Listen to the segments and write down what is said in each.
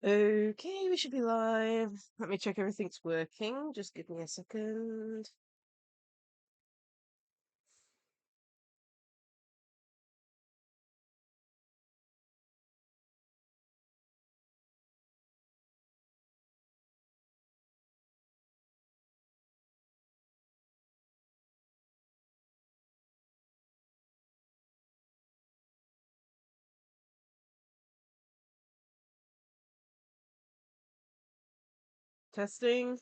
Okay, we should be live. Let me check everything's working. Just give me a second. Testing.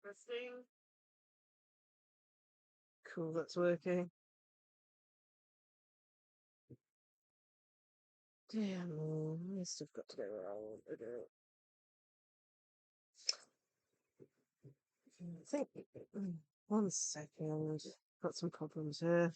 Testing. Cool, that's working. Damn, this stuff got to go wrong. Okay. I think. 1 second. Got some problems here.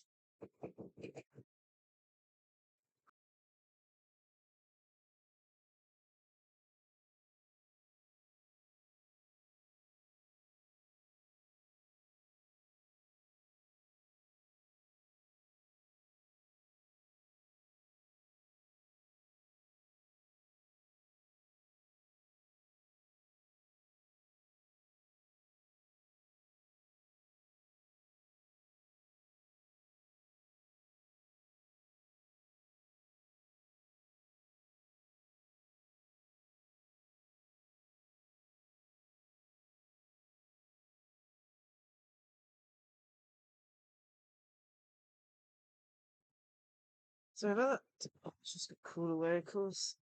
Sorry about that. Oh, it's just got cool away, of course.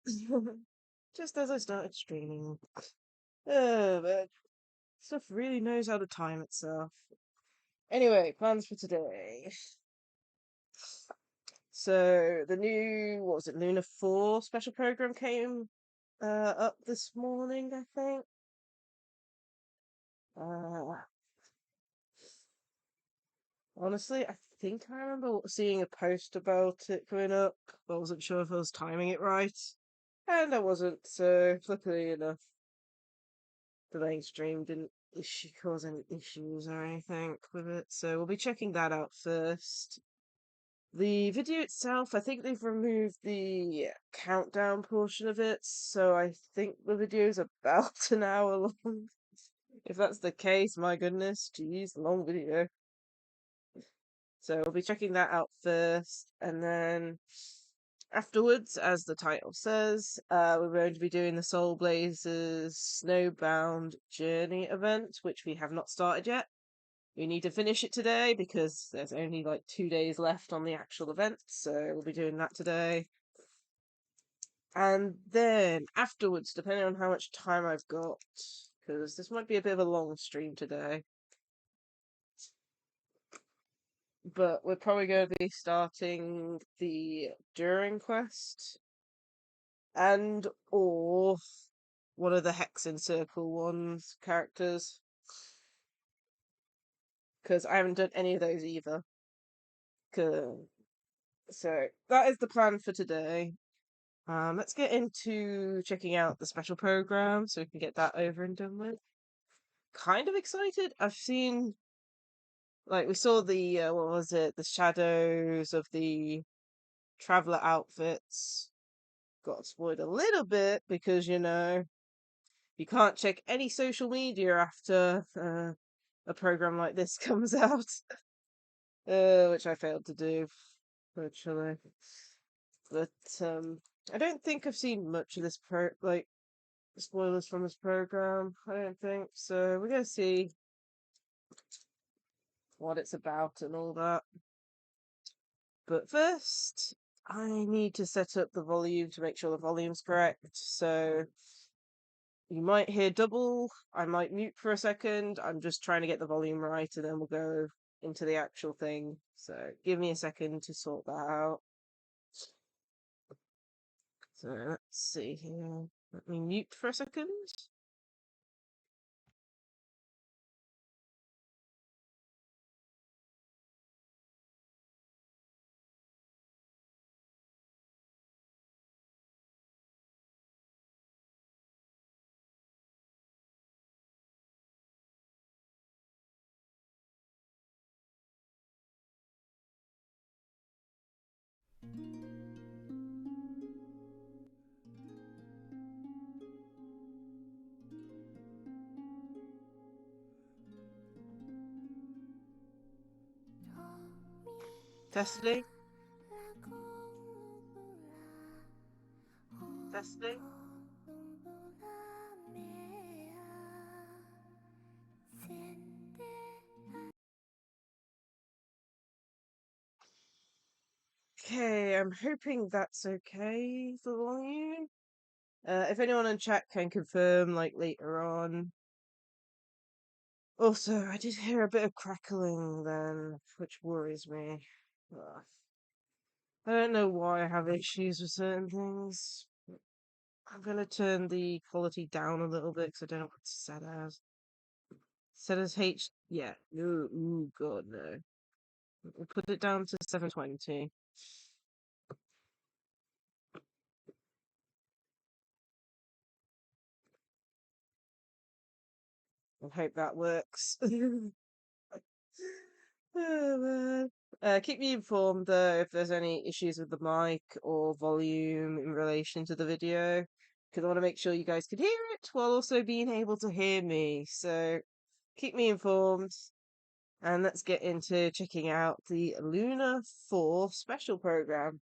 Just as I started streaming. But stuff really knows how to time itself. Anyway, plans for today. So the new, what was it, Luna 4 special program came up this morning, I think. Uh, Honestly, I think I remember seeing a post about it coming up, but I wasn't sure if I was timing it right. And I wasn't, so luckily enough, the main stream didn't cause any issues or anything with it. So we'll be checking that out first. The video itself, I think they've removed the countdown portion of it, so I think the video is about an hour long. If that's the case, my goodness, geez, long video. So we'll be checking that out first, and then afterwards, as the title says, we're going to be doing the Soulblazers Snowbound Journey event, which we have not started yet. We need to finish it today because there's only like 2 days left on the actual event, so we'll be doing that today. And then afterwards, depending on how much time I've got, because this might be a bit of a long stream today, but we're probably going to be starting the During quest and or one of the Hex and Circle ones characters, because I haven't done any of those either. So that is the plan for today. Let's get into checking out the special program so we can get that over and done with. Kind of excited. I've seen, like, we saw the, what was it? The shadows of the traveler outfits. Got spoiled a little bit because, you can't check any social media after a program like this comes out, which I failed to do, virtually. But I don't think I've seen much of this spoilers from this program. I don't think so. We're gonna see what it's about and all that. But first, I need to set up the volume to make sure the volume's correct. So you might hear double. I might mute for a second. I'm just trying to get the volume right, and then we'll go into the actual thing. So give me a second to sort that out. So let's see here. Let me mute for a second. Testing. Testing. Okay, I'm hoping that's okay for the volume. If anyone in chat can confirm, like, later on. Also, I did hear a bit of crackling then, which worries me. Ugh. I don't know why I have issues with certain things. I'm gonna turn the quality down a little bit because I don't know what it's set as. Set as H. Yeah. Ooh, God, no. We'll put it down to 720. I hope that works. Oh, man. Keep me informed though if there's any issues with the mic or volume in relation to the video, because I want to make sure you guys can hear it while also being able to hear me. So keep me informed, and let's get into checking out the Luna 4 special program.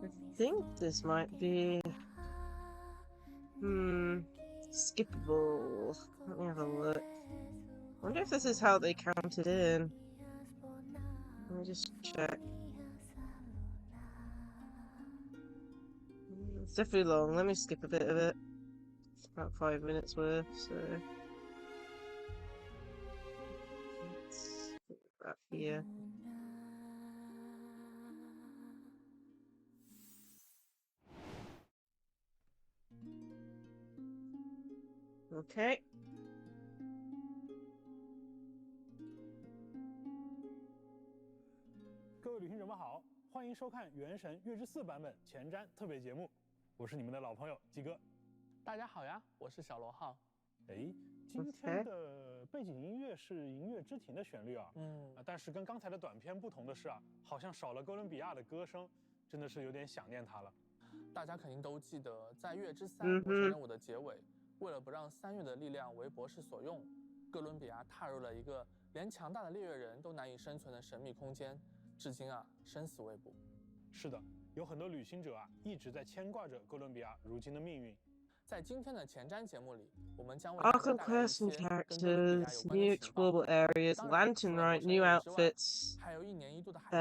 I think this might be skippable. Let me have a look. I wonder if this is how they counted in. Let me just check. It's definitely long. Let me skip a bit of it. It's about 5 minutes worth, so let's put that here. Okay. 各位旅行者们好，欢迎收看《原神月之4》版本前瞻特别节目，我是你们的老朋友鸡哥。大家好呀，我是小罗浩。哎，今天的背景音乐是《银月之庭》的旋律啊，但是跟刚才的短片不同的是啊，好像少了哥伦比亚的歌声，真的是有点想念它了。大家肯定都记得，在月之3魔神任务的结尾，为了不让3月的力量为博士所用，哥伦比亚踏入了一个连强大的猎月人都难以生存的神秘空间。 至今啊，生死未卜。是的，有很多旅行者啊，一直在牵挂着哥伦比亚如今的命运。在今天的前瞻节目里，我们将为大家带来一些跟哥伦比亚有关的情报。 new explorable areas, lantern rite, new outfits, 还有1年1度的海边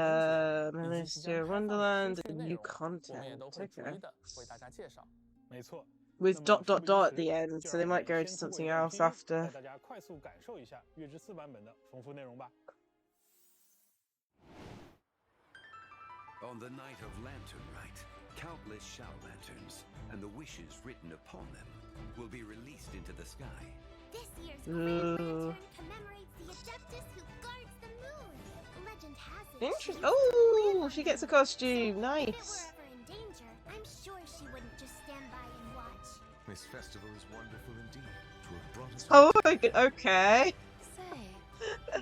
节，以及即将开放的新区内容，我们也都会逐一的为大家介绍。没错。 With ... at the end, so they might go to something else after. 带大家快速感受一下月之4版本的丰富内容吧。 On the night of Lantern Rite, countless shout lanterns and the wishes written upon them will be released into the sky. This year's Grand Lantern commemorates the Adeptus who guards the moon. Legend has it. Interesting. Oh, she gets a costume. Nice. If we're ever in danger, I'm sure she wouldn't just stand by and watch. This festival is wonderful indeed to have brought us. Oh, okay. Say,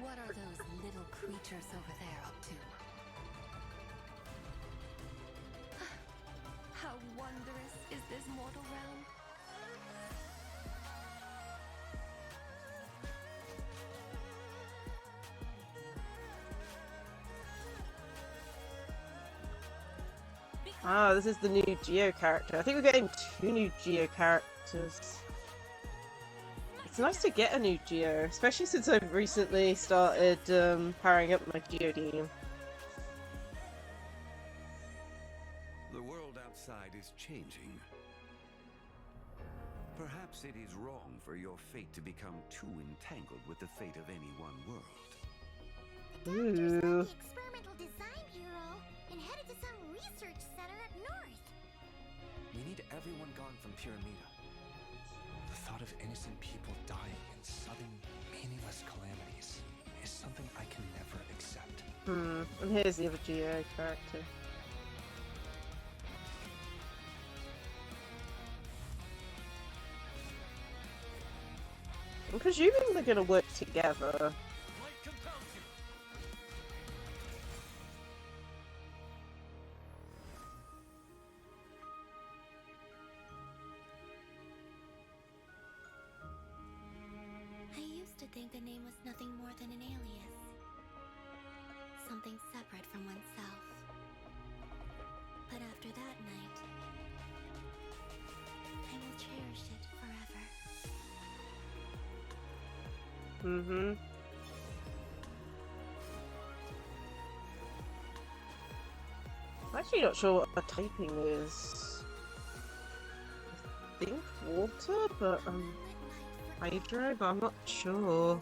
what are those little creatures over there up to? How wondrous is this mortal realm? Ah, this is the new Geo character. I think we're getting 2 new Geo characters. It's nice to get a new Geo, especially since I've recently started powering up my Geo team. The world outside is changing. Perhaps it is wrong for your fate to become too entangled with the fate of any one world. doctors Ooh. left the experimental design bureau and headed to some research center up north. We need everyone gone from Pyramida. The thought of innocent people dying in sudden, meaningless calamities is something I can never accept. And here's the other Geo character. I'm presuming they're gonna work together. I used to think a name was nothing more than an alias. Something separate from oneself. But after that night, I will cherish it forever. I'm actually not sure what a typing is. I think water, but hydro, but I'm not sure.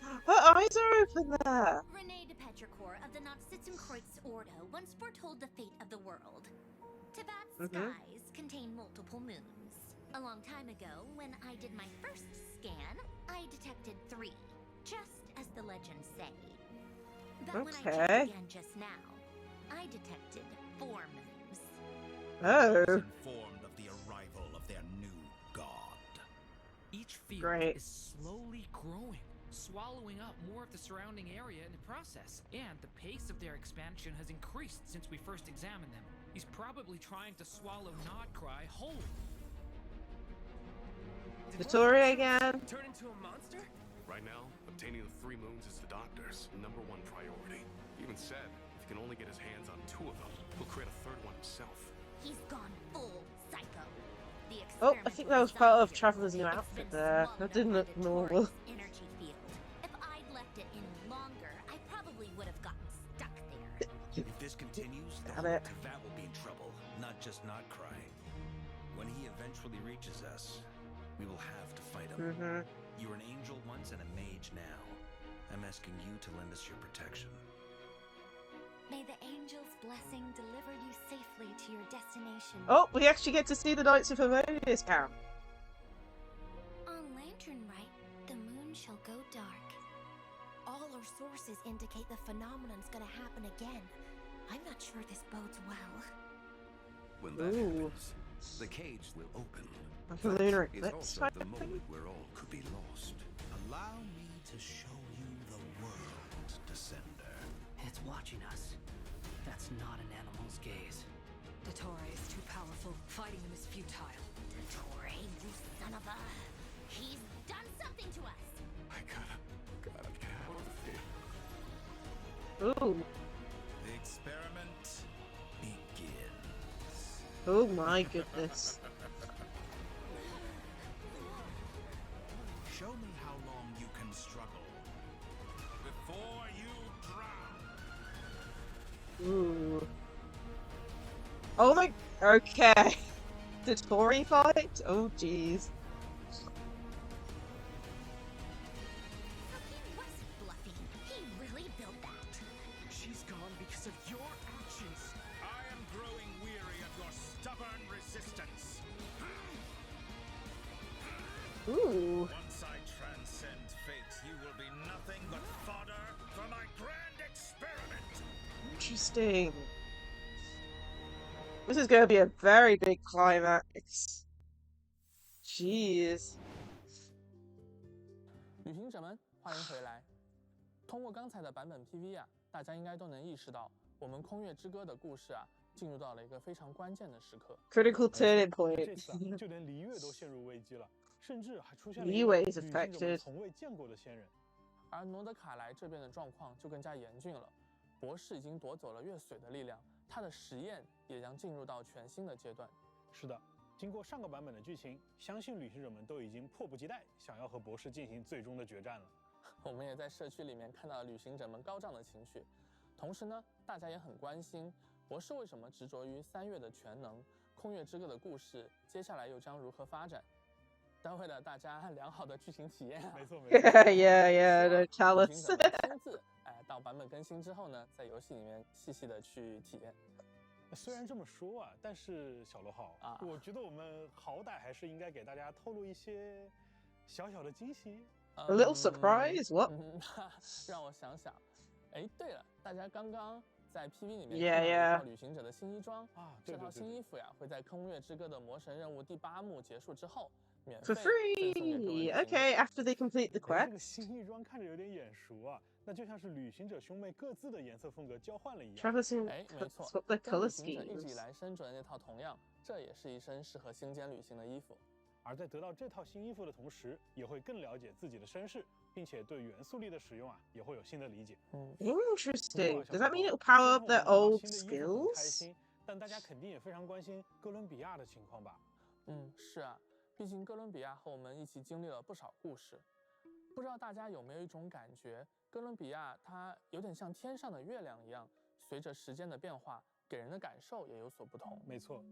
Her eyes are open there! Rene de Petrichor of the Nod-Krai Ordo once foretold the fate of the world. Tibet's skies contain multiple moons. A long time ago, when I did my first scan, I detected 3, just as the legends say. But when I checked again just now, I detected 4 moons. Oh. Informed of the arrival of their new god. Each field Great. is slowly growing, swallowing up more of the surrounding area in the process, and the pace of their expansion has increased since we first examined them. He's probably trying to swallow Nod-Krai whole. Victoria again. Turn into a monster? Right now, obtaining the 3 moons is the doctor's #1 priority. He even said if he can only get his hands on 2 of them, he'll create a 3rd one himself. He's gone full psycho. The Oh, I think that was part of Traveler's new It's outfit been there. swallowed That up didn't by look the normal. Taurus energy field. If I'd left it in longer, I probably would have gotten stuck there. If this continues, the Damn whole it. Teyvat will be in trouble, not just Nod-Krai. When he eventually reaches us, we will have to fight him. You were an angel once and a mage now. I'm asking you to lend us your protection. May the angel's blessing deliver you safely to your destination. Oh, we actually get to see the Knights of Harmonious camp. On Lantern Right, the moon shall go dark. All our sources indicate the phenomenon's gonna happen again. I'm not sure this bodes well. When that Ooh. happens, the cage will open. Like a lunar It's eclipse also type the of thing. moment where all could be lost. Allow me to show you the world, Descender. It's watching us. That's not an animal's gaze. The Torre is too powerful. Fighting him is futile. Torre, you son of a... He's done something to us! I gotta get out of here. Ooh. The experiment begins. Oh my goodness. Show me how long you can struggle before you drown. Ooh. Oh my... Okay. The Tory fight? Oh jeez. So he was bluffing. He really built that. She's gone because of your actions. I am growing weary of your stubborn resistance. Ooh. Once I transcend fate, you will be nothing but fodder for my grand experiment. Interesting. This is going to be a very big climax. Jeez. 旅行者们，欢迎回来。通过刚才的版本 PV 啊，大家应该都能意识到，我们空月之歌的故事啊，进入到了一个非常关键的时刻。 Critical turning 这 point. 次啊，就连璃月都陷入危机了，甚至还出现了 Liyue 一 is 个旅行者们 affected. 从未见过的仙人。而诺德卡莱这边的状况就更加严峻了，博士已经夺走了月髓的力量，他的实验也将进入到全新的阶段。是的，经过上个版本的剧情，相信旅行者们都已经迫不及待想要和博士进行最终的决战了。我们也在社区里面看到旅行者们高涨的情绪，同时呢，大家也很关心博士为什么执着于3月的全能，空月之歌的故事接下来又将如何发展。但为了大家良好的剧情体验啊，没错没错。Yeah, don't tell 旅 us. 行者们亲自到版本更新之后呢，在游戏里面细细的去体验。虽然这么说啊，但是小罗号啊，我觉得我们好歹还是应该给大家透露一些小小的惊喜。A little surprise? What? 让我想想，哎，对了，大家刚刚在 PV 里面 Yeah, 看到一 yeah. 套旅行者的新衣装啊，这套新衣服呀，会在《空月之歌》的魔神任务第8幕结束之后免 For 费赠送给各位旅 free. 行者。 Okay, after they complete the 这个 quest. 新衣装看着有点眼熟啊，那就像是旅行者兄妹各自的颜色风格交换了一样。 Traversing 哎，没错， swap their 跟 color 旅行者一直以 schemes. 来身着的那套同样，这也是一身适合星间旅行的衣服。而在得到这套新衣服的同时，也会更了解自己的身世，并且对元素力的使用啊，也会有新的理解。Interesting. Does that mean it will power up their old skills? 但大家肯定也非常关心哥伦比亚的情况吧？是啊，毕竟哥伦比亚和我们一起经历了不少故事。不知道大家有没有一种感觉，哥伦比亚它有点像天上的月亮一样，随着时间的变化，给人的感受也有所不同。没错，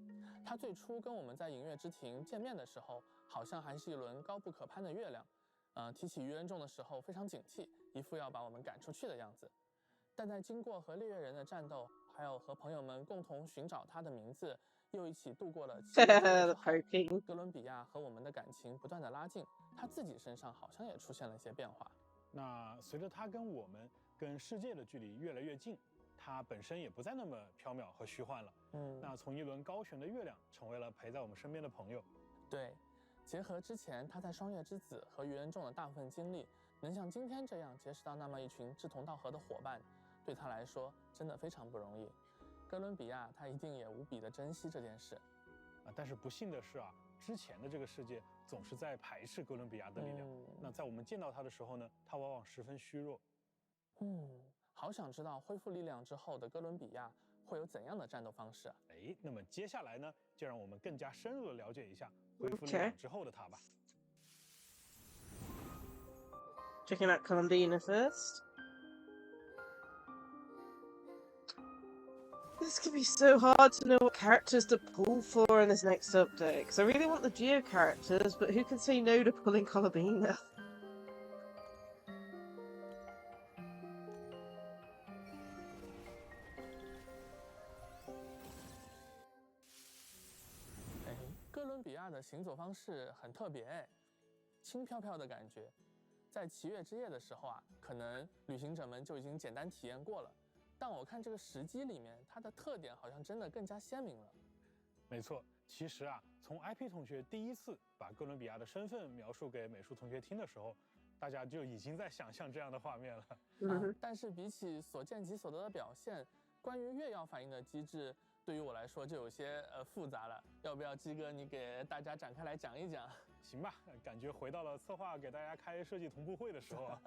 它最初跟我们在银月之庭见面的时候，好像还是一轮高不可攀的月亮。提起愚人众的时候非常警惕，一副要把我们赶出去的样子。但在经过和猎月人的战斗，还有和朋友们共同寻找他的名字，又一起度过了7个月之后，哥伦比亚和我们的感情不断的拉近，他自己身上好像也出现了一些变化。那随着他跟我们、跟世界的距离越来越近，他本身也不再那么缥缈和虚幻了。那从一轮高悬的月亮，成为了陪在我们身边的朋友。对，结合之前他在双月之子和愚人众的大部分经历，能像今天这样结识到那么一群志同道合的伙伴，对他来说真的非常不容易。哥伦比亚他一定也无比的珍惜这件事。但是不幸的是啊，之前的这个世界总是在排斥哥伦比亚的力量。那在我们见到他的时候呢，他往往十分虚弱。好想知道恢复力量之后的哥伦比亚会有怎样的战斗方式啊？那么接下来呢，就让我们更加深入的了解一下恢复力量之后的他吧。Checking out Columbina first. This could be so hard to know what characters to pull for in this next update, because I really want the Geo characters, but who can say no to pulling Columbina? Hey, 哥伦比亚的行走方式很特别，轻飘飘的感觉。在7月之夜的时候啊，可能旅行者们就已经简单体验过了。但我看这个时机里面，它的特点好像真的更加鲜明了。没错，其实啊，从 IP 同学第一次把哥伦比亚的身份描述给美术同学听的时候，大家就已经在想象这样的画面了。但是比起所见即所得的表现，关于月曜反应的机制，对于我来说就有些复杂了。要不要鸡哥你给大家展开来讲一讲？行吧，感觉回到了策划给大家开设计同步会的时候啊。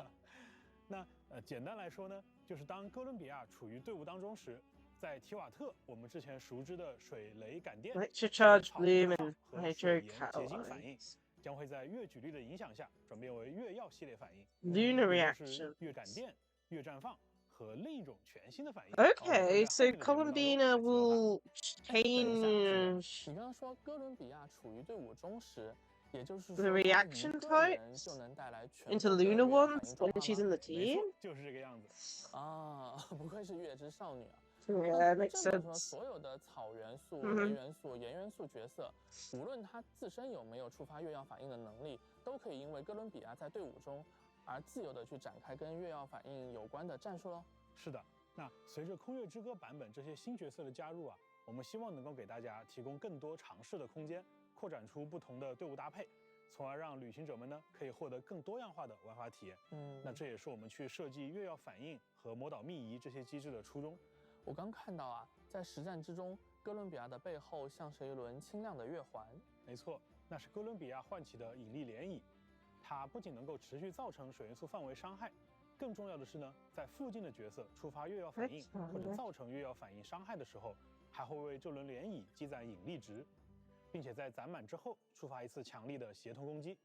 那简单来说呢，就是当哥伦比亚处于队伍当中时，在提瓦特我们之前熟知的水雷感电、Lecture Charge Bloom 和 and 水 Hydro 盐结晶反应， Catalyze. 将会在月举力的影响下转变为月曜系列反应， Lunar 也就是 reaction. 月感电、月绽放和另一种全新的反应。 Okay, so Columbina will 等一下， change 你刚刚说哥伦比亚处于队伍中时，也就是说 the reaction 他一个人 types 就能带来全 into 部的 lunar 月曜反 ones 应转 when 化 she's 吗 in the 没 team? 错，就是这个样子。啊，不愧是月之少女啊！ Yeah, makes 这么说， sense. 所有的草元素、雷元素、盐元素角色，无论他自身有没有触发月曜反应的能力，都可以因为哥伦比亚在队伍中而自由的去展开跟月曜反应有关的战术喽。是的，那随着空月之歌版本这些新角色的加入啊，我们希望能够给大家提供更多尝试的空间，扩展出不同的队伍搭配，从而让旅行者们呢可以获得更多样化的玩法体验。那这也是我们去设计月曜反应和魔导秘仪这些机制的初衷。我刚看到啊，在实战之中，哥伦比亚的背后像是一轮清亮的月环。没错，那是哥伦比亚唤起的引力涟漪，它不仅能够持续造成水元素范围伤害，更重要的是呢，在附近的角色触发月曜反应或者造成月曜反应伤害的时候，还会为这轮涟漪积攒引力值，并且在攒满之后触发一次强力的协同攻击。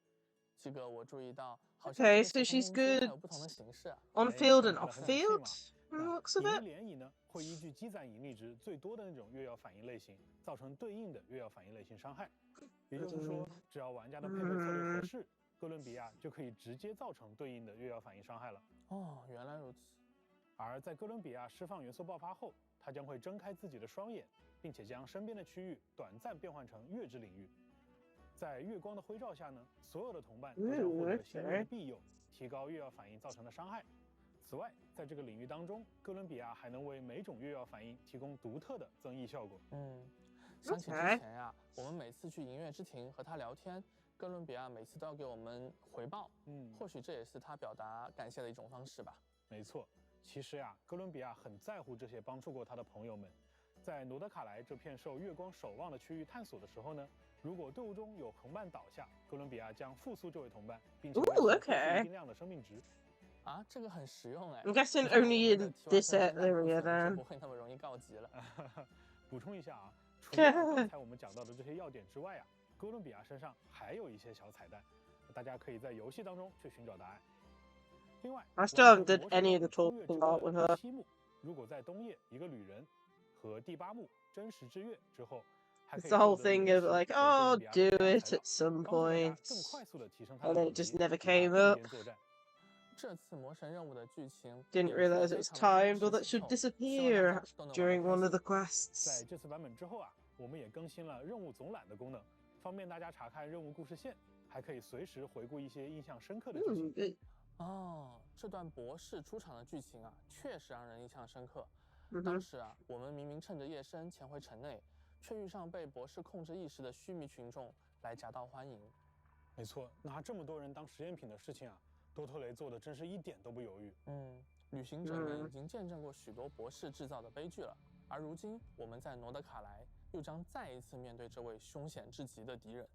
这个我注意到，好像 Okay, so she's 还 good 有不同的形式啊。 on field and off field. Looks of 引 it. 力涟漪呢，会依据积攒引力值最多的那种月曜反应类型，造成对应的月曜反应类型伤害。也就是说，只要玩家的配备策略合适，哥伦比亚就可以直接造成对应的月曜反应伤害了。哦，原来如此。而在哥伦比亚释放元素爆发后，它将会睁开自己的双眼，并且将身边的区域短暂变换成月之领域。在月光的辉照下呢，所有的同伴都将获得星月的庇佑，提高月曜反应造成的伤害。此外，在这个领域当中，哥伦比亚还能为每种月曜反应提供独特的增益效果。想起之前呀，我们每次去银月之庭和他聊天，哥伦比亚每次都要给我们回报。或许这也是他表达感谢的一种方式吧。没错，其实呀，哥伦比亚很在乎这些帮助过他的朋友们。在诺德卡莱这片受月光守望的区域探索的时候呢，如果队伍中有同伴倒下，哥伦比亚将复苏这位同伴，并且恢复一定量的生命值。啊，这个很实用哎。I'm guessing only in this area then. 就不会那么容易告急了。补充一下啊，除了刚才我们讲到的这些要点之外啊，哥伦比亚身上还有一些小彩蛋，大家可以在游戏当中去寻找答案。另外 I still haven't done any of the talking about with her. 7幕，如果在冬夜一个旅人和第8幕真实之月之后， It's the whole thing of like, oh, do it at some point, and then it just never came up. 这次魔神任务的剧情 Didn't realize it was timed or that should disappear during one of the quests. 在这次版本之后啊，我们也更新了任务总览的功能，方便大家查看任务故事线，还可以随时回顾一些印象深刻的剧情。哦，这段博士出场的剧情啊，确实让人印象深刻。当时啊，我们明明趁着夜深潜回城内，却遇上被博士控制意识的须弥群众来夹道欢迎。没错，拿这么多人当实验品的事情啊，多特雷做的真是一点都不犹豫。旅行者们已经见证过许多博士制造的悲剧了，而如今我们在诺德卡莱又将再一次面对这位凶险至极的敌人。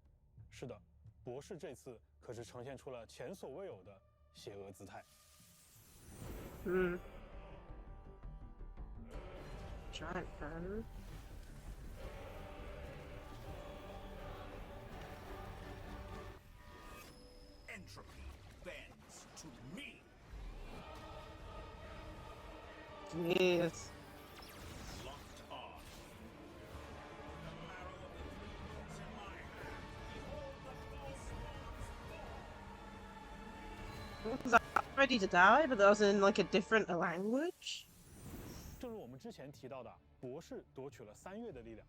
是的，博士这次可是呈现出了前所未有的邪恶姿态。Giant fan. Entropy bends to me. Yes. Locked on. The marrow of the demons in my hand. Behold the false ones. Was I ready to die? But that was in like a different language. 正如我们之前提到的，博士夺取了3月的力量，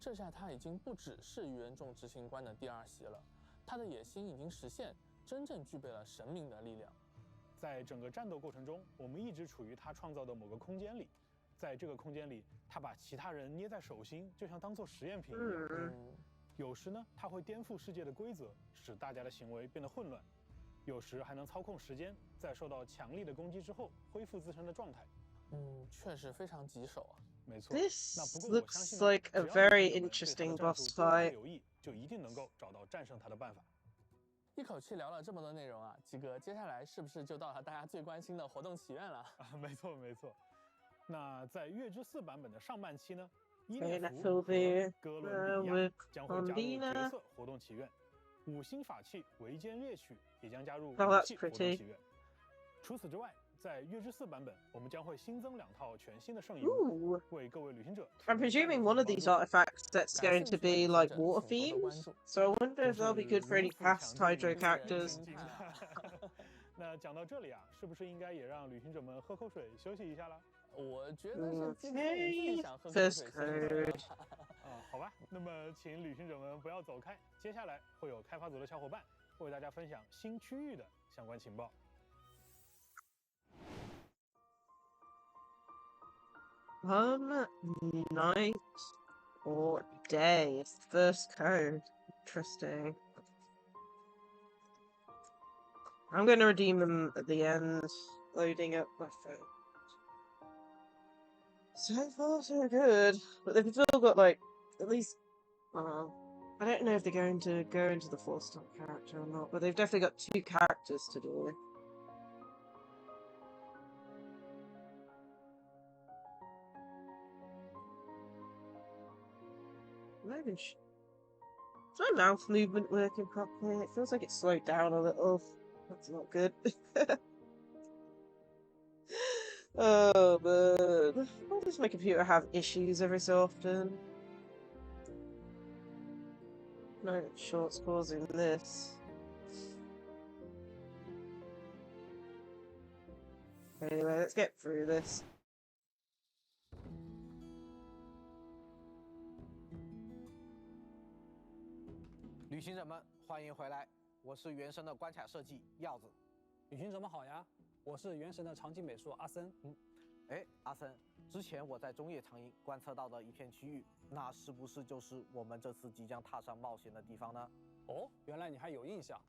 这下他已经不只是愚人众执行官的第2席了，他的野心已经实现，真正具备了神明的力量。在整个战斗过程中，我们一直处于他创造的某个空间里，在这个空间里，他把其他人捏在手心，就像当做实验品一样。有时呢，他会颠覆世界的规则，使大家的行为变得混乱；有时还能操控时间，在受到强力的攻击之后恢复自身的状态。确实非常棘手啊。没错。 This looks like a very interesting boss fight. 留意，就一定能够找到战胜他的办法。一口气聊了这么多内容啊，鸡哥，接下来是不是就到了大家最关心的活动祈愿了？没错没错。那在月之4版本的上半期呢，伊涅涅夫和哥伦比亚将会加入角呢色活动祈愿，5星法器维坚猎曲也将加入武 that's 器活动 pretty. 祈愿。除此之外，在月之4版本，我们将会新增2套全新的圣遗 Ooh. 物，为各位旅行者。I'm presuming one of these artifacts that's going to be like water themes, so I wonder if they'll be good for any past Hydro characters. 那讲到这里啊，是不是应该也让旅行者们喝口水休息一下了？我觉得是今天你自己想喝口 First 水。 code. 好吧，那么请旅行者们不要走开，接下来会有开发组的小伙伴为大家分享新区域的相关情报。Night or day. It's the first code. Interesting. I'm going to redeem them at the end. Loading up my phone. So far, so good. But they've still got, like, at least... I don't know if they're going to go into the 4-star character or not, but they've definitely got 2 characters to do. Is my mouth movement working properly? It feels like it slowed down a little. That's not good. Oh man. Why does my computer have issues every so often? No shorts causing this. Anyway, let's get through this. 旅行者们，欢迎回来！我是原神的关卡设计耀子。旅行者们好呀，我是原神的场景美术阿森。阿森，之前我在中野长营观测到的一片区域，那是不是就是我们这次即将踏上冒险的地方呢？哦，原来你还有印象。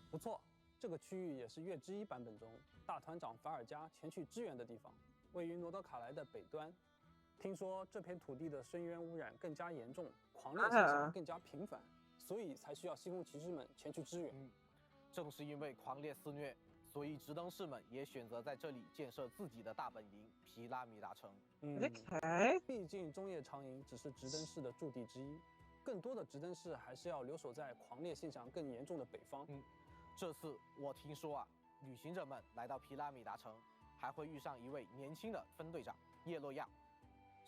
不错，这个区域也是月之一版本中大团长凡尔加前去支援的地方，位于诺德卡莱的北端。听说这片土地的深渊污染更加严重，狂猎现象更加频繁。所以才需要西风骑士们前去支援。正是因为狂猎肆虐，所以直登士们也选择在这里建设自己的大本营皮拉米达城。毕竟中野长营只是直登士的驻地之一，更多的直登士还是要留守在狂猎现象更严重的北方。这次我听说啊，旅行者们来到皮拉米达城，还会遇上一位年轻的分队长叶洛亚。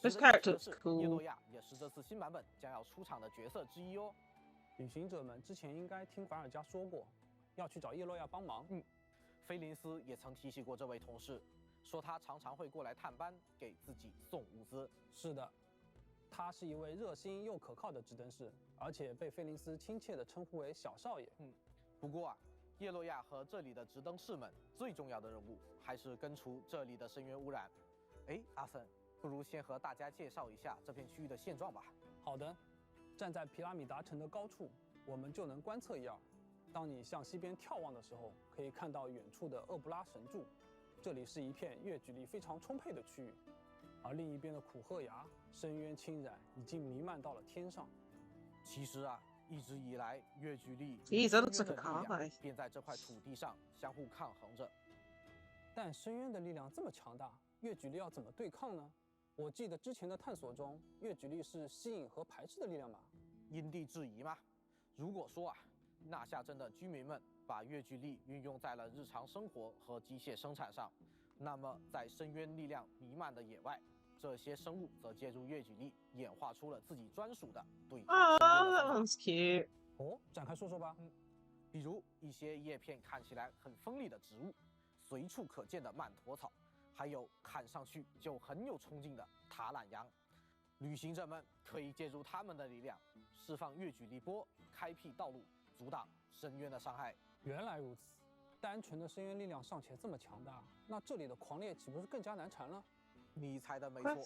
This character is cool. 叶洛亚也是这次新版本将要出场的角色之一哦。旅行者们之前应该听凡尔加说过，要去找叶洛亚帮忙。菲林斯也曾提起过这位同事，说他常常会过来探班，给自己送物资。是的，他是一位热心又可靠的直登士，而且被菲林斯亲切地称呼为小少爷。不过啊，叶洛亚和这里的直登士们最重要的任务还是根除这里的深渊污染。阿森，不如先和大家介绍一下这片区域的现状吧。好的。站在皮拉米达城的高处，我们就能观测一二。当你向西边眺望的时候，可以看到远处的厄布拉神柱，这里是一片月举力非常充沛的区域。而另一边的苦褐崖，深渊侵染已经弥漫到了天上。其实啊，一直以来月举力便在这块土地上相互抗衡着。但深渊的力量这么强大，月举力要怎么对抗呢？我记得之前的探索中，月举力是吸引和排斥的力量吧？因地制宜嘛。如果说啊，纳夏镇的居民们把月举力运用在了日常生活和机械生产上，那么在深渊力量弥漫的野外，这些生物则借助月举力演化出了自己专属的对抗深渊的方法。哦，展开说说吧。比如一些叶片看起来很锋利的植物，随处可见的曼陀草。还有看上去就很有冲劲的塔懒羊，旅行者们可以借助他们的力量，释放月举力波，开辟道路，阻挡深渊的伤害。原来如此，单纯的深渊力量尚且这么强大，那这里的狂猎岂不是更加难缠了？你猜的没错，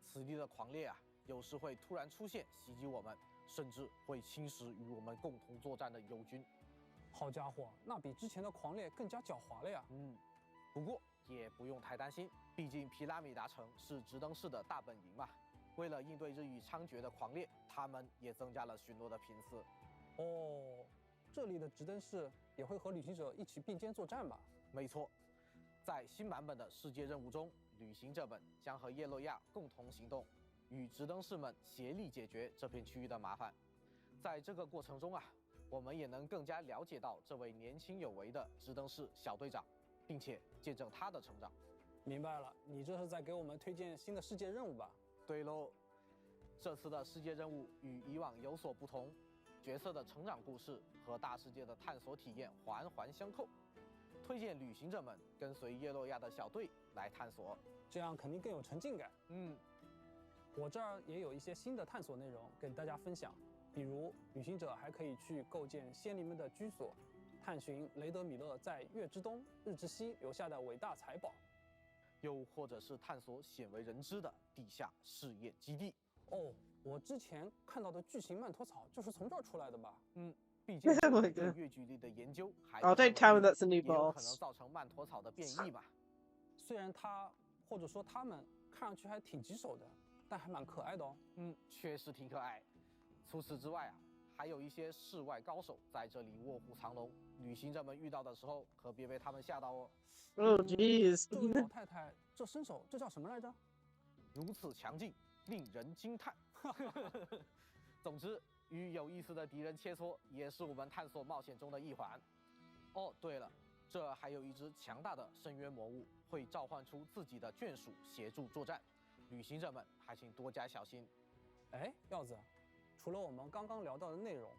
此地的狂猎啊，有时会突然出现袭击我们，甚至会侵蚀与我们共同作战的友军。好家伙，那比之前的狂猎更加狡猾了呀。不过也不用太担心，毕竟皮拉米达城是直登士的大本营嘛。为了应对日益猖獗的狂猎，他们也增加了巡逻的频次。哦，这里的直登士也会和旅行者一起并肩作战吧？没错，在新版本的世界任务中，旅行者们将和叶洛亚共同行动，与直登士们协力解决这片区域的麻烦。在这个过程中啊，我们也能更加了解到这位年轻有为的直登士小队长，并且见证他的成长。明白了，你这是在给我们推荐新的世界任务吧？对喽，这次的世界任务与以往有所不同，角色的成长故事和大世界的探索体验环环相扣，推荐旅行者们跟随叶洛亚的小队来探索，这样肯定更有沉浸感。我这儿也有一些新的探索内容跟大家分享，比如旅行者还可以去构建仙灵们的居所，探寻雷德米勒在月之东、日之西留下的伟大财宝，又或者是探索鲜为人知的地下试验基地。哦，我之前看到的巨型曼陀草就是从这儿出来的吧？毕竟对月距离的研究还哦，Don't tell me that's a new 也有可能 boss. 造成曼陀草的变异嘛。虽然它或者说他们看上去还挺棘手的，但还蛮可爱的哦。确实挺可爱。除此之外啊，还有一些世外高手在这里卧虎藏龙，旅行者们遇到的时候可别被他们吓到哦。Oh jeez. 这位老太太，这身手这叫什么来着？如此强劲，令人惊叹。总之，与有意思的敌人切磋也是我们探索冒险中的一环。哦，对了，这还有一只强大的深渊魔物，会召唤出自己的眷属协助作战，旅行者们还请多加小心。哎，耀子，除了我们刚刚聊到的内容，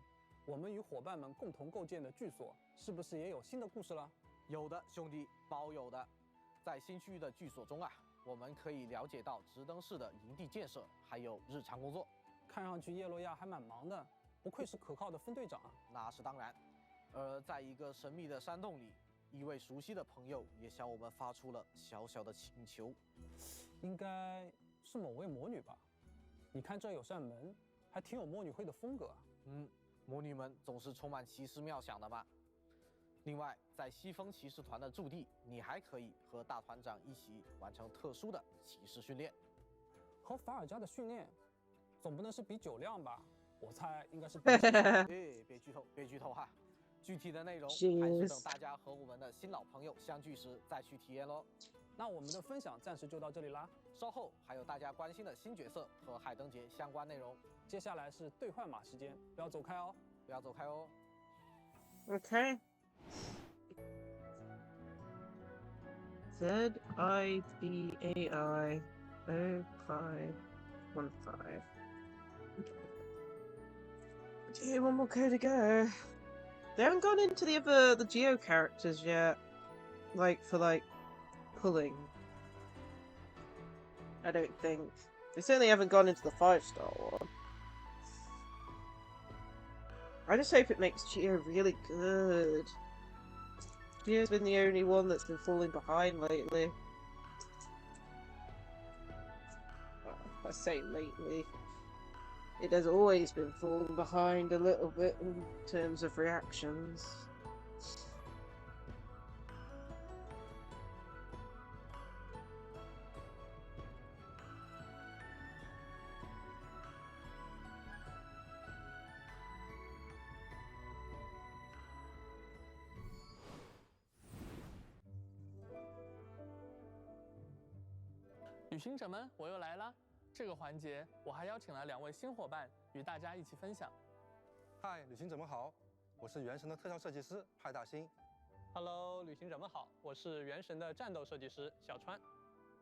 我们与伙伴们共同构建的剧所，是不是也有新的故事了？有的，兄弟，包有的。在新区域的剧所中啊，我们可以了解到直登市的营地建设，还有日常工作。看上去叶洛亚还蛮忙的，不愧是可靠的分队长啊。那是当然。而在一个神秘的山洞里，一位熟悉的朋友也向我们发出了小小的请求。应该是某位魔女吧？你看这有扇门，还挺有魔女会的风格啊。魔女们总是充满奇思妙想的嘛。另外，在西风骑士团的驻地，你还可以和大团长一起完成特殊的骑士训练。和法尔加的训练，总不能是比酒量吧？我猜应该是比别剧透，别剧透哈。具体的内容还是等大家和我们的新老朋友相聚时再去体验喽。那我们的分享暂时就到这里啦，稍后还有大家关心的新角色和海灯节相关内容。接下来是兑换码时间，不要走开哦，不要走开哦。Okay. ZIBAI0515. Okay, one more code to go. They haven't gone into the Geo characters yet. For pulling. I don't think. They certainly haven't gone into the 5-star one. I just hope it makes Geo really good. Geo's been the only one that's been falling behind lately. Well, I say lately. It has always been falling behind a little bit in terms of reactions. "旅行者们，我又来啦！这个环节我还邀请了2位新伙伴与大家一起分享。嗨，旅行者们好，我是原神的特效设计师派大星。Hello， 旅行者们好，我是原神的战斗设计师小川。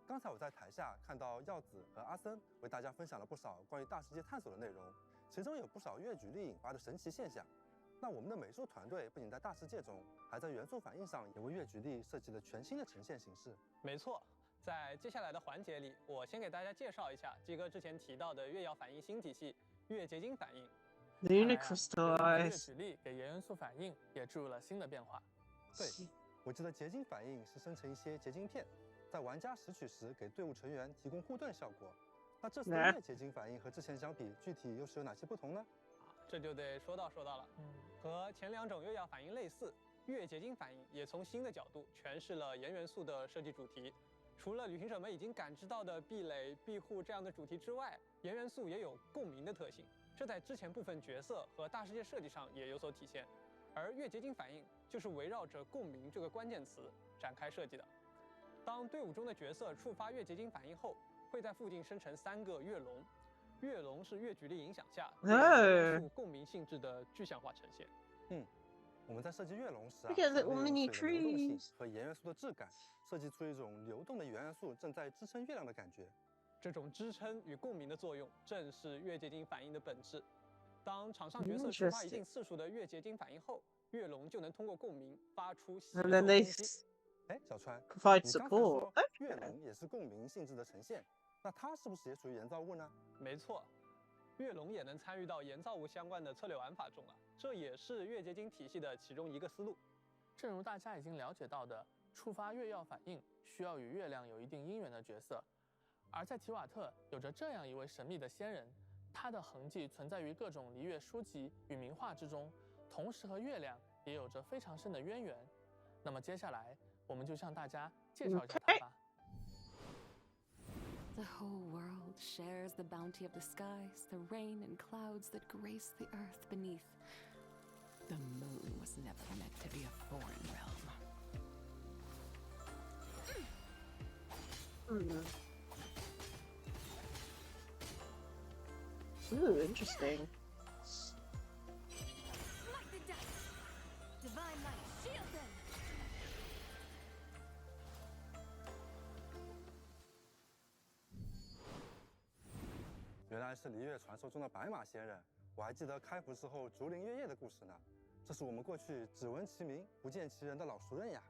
刚才我在台下看到耀子和阿森为大家分享了不少关于大世界探索的内容，其中有不少越举例引发的神奇现象。那我们的美术团队不仅在大世界中，还在元素反应上也为越举例设计了全新的呈现形式。没错。在接下来的环节里，我先给大家介绍一下鸡哥之前提到的月耀反应新体系——月结晶反应。Lunar crystallize。月举例给盐元素反应也注入了新的变化。对，我记得结晶反应是生成一些结晶片，在玩家拾取时给队伍成员提供护盾效果。那这次的月结晶反应和之前相比，具体又是有哪些不同呢？这就得说到了。和前2种月耀反应类似，月结晶反应也从新的角度诠释了盐元素的设计主题。除了旅行者们已经感知到的壁垒、庇护这样的主题之外，盐元素也有共鸣的特性，这在之前部分角色和大世界设计上也有所体现。而月结晶反应就是围绕着共鸣这个关键词展开设计的。当队伍中的角色触发月结晶反应后，会在附近生成3个月龙。月龙是月举例影响下元素共鸣性质的具象化呈现。我们在设计月龙时利用水的流动性和盐元素的质感，设计出一种流动的盐元素正在支撑月亮的感觉。这种支撑与共鸣的作用，正是月结晶反应的本质。当场上角色触发一定次数的月结晶反应后，月龙就能通过共鸣发出协作攻击。小川，你刚才说月龙也是共鸣性质的呈现，那它是不是也属于盐造物呢？没错。月龙也能参与到盐造物相关的策略玩法中了，这也是月结晶体系的其中一个思路。正如大家已经了解到的，触发月耀反应需要与月亮有一定姻缘的角色，而在提瓦特有着这样一位神秘的仙人，他的痕迹存在于各种离月书籍与名画之中，同时和月亮也有着非常深的渊源。那么接下来我们就向大家介绍一下他吧。The whole world shares the bounty of the skies, the rain and clouds that grace the earth beneath. The moon was never meant to be a foreign realm. Ooh, interesting. Smite the dice! Divine light, shield them! 原来是离月传说中的白马仙人，我还记得开服时候竹林月夜的故事呢，这是我们过去只闻其名不见其人的老熟人呀。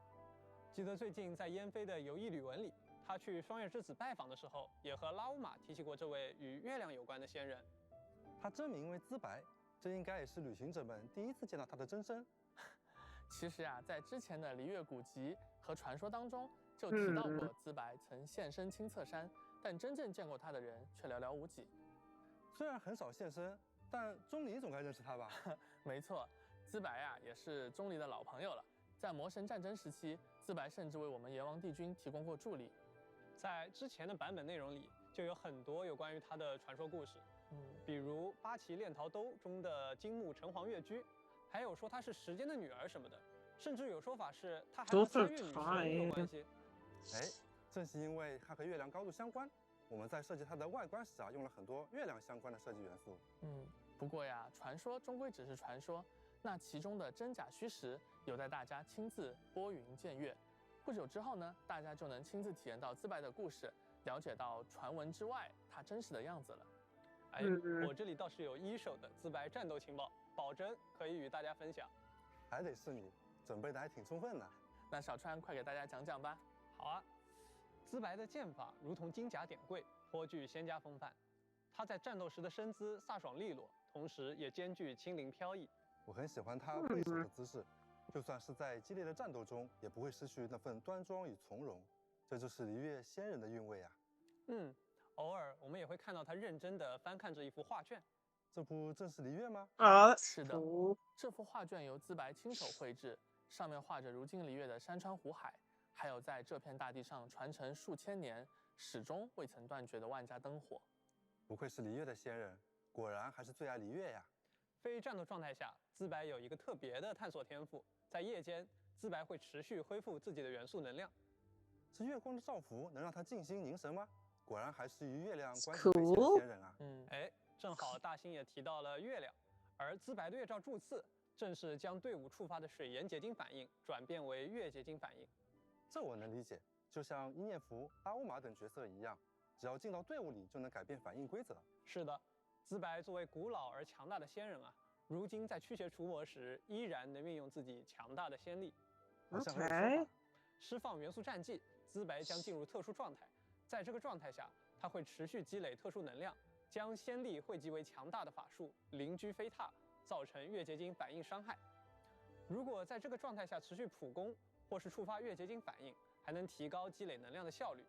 记得最近在燕飞的游艺旅文里，他去双月之子拜访的时候，也和拉乌玛提起过这位与月亮有关的仙人。他真名为资白，这应该也是旅行者们第一次见到他的真身。其实啊，在之前的璃月古籍和传说当中，就提到过资白曾现身青侧山，但真正见过他的人却寥寥无几。虽然很少现身，但钟离总该认识他吧？没错，资白啊也是钟离的老朋友了。在魔神战争时期，资白甚至为我们阎王帝君提供过助力。在之前的版本内容里，就有很多有关于他的传说故事，比如八岐炼陶兜中的金木城隍月居，还有说她是时间的女儿什么的，甚至有说法是她还和三月女神有关系。哎，正是因为它和月亮高度相关，我们在设计它的外观时啊，用了很多月亮相关的设计元素。不过呀，传说终归只是传说，那其中的真假虚实，有待大家亲自拨云见月。不久之后呢，大家就能亲自体验到资白的故事，了解到传闻之外他真实的样子了。哎，我这里倒是有一手的资白战斗情报，保证可以与大家分享。还得是你，准备的还挺充分呢。那小川快给大家讲讲吧。好啊，资白的剑法如同金甲典柜，颇具仙家风范。他在战斗时的身姿飒爽利落，同时也兼具轻灵飘逸。我很喜欢他背手的姿势，就算是在激烈的战斗中，也不会失去那份端庄与从容。这就是璃月仙人的韵味啊。偶尔我们也会看到他认真地翻看着一幅画卷。这不正是璃月吗？是的，这幅画卷由资白亲手绘制，上面画着如今璃月的山川湖海，还有在这片大地上传承数千年，始终未曾断绝的万家灯火。不愧是璃月的仙人，果然还是最爱璃月呀。非战斗状态下，资白有一个特别的探索天赋，在夜间，资白会持续恢复自己的元素能量。是月光的照拂能让他静心凝神吗？果然还是与月亮关系匪浅的仙人啊。哎，正好大兴也提到了月亮，而资白的月照柱刺正是将队伍触发的水盐结晶反应转变为月结晶反应。这我能理解，就像伊涅福、阿乌玛等角色一样，只要进到队伍里就能改变反应规则。是的，资白作为古老而强大的仙人啊，如今在驱邪除魔时依然能运用自己强大的仙力。释放元素战技，资白将进入特殊状态，在这个状态下，他会持续积累特殊能量，将仙力汇集为强大的法术灵居飞踏，造成月结晶反应伤害。如果在这个状态下持续普攻，或是触发月结晶反应，还能提高积累能量的效率。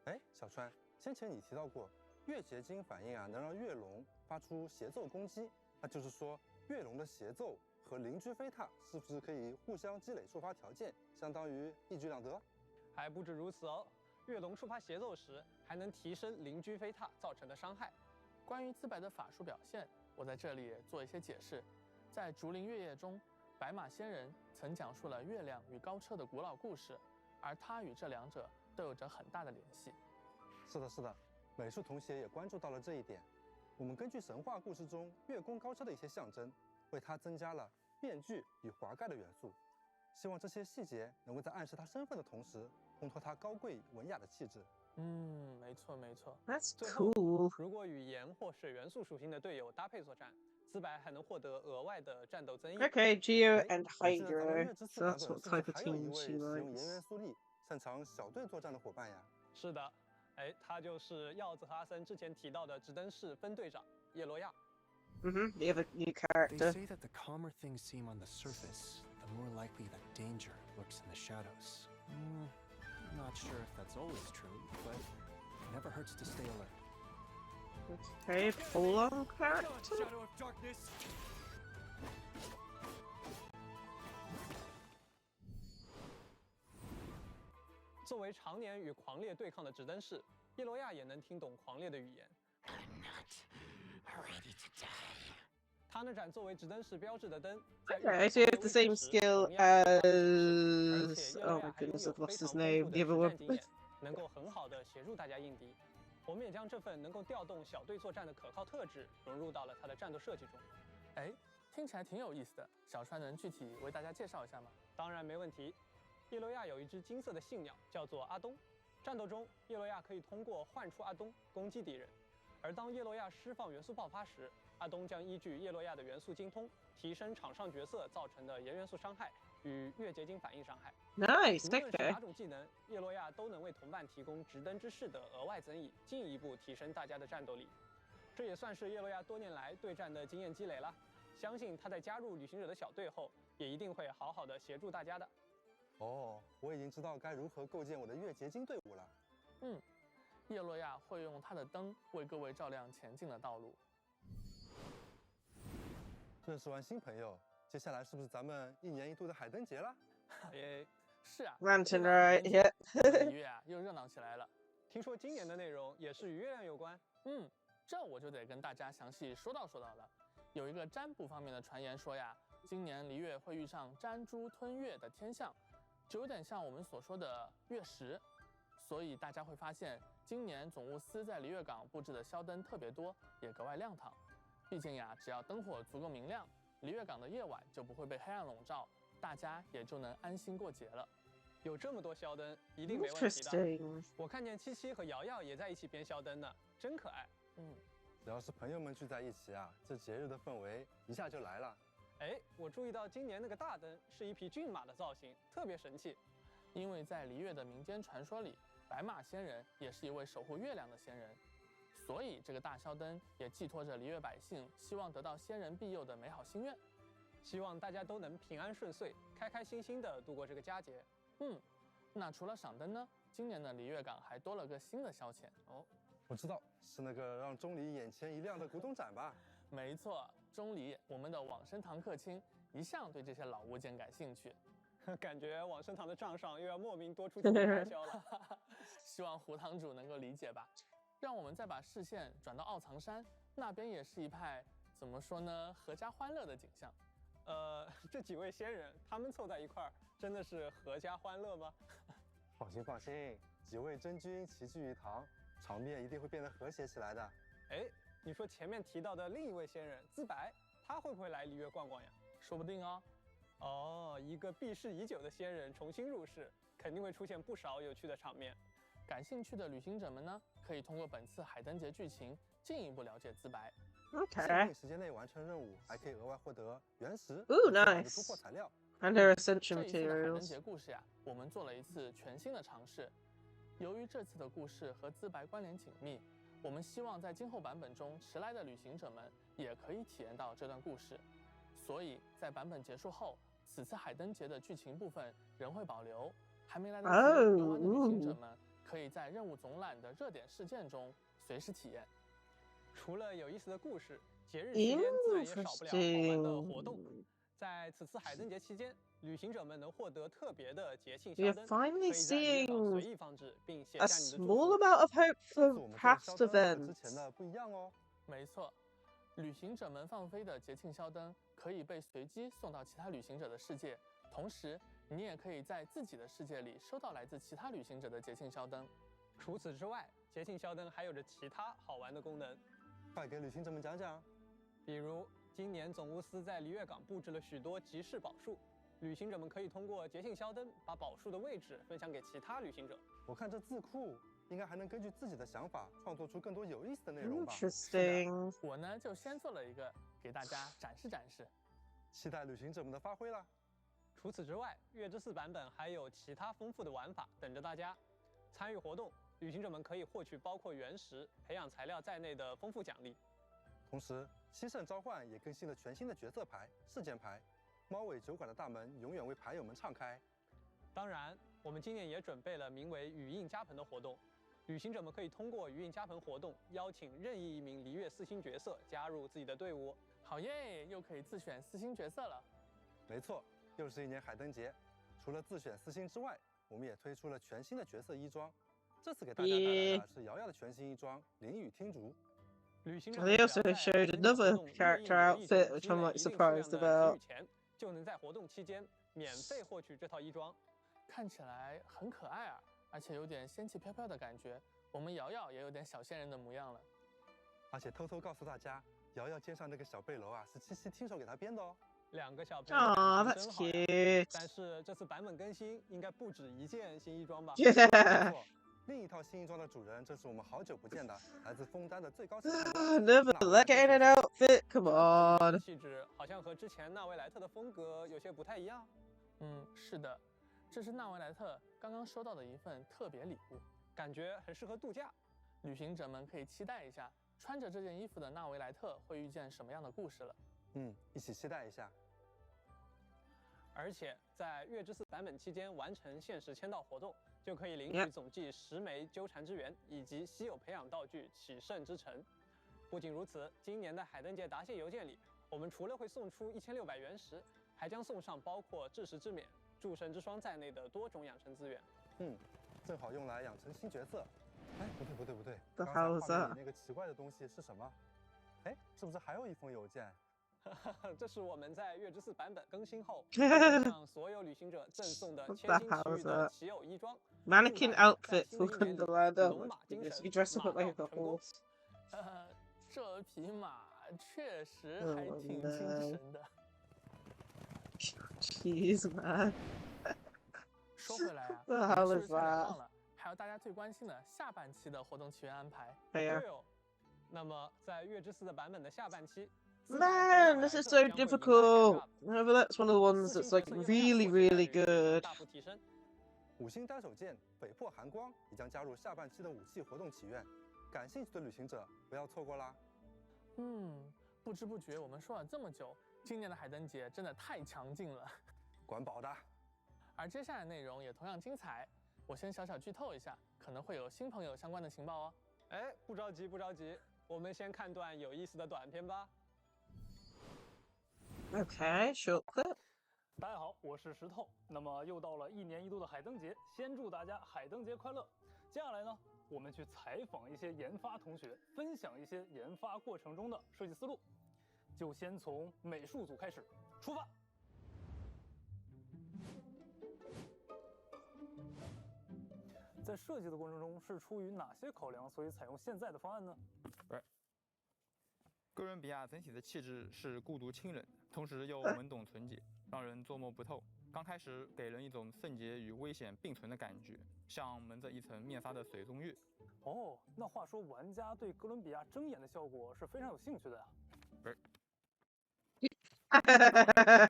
哎，小川，先前你提到过月结晶反应啊，能让月龙发出协奏攻击，那就是说月龙的协奏和灵居飞踏是不是可以互相积累触发条件，相当于一举两得？还不止如此哦，月龙触发协奏时还能提升灵居飞踏造成的伤害。关于资白的法术表现，我在这里也做一些解释。在竹林月夜中，白马仙人曾讲述了月亮与高车的古老故事，而他与这两者都有着很大的联系。是的，是的，美术同学也关注到了这一点。我们根据神话故事中月宫高车的一些象征，为它增加了面具与华盖的元素。希望这些细节能够在暗示他身份的同时，烘托他高贵文雅的气质。没错没错。That's 最后 cool. 如果与盐或水元素属性的队友搭配作战，资白还能获得额外的战斗增益。Okay, Geo 哎 and 我记得咱们 Hydro. 月之 So 4版 that's 本 what 是不是 type of 还有一 team 位 she 使用颜 likes. 元素力、擅长小队作战的伙伴呀？是的，哎，他就是耀子和阿森之前提到的直登式分队长叶罗亚。You have a new They character. say that the calmer things seem on the surface, the more likely that danger lurks in the shadows. Not sure if that's always true, but it never hurts to stay alert. Okay, full-on character. Shadow of darkness! 作为常年与狂烈对抗的直登士，叶罗亚也能听懂狂烈的语言。他那盏作为直登士标志的灯，在 Okay, so you have the same skill as... Oh my goodness, I've lost his name. The other one. 能够很好的协助大家应敌。我们也将这份能够调动小队作战的可靠特质融入到了他的战斗设计中。哎，听起来挺有意思的。小川能具体为大家介绍一下吗？当然没问题。叶罗亚有一只金色的信鸟，叫做阿东。战斗中，叶罗亚可以通过唤出阿东攻击敌人，而当叶洛亚释放元素爆发时，阿东将依据叶洛亚的元素精通，提升场上角色造成的炎元素伤害与月结晶反应伤害。Nice, 无论是 okay. 哪种技能，叶洛亚都能为同伴提供直登之势的额外增益，进一步提升大家的战斗力。这也算是叶洛亚多年来对战的经验积累了。相信他在加入旅行者的小队后，也一定会好好的协助大家的。哦，我已经知道该如何构建我的月结晶队伍了。叶洛亚会用他的灯为各位照亮前进的道路。认识完新朋友，接下来是不是咱们1年1度的海灯节了？是啊 Ranting right, yeah. 1月啊又热闹起来了。听说今年的内容也是与月亮有关。这我就得跟大家详细说道了。有一个占卜方面的传言说呀，今年离月会遇上占珠吞月的天象，就有点像我们所说的月食。所以大家会发现，今年总务司在离月港布置的宵灯特别多，也格外亮堂。毕竟呀，只要灯火足够明亮，离月港的夜晚就不会被黑暗笼罩，大家也就能安心过节了。有这么多宵灯，一定没问题的。我看见七七和瑶瑶也在一起编宵灯呢，真可爱。只要是朋友们聚在一起啊，这节日的氛围一下就来了。我注意到今年那个大灯是一匹骏马的造型，特别神气。因为在离月的民间传说里，白马仙人也是一位守护月亮的仙人，所以这个大宵灯也寄托着离月百姓希望得到仙人庇佑的美好心愿。希望大家都能平安顺遂，开开心心的度过这个佳节。那除了赏灯呢，今年的离月港还多了个新的消遣哦。我知道，是那个让钟离眼前一亮的古董展吧？没错，钟离，我们的往生堂客卿，一向对这些老物件感兴趣。感觉往生堂的账上又要莫名多出几笔开销了。希望胡堂主能够理解吧。让我们再把视线转到奥藏山，那边也是一派怎么说呢，阖家欢乐的景象。这几位仙人，他们凑在一块儿，真的是阖家欢乐吗？放心，几位真君齐聚一堂，场面一定会变得和谐起来的。你说前面提到的另一位仙人资白，他会不会来离月逛逛呀？说不定哦。一个避世已久的仙人重新入世，肯定会出现不少有趣的场面。感兴趣的旅行者们呢，可以通过本次海灯节剧情进一步了解资白。限定时间内完成任务，还可以额外获得原石、nice. 突破材料。And their essential 这一次的海灯 materials. 节故事呀，我们做了一次全新的尝试。由于这次的故事和资白关联紧密，我们希望在今后版本中迟来的旅行者们也可以体验到这段故事。所以在版本结束后，此次海灯节的剧情部分仍会保留，还没来得及游玩的旅行者们可以在任务总览的热点事件中随时体验。除了有意思的故事，节日期间自然也少不了好玩的活动。在此次海灯节期间，旅行者们能获得特别的节庆宵灯，可以在离月港随意放置，并写 A 下你的祝 small 福。 amount of hope for 我们 past 这个宵灯和 events. 之前的不一样哦。没错，旅行者们放飞的节庆宵灯可以被随机送到其他旅行者的世界，同时你也可以在自己的世界里收到来自其他旅行者的节庆宵灯。除此之外，节庆宵灯还有着其他好玩的功能，快给旅行者们讲讲。比如今年总务司在离月港布置了许多集市宝树，旅行者们可以通过节庆宵灯把宝树的位置分享给其他旅行者。我看这字库应该还能根据自己的想法创作出更多有意思的内容吧。Interesting. 我呢就先做了一个给大家展示展示，期待旅行者们的发挥啦。除此之外，月之4版本还有其他丰富的玩法等着大家。参与活动，旅行者们可以获取包括原石、培养材料在内的丰富奖励。同时，西圣召唤也更新了全新的角色牌、事件牌，猫尾酒馆的大门永远为牌友们敞开。当然，我们今年也准备了名为语印加蓬的活动，旅行者们可以通过语印加蓬活动邀请任意一名离月4星角色加入自己的队伍。好耶，又可以自选4星角色了。没错，又是一年海灯节，除了自选4星之外，我们也推出了全新的角色衣装。这次给大家带来的是瑶瑶的全新衣装淋雨听竹。They also showed another character outfit, which I'm like surprised about. 就能在活动期间免费获取这套衣装，看起来很可爱啊，而且有点仙气飘飘的感觉。我们瑶瑶也有点小仙人的模样了。而且偷偷告诉大家，瑶瑶肩上那个小背篓啊，是七七亲手给她编的哦。2个小朋友感情真好呀。但是这次版本更新应该不止1件新衣装吧？没错，另一套新衣装的主人正是我们好久不见的来自枫丹的最高 Never let get an outfit. Come on. 气质好像和之前纳维莱特的风格有些不太一样。是的，这是纳维莱特刚刚收到的一份特别礼物，感觉很适合度假。旅行者们可以期待一下，穿着这件衣服的纳维莱特会遇见什么样的故事了。一起期待一下。而且在月之4版本期间完成限时签到活动，就可以领取总计10枚纠缠之源以及稀有培养道具启圣之城。不仅如此，今年的海灯节答谢邮件里，我们除了会送出1600原石，还将送上包括至实之冕、诸神之霜在内的多种养成资源。正好用来养成新角色。哎，不对， The 刚才 hell is 画面 that? 里那个奇怪的东西是什么？哎，是不是还有一封邮件？这是我们在月之4版本更新后，向所有旅行者赠送的千金奇遇的奇偶衣装。Mannequin outfit for Wonderland. Oh my goodness, you dress up like a horse. 这匹马确实还挺精神的。Jeez, man. 说回来啊， The hell 是 is 不是差点 that? 忘了，还有大家最关心的下半期的活动起源安排。对啊。那么在月之4的版本的下半期。 Man, this is so difficult. However, that's one of the ones that's like really good. 5星单手剑北破寒光也将加入下半期的武器活动祈愿，感兴趣的旅行者不要错过啦。不知不觉我们说了这么久，今年的海灯节真的太强劲了，管饱的。而接下来的内容也同样精彩，我先小剧透一下，可能会有新朋友相关的情报哦。哎，不着急，我们先看段有意思的短片吧。 Okay, short clip. 大家好，我是石头。那么又到了1年1度的海灯节，先祝大家海灯节快乐。接下来呢，我们去采访一些研发同学，分享一些研发过程中的设计思路。就先从美术组开始，出发。在设计的过程中，是出于哪些考量，所以采用现在的方案呢？哥伦比亚整体的气质是孤独清冷，同时又懵懂纯洁，让人捉摸不透。刚开始给人一种圣洁与危险并存的感觉，像蒙着一层面纱的水中月。哦，那话说玩家对哥伦比亚睁眼的效果是非常有兴趣的呀。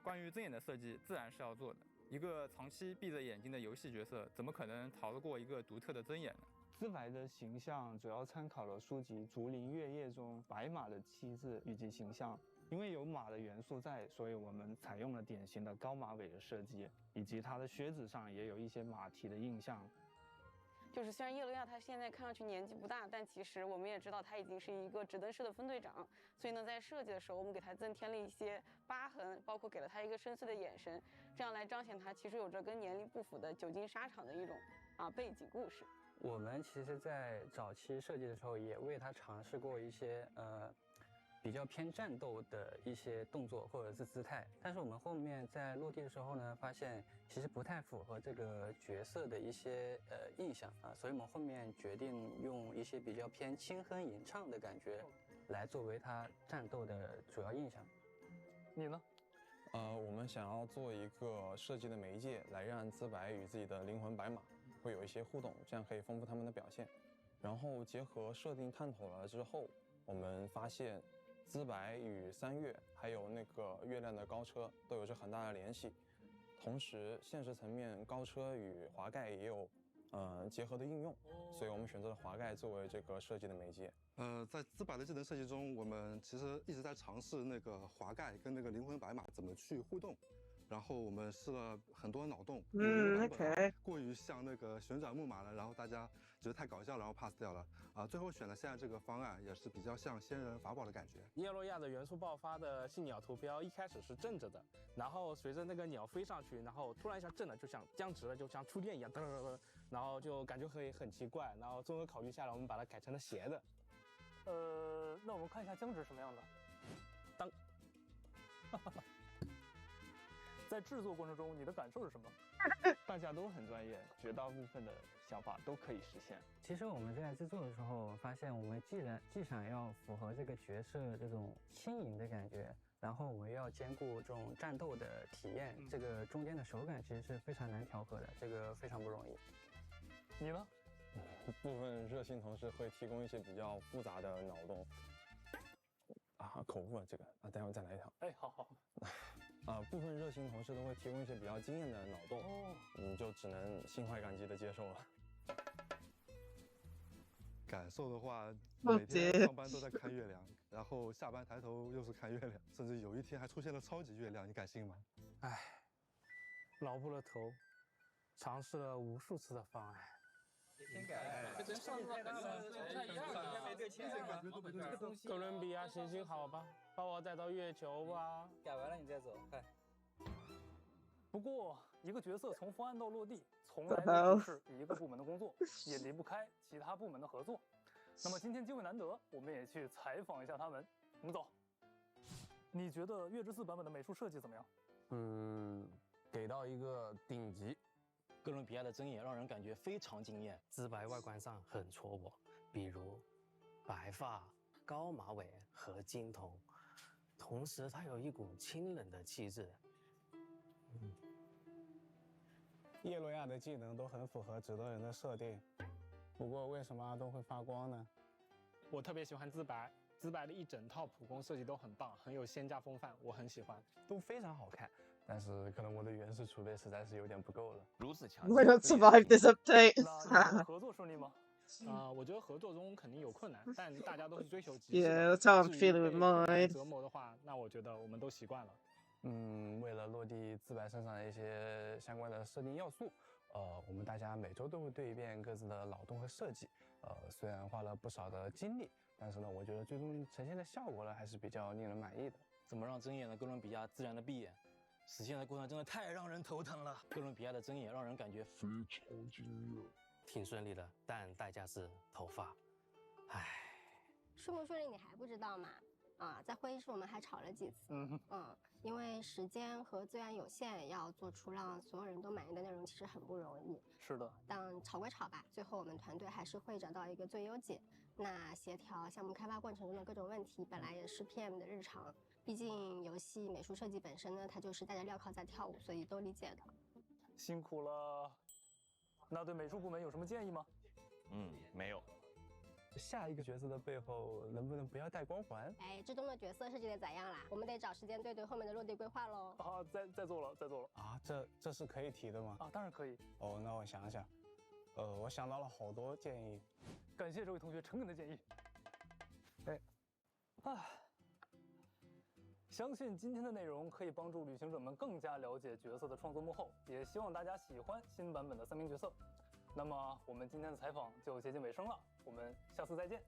关于睁眼的设计，自然是要做的。一个长期闭着眼睛的游戏角色，怎么可能逃得过一个独特的睁眼呢？ 资白的形象主要参考了书籍《竹林月夜》中白马的气质以及形象。因为有马的元素在，所以我们采用了典型的高马尾的设计，以及它的靴子上也有一些马蹄的印象。就是虽然叶罗亚他现在看上去年纪不大，但其实我们也知道他已经是一个直登式的分队长，所以呢，在设计的时候，我们给他增添了一些疤痕，包括给了他一个深邃的眼神，这样来彰显他其实有着跟年龄不符的久经沙场的一种背景故事。 我们其实，在早期设计的时候，也为它尝试过一些比较偏战斗的一些动作或者是姿态，但是我们后面在落地的时候呢，发现其实不太符合这个角色的一些印象啊，所以我们后面决定用一些比较偏轻哼吟唱的感觉，来作为它战斗的主要印象。你呢？我们想要做一个设计的媒介，来让资白与自己的灵魂白马 会有一些互动，这样可以丰富他们的表现。然后结合设定探讨了之后，我们发现资白与3月还有那个月亮的高车都有着很大的联系。同时，现实层面高车与滑盖也有结合的应用，所以我们选择了滑盖作为这个设计的媒介。在资白的技能设计中，我们其实一直在尝试那个滑盖跟那个灵魂白马怎么去互动。 然后我们试了很多脑洞，OK，过于像那个旋转木马了，然后大家觉得太搞笑，然后 pass 掉了最后选了现在这个方案，也是比较像仙人法宝的感觉。叶洛亚的元素爆发的信鸟图标一开始是正着的，然后随着那个鸟飞上去，然后突然一下正了，就像僵直了，就像触电一样，噔噔噔，然后就感觉会很奇怪，然后综合考虑下来，我们把它改成了斜的。那我们看一下僵直什么样的。当，在制作过程中，你的感受是什么？大家都很专业，绝大部分的想法都可以实现。其实我们在制作的时候发现，我们既想要符合这个角色这种轻盈的感觉，然后我们又要兼顾这种战斗的体验，这个中间的手感其实是非常难调和的，这个非常不容易。你呢？部分热心同事会提供一些比较复杂的脑洞。口误了这个待会再来一条。哎，好。部分热心同事都会提供一些比较惊艳的脑洞，你就只能心怀感激的接受了。感受的话，每天上班都在看月亮，然后下班抬头又是看月亮，甚至有一天还出现了超级月亮，你敢信吗？唉，劳布了头，尝试了无数次的方案。哥伦比亚行行好吧，把我带到月球吧。改完了你再走，快。不过，一个角色从方案到落地，从来都不是一个部门的工作，也离不开其他部门的合作。那么今天机会难得，我们也去采访一下他们。我们走。你觉得月之4版本的美术设计怎么样？给到一个顶级。哥伦比亚的针眼让人感觉非常惊艳，自白外观上很戳我，比如白发、高马尾和金头，同时它有一股清冷的气质。叶洛亚的技能都很符合指导人的设定，不过为什么阿东会发光呢？我特别喜欢自白，自白的一整套普攻设计都很棒，很有仙家风范，我很喜欢，都非常好看。但是可能我的原始储备实在是有点不够了。如此强。We're not survive this update. 那合作顺利吗？我觉得合作中肯定有困难，但大家都是追求极致。Yeah, that's how I'm feeling with mine. 折磨的话，那我觉得我们都习惯了。为了落地自白身上的一些相关的设定要素，我们大家每周都会对一遍各自的脑洞和设计。虽然花了不少的精力，但是呢，我觉得最终呈现的效果呢还是比较令人满意的。怎么让睁眼的哥伦比亚自然的闭眼？实现的过程真的太让人头疼了。哥伦比亚的睁眼让人感觉非常惊艳。挺顺利的，但代价是头发。唉，顺不顺利你还不知道吗？在会议室我们还吵了几次。因为时间和资源有限，要做出让所有人都满意的内容，其实很不容易。是的。但吵归吵吧，最后我们团队还是会找到一个最优解。那协调项目开发过程中的各种问题，本来也是 PM 的日常。毕竟游戏美术设计本身呢，它就是大家镣铐在跳舞，所以都理解的。辛苦了。那对美术部门有什么建议吗？没有。下一个角色的背后能不能不要带光环？哎，之中的角色设计的咋样啦？我们得找时间对后面的落地规划喽。再做了。这是可以提的吗？当然可以。那我想想，我想到了好多建议。感谢这位同学诚恳的建议。相信今天的内容可以帮助旅行者们更加了解角色的创作幕后，也希望大家喜欢新版本的3名角色。那么我们今天的采访就接近尾声了，我们下次再见。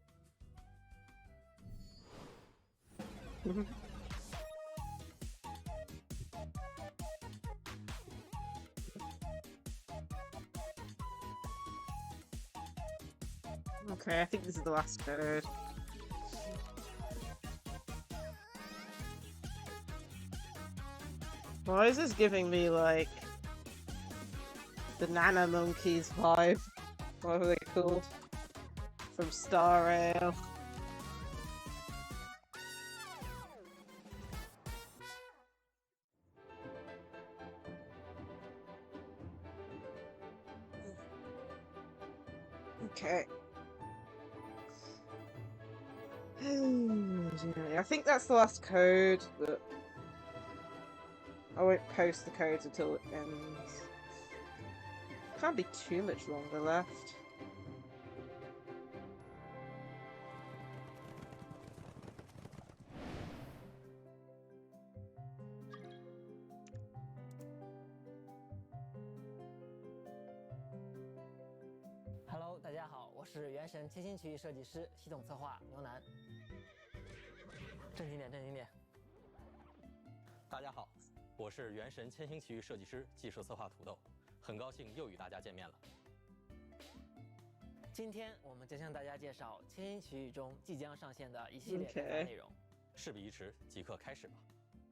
Okay, I think this is the last code. Why is this giving me, like, the Nana Monkeys vibe? What are they called? From Star Rail. Okay. I think that's the last code, but I won't post the codes until it ends. Can't be too much longer left. Hello， 大家好，我是原神千星区域设计师、系统策划牛楠。正经点。大家好，我是原神千星奇遇设计师、技术策划土豆，很高兴又与大家见面了。今天我们将向大家介绍千星奇遇中即将上线的一系列开发内容。事不宜迟，即刻开始吧。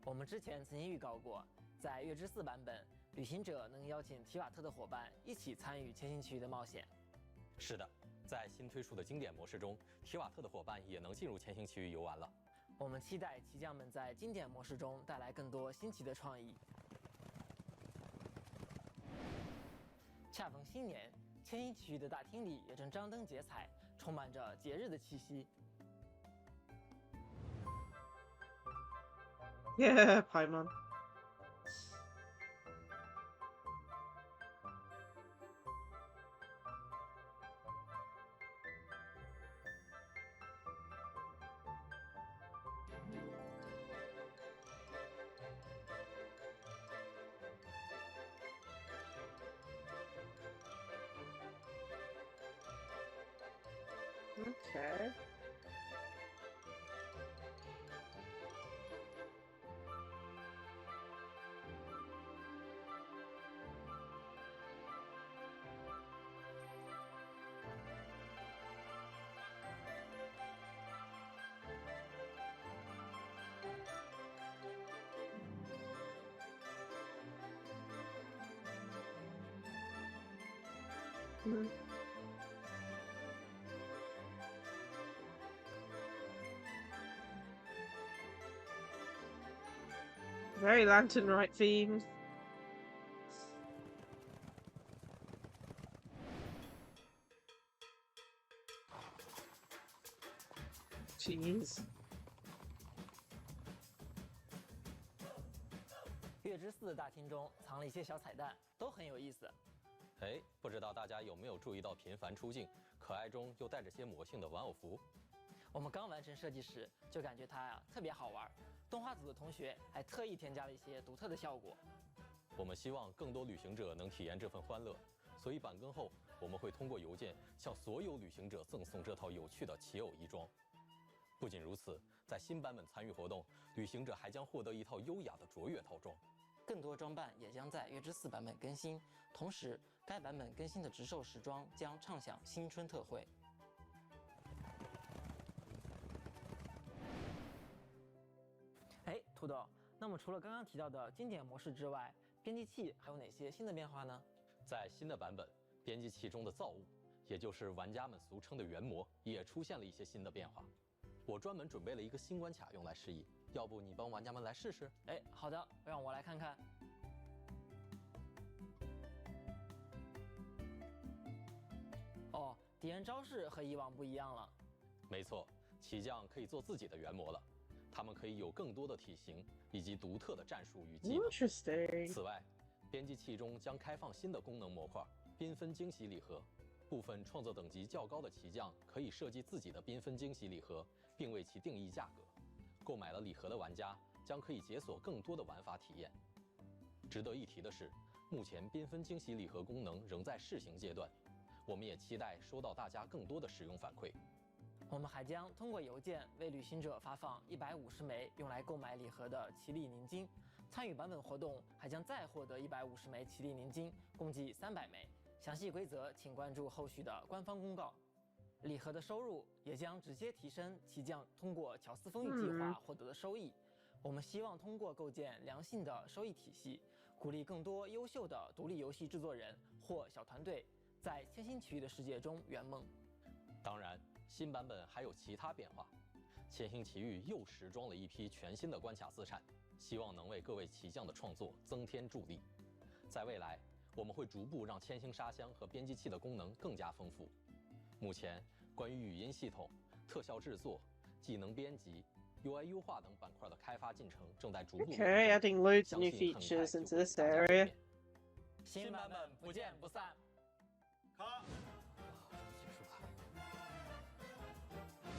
我们之前曾经预告过，在月之4版本，旅行者能邀请提瓦特的伙伴一起参与千星奇遇的冒险。是的，在新推出的经典模式中，提瓦特的伙伴也能进入千星奇遇游玩了。我们期待骑将们在经典模式中带来更多新奇的创意。恰逢新年，千星奇遇的大厅里也正张灯结彩，充满着节日的气息。Yeah, Paimon. Okay. Very Lantern Rite themed. Jeez. 月之寺的大厅中藏了一些小彩蛋，都很有意思。哎，不知道大家有没有注意到频繁出镜、可爱中又带着些魔性的玩偶服？我们刚完成设计时，就感觉它呀特别好玩。动画组的同学还特意添加了一些独特的效果。我们希望更多旅行者能体验这份欢乐，所以版更后我们会通过邮件向所有旅行者赠送这套有趣的奇偶衣装。不仅如此，在新版本参与活动，旅行者还将获得一套优雅的卓越套装。更多装扮也将在月之4版本更新，同时该版本更新的直兽时装将畅享新春特惠。哎，土豆，那么除了刚刚提到的经典模式之外，编辑器还有哪些新的变化呢？在新的版本，编辑器中的造物，也就是玩家们俗称的原模，也出现了一些新的变化。我专门准备了一个新关卡用来示意，要不你帮玩家们来试试？哎，好的，让我来看看。哦，敌人招式和以往不一样了。没错，骑将可以做自己的原模了。他们可以有更多的体型以及独特的战术与技能。Interesting. 此外，编辑器中将开放新的功能模块——缤纷惊喜礼盒。部分创作等级较高的骑将可以设计自己的缤纷惊喜礼盒，并为其定义价格。购买了礼盒的玩家将可以解锁更多的玩法体验。值得一提的是，目前缤纷惊喜礼盒功能仍在试行阶段，我们也期待收到大家更多的使用反馈。我们还将通过邮件为旅行者发放150枚用来购买礼盒的奇力凝晶，参与版本活动还将再获得150枚奇力凝晶，共计300枚。详细规则请关注后续的官方公告。礼盒的收入也将直接提升骑将通过乔斯风雨计划获得的收益。我们希望通过构建良性的收益体系，鼓励更多优秀的独立游戏制作人或小团队在千星奇遇的世界中圆梦。当然，新版本还有其他变化。千星奇遇又时装了一批全新的关卡资产，希望能为各位骑将的创作增添助力。在未来，我们会逐步让千星沙箱和编辑器的功能更加丰富。目前，关于语音系统、特效制作、技能编辑、UI 优化等板块的开发进程正在逐步。Okay, adding loads of new features into this area. 新版本不见不散。卡。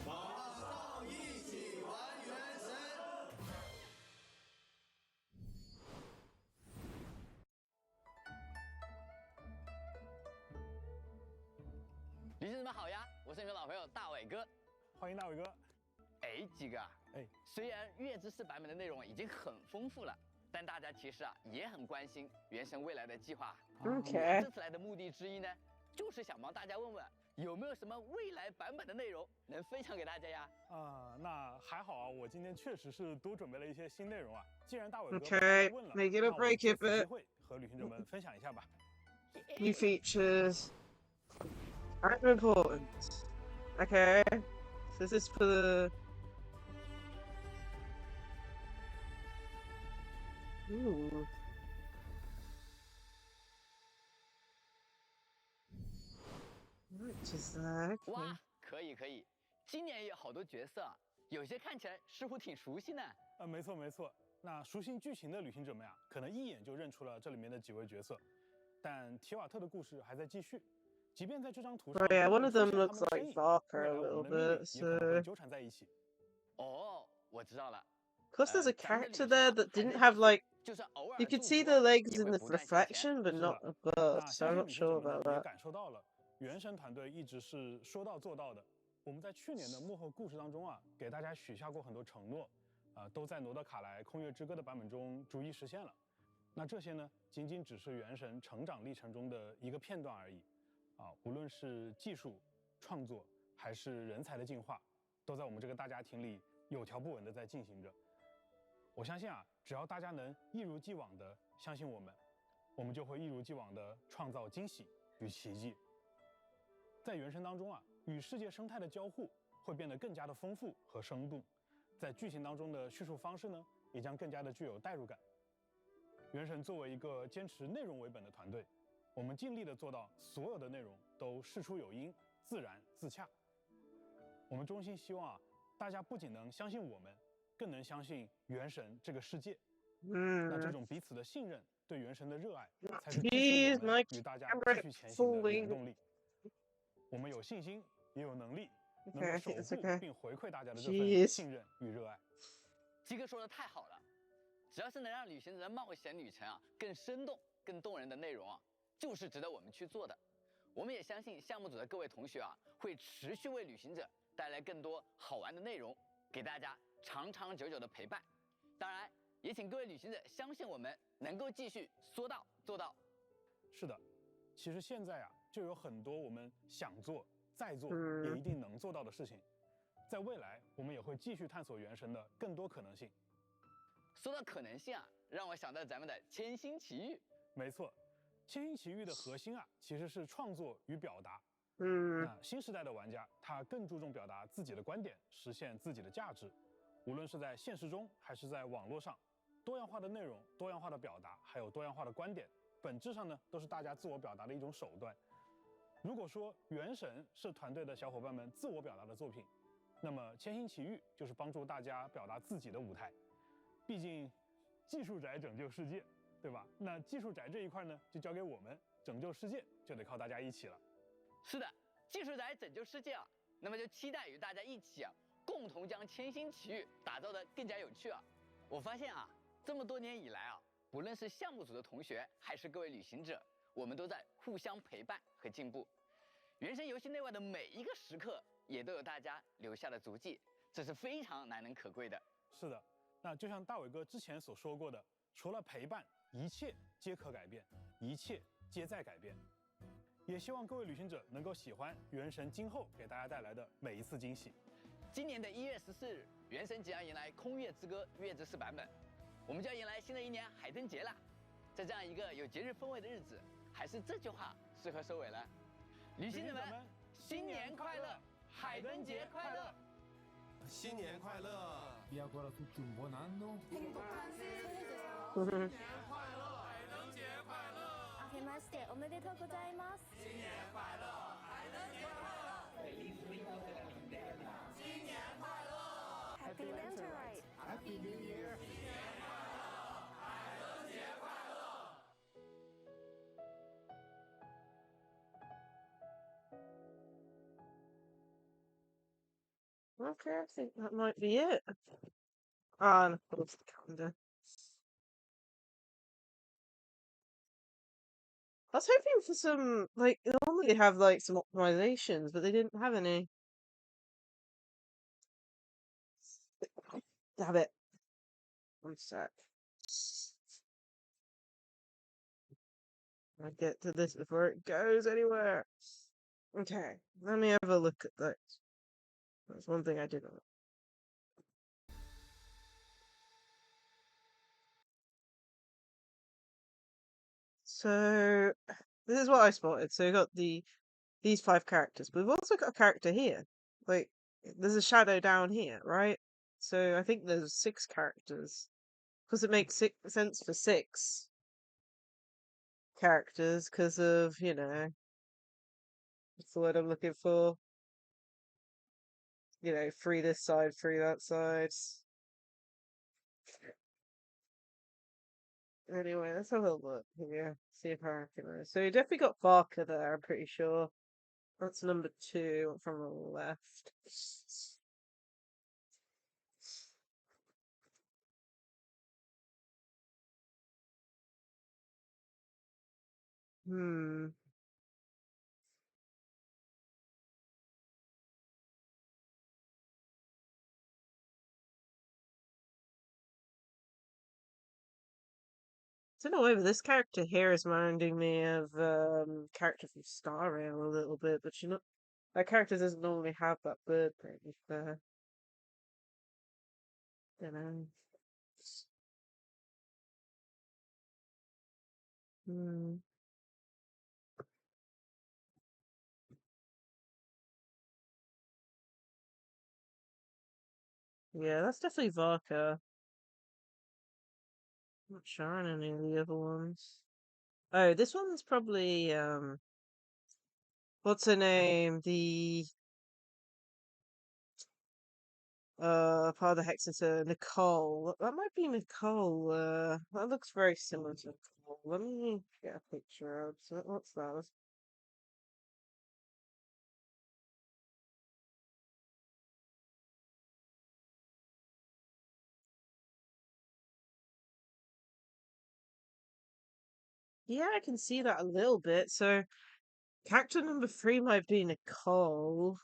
马上一起玩原神。旅行者们好呀，我是你们老朋友大伟哥。欢迎大伟哥。哎，鸡哥，虽然月之4版本的内容已经很丰富了，但大家其实也很关心原神未来的计划。Okay. 这次来的目的之一呢，就是想帮大家问问有没有什么未来版本的内容能分享给大家呀？那还好啊，我今天确实是多准备了一些新内容啊。既然大伟哥问了， make it a break it, but 机会和旅行者们分享一下吧。New features aren't important. Okay, so this is for the. Ooh. is that? 哇，可以可以，今年也有好多角色啊，有些看起来似乎挺熟悉呢。没错没错。那熟悉剧情的旅行者们呀，可能一眼就认出了这里面的几位角色。但提瓦特的故事还在继续，即便在这张图上 Oh yeah, 并 one 未 of 出 them 现他 looks 们的身 like 影， Valker 未 a 来我 little 们的秘 bit, 密也可能会 so... 纠缠在一起。哦，我知道了。 Of course, there's a 咱们的旅 character 程 there 啊 that 还 didn't 在 have 继续， like... 就算偶 You 尔 could 中 see 毒 the 啊， legs 也 in 会 the 不断向前。 reflection, but 是 not 的， above, 那 so 相 I'm 信 not 旅行 sure 者们呢 about 也 that. 感受到了，原神团队一直是说到做到的。我们在去年的幕后故事当中啊，给大家许下过很多承诺，都在罗德卡莱空月之歌的版本中逐一实现了。那这些呢，仅仅只是原神成长历程中的一个片段而已。无论是技术创作还是人才的进化，都在我们这个大家庭里有条不紊的在进行着。我相信啊，只要大家能一如既往的相信我们，我们就会一如既往的创造惊喜与奇迹。在原神当中啊，与世界生态的交互会变得更加的丰富和生动，在剧情当中的叙述方式呢，也将更加的具有代入感。原神作为一个坚持内容为本的团队，我们尽力的做到所有的内容都事出有因、自然自洽。我们衷心希望啊，大家不仅能相信我们，更能相信原神这个世界。那这种彼此的信任，对原神的热爱，才是支持我们与大家继续前行的原动力。我们有信心，也有能力，能够守护并回馈大家的这份信任与热爱。鸡哥说的太好了，只要是能让旅行者的冒险旅程啊更生动、更动人的内容啊，就是值得我们去做的。我们也相信项目组的各位同学啊，会持续为旅行者带来更多好玩的内容，给大家长长久久的陪伴。当然，也请各位旅行者相信我们能够继续说到做到。是的，其实现在啊，就有很多我们想做、再做也一定能做到的事情。在未来，我们也会继续探索原神的更多可能性。说到可能性啊，让我想到咱们的千星奇遇。没错，千星奇遇的核心啊，其实是创作与表达。那新时代的玩家，他更注重表达自己的观点，实现自己的价值。无论是在现实中还是在网络上，多样化的内容、多样化的表达，还有多样化的观点，本质上呢，都是大家自我表达的一种手段。如果说《原神》是团队的小伙伴们自我表达的作品，那么《千星奇遇》就是帮助大家表达自己的舞台。毕竟，技术宅拯救世界，对吧？那技术宅这一块呢，就交给我们，拯救世界就得靠大家一起了。是的，技术宅拯救世界啊，那么就期待与大家一起啊，共同将千星奇遇打造得更加有趣啊。我发现啊，这么多年以来啊，不论是项目组的同学，还是各位旅行者，我们都在互相陪伴和进步。原神游戏内外的每一个时刻，也都有大家留下的足迹，这是非常难能可贵的。是的，那就像大伟哥之前所说过的，除了陪伴，一切皆可改变，一切皆在改变。也希望各位旅行者能够喜欢原神今后给大家带来的每一次惊喜。今年的1月14日，原神即将迎来《空月之歌》月之4版本，我们就要迎来新的一年海灯节啦。在这样一个有节日氛围的日子，还是这句话适合收尾了。旅行者们，新年快乐，海灯节快乐！新年快乐！ Vi auguro tutti un buon anno. 신년快乐！明けましておめでとうございます。新年快乐！海灯节快乐！新年快乐 Happy Lantern! Happy New Year！ 新年快乐！海灯节快乐！ Okay, I think that might be it. And of course the calendar. I was hoping for some, like, normally they have, like, some optimizations, but they didn't have any. Damn it. One sec. I get to this before it goes anywhere. Okay, let me have a look at this. That's one thing I didn't. So this is what I spotted. So we got these 5 characters, but we've also got a character here. Like there's a shadow down here, right? So I think there's 6 characters because it makes sense for 6 characters because of That's the word I'm looking for. You know, free this side, free that side. Anyway, let's have a look here. See if I recognize. So we definitely got Barker there, I'm pretty sure. That's number 2 from the left. Hmm. I don't know why, but this character here is reminding me of character from Star Rail a little bit, but that character doesn't normally have that bird thing. Don't know. Hmm. Yeah, that's definitely Varka. Not sure on any of the other ones. Oh, this one's probably what's her name? The part of the Hexator, Nicole. That might be Nicole. That looks very similar to Nicole. Let me get a picture of. So what's that? Yeah, I can see that a little bit. So character number 3 might be Nicole,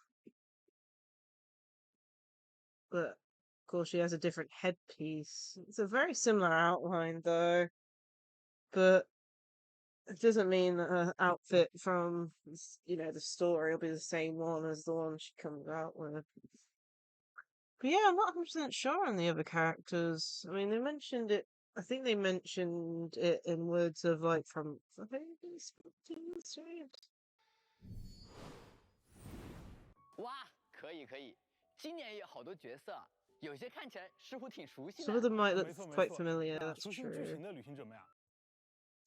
but of course she has a different headpiece. It's a very similar outline though, but it doesn't mean that her outfit from the story will be the same one as the one she comes out with. But yeah, I'm not 100% sure on the other characters. I mean, they mentioned it. I think they mentioned it in words of like from. I think it's 14 straight. 哇，可以可以，今年也有好多角色啊，有些看起来似乎挺熟悉 Some of 的。 them might look 没错没 quite 错。 familiar. 那 That's 熟悉剧 true. 情的旅行者们啊，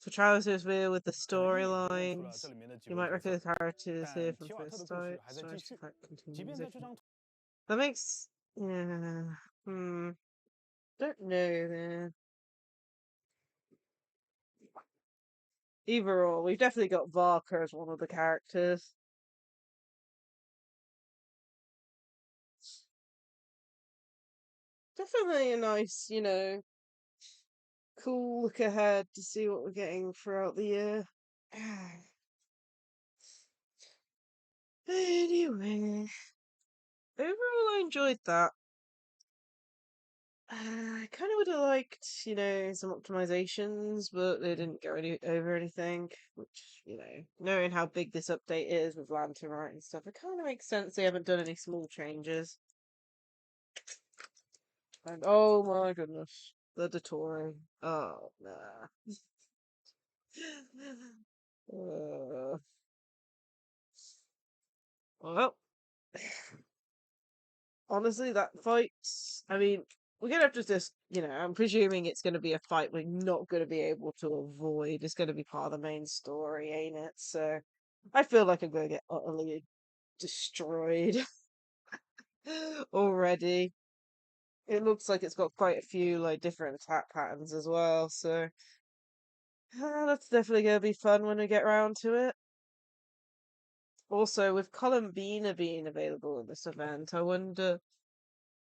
So Travis Weir with the 可能一眼就认出了这 storylines. 里面的几 You 位 might 角色， recognize characters here 但 from 提瓦特的 first 故事 sight. 还在继 Story 续。 fact 即便 continues. 在这张 That makes yeah. Hmm. Don't know man. Either or, we've definitely got Varka as one of the characters. Definitely a nice, cool look ahead to see what we're getting throughout the year. Anyway, overall, I enjoyed that. I kind of would have liked, some optimizations, but they didn't go over anything. Which, knowing how big this update is with Lanterite and stuff, it kind of makes sense they haven't done any small changes. And oh my goodness, the Dottore. Oh nah. Well, honestly, that fight. I mean, we're gonna have to just, I'm presuming it's gonna be a fight we're not gonna be able to avoid. It's gonna be part of the main story, ain't it? So, I feel like I'm gonna get utterly destroyed already. It looks like it's got quite a few like different attack patterns as well. So, that's definitely gonna be fun when we get around to it. Also, with Columbina being available in this event, I wonder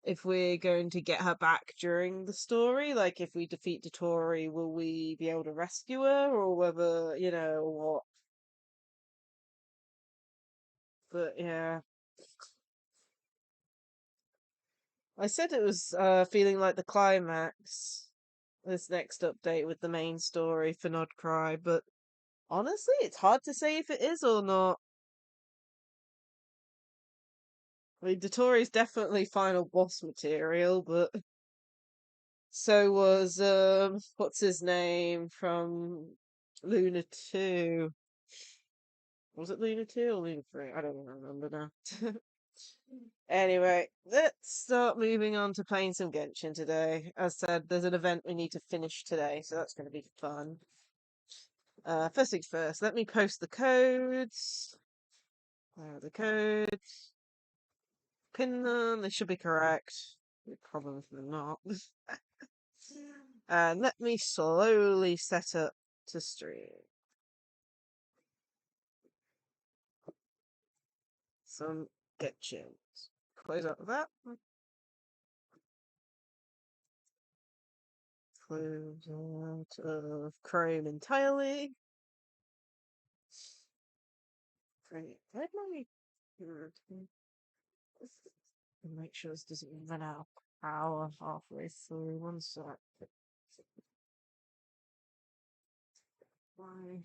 if we're going to get her back during the story. Like, if we defeat Dottore, will we be able to rescue her, or whether, what? But yeah. I said it was feeling like the climax, this next update with the main story for Nod-Krai, but honestly, it's hard to say if it is or not. I mean, Dottore's definitely final boss material, but so was what's his name from Luna 2? Was it Luna 2 or Luna 3? I don't even remember now. Anyway, let's start moving on to playing some Genshin today. As said, there's an event we need to finish today, so that's going to be fun. First things first, let me post the codes. There are the codes. Pin them. They should be correct. Probably not. And let me slowly set up to stream. Some Genshin. Close out that. Close out of Chrome entirely. Great. Where'd my... Make sure this doesn't run out of power halfway through. One sec. Why?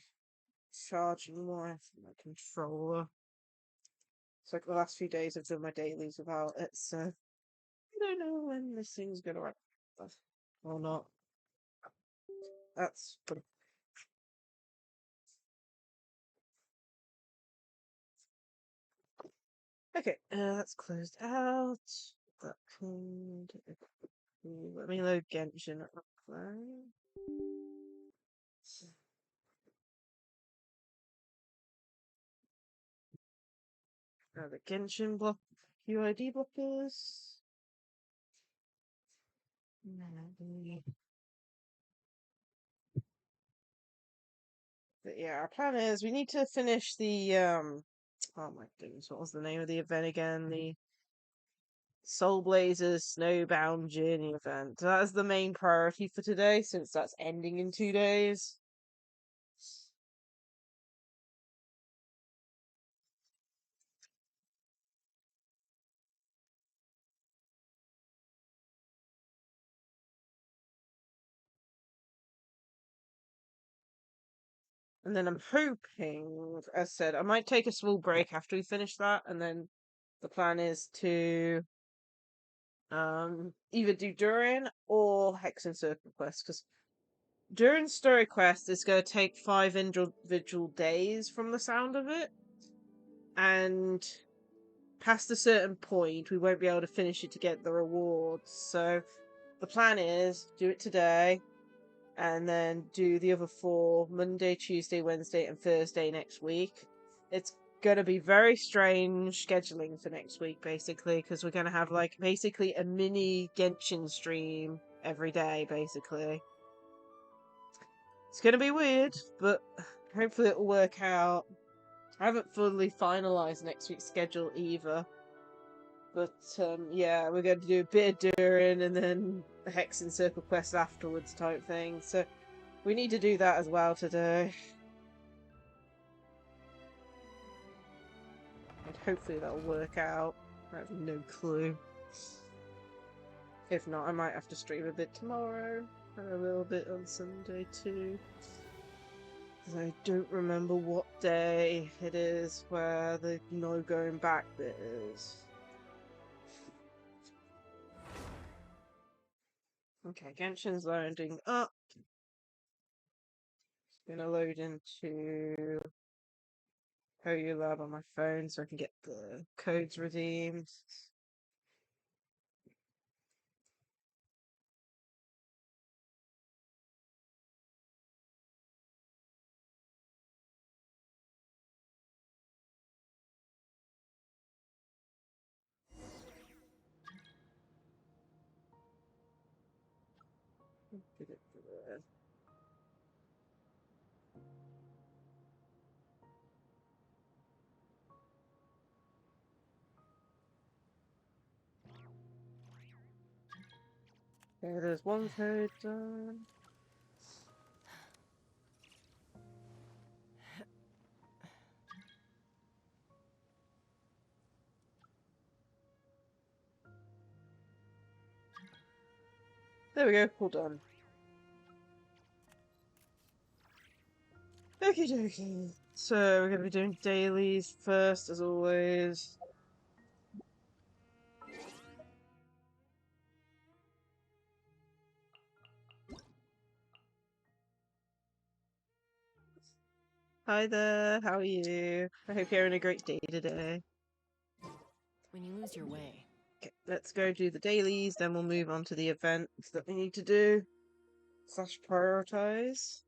Charging more from my controller. It's like the last few days I've done my dailies without it, so I don't know when this thing's gonna run or not. That's good. Okay, that's closed out. That cleaned. Let me load Genshin Impact. The Genshin block UID blockers. But yeah, our plan is we need to finish the oh my goodness, what was the name of the event again? The Soulblazers Snowbound journey event. That is the main priority for today, since that's ending in 2 days. And then I'm hoping, as I said, I might take a small break after we finish that, and then the plan is to either do Durin or Hex and Circle Quest, because Durin's story quest is going to take 5 individual days from the sound of it, and past a certain point we won't be able to finish it to get the rewards. So the plan is do it today, and then do the other 4 Monday, Tuesday, Wednesday, and Thursday next week. It's going to be very strange scheduling for next week, basically, because we're going to have, like, basically a mini Genshin stream every day, basically. It's going to be weird, but hopefully it'll work out. I haven't fully finalised next week's schedule either. But, yeah, we're going to do a bit of Durin and then the Hex and Circle Quest afterwards type thing. So we need to do that as well today. And hopefully that'll work out. I have no clue. If not, I might have to stream a bit tomorrow. And a little bit on Sunday too. Because I don't remember what day it is where the no going back bit is. Okay, Genshin's loading up. It's gonna load into Hoyu Lab on my phone so I can get the codes redeemed. Okay, there's one code done. There we go, all done. Okie dokie. So we're gonna be doing dailies first, as always. Hi there, how are you? I hope you're having a great day today. When you lose your way. Okay, let's go do the dailies, then we'll move on to the events that we need to do. / prioritize.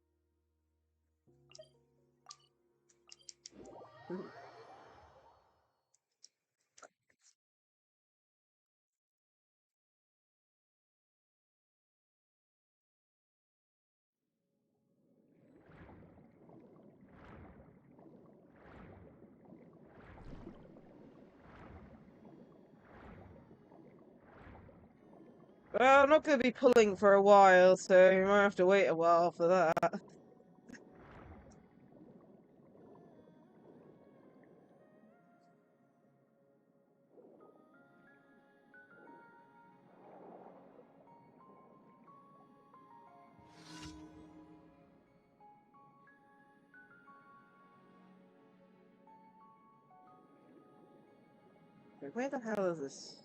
Well, I'm not going to be pulling for a while, so you might have to wait a while for that. Where the hell is this?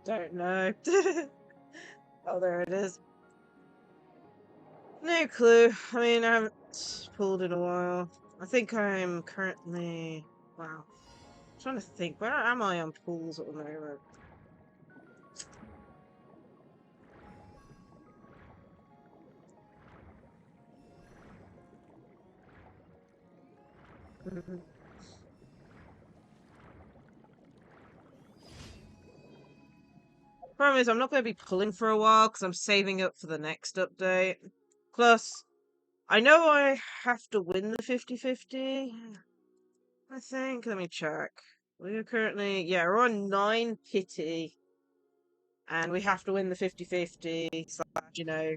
Don't know. Oh, there it is. No clue. I mean, I haven't pulled in a while. I think I'm currently... Wow. I'm trying to think. Where am I on pulls at the moment? Problem is, I'm not going to be pulling for a while because I'm saving up for the next update. Plus, I know I have to win the 50-50. I think. Let me check. We are currently, yeah, we're on 9 pity. And we have to win the 50-50 / you know,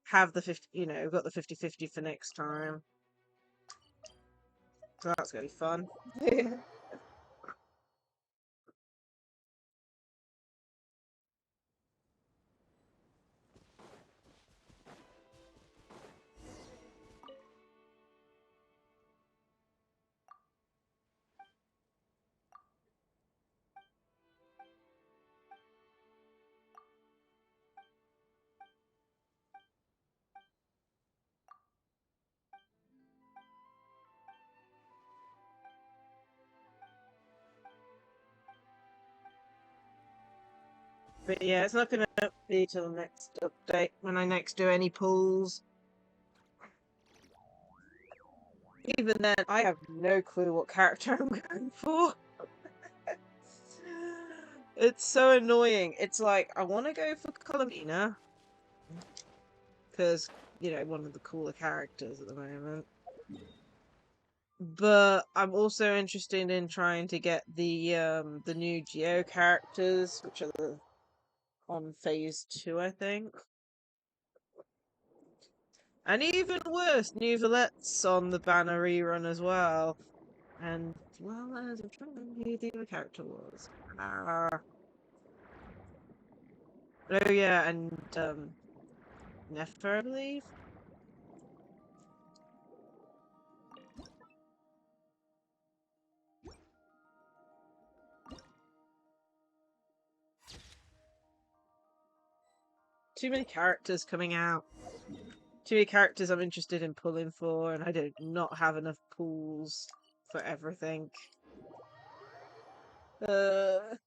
have the 50, you know, we've got the 50-50 for next time. So that's going to be fun. But yeah, it's not going to be till the next update when I next do any pulls. Even then, I have no clue what character I'm going for. It's so annoying. It's like, I want to go for Colomina. Because, you know, one of the cooler characters at the moment. But I'm also interested in trying to get the new Geo characters, which are on phase 2, I think. And even worse, new Valettes on the banner rerun as well. And, well, I'm trying to remember who the other character was. Oh yeah, and Nefer, I believe. Too many characters coming out. Too many characters I'm interested in pulling for, and I do not have enough pools for everything. It's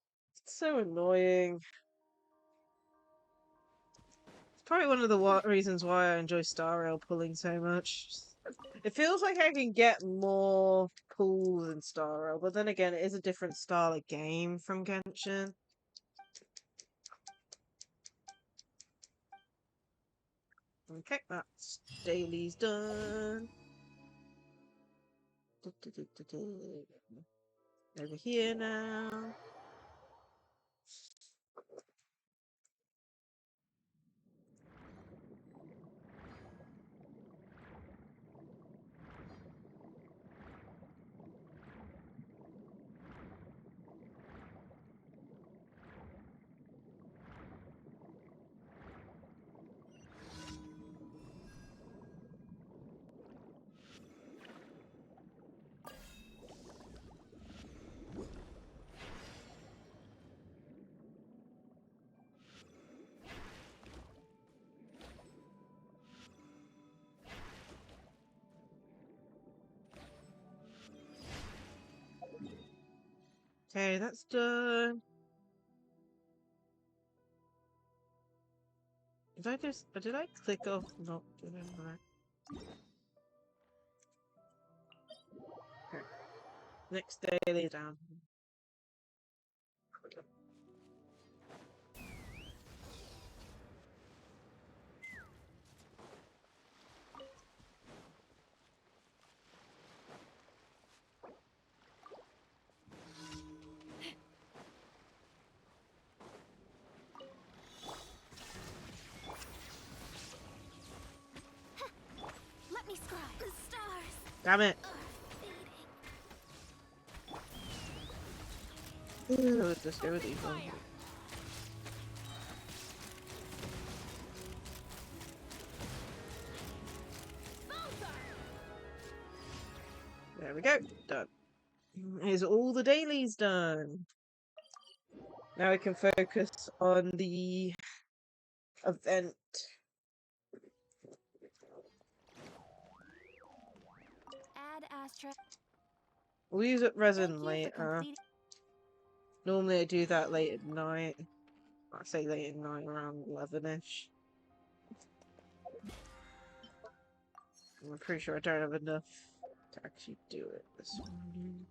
so annoying. It's probably one of the reasons why I enjoy Star Rail pulling so much. It feels like I can get more pulls in Star Rail, but then again, it is a different style of game from Genshin. Okay, that's daily's done. Over here now. Okay, that's done. Did I click off? No, didn't I? Okay. Next daily down. Damn it. Let's just go with these ones. There we go. Done. Is all the dailies done? Now we can focus on the event. Add Astra. We'll use it resin later. Normally I do that late at night. I say late at night, around 11ish. I'm pretty sure I don't have enough to actually do it this morning.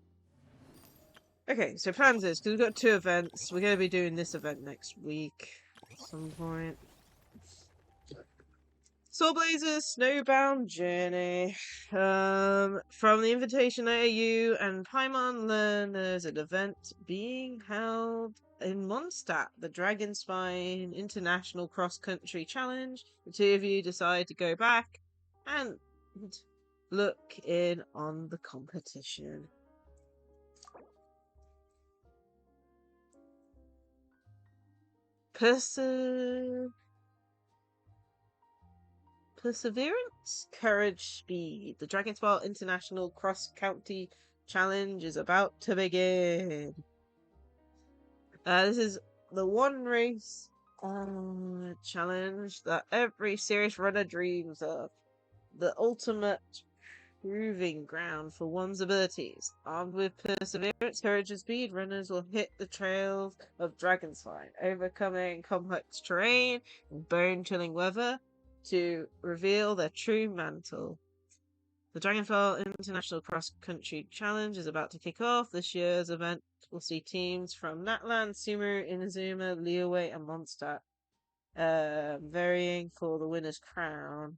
Okay, so plans is, because we've got 2 events, we're going to be doing this event next week at some point. Soulblazers Snowbound Journey. From the Invitation AU and Paimon learn there's an event being held in Mondstadt, the Dragonspine International Cross Country Challenge. The 2 of you decide to go back and look in on the competition. Perseverance, Courage, Speed. The Dragonspire International Cross County Challenge is about to begin. This is the one race challenge that every serious runner dreams of. The ultimate proving ground for one's abilities. Armed with perseverance, courage, and speed, runners will hit the trails of Dragonspine, overcoming complex terrain and bone-chilling weather to reveal their true mantle. The Dragonfell International Cross Country Challenge is about to kick off. This year's event will see teams from Natlan, Sumeru, Inazuma, Liyue, and Mondstadt varying for the winner's crown.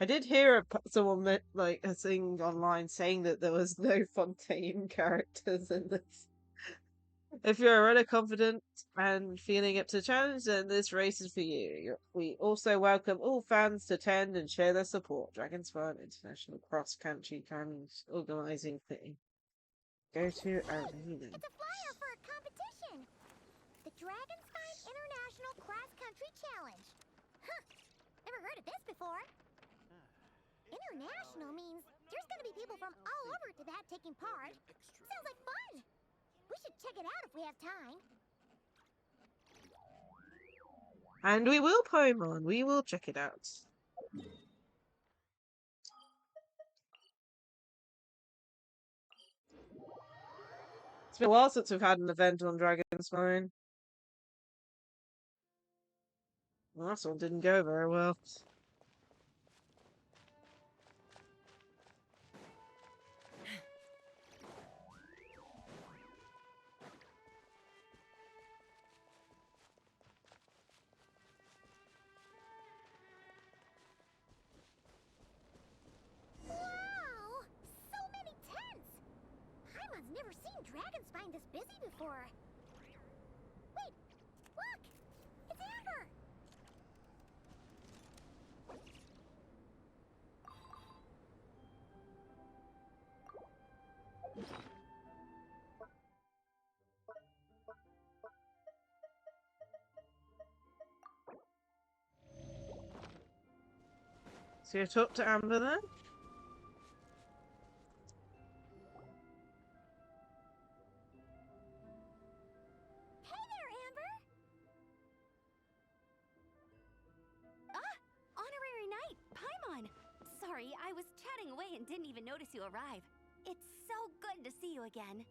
I did hear someone like a thing online saying that there was no Fontaine characters in this. If you're already confident and feeling up to the challenge, then this race is for you. We also welcome all fans to attend and share their support. Dragonspine International Cross Country Challenge organising thing. Go to Arena. It's a flyer for a competition. The Dragonspine International Cross Country Challenge. Huh. Never heard of this before. International means there's gonna be people from all over to that taking part. Sounds like fun. We should check it out if we have time. And we will, Paimon. We will check it out. It's been a while since we've had an event on Dragonspine. The last one didn't go very well. Wow! So many tents! Paimon's never seen Dragonspine this busy before. Wait! Look! It's Amber! So you talk to Amber then? Hey there, Amber! Honorary Knight, Paimon! Sorry, I was chatting away and didn't even notice you arrive. It's so good to see you again.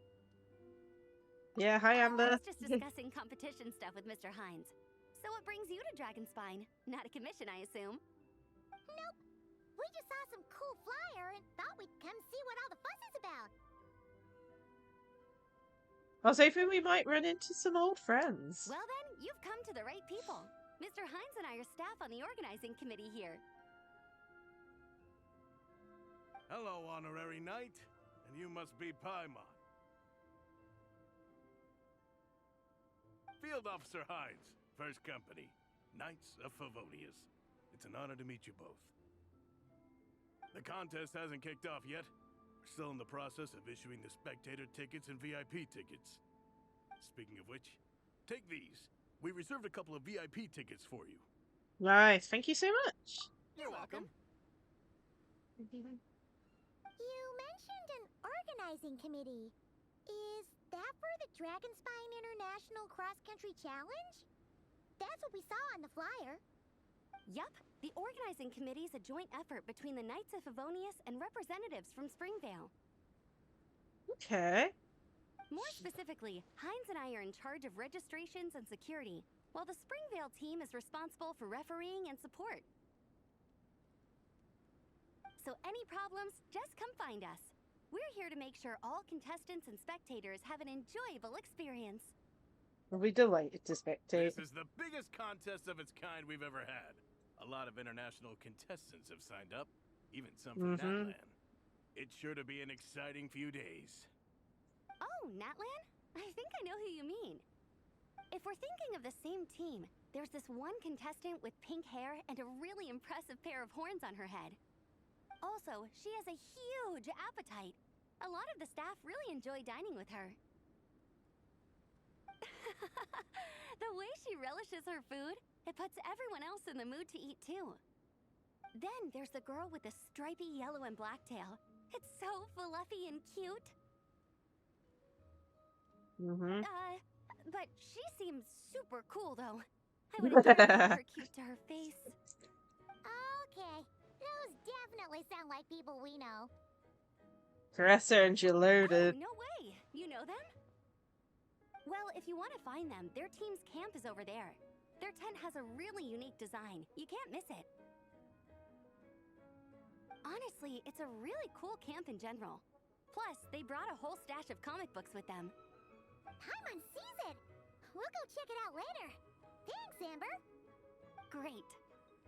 Yeah, hi Amber. I was just discussing competition stuff with Mr. Hines. So what brings you to Dragonspine? Not a commission, I assume? Nope. We just saw some cool flyer and thought we'd come see what all the fuss is about. I was hoping we might run into some old friends. Well then, you've come to the right people. Mr. Hines and I are staff on the organizing committee here. Hello, Honorary Knight. And you must be Paimon. Field Officer Hines, First Company, Knights of Favonius. It's an honor to meet you both. The contest hasn't kicked off yet. We're still in the process of issuing the spectator tickets and VIP tickets. Speaking of which, take these. We reserved a couple of VIP tickets for you. Nice, thank you so much. You're welcome. You mentioned an organizing committee. Is that for the Dragonspine International Cross Country Challenge? That's what we saw on the flyer. Yup, the organizing committee is a joint effort between the Knights of Favonius and representatives from Springvale. Okay. More specifically, Heinz and I are in charge of registrations and security, while the Springvale team is responsible for refereeing and support. So any problems, just come find us. We're here to make sure all contestants and spectators have an enjoyable experience. We'll be delighted to spectate. This is the biggest contest of its kind we've ever had. A lot of international contestants have signed up, even some from Natlan. It's sure to be an exciting few days. Oh, Natlan? I think I know who you mean. If we're thinking of the same team, there's this one contestant with pink hair and a really impressive pair of horns on her head. Also, she has a huge appetite. A lot of the staff really enjoy dining with her. The way she relishes her food, it puts everyone else in the mood to eat too. Then there's the girl with the stripy yellow and black tail. It's so fluffy and cute. But she seems super cool though. I wouldn't dare call her cute to her face. Okay, those definitely sound like people we know. Caressa and Geloda. Oh, no way! You know them? Well, if you want to find them, their team's camp is over there. Their tent has a really unique design. You can't miss it. Honestly, it's a really cool camp in general. Plus, they brought a whole stash of comic books with them. Paimon sees it! We'll go check it out later. Thanks, Amber. Great.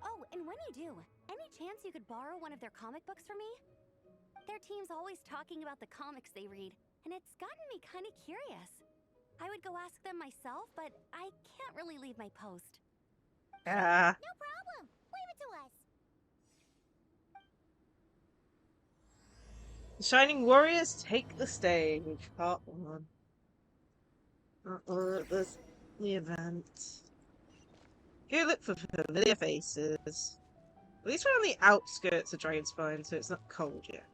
Oh, and when you do, any chance you could borrow one of their comic books from me? Their team's always talking about the comics they read, and it's gotten me kind of curious. I would go ask them myself, but I can't really leave my post. No problem. Leave it to us. The Shining Warriors take the stage. Part 1. There's the event. Go look for familiar faces. At least we're on the outskirts of Dragonspine, so it's not cold yet.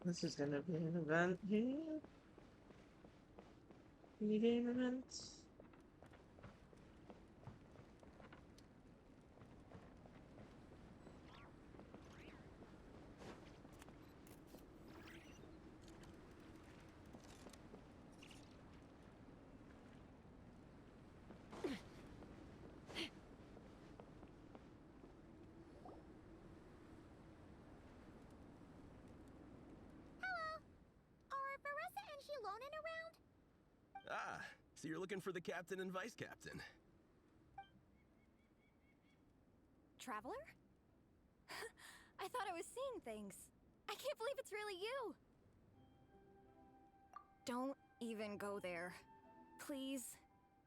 This is gonna be an event here. Mini-game events. Ah, so you're looking for the captain and vice captain. Traveler? I thought I was seeing things. I can't believe it's really you. Don't even go there. Please.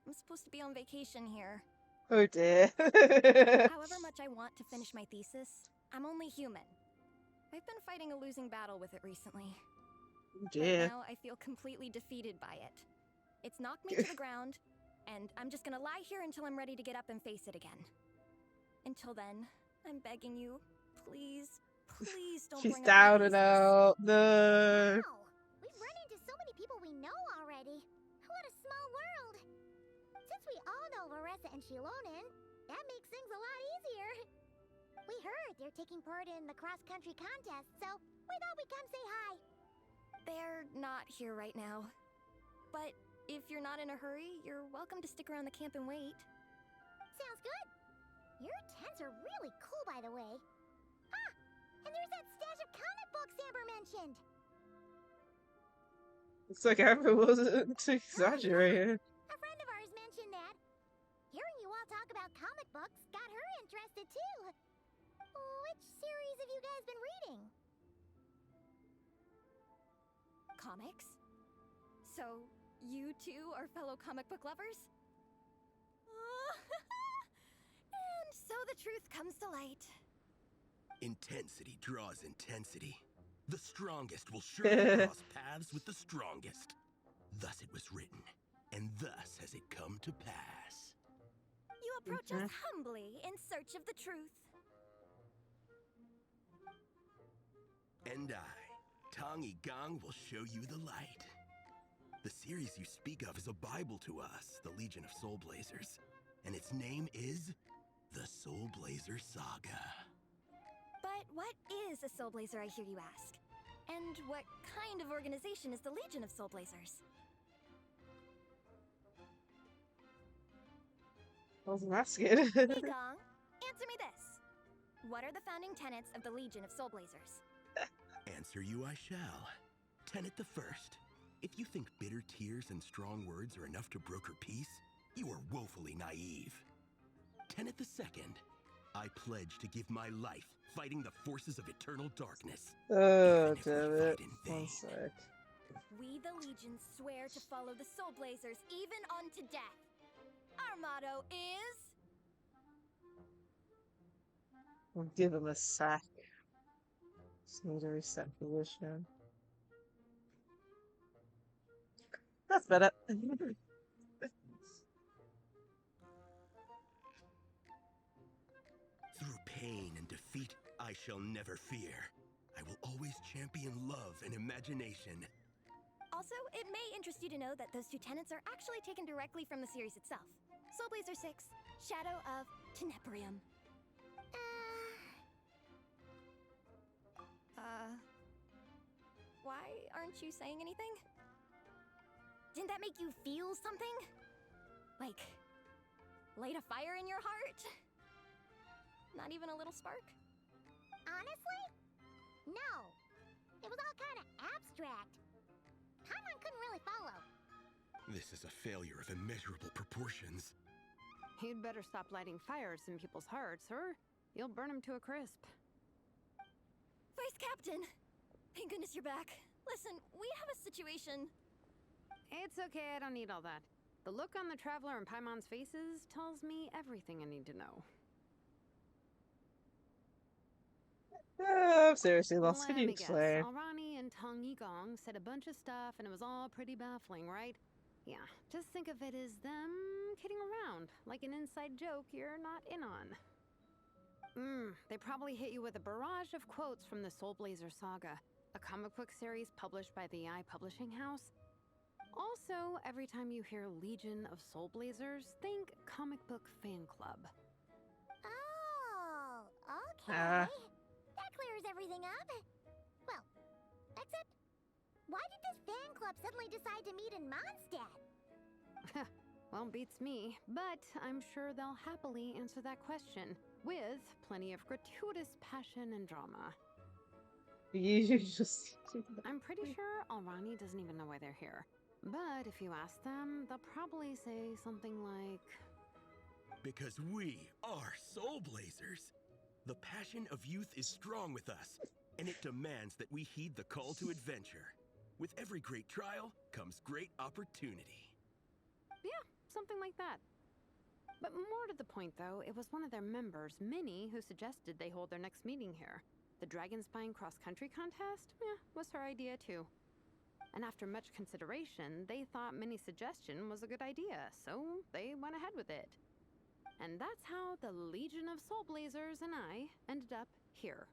I'm supposed to be on vacation here. Oh dear. However much I want to finish my thesis, I'm only human. I've been fighting a losing battle with it recently. Oh dear. Right now, I feel completely defeated by it. It's knocked me to the ground, and I'm just gonna lie here until I'm ready to get up and face it again. Until then, I'm begging you, please, please don't She's bring down up and out. No. Wow, we've run into so many people we know already. What a small world. Since we all know Varessa and Shilonen, that makes things a lot easier. We heard they're taking part in the cross-country contest, so we thought we'd come say hi. They're not here right now. But if you're not in a hurry, you're welcome to stick around the camp and wait. Sounds good. Your tents are really cool, by the way. Ah, and there's that stash of comic books Amber mentioned. It's like Amber wasn't exaggerating. A friend of ours mentioned that. Hearing you all talk about comic books got her interested too. Which series have you guys been reading? Comics? So, you two are fellow comic book lovers? And so the truth comes to light. Intensity draws intensity. The strongest will surely cross paths with the strongest. Thus it was written, and thus has it come to pass. You approach us humbly in search of the truth. And I, Tong Yigang, will show you the light. The series you speak of is a Bible to us, the Legion of Soulblazers, and its name is the Soulblazer Saga. But what is a Soulblazer, I hear you ask? And what kind of organization is the Legion of Soulblazers? I wasn't asking. Yigang, answer me this. What are the founding tenets of the Legion of Soulblazers? Answer you I shall. Tenet the first. If you think bitter tears and strong words are enough to broker peace, you are woefully naive. Tenet the second. I pledge to give my life fighting the forces of eternal darkness. Oh, damn it. One sec. We, the Legion, swear to follow the Soulblazers even unto death. Our motto is... I'll give him a sec. Just need a reset position. That's better. Through pain and defeat, I shall never fear. I will always champion love and imagination. Also, it may interest you to know that those two tenets are actually taken directly from the series itself. Soulblazer 6, Shadow of Tenebrium. Why aren't you saying anything? Didn't that make you feel something? Like, light a fire in your heart? Not even a little spark? Honestly? No. It was all kind of abstract. Paimon couldn't really follow. This is a failure of immeasurable proportions. You'd better stop lighting fires in people's hearts, or you'll burn them to a crisp. Vice Captain! Thank goodness you're back. Listen, we have a situation. It's okay, I don't need all that. The look on the Traveler and Paimon's faces tells me everything I need to know. I'm seriously lost. Can you explain? Alrani and Tong Yigang said a bunch of stuff and it was all pretty baffling, right? Yeah, just think of it as them kidding around, like an inside joke you're not in on. They probably hit you with a barrage of quotes from the Soulblazer Saga, a comic book series published by the Publishing House. Also, every time you hear Legion of Soulblazers, think comic book fan club. Oh, okay. That clears everything up. Well, except, why did this fan club suddenly decide to meet in Mondstadt? Well, beats me, but I'm sure they'll happily answer that question, with plenty of gratuitous passion and drama. You just... I'm pretty sure Alrani doesn't even know why they're here. But if you ask them, they'll probably say something like... Because we are Soulblazers. The passion of youth is strong with us, and it demands that we heed the call to adventure. With every great trial comes great opportunity. Yeah, something like that. But more to the point, though, it was one of their members, Minnie, who suggested they hold their next meeting here. The Dragon Spine cross-country contest? Was her idea, too. And after much consideration, they thought Minnie's suggestion was a good idea, so they went ahead with it. And that's how the Legion of Soulblazers and I ended up here.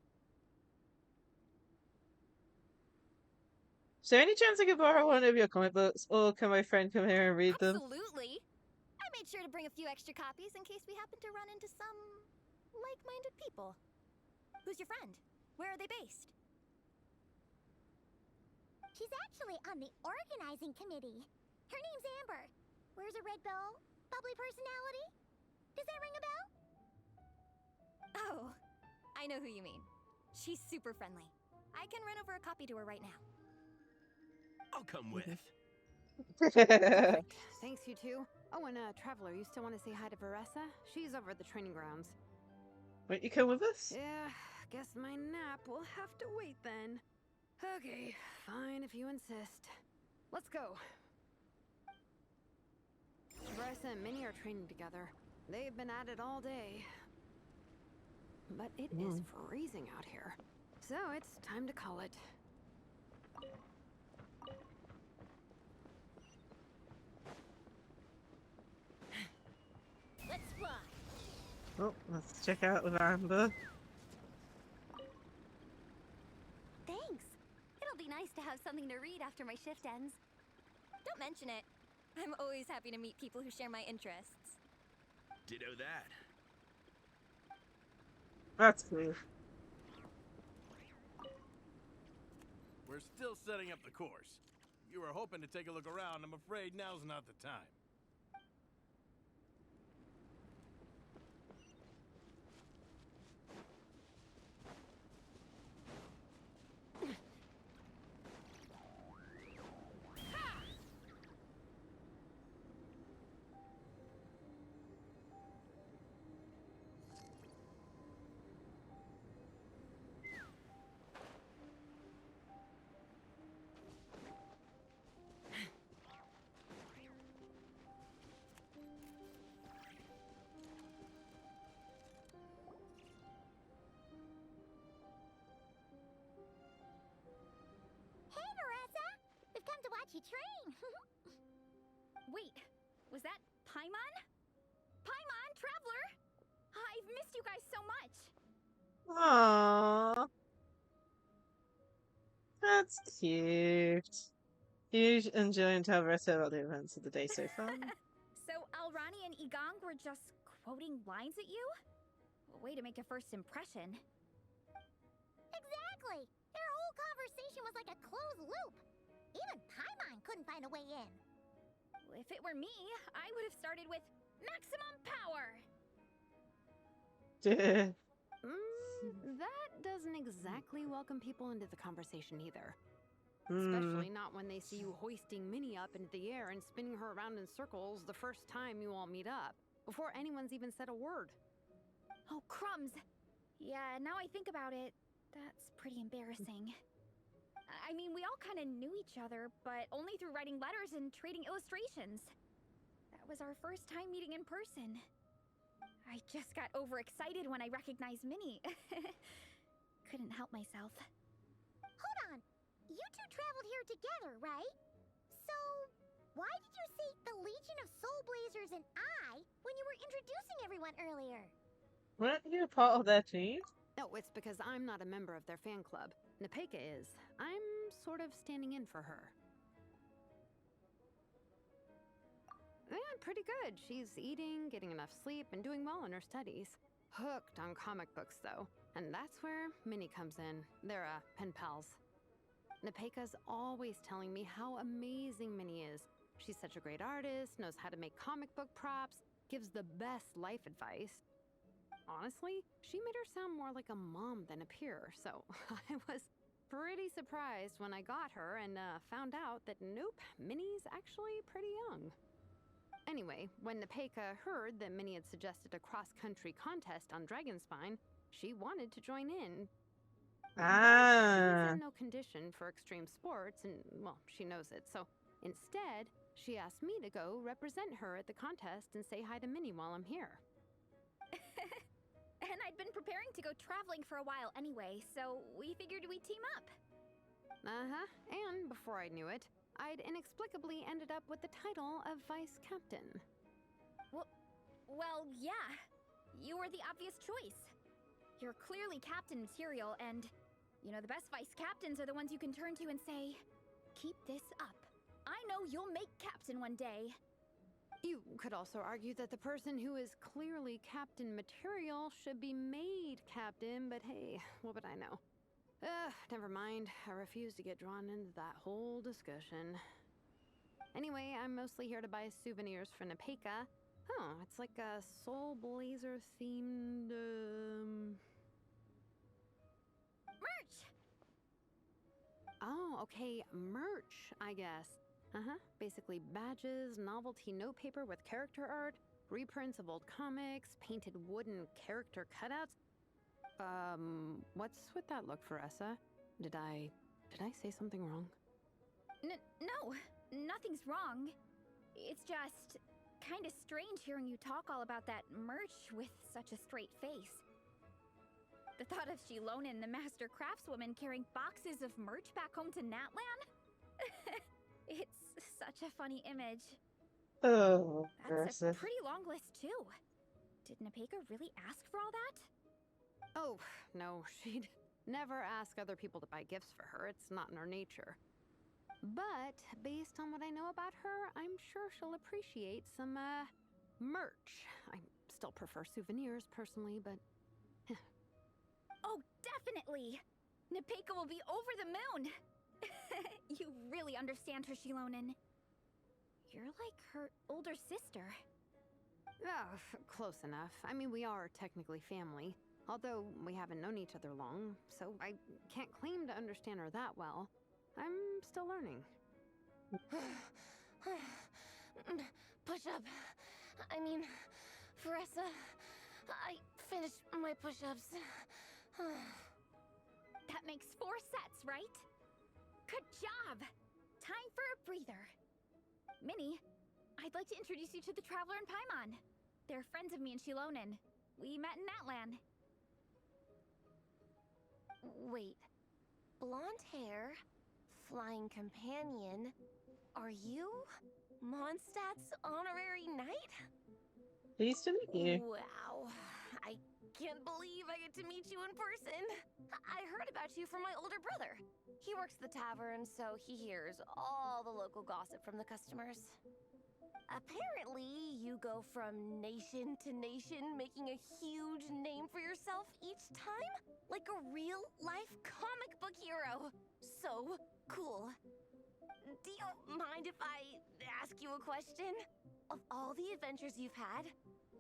Is there any chance I could borrow one of your comic books, or can my friend come here and read them? Absolutely! I made sure to bring a few extra copies in case we happen to run into some like-minded people. Who's your friend? Where are they based? She's actually on the organizing committee. Her name's Amber. Wears a red bow, bubbly personality. Does that ring a bell? Oh, I know who you mean. She's super friendly. I can run over a copy to her right now. I'll come with. Perfect. Thanks, you two. Oh, and Traveler, you still want to say hi to Veressa? She's over at the training grounds. Won't you come with us? Yeah, guess my nap will have to wait then. Okay, fine if you insist. Let's go. Veressa and Minnie are training together. They've been at it all day. But it is freezing out here. So it's time to call it. Let's fly. Oh, let's check out with Amber. Thanks. It'll be nice to have something to read after my shift ends. Don't mention it. I'm always happy to meet people who share my interests. Ditto that. That's cool. We're still setting up the course. If you were hoping to take a look around, I'm afraid now's not the time. Hey, Veressa! We've come to watch you train. Wait, was that Paimon? Paimon, Traveler! I've missed you guys so much. Aww. That's cute. You enjoying to have rest of all the events of the day so far? So Alrani and Igong were just quoting lines at you? Way to make a first impression. Exactly! Their whole conversation was like a closed loop. Even Paimon couldn't find a way in. If it were me, I would have started with maximum power. That doesn't exactly welcome people into the conversation either. Especially not when they see you hoisting Minnie up into the air and spinning her around in circles the first time you all meet up, before anyone's even said a word. Oh, crumbs. Yeah, now I think about it, that's pretty embarrassing. I mean, we all kind of knew each other, but only through writing letters and trading illustrations. That was our first time meeting in person. I just got overexcited when I recognized Minnie. Couldn't help myself. Hold on. You two traveled here together, right? So, why did you say the Legion of Soulblazers and I when you were introducing everyone earlier? Weren't you a part of their team? No, it's because I'm not a member of their fan club. Nepeka is. I'm sort of standing in for her. Yeah, pretty good. She's eating, getting enough sleep, and doing well in her studies. Hooked on comic books, though. And that's where Minnie comes in. They're, pen pals. Nepeka's always telling me how amazing Minnie is. She's such a great artist, knows how to make comic book props, gives the best life advice. Honestly, she made her sound more like a mom than a peer, so I was pretty surprised when I got her and found out that nope, Minnie's actually pretty young. Anyway, when Nepeka heard that Minnie had suggested a cross-country contest on Dragonspine, she wanted to join in. She's in no condition for extreme sports, and, well, she knows it, so instead, she asked me to go represent her at the contest and say hi to Minnie while I'm here. And I'd been preparing to go traveling for a while anyway, so we figured we'd team up. And before I knew it, I'd inexplicably ended up with the title of Vice Captain. Well, yeah. You were the obvious choice. You're clearly captain material, and, you know, the best vice captains are the ones you can turn to and say, keep this up. I know you'll make captain one day. You could also argue that the person who is clearly captain material should be made captain, but hey, what would I know? Never mind. I refuse to get drawn into that whole discussion. Anyway, I'm mostly here to buy souvenirs for Nepeka. Oh, it's like a Soulblazer themed, Merch! Oh, okay, merch, I guess. Basically badges, novelty notepaper with character art, reprints of old comics, painted wooden character cutouts. What's with that look, Faressa? Did I say something wrong? No, nothing's wrong. It's just kind of strange hearing you talk all about that merch with such a straight face. The thought of Shilonen, the master craftswoman, carrying boxes of merch back home to Natlan? It's such a funny image. Oh, That's a Versa. pretty long list, too. Did Nepeka really ask for all that? Oh, no, she'd never ask other people to buy gifts for her. It's not in her nature. But based on what I know about her, I'm sure she'll appreciate some, merch. I still prefer souvenirs, personally, but... Oh, definitely! Nepeka will be over the moon! You really understand her, Shilonen. You're like her older sister. Oh, close enough. I mean, we are technically family, although we haven't known each other long, so I can't claim to understand her that well. I'm still learning. Push-up. I mean, Faressa, I finished my push-ups. That makes 4 sets, right? Good job! Time for a breather. Minnie, I'd like to introduce you to the Traveler and Paimon. They're friends of me and Shilonen. We met in Natlan. Wait. Blonde hair, flying companion. Are you Mondstadt's honorary knight? Pleased to meet you. Wow. I can't believe I get to meet you in person. I heard about you from my older brother. He works at the tavern, so he hears all the local gossip from the customers. Apparently, you go from nation to nation, making a huge name for yourself each time? Like a real-life comic book hero. So cool. Do you mind if I ask you a question? Of all the adventures you've had,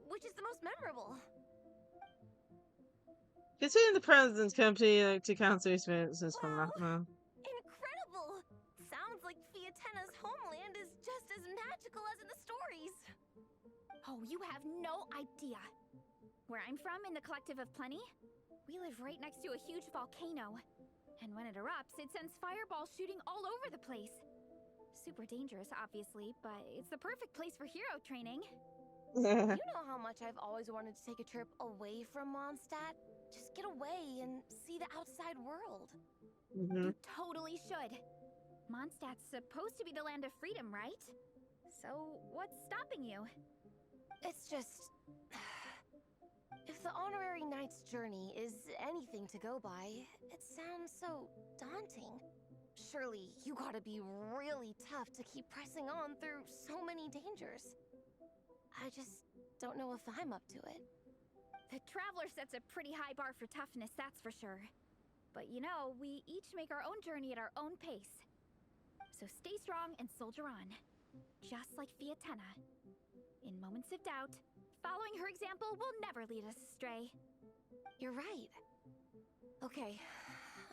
which is the most memorable? Considering the president's company to counter experiences from that man. Incredible! Sounds like Fiatena's homeland is just as magical as in the stories. Oh, you have no idea. Where I'm from, in the Collective of Plenty, we live right next to a huge volcano. And when it erupts, it sends fireballs shooting all over the place. Super dangerous, obviously, but it's the perfect place for hero training. You know how much I've always wanted to take a trip away from Mondstadt? Just get away and see the outside world. You totally should. Mondstadt's supposed to be the land of freedom, right? So, what's stopping you? It's just... If the honorary knight's journey is anything to go by, it sounds so daunting. Surely you gotta be really tough to keep pressing on through so many dangers. I just don't know if I'm up to it. The Traveler sets a pretty high bar for toughness, that's for sure. But you know, we each make our own journey at our own pace. So stay strong and soldier on. Just like Fiatena. In moments of doubt, following her example will never lead us astray. You're right. Okay,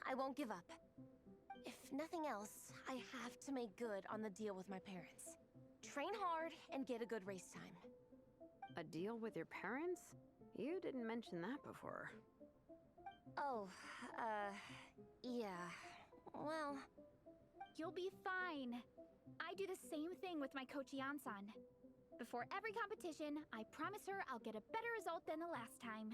I won't give up. If nothing else, I have to make good on the deal with my parents. Train hard and get a good race time. A deal with your parents? You didn't mention that before. Oh, yeah. Well... You'll be fine. I do the same thing with my coach Yansan. Before every competition, I promise her I'll get a better result than the last time.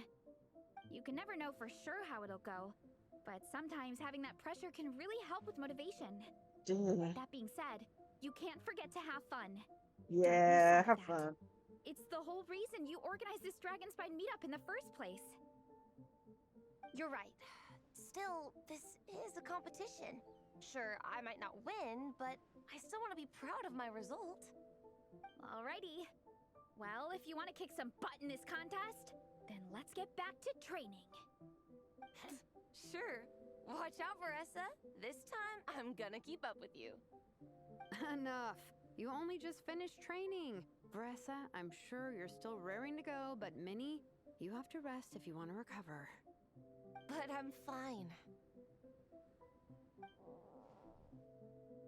You can never know for sure how it'll go, but sometimes having that pressure can really help with motivation. That being said, you can't forget to have fun. Yeah, have fun. It's the whole reason you organized this Dragonspine meetup in the first place. You're right. Still, this is a competition. Sure, I might not win, but I still want to be proud of my result. Alrighty. Well, if you want to kick some butt in this contest, then let's get back to training. Sure. Watch out, Veressa. This time, I'm gonna keep up with you. Enough. You only just finished training. Bressa, I'm sure you're still raring to go, but Minnie, you have to rest if you want to recover. But I'm fine.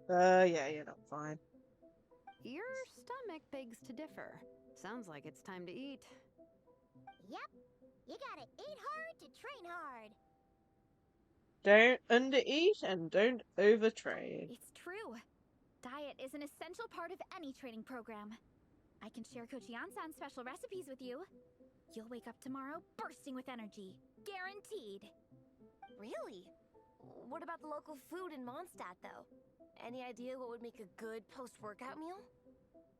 Yeah, you're not fine. Your stomach begs to differ. Sounds like it's time to eat. Yep. You gotta eat hard to train hard. Don't undereat and don't overtrain. It's true. Diet is an essential part of any training program. I can share Coach Yansan's special recipes with you. You'll wake up tomorrow bursting with energy. Guaranteed. Really? What about the local food in Mondstadt, though? Any idea what would make a good post-workout meal?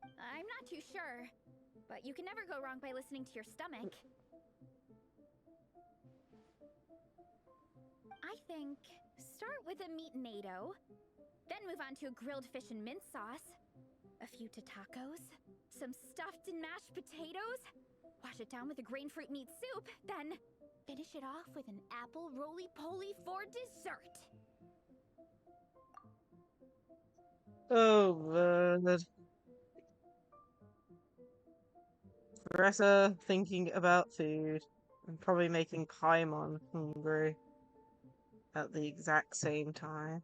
I'm not too sure, but you can never go wrong by listening to your stomach. I think start with a meat-nado, then move on to a grilled fish and mince sauce, a few tacos, some stuffed and mashed potatoes, wash it down with a grain fruit meat soup, then finish it off with an apple roly-poly for dessert. Oh, man. Bressa thinking about food and probably making Paimon hungry at the exact same time.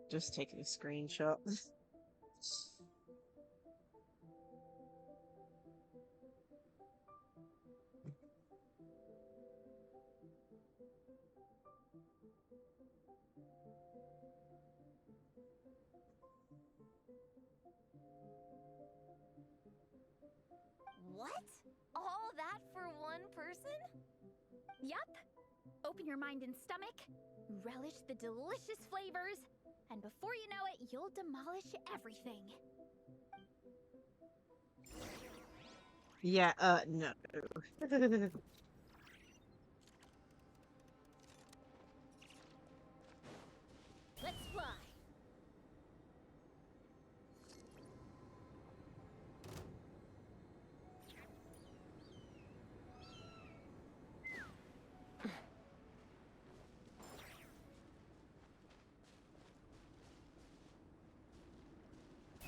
Just taking a screenshot. What? All that for one person? Yup. Open your mind and stomach, relish the delicious flavors, and before you know it, you'll demolish everything. Yeah, no. Let's fly.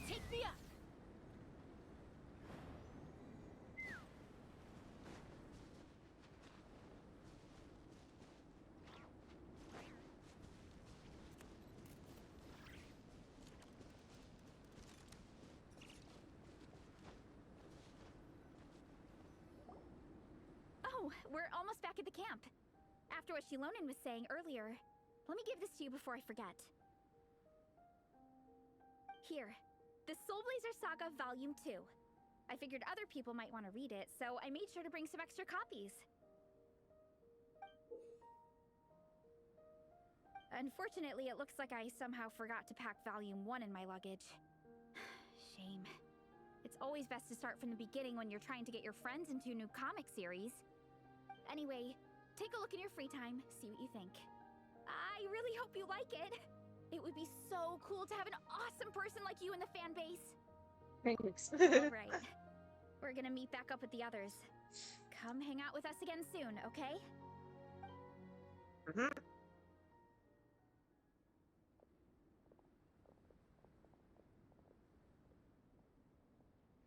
Take me up. Oh, we're almost back at the camp. After what Shilonen was saying earlier, let me give this to you before I forget. Here, the Soulblazers Saga Volume 2. I figured other people might want to read it, so I made sure to bring some extra copies. Unfortunately, it looks like I somehow forgot to pack Volume 1 in my luggage. Shame. It's always best to start from the beginning when you're trying to get your friends into a new comic series. Anyway, take a look in your free time, see what you think. I really hope you like it. It would be so cool to have an awesome person like you in the fan base. Thanks. Alright. We're gonna meet back up with the others. Come hang out with us again soon, okay?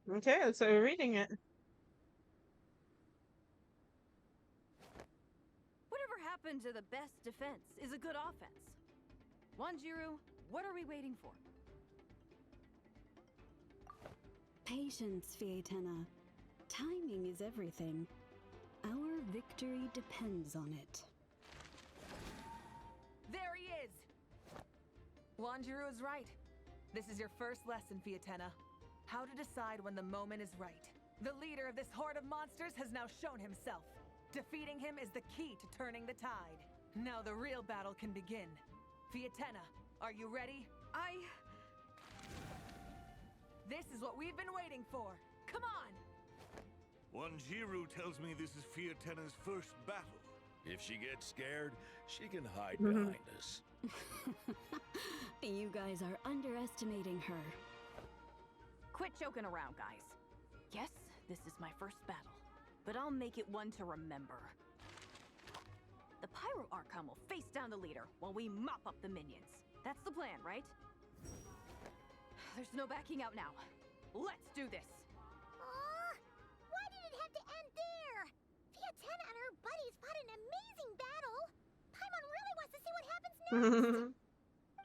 Okay, so we're reading it. Whatever happened to the best defense is a good offense. Wanjiru, what are we waiting for? Patience, Fietena. Timing is everything. Our victory depends on it. There he is! Wanjiru is right. This is your first lesson, Fietena. How to decide when the moment is right. The leader of this horde of monsters has now shown himself. Defeating him is the key to turning the tide. Now the real battle can begin. Fietena, are you ready? This is what we've been waiting for. Come on! Wanjiru tells me this is Fietena's first battle. If she gets scared, she can hide behind us. You guys are underestimating her. Quit joking around, guys. Yes, this is my first battle, but I'll make it one to remember. The Pyro Archon will face down the leader while we mop up the minions. That's the plan, right? There's no backing out now. Let's do this! Why did it have to end there? Fiatena and her buddies fought an amazing battle! Paimon really wants to see what happens next!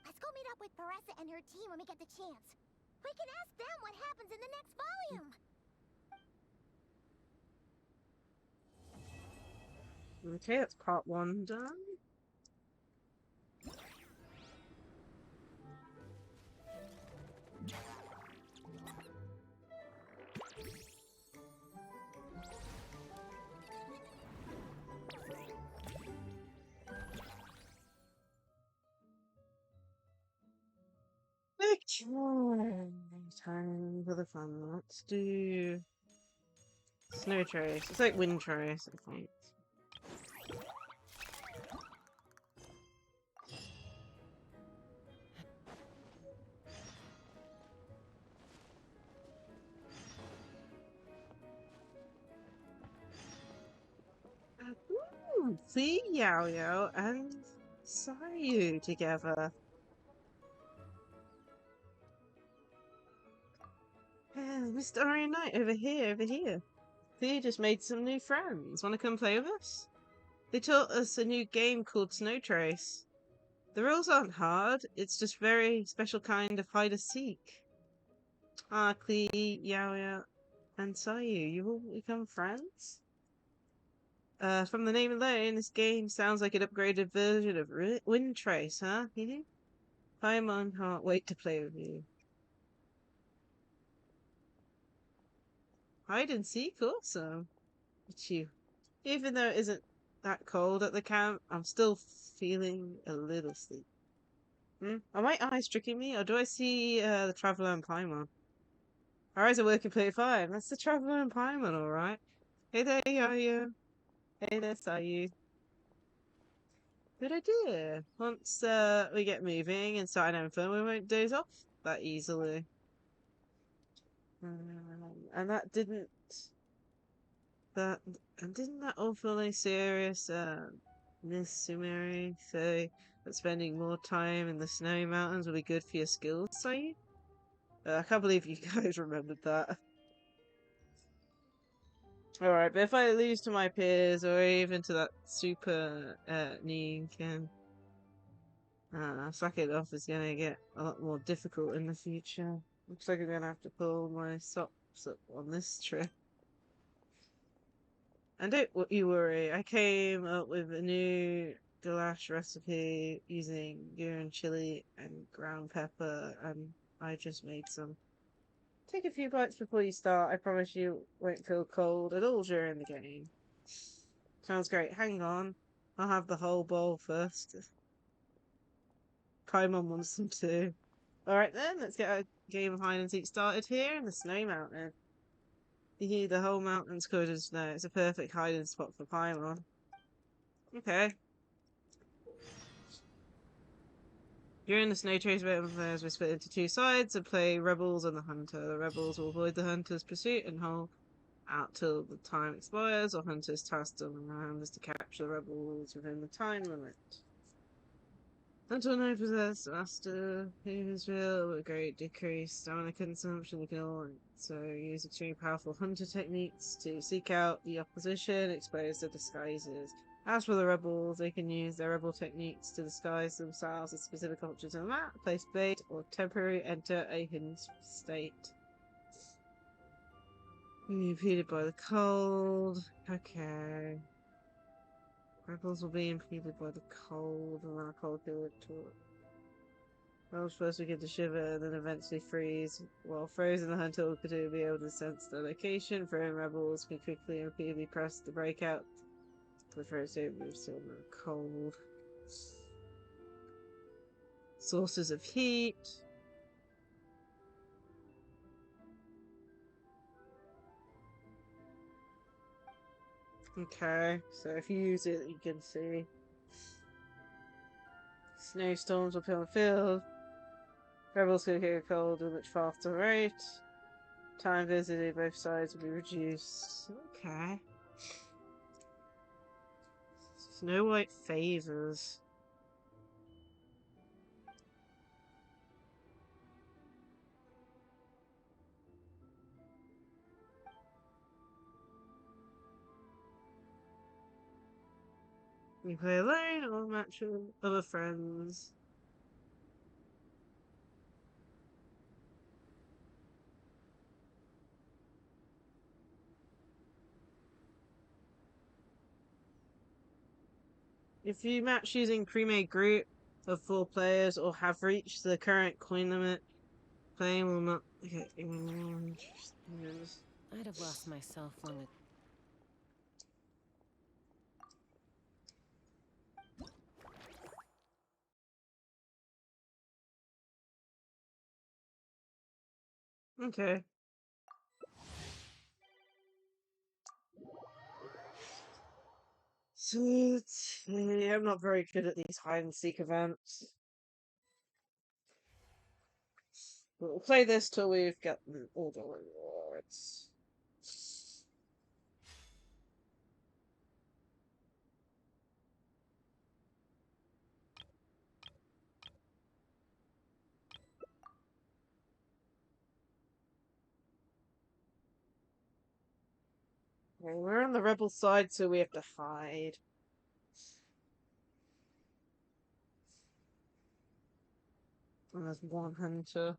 Let's go meet up with Paressa and her team when we get the chance. We can ask them what happens in the next volume! Okay, that's part 1 done. Okay, time for the fun. Let's do Snow Trace. It's like Wind Trace, I think. Ooh, see Yao Yao and Sayu together. Yeah, Mr. Iron Knight, over here, over here. They just made some new friends. Want to come play with us? They taught us a new game called Snow Trace. The rules aren't hard, it's just very special kind of hide and seek. Ah, Klee, Yao Yao, and Sayu, you've all become friends? From the name alone, this game sounds like an upgraded version of Wind Trace, huh? Paimon can't wait to play with you. Hide and seek, awesome. But even though it isn't that cold at the camp, I'm still feeling a little sleepy. Are my eyes tricking me, or do I see the Traveler and Paimon? Our eyes are working pretty fine. That's the Traveler and Paimon, alright. Hey there, Yo-Yo. Hey there, Sayu. Good idea. Once we get moving and start having fun, we won't doze off that easily. And didn't that awfully serious Miss Sumeri say that spending more time in the snowy mountains will be good for your skills, Sayu? I can't believe you guys remembered that. Alright, but if I lose to my peers or even to that super Negan, suck it off is gonna get a lot more difficult in the future. Looks like I'm gonna have to pull my socks up on this trip. And don't you worry, I came up with a new goulash recipe using green chili and ground pepper, and I just made some. Take a few bites before you start. I promise you won't feel cold at all during the game. Sounds great. Hang on. I'll have the whole bowl first. Paimon wants them too. Alright then, let's get a game of hide and seek started here in the Snow Mountain. The whole mountain's covered in snow. It's a perfect hiding spot for Paimon. Okay. During the Snow Trace players we split into two sides and play Rebels and the Hunter. The Rebels will avoid the Hunter's pursuit and hold out till the time expires, or Hunter's tasked on the round is to capture the Rebels within the time limit. Until no possessed master whose will with great decrease stamina consumption so use extremely powerful hunter techniques to seek out the opposition, expose their disguises. As for the rebels, they can use their rebel techniques to disguise themselves as specific objects on the map, place bait, or temporarily enter a hidden state. Impeded by the cold. Okay. Rebels will be impeded by the cold, and our cold kill it to Rebels first begin to shiver and then eventually freeze. While frozen, the hunter will continue to be able to sense their location. Frozen rebels can quickly and repeatedly press the breakout. The first aid moves to cold. Sources of heat. Okay, so if you use it, you can see. Snowstorms will fill the field. Rebels will get cold at a much faster rate. Time visited both sides will be reduced. Okay. Snow White favors. You play alone or match with other friends. If you match using pre-made group of 4 players or have reached the current coin limit, playing will not get anyone. I'd have lost myself long ago. Okay. So let's see. I'm not very good at these hide and seek events. But we'll play this till we've gotten all the rewards. Okay, we're on the rebel side, so we have to hide. And there's one hunter.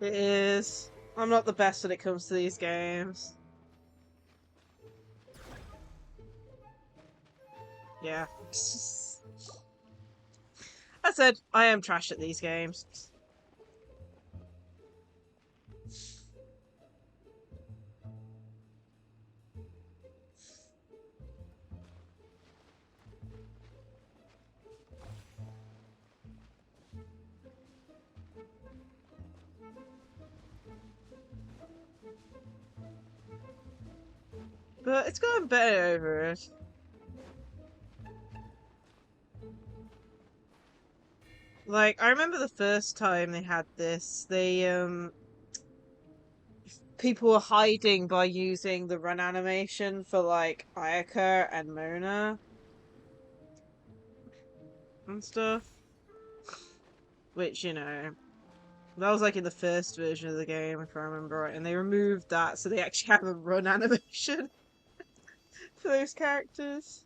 It is. I'm not the best when it comes to these games. Yeah. I said, I am trash at these games. But it's gotten better over it. Like, I remember the first time they had this, people were hiding by using the run animation for, like, Ayaka and Mona. And stuff. Which, you know, that was, like, in the first version of the game, if I remember right. And they removed that, so they actually have a run animation for those characters.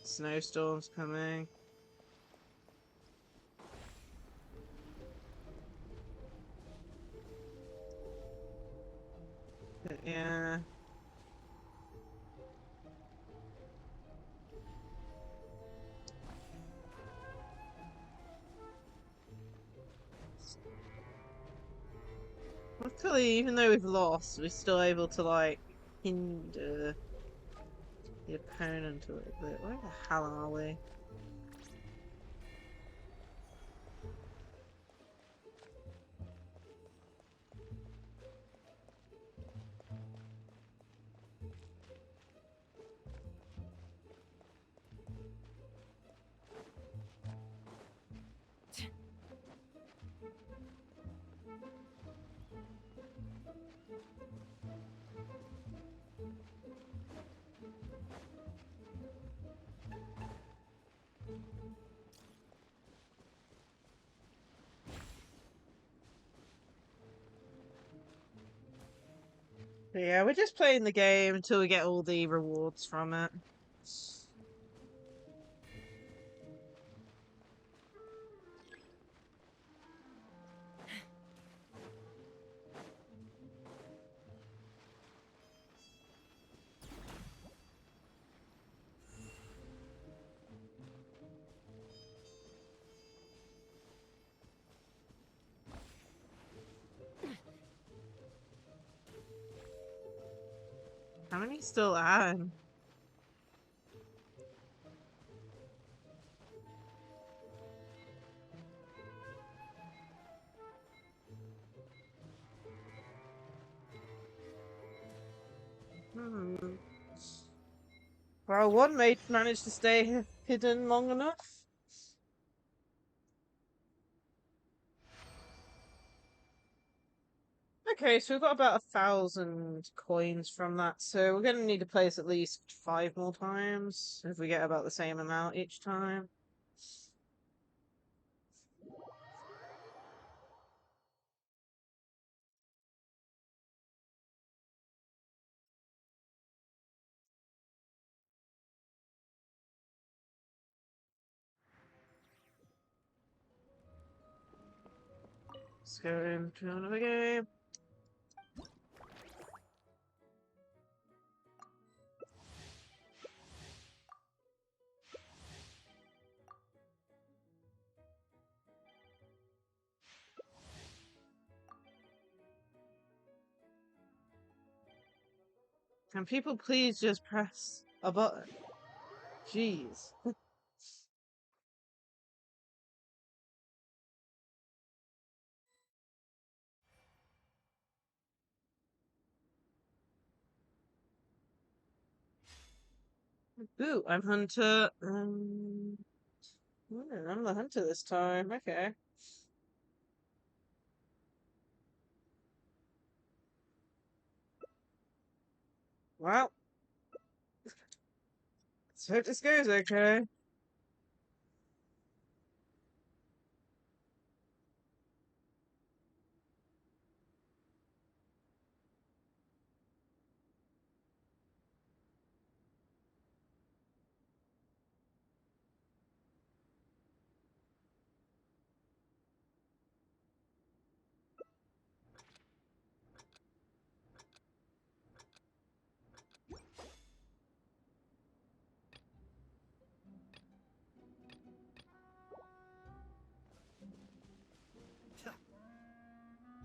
Snowstorm's coming. But yeah. Luckily, even though we've lost, we're still able to, like, hinder the opponent a little bit. Where the hell are we? But yeah, we're just playing the game until we get all the rewards from it. How many still on? Well, one mate managed to stay hidden long enough. Okay, so we've got about 1,000 coins from that, so we're gonna need to place at least 5 more times if we get about the same amount each time. Let's go into another game. Can people please just press a button? Jeez. Ooh, I'm Hunter. I'm the Hunter this time. Okay. Well, let's hope this goes okay.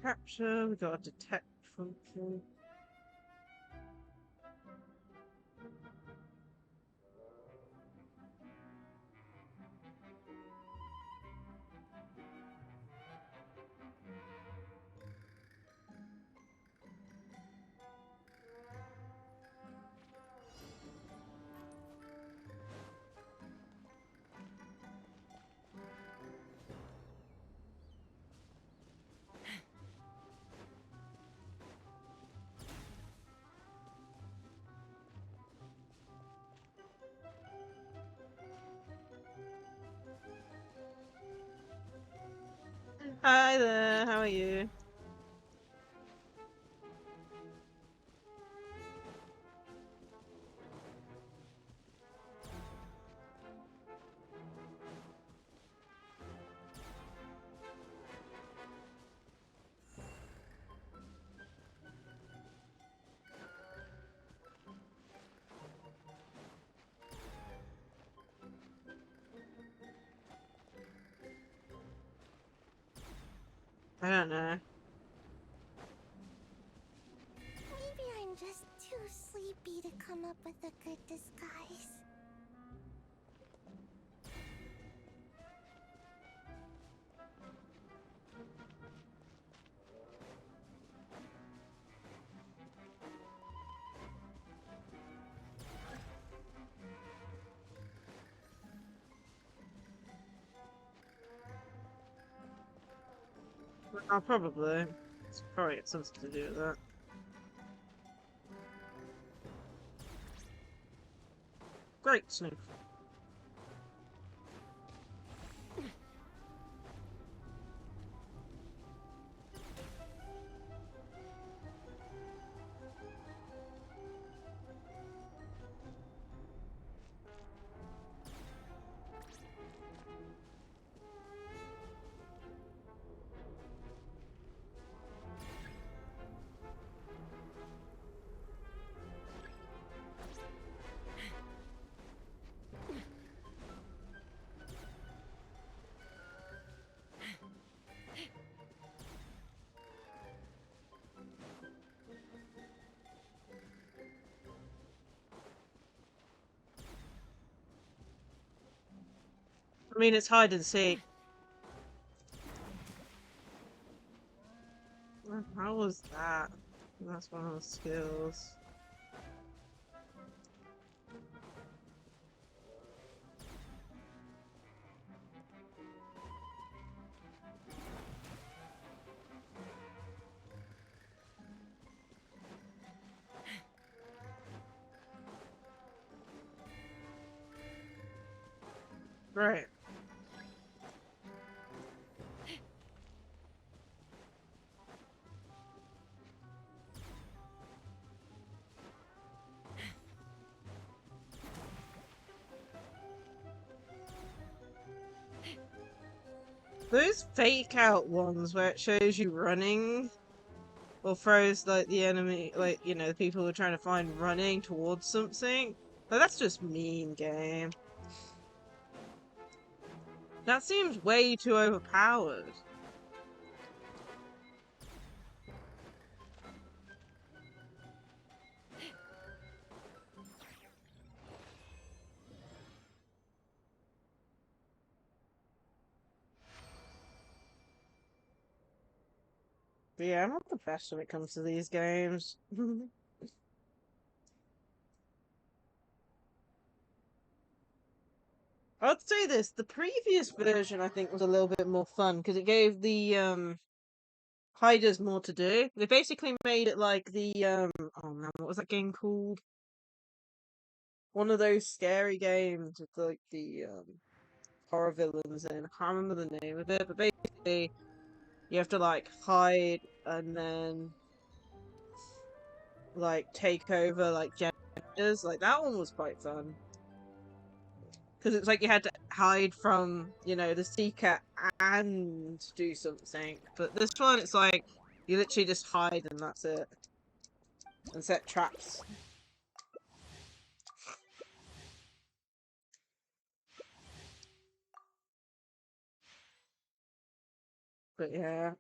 Capture, we got a detect function. Hi there, how are you? I don't know. Maybe I'm just too sleepy to come up with a good disguise. Oh, probably. It's probably got something to do with that. Great, Snoop. I mean, it's hide and seek. How was that? That's one of the skills. Right. Those fake out ones where it shows you running or throws like the enemy, like, you know, the people who are trying to find running towards something. Like, that's just mean, game. That seems way too overpowered. But yeah, I'm not the best when it comes to these games. I'd say this, the previous version I think was a little bit more fun because it gave the hiders more to do. They basically made it like the oh man, what was that game called? One of those scary games with like the horror villains in. I can't remember the name of it, but basically you have to like hide and then like take over like genders. Like that one was quite fun. Because it's like you had to hide from, you know, the seeker and do something. But this one, it's like you literally just hide and that's it. And set traps. But yeah.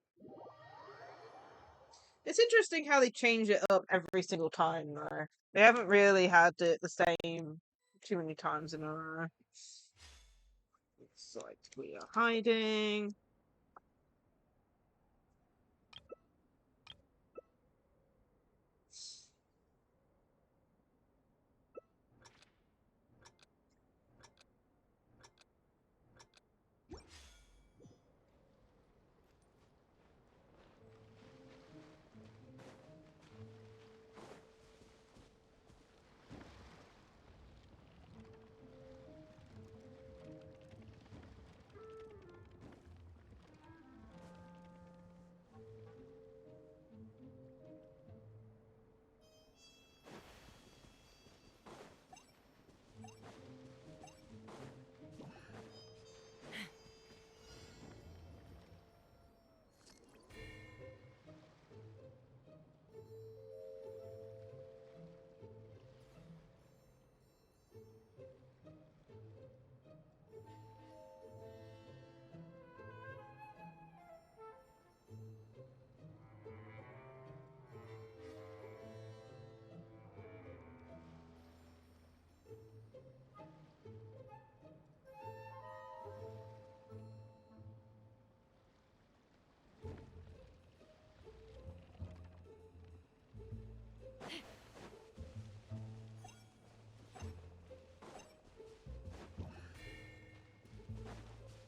It's interesting how they change it up every single time, though. They haven't really had it the same too many times in a row. It's like we are hiding.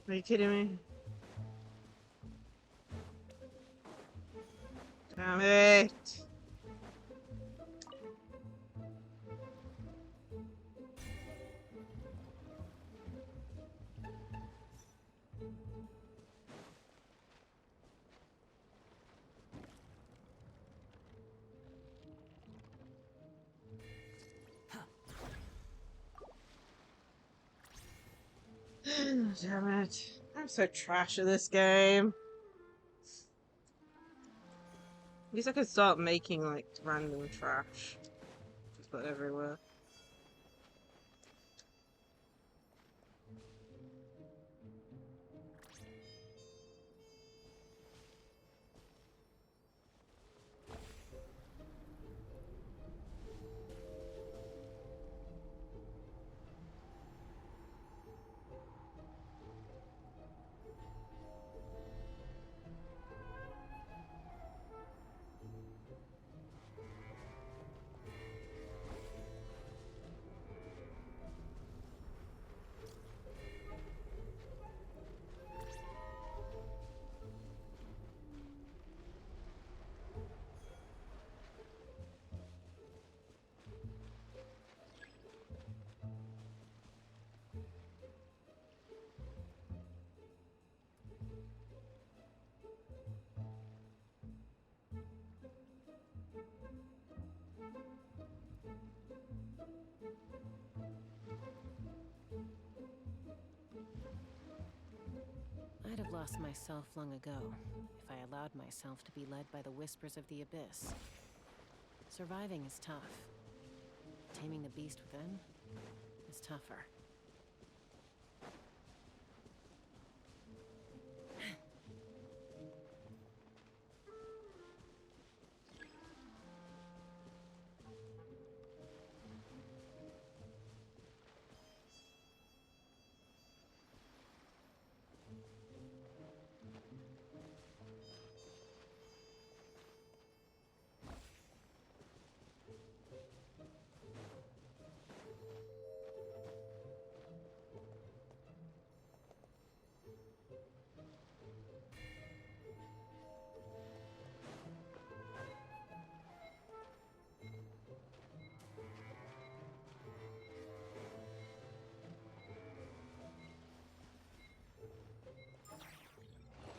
Are you kidding me? Damn it! Damn it. I'm so trash at this game. At least I could start making, like, random trash. Just put everywhere. I'd have lost myself long ago if I allowed myself to be led by the whispers of the abyss. Surviving is tough. Taming the beast within is tougher.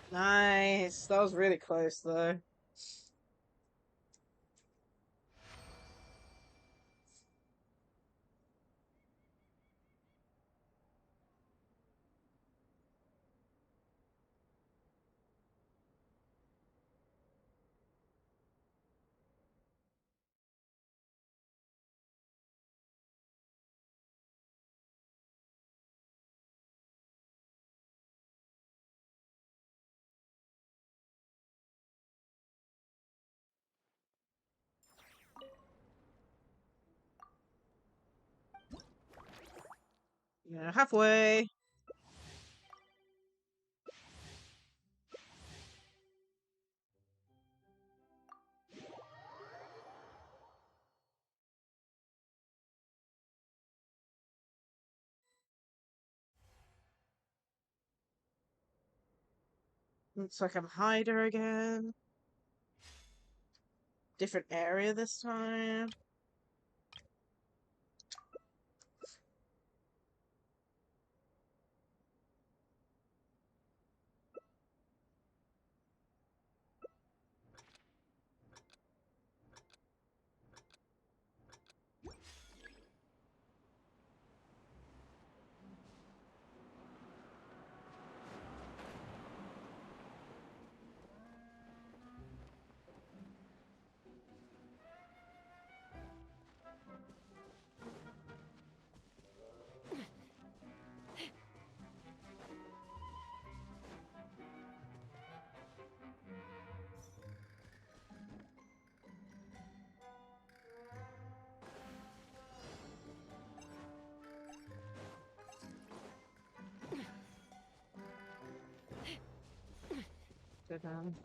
Nice. That was really close, though. Yeah, halfway. Looks like I'm Hyder again. Different area this time. Go down.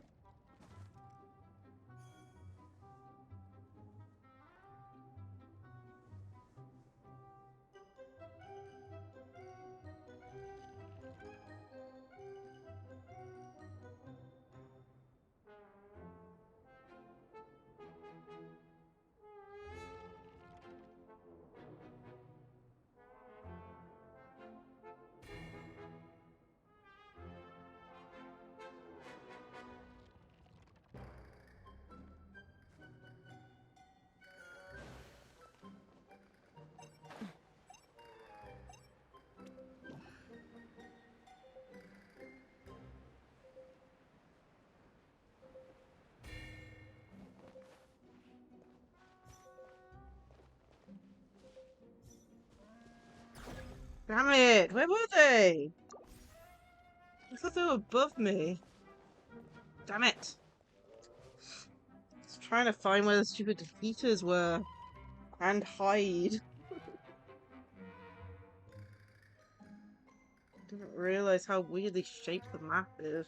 Damn it! Where were they? I thought they were above me. Damn it! I was trying to find where the stupid defeaters were. And hide. Didn't realize how weirdly shaped the map is.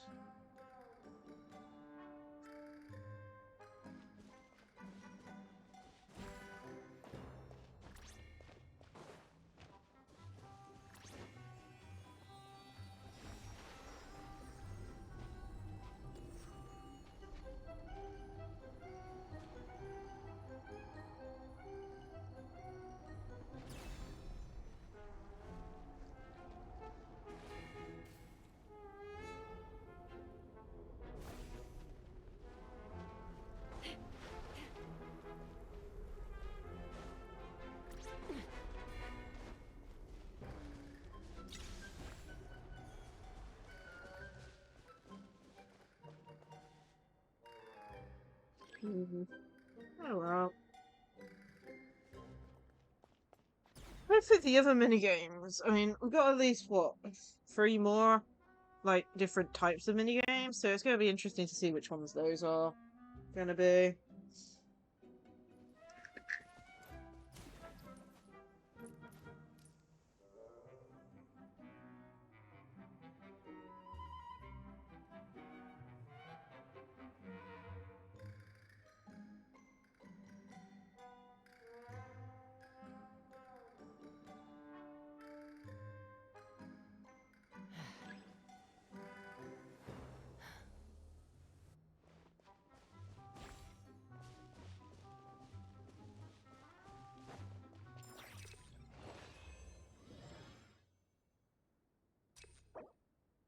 Oh well. Hopefully the other minigames. I mean, we've got at least, what, 3 more, like, different types of minigames, so it's going to be interesting to see which ones those are going to be.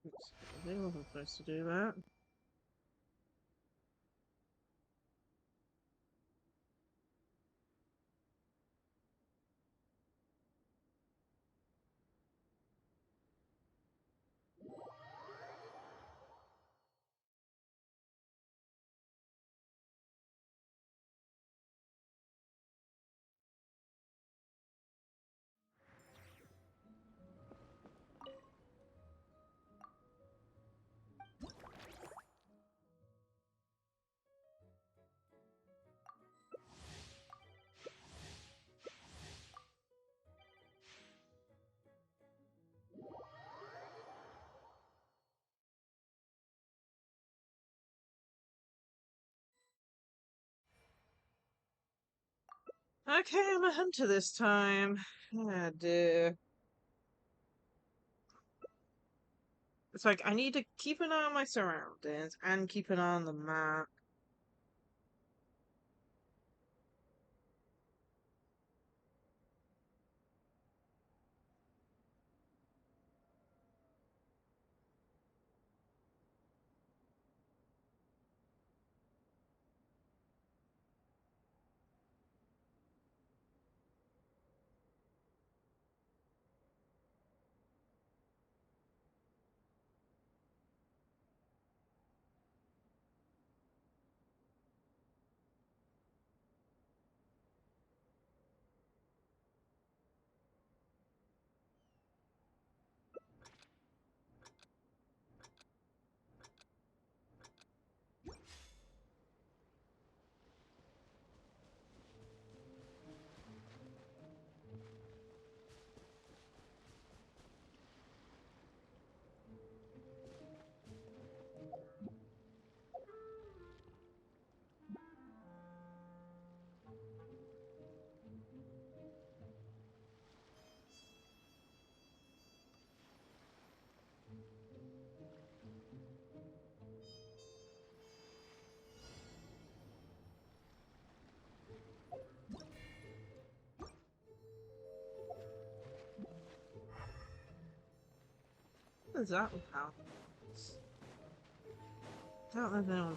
Oops, I wasn't supposed to do that. Okay, I'm a hunter this time. Oh dear. It's like I need to keep an eye on my surroundings and keep an eye on the map. What is that about? Don't know.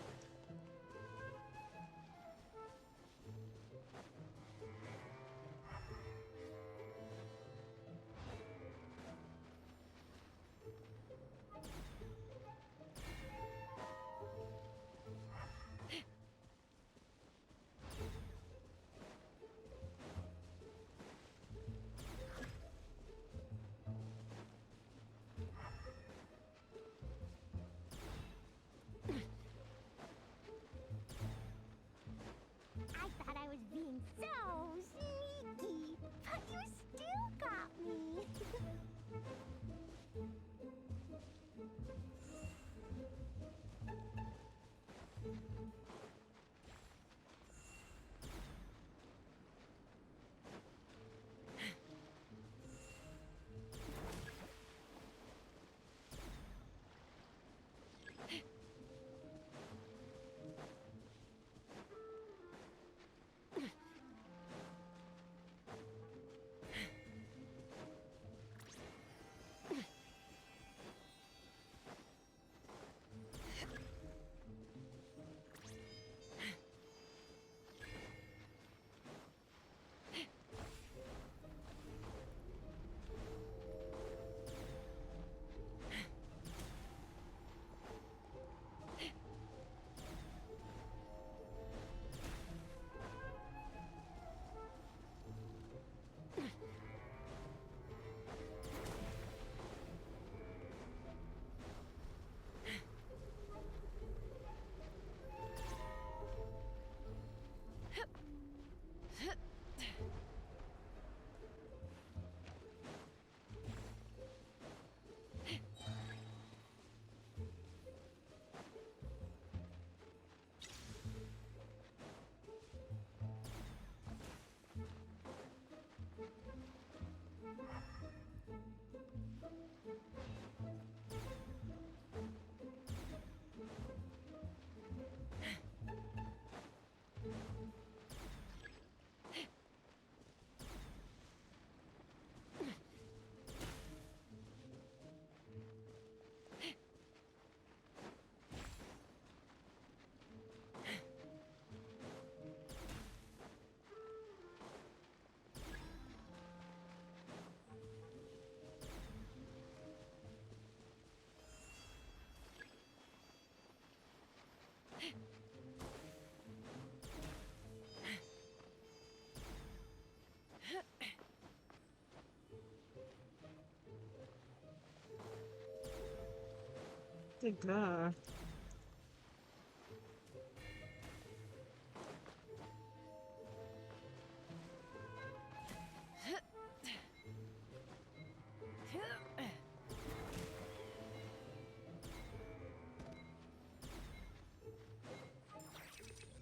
Good God.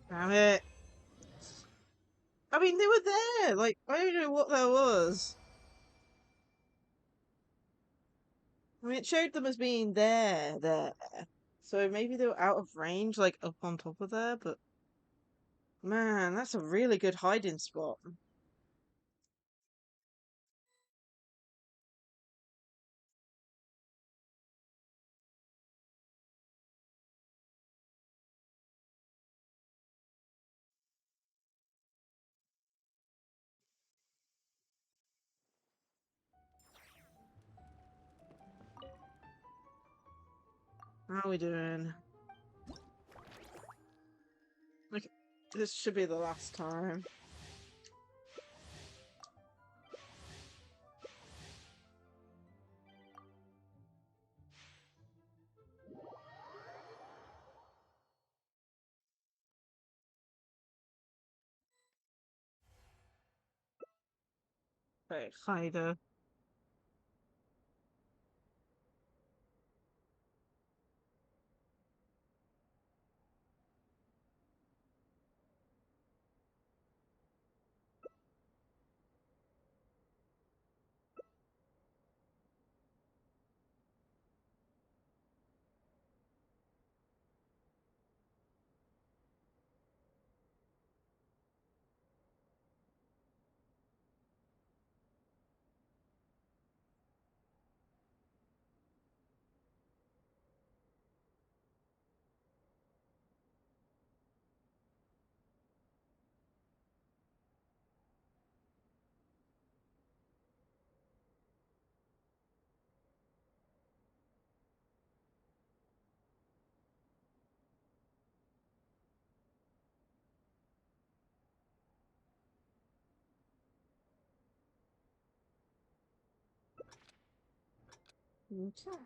Damn it. I mean, they were there. Like, I don't know what that was. I mean, it showed them as being there. So maybe they were out of range, like up on top of there, but man, that's a really good hiding spot. How are we doing? Like, this should be the last time. Okay, Haida. Okay.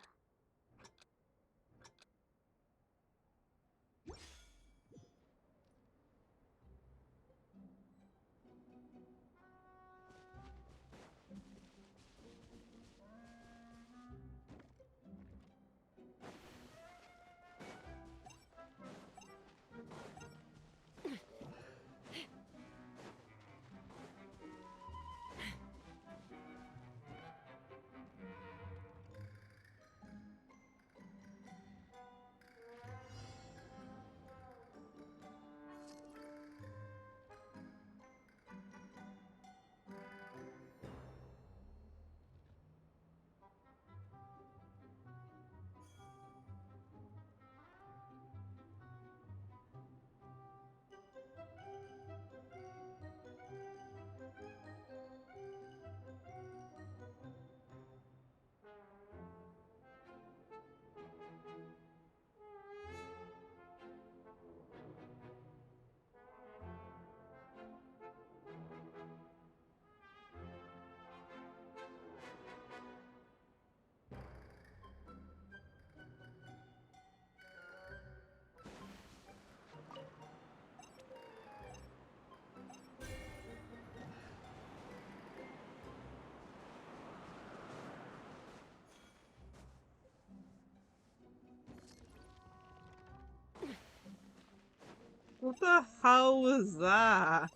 What the hell was that?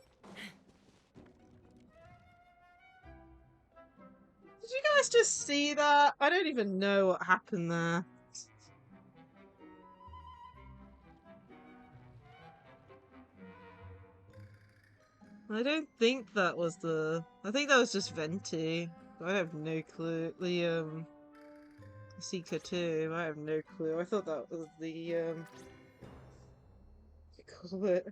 Did you guys just see that? I don't even know what happened there. I don't think that was the... I think that was just Venti. I have no clue. The, Seeker too. I have no clue. I thought that was the, what do you call it?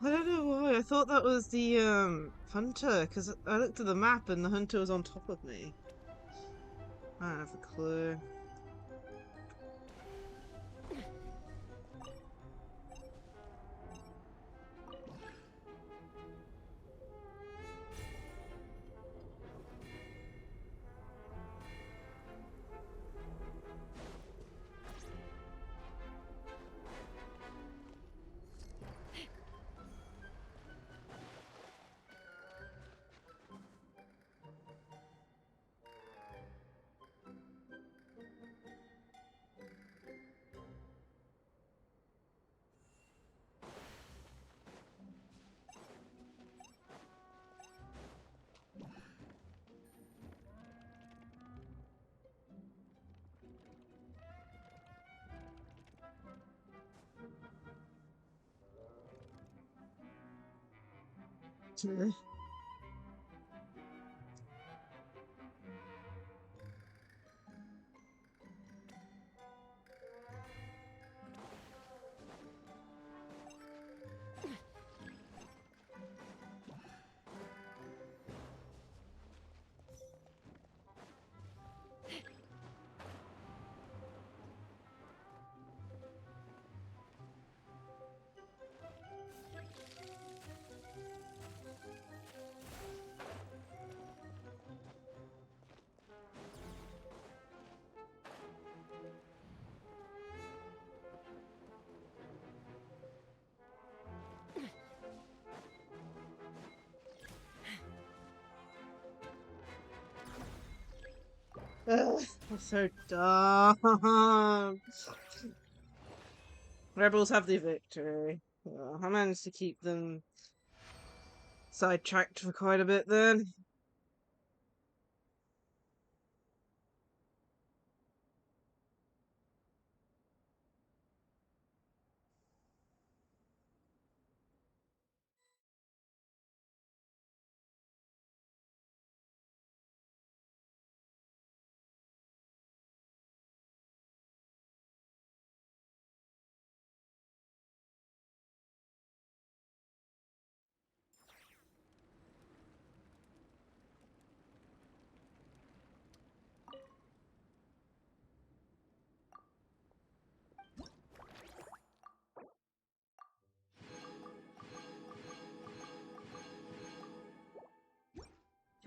I don't know why. I thought that was the, hunter, because I looked at the map and the hunter was on top of me. I don't have a clue. Ugh, that's so dumb. Rebels have the victory. I managed to keep them sidetracked for quite a bit then.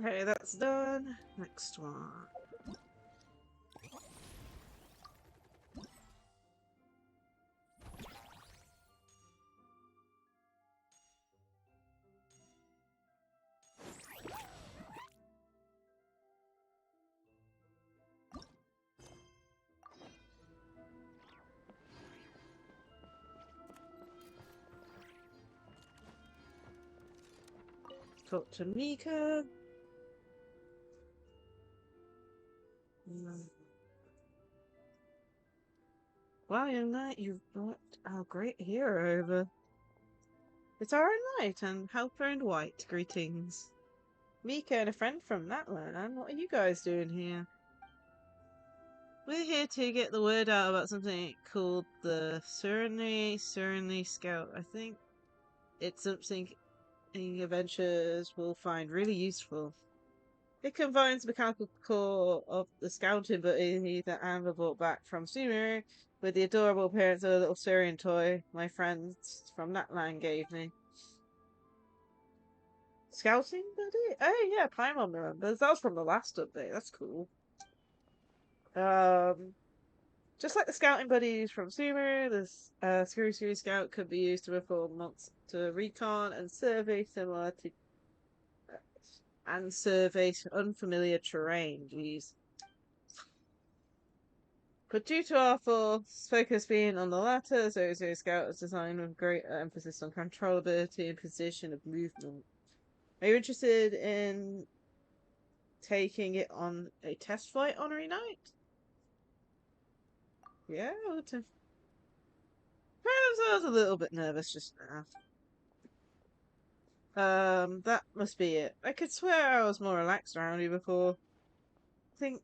Okay, that's done. Next one. Talk to Mika. Wow, young knight, you've brought our great hero over. It's our knight and helper in white. Greetings. Mika and a friend from that land. What are you guys doing here? We're here to get the word out about something called the Serenity Scout. I think it's something adventurers will find really useful. It combines the mechanical core of the scouting buddy that Amber brought back from Sumeru with the adorable appearance of a little Syrian toy my friends from that land gave me. Scouting buddy? Oh yeah, Paimon remembers. That was from the last update. That's cool. Just like the scouting buddies from Sumeru, this Screw Scout could be used to perform monster recon and survey similar to and survey unfamiliar terrain. Jeez. But due to our focus being on the latter, Zozo Scout is designed with great emphasis on controllability and precision of movement. Are you interested in taking it on a test flight, Honorary Knight? Yeah, perhaps I was a little bit nervous just now. That must be it. I could swear I was more relaxed around you before. I think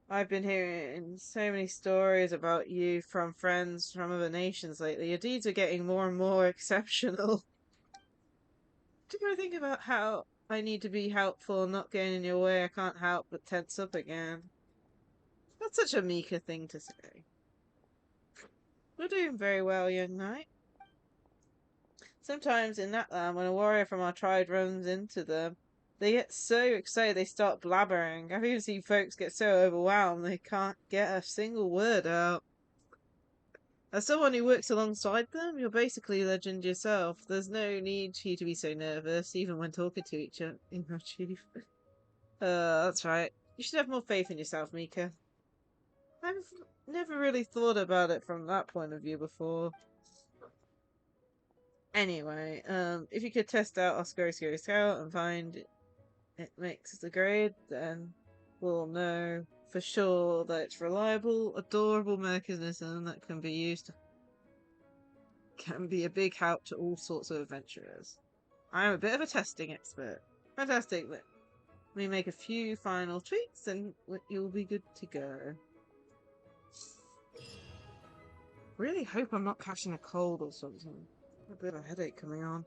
I've been hearing so many stories about you from friends from other nations lately. Your deeds are getting more and more exceptional. Do you think about how I need to be helpful and not getting in your way? I can't help but tense up again. That's such a Mika thing to say. We're doing very well, young knight. Sometimes in that land, when a warrior from our tribe runs into them, they get so excited they start blabbering. I've even seen folks get so overwhelmed they can't get a single word out. As someone who works alongside them, you're basically a legend yourself. There's no need for you to be so nervous, even when talking to each other. Chief. That's right. You should have more faith in yourself, Mika. I've never really thought about it from that point of view before. Anyway, if you could test out our Scary Scout and find it makes the grade, then we'll know for sure that it's reliable, adorable mechanism that can be used. Can be a big help to all sorts of adventurers. I'm a bit of a testing expert. Fantastic. Let me make a few final tweaks and you'll be good to go. Really hope I'm not catching a cold or something. A bit of a headache coming on.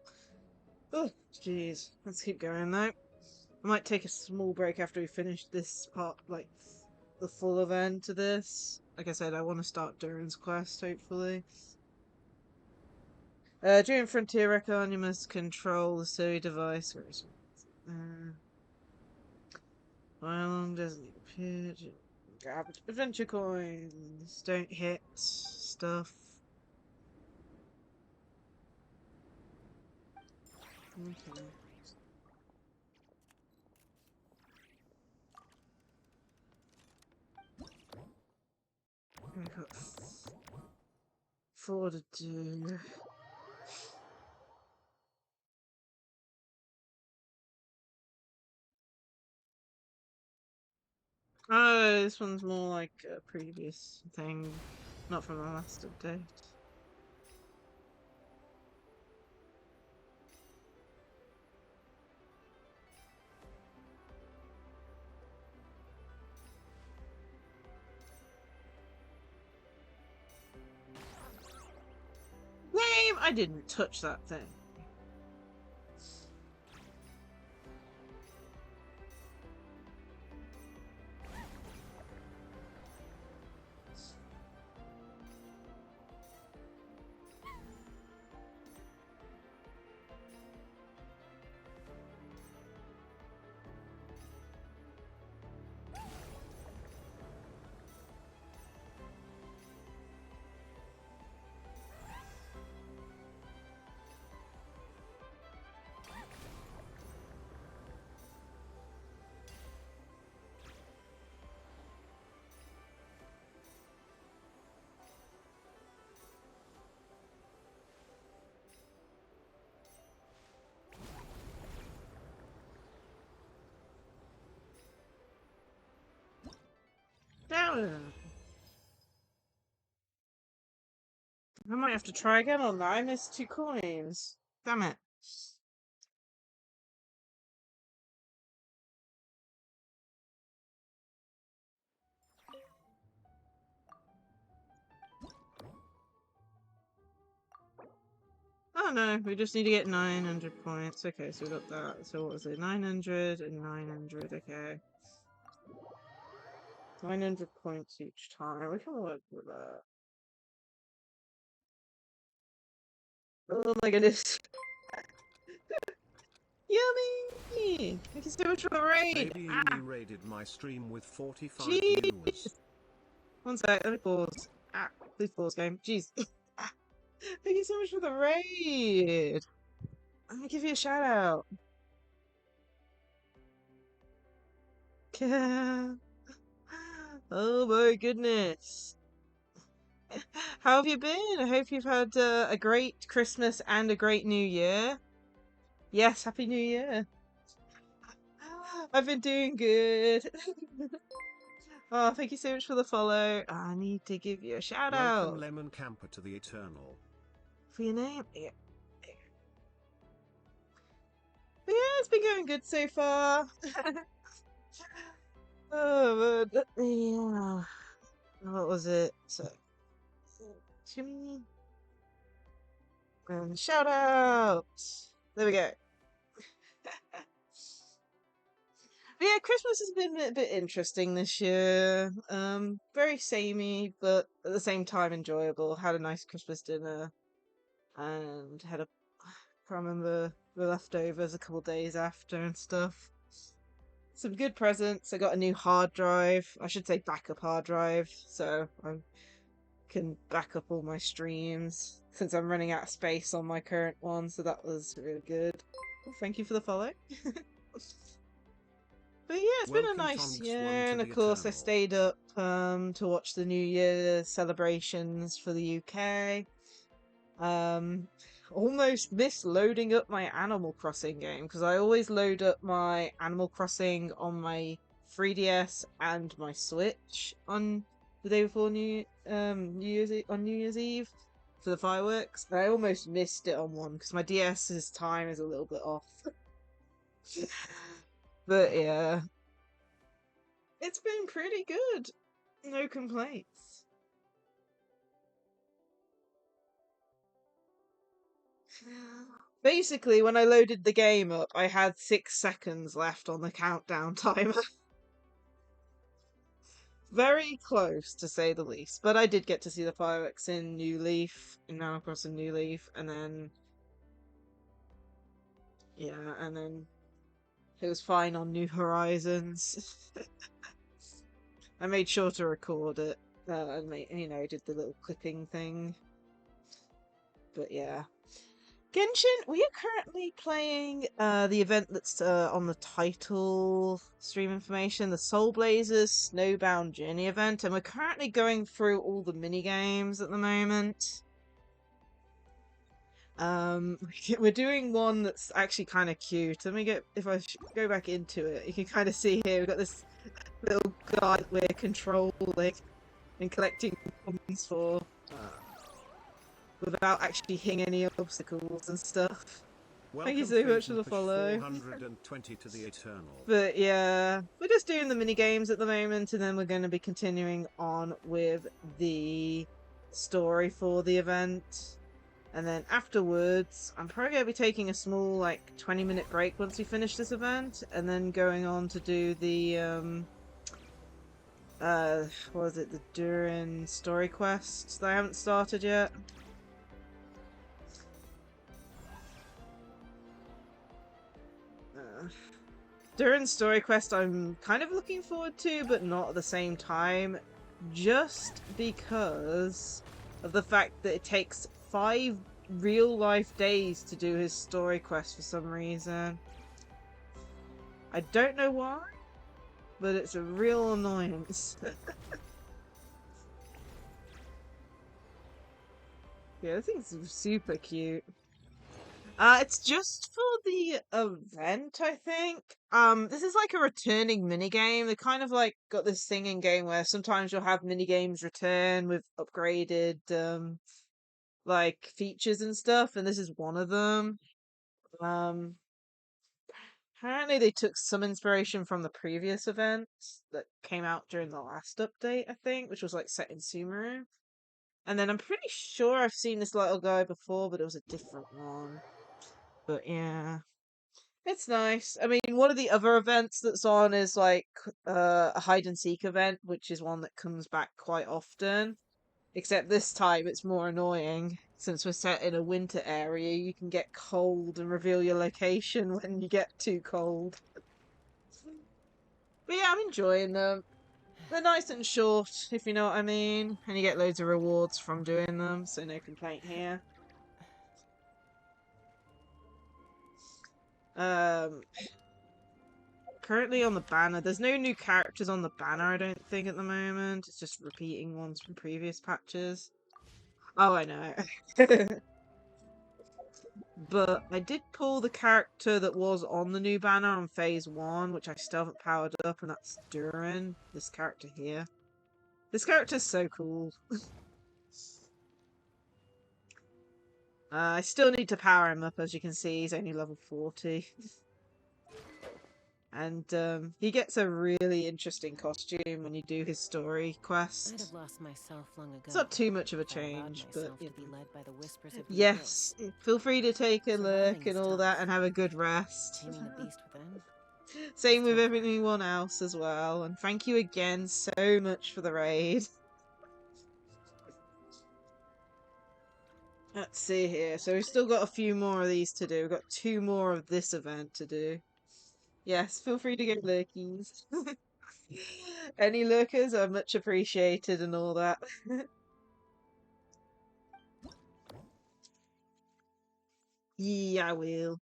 Oh, jeez. Let's keep going though. I might take a small break after we finish this part, like the full event of this. Like I said, I want to start Durin's quest, hopefully. During Frontier Recon, you must control the Siri device. Where is it? How long does it appear? Garbage. Adventure coins. Don't hit stuff. Okay. I've got 4 to do. Oh, this one's more like a previous thing, not from the last update. Name! I didn't touch that thing. Down. I might have to try again on that. I missed 2 coins. Damn it. Oh no, we just need to get 900 points. Okay, so we got that. So what was it? 900 and 900. Okay. 900 points each time. We can work with that. Oh my goodness. Yummy! Thank you so much for the raid! Baby raided my stream with 45 Jeez. viewers. One sec, let me pause. Please pause game. Jeez. Thank you so much for the raid! I'm gonna give you a shout out. Oh my goodness. How have you been? I hope you've had a great Christmas and a great New Year. Yes, Happy New Year. I've been doing good. Oh, thank you so much for the follow. I need to give you a shout out. Welcome Lemon Camper to the Eternal. For your name? Yeah. But yeah, it's been going good so far. Oh, but yeah. What was it? So, shout out. There we go. But yeah, Christmas has been a bit interesting this year. Very samey, but at the same time enjoyable. Had a nice Christmas dinner, and had a can't remember the leftovers a couple days after and stuff. Some good presents. I got a new hard drive. I should say backup hard drive, so I can back up all my streams since I'm running out of space on my current one. So that was really good. Well, thank you for the follow. But yeah, it's been a nice year, and of course I stayed up to watch the New Year celebrations for the UK. Almost missed loading up my Animal Crossing game because I always load up my Animal Crossing on my 3DS and my Switch on the day before New Year's Eve. for the fireworks. I almost missed it on one because my DS's time is a little bit off. But yeah, it's been pretty good. No complaints. Basically, when I loaded the game up, I had 6 seconds left on the countdown timer. Very close, to say the least. But I did get to see the fireworks in New Leaf, in Animal Crossing New Leaf, and then... yeah, and then it was fine on New Horizons. I made sure to record it, and you know, did the little clipping thing. But yeah. Genshin, we are currently playing the event that's on the title stream information, the Soulblazers Snowbound Journey event, and we're currently going through all the mini games at the moment. We're doing one that's actually kind of cute. Let me get, if I go back into it, you can kind of see here we've got this little guy that we're controlling and collecting coins for. Without actually hitting any obstacles and stuff. Thank you so much for the follow. 420 to the Eternal. But yeah, we're just doing the mini games at the moment, and then we're going to be continuing on with the story for the event. And then afterwards, I'm probably going to be taking a small, like, 20-minute break once we finish this event, and then going on to do the, what was it, the Durin story quest that I haven't started yet. Durin story quest I'm kind of looking forward to, but not at the same time, just because of the fact that it takes 5 real-life days to do his story quest for some reason. I don't know why, but it's a real annoyance. Yeah, this thing's super cute. It's just for the event, I think. This is like a returning minigame. They kind of like got this thing in game where sometimes you'll have minigames return with upgraded, like features and stuff, and this is one of them. Apparently they took some inspiration from the previous event that came out during the last update, I think, which was like set in Sumeru. And then I'm pretty sure I've seen this little guy before, but it was a different one. But yeah, it's nice. I mean, one of the other events that's on is like a hide and seek event, which is one that comes back quite often. Except this time it's more annoying. Since we're set in a winter area, you can get cold and reveal your location when you get too cold. But yeah, I'm enjoying them. They're nice and short, if you know what I mean. And you get loads of rewards from doing them, so no complaint here. Currently on the banner, there's no new characters on the banner, I don't think, at the moment. It's just repeating ones from previous patches. Oh, I know. But I did pull the character that was on the new banner on Phase 1, which I still haven't powered up, and that's Durin, this character here. This character's so cool. I still need to power him up, as you can see, he's only level 40. And he gets a really interesting costume when you do his story quest. I'd have lost myself long ago. It's not too much of a change, but to be led by the whispers of the yes, feel free to take a look and all tough. that and have a good rest. Taming the beast within. Same with everyone else as well, and thank you again so much for the raid. Let's see here, so we've still got a few more of these to do. We've got 2 more of this event to do. Yes, feel free to get lurkies. Any lurkers are much appreciated and all that. Yeah, I will.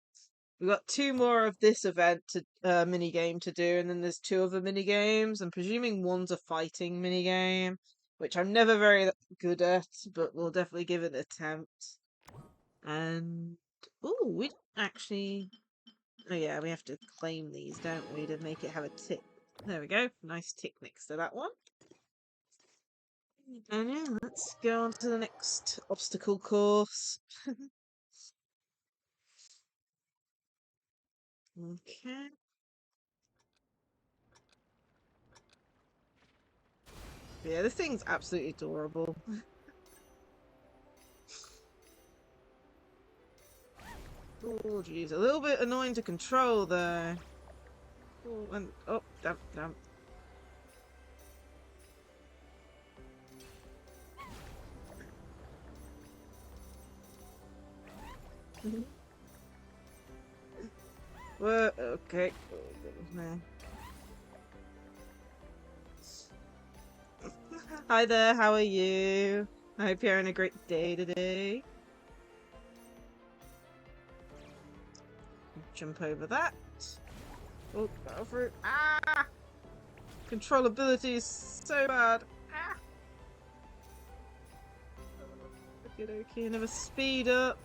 We've got 2 more of this event to mini game to do, and then there's 2 other mini games. I'm presuming one's a fighting mini game, which I'm never very good at, but we'll definitely give it an attempt. And oh, we don't actually. Oh yeah, we have to claim these, don't we, to make it have a tick. There we go. Nice tick next to that one. And yeah, let's go on to the next obstacle course. Okay. Yeah, this thing's absolutely adorable. Oh, jeez. A little bit annoying to control, though. Oh, and... Oh, damn, damn. Well, okay. Hi there, how are you? I hope you're having a great day today. Jump over that. Oh, go through. Ah! Controllability is so bad. Ah! Okay, another speed up.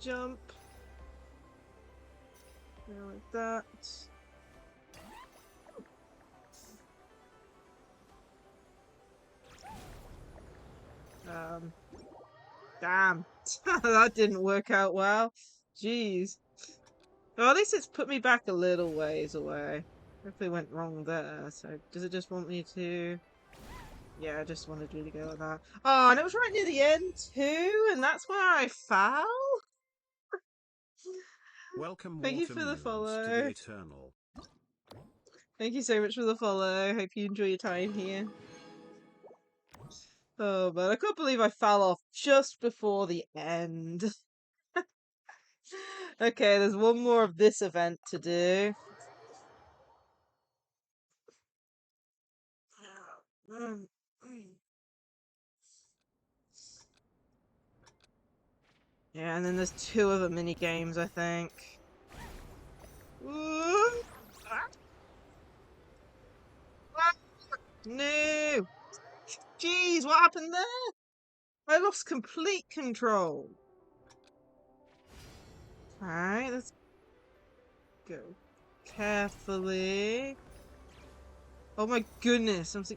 Jump. Yeah, like that. Damn. That didn't work out well. Jeez. Well, at least it's put me back a little ways away. Hopefully went wrong there. So, does it just want me to... Yeah, I just wanted you to go like that. Oh, and it was right near the end too, and that's where I fell? Welcome, Thank you for the Watermelons, follow. to the Eternal. Thank you so much for the follow. Hope you enjoy your time here. Oh, but I can't believe I fell off just before the end. Okay, there's one more of this event to do. Yeah, and then there's 2 other mini games, I think. Ooh. Ah. Ah. No! Jeez, what happened there? I lost complete control. Alright, let's go carefully. Oh my goodness, something...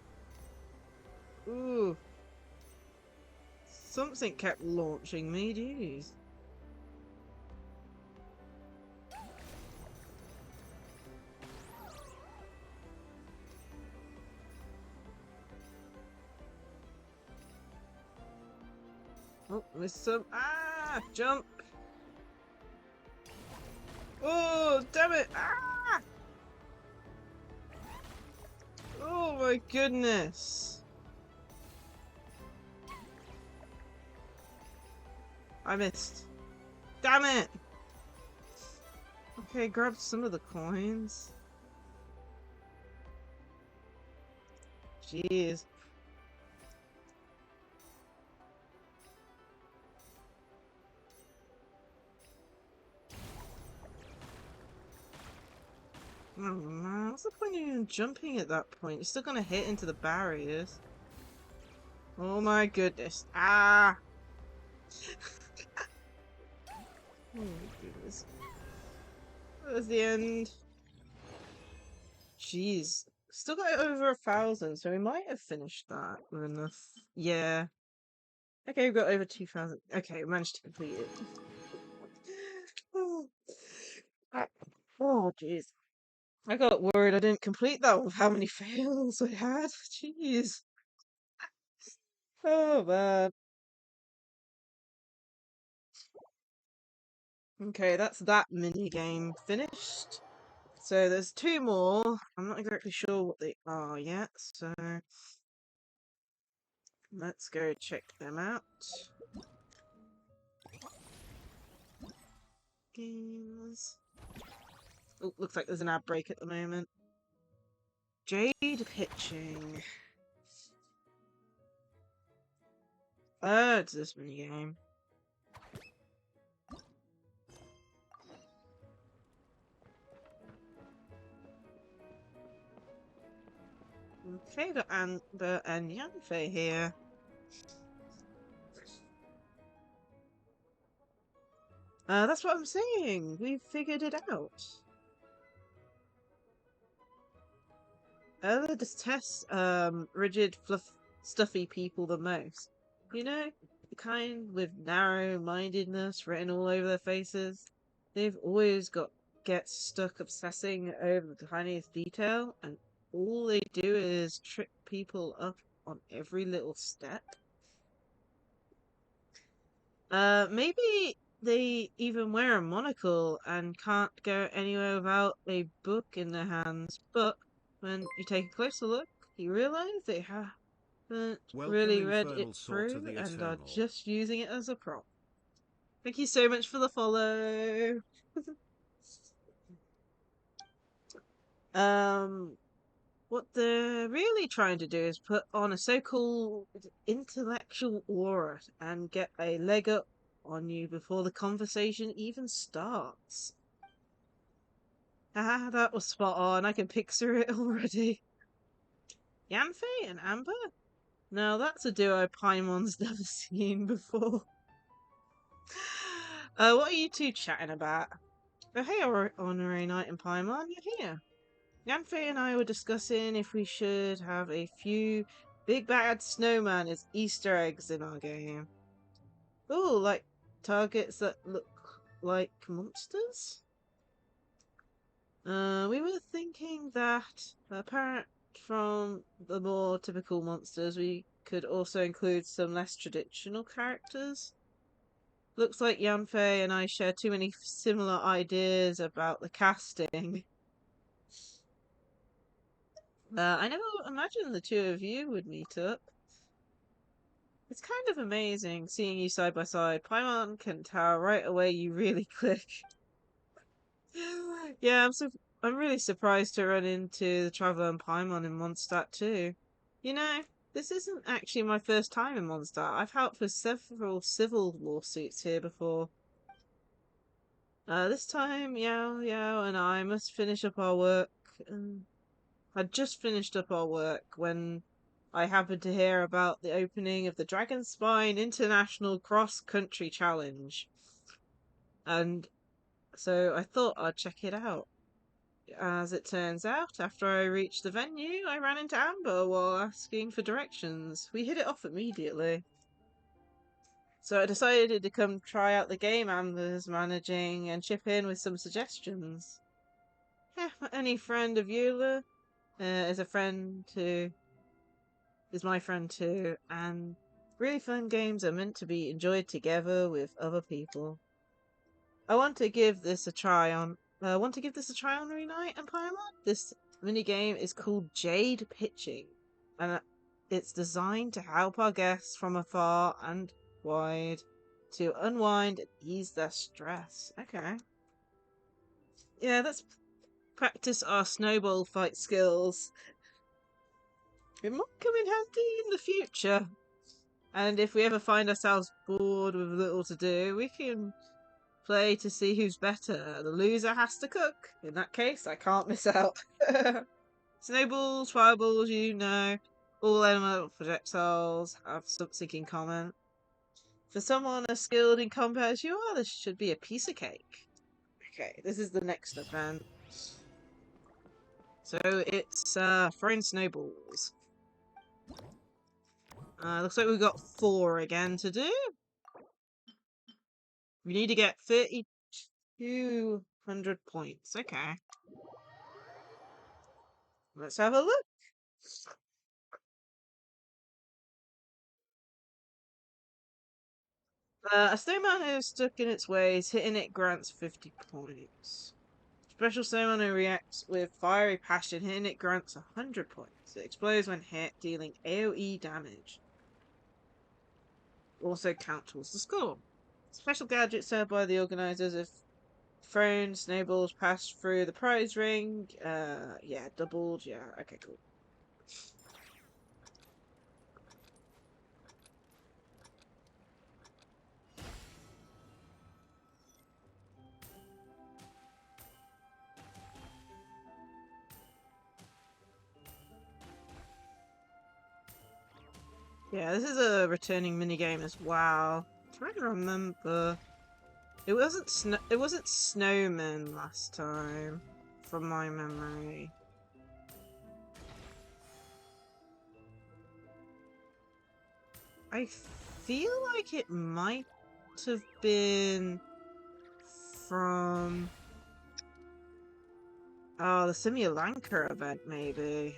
Ooh. Something kept launching me, jeez. Oh, missed some. Ah! Jump! Oh, damn it! Ah! Oh my goodness! I missed. Damn it! Okay, grab some of the coins. Jeez. Oh man, what's the point of even jumping at that point? You're still gonna hit into the barriers. Oh my goodness. Ah! Oh my goodness. That was the end. Jeez. Still got over 1,000, so we might have finished that with enough. Yeah. Okay, we've got over 2,000. Okay, we managed to complete it. Oh, jeez. I got worried I didn't complete that with how many fails I had. Jeez. Oh, man. Okay, that's that mini game finished. So there's 2 more. I'm not exactly sure what they are yet, so let's go check them out. Games. Oh, looks like there's an ad break at the moment. Jade pitching. Oh, it's this mini game. Okay, got Amber and Yanfei here. That's what I'm saying. We've figured it out. Ella detests rigid, stuffy people the most. You know, the kind with narrow-mindedness written all over their faces. They've always get stuck obsessing over the tiniest detail, and all they do is trip people up on every little step. Maybe they even wear a monocle and can't go anywhere without a book in their hands, but when you take a closer look, you realize they haven't really read it through and are just using it as a prop. Thank you so much for the follow. What they're really trying to do is put on a so-called intellectual aura and get a leg up on you before the conversation even starts. Ah, that was spot on. I can picture it already. Yanfei and Amber? Now that's a duo Paimon's never seen before. What are you two chatting about? Oh, hey, Honorary Knight and Paimon, you're here. Yanfei and I were discussing if we should have a few big bad snowman as Easter eggs in our game. Ooh, like targets that look like monsters? We were thinking that, apart from the more typical monsters, we could also include some less traditional characters. Looks like Yanfei and I share too many similar ideas about the casting. I never imagined the two of you would meet up. It's kind of amazing seeing you side by side. Paimon can tell right away you really click. Yeah, I'm really surprised to run into the Traveler and Paimon in Mondstadt too. You know, this isn't actually my first time in Mondstadt. I've helped with several civil lawsuits here before. This time, Yao and I must finish up our work. I'd just finished up our work when I happened to hear about the opening of the Dragon Spine International Cross Country Challenge. And so I thought I'd check it out. As it turns out, after I reached the venue, I ran into Amber while asking for directions. We hit it off immediately. So I decided to come try out the game Amber's managing and chip in with some suggestions. Yeah, any friend of Eula is my friend too, and really fun games are meant to be enjoyed together with other people. I want to give this a try on Night and Paimon. This minigame is called Jade Pitching, and it's designed to help our guests from afar and wide to unwind and ease their stress. Okay. Yeah, let's practice our snowball fight skills. It might come in handy in the future. And if we ever find ourselves bored with little to do, we can play to see who's better. The loser has to cook. In that case, I can't miss out. Snowballs, fireballs, you know. All elemental projectiles have something in common. For someone as skilled in combat as you are, this should be a piece of cake. Okay, this is the next event. So it's throwing snowballs. Looks like we've got 4 again to do. We need to get 3,200 points. Okay. Let's have a look. A snowman who's stuck in its ways, hitting it grants 50 points. Special snowman who reacts with fiery passion, hitting it grants 100 points. It explodes when hit, dealing AoE damage. Also count towards the score. Special gadgets served by the organisers if thrown snowballs passed through the prize ring. Yeah, doubled. Yeah, okay, cool. Yeah, this is a returning minigame as well. I'm trying to remember. It wasn't snowmen last time, from my memory. I feel like it might have been from the Simulanka event, maybe.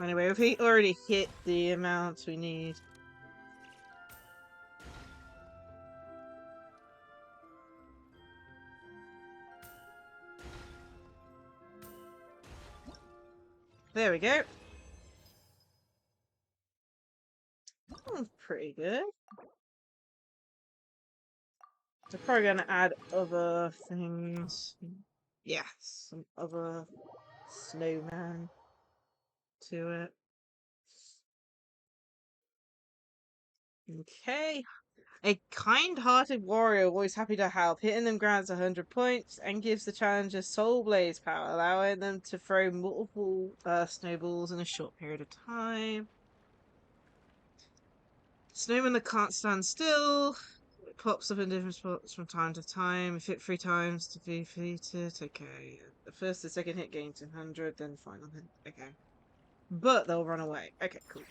Anyway, we already hit the amounts we need. There we go. Oh, pretty good. They're probably gonna add other things. Yeah, some other snowman to it. Okay. A kind-hearted warrior, always happy to help. Hitting them grants 100 points and gives the challengers Soul Blaze power, allowing them to throw multiple snowballs in a short period of time. Snowman that can't stand still. It pops up in different spots from time to time. If hit 3 times to be defeated. Okay. The first and second hit gains 100, then final hit. Okay. But they'll run away. Okay, cool.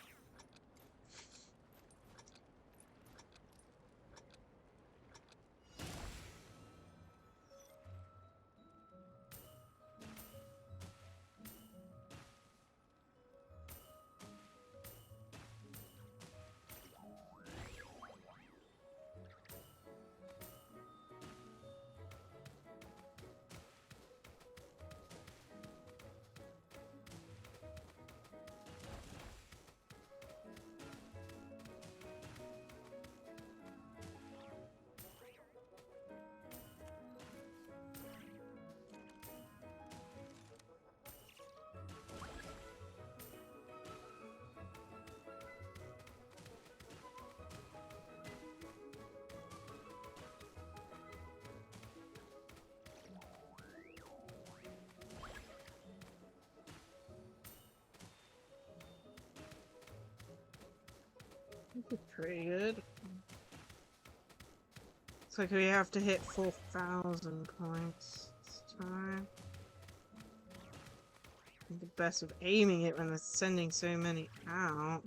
This is pretty good. Looks like we have to hit 4,000 points this time. The best of aiming it when they're sending so many out.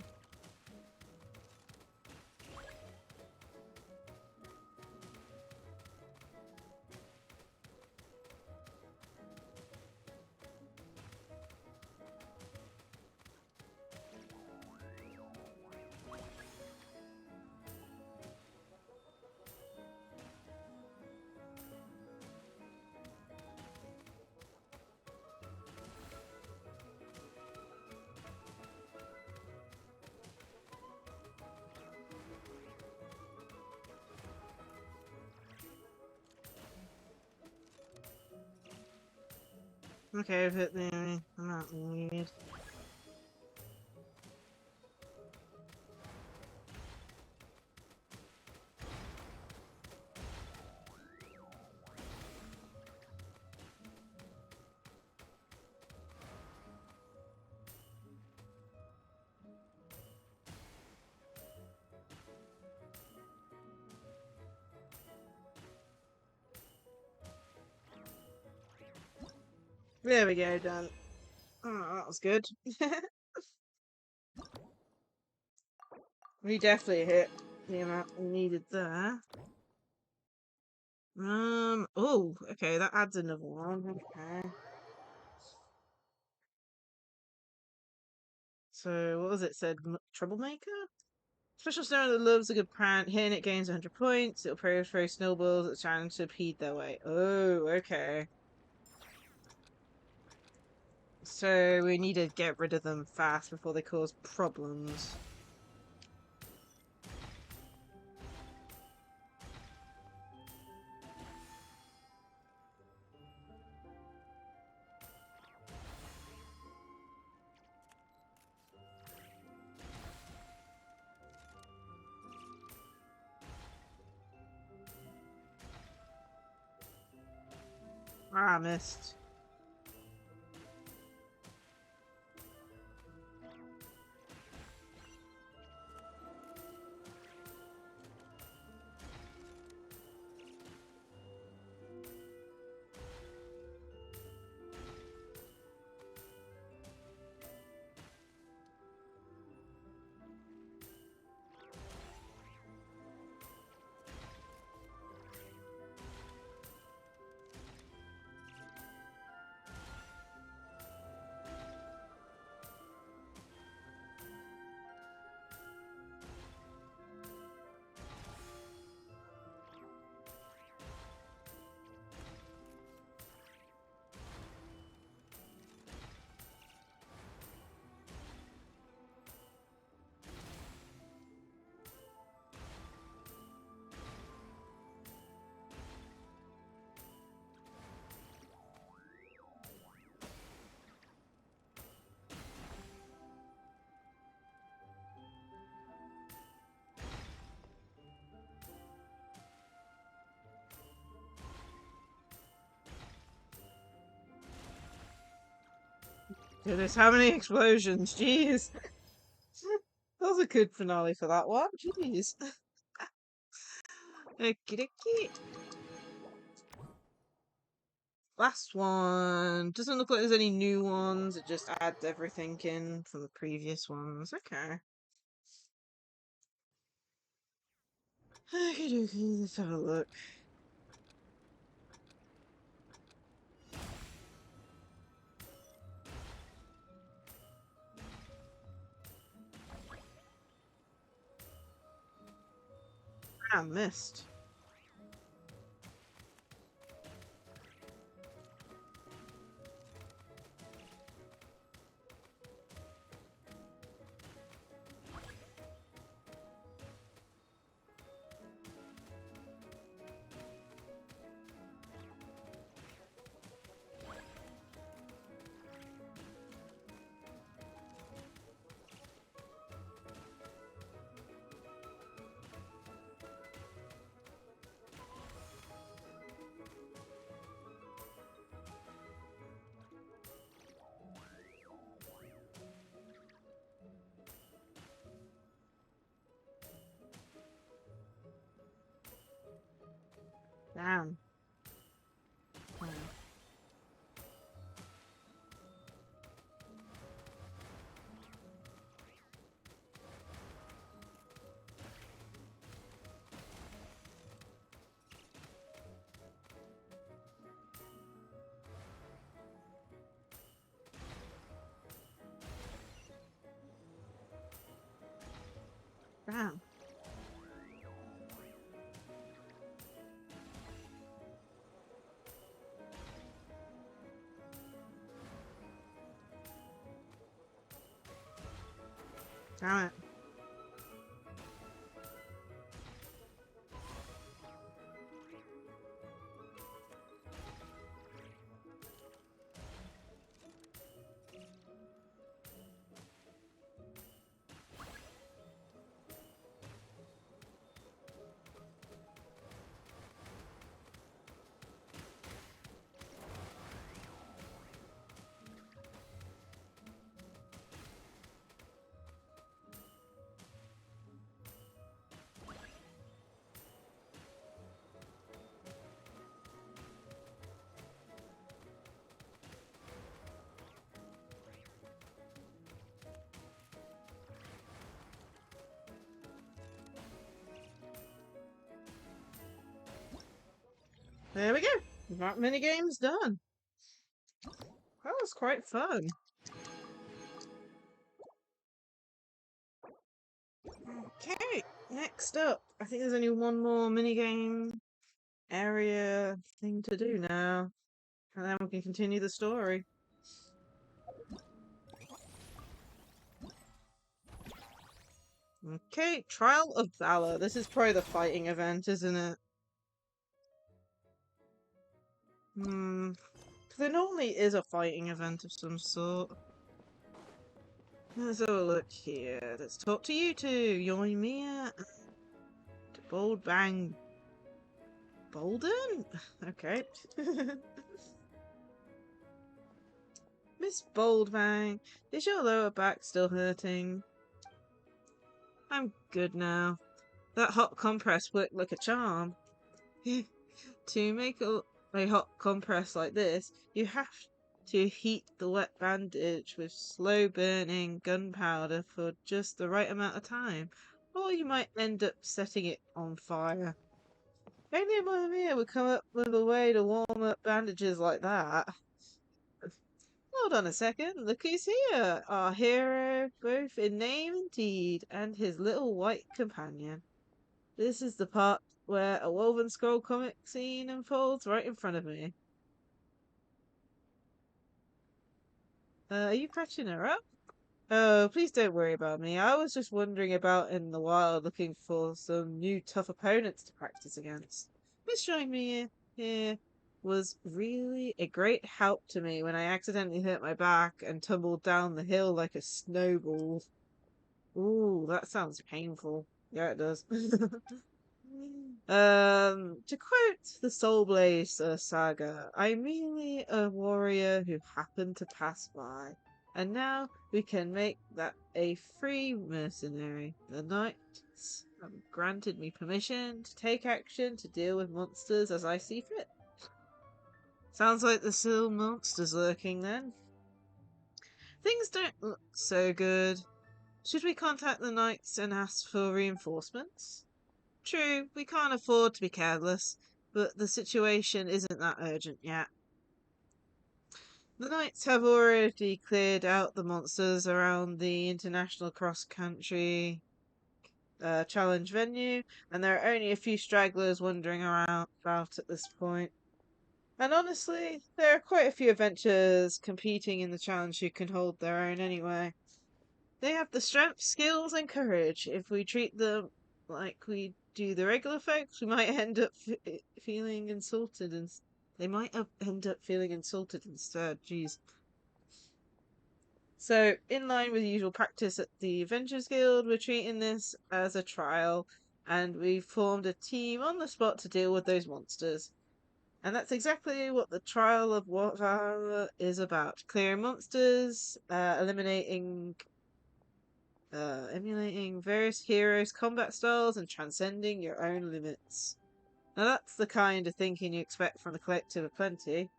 Okay, I've hit the amount we need. There we go, done. Oh, that was good. We definitely hit the amount we needed there. Oh, okay, that adds another one. Okay. So, what was it said? Troublemaker? Special snow that loves a good prank. Hitting it gains 100 points. It'll throw snowballs at challenge to impede their way. Oh, okay. So we need to get rid of them fast before they cause problems. Ah, missed. Goodness, how many explosions? Jeez. That was a good finale for that one. Jeez. Okie dokie. Last one. Doesn't look like there's any new ones. It just adds everything in from the previous ones. Okay. Okie dokie, let's have a look. I missed. Damn. Damn. Damn it. There we go. That minigame's done. That was quite fun. Okay, next up. I think there's only one more minigame area thing to do now. And then we can continue the story. Okay, Trial of Valor. This is probably the fighting event, isn't it? There normally is a fighting event of some sort. Let's have a look here. Let's talk to you two. Yoimiya and Bold Bang. Bolden? Okay. Miss Boldbang, is your lower back still hurting? I'm good now. That hot compress worked like a charm. To make a hot compress like this, you have to heat the wet bandage with slow burning gunpowder for just the right amount of time, or you might end up setting it on fire. Only a Mamiya would come up with a way to warm up bandages like that. Hold on a second, look who's here! Our hero, both in name and deed, and his little white companion. This is the part where a Woven Scroll comic scene unfolds right in front of me. Are you patching her up? Oh, please don't worry about me. I was just wandering about in the wild looking for some new tough opponents to practice against. Miss Join here was really a great help to me when I accidentally hurt my back and tumbled down the hill like a snowball. Ooh, that sounds painful. Yeah, it does. To quote the Soulblazers saga, I'm merely a warrior who happened to pass by. And now we can make that a free mercenary. The knights have granted me permission to take action to deal with monsters as I see fit. Sounds like there's still monsters lurking then. Things don't look so good. Should we contact the knights and ask for reinforcements? True, we can't afford to be careless, but the situation isn't that urgent yet. The knights have already cleared out the monsters around the international cross-country challenge venue, and there are only a few stragglers wandering around about at this point. And honestly, there are quite a few adventurers competing in the challenge who can hold their own anyway. They have the strength, skills, and courage. If we treat them like we do the regular folks, we might end up feeling insulted, and they might end up feeling insulted instead. Jeez. So, in line with usual practice at the Adventures Guild, we're treating this as a trial, and we formed a team on the spot to deal with those monsters. And that's exactly what the Trial of Valor is about. Clearing monsters, emulating various heroes' combat styles, and transcending your own limits. Now that's the kind of thinking you expect from the Collective of Plenty.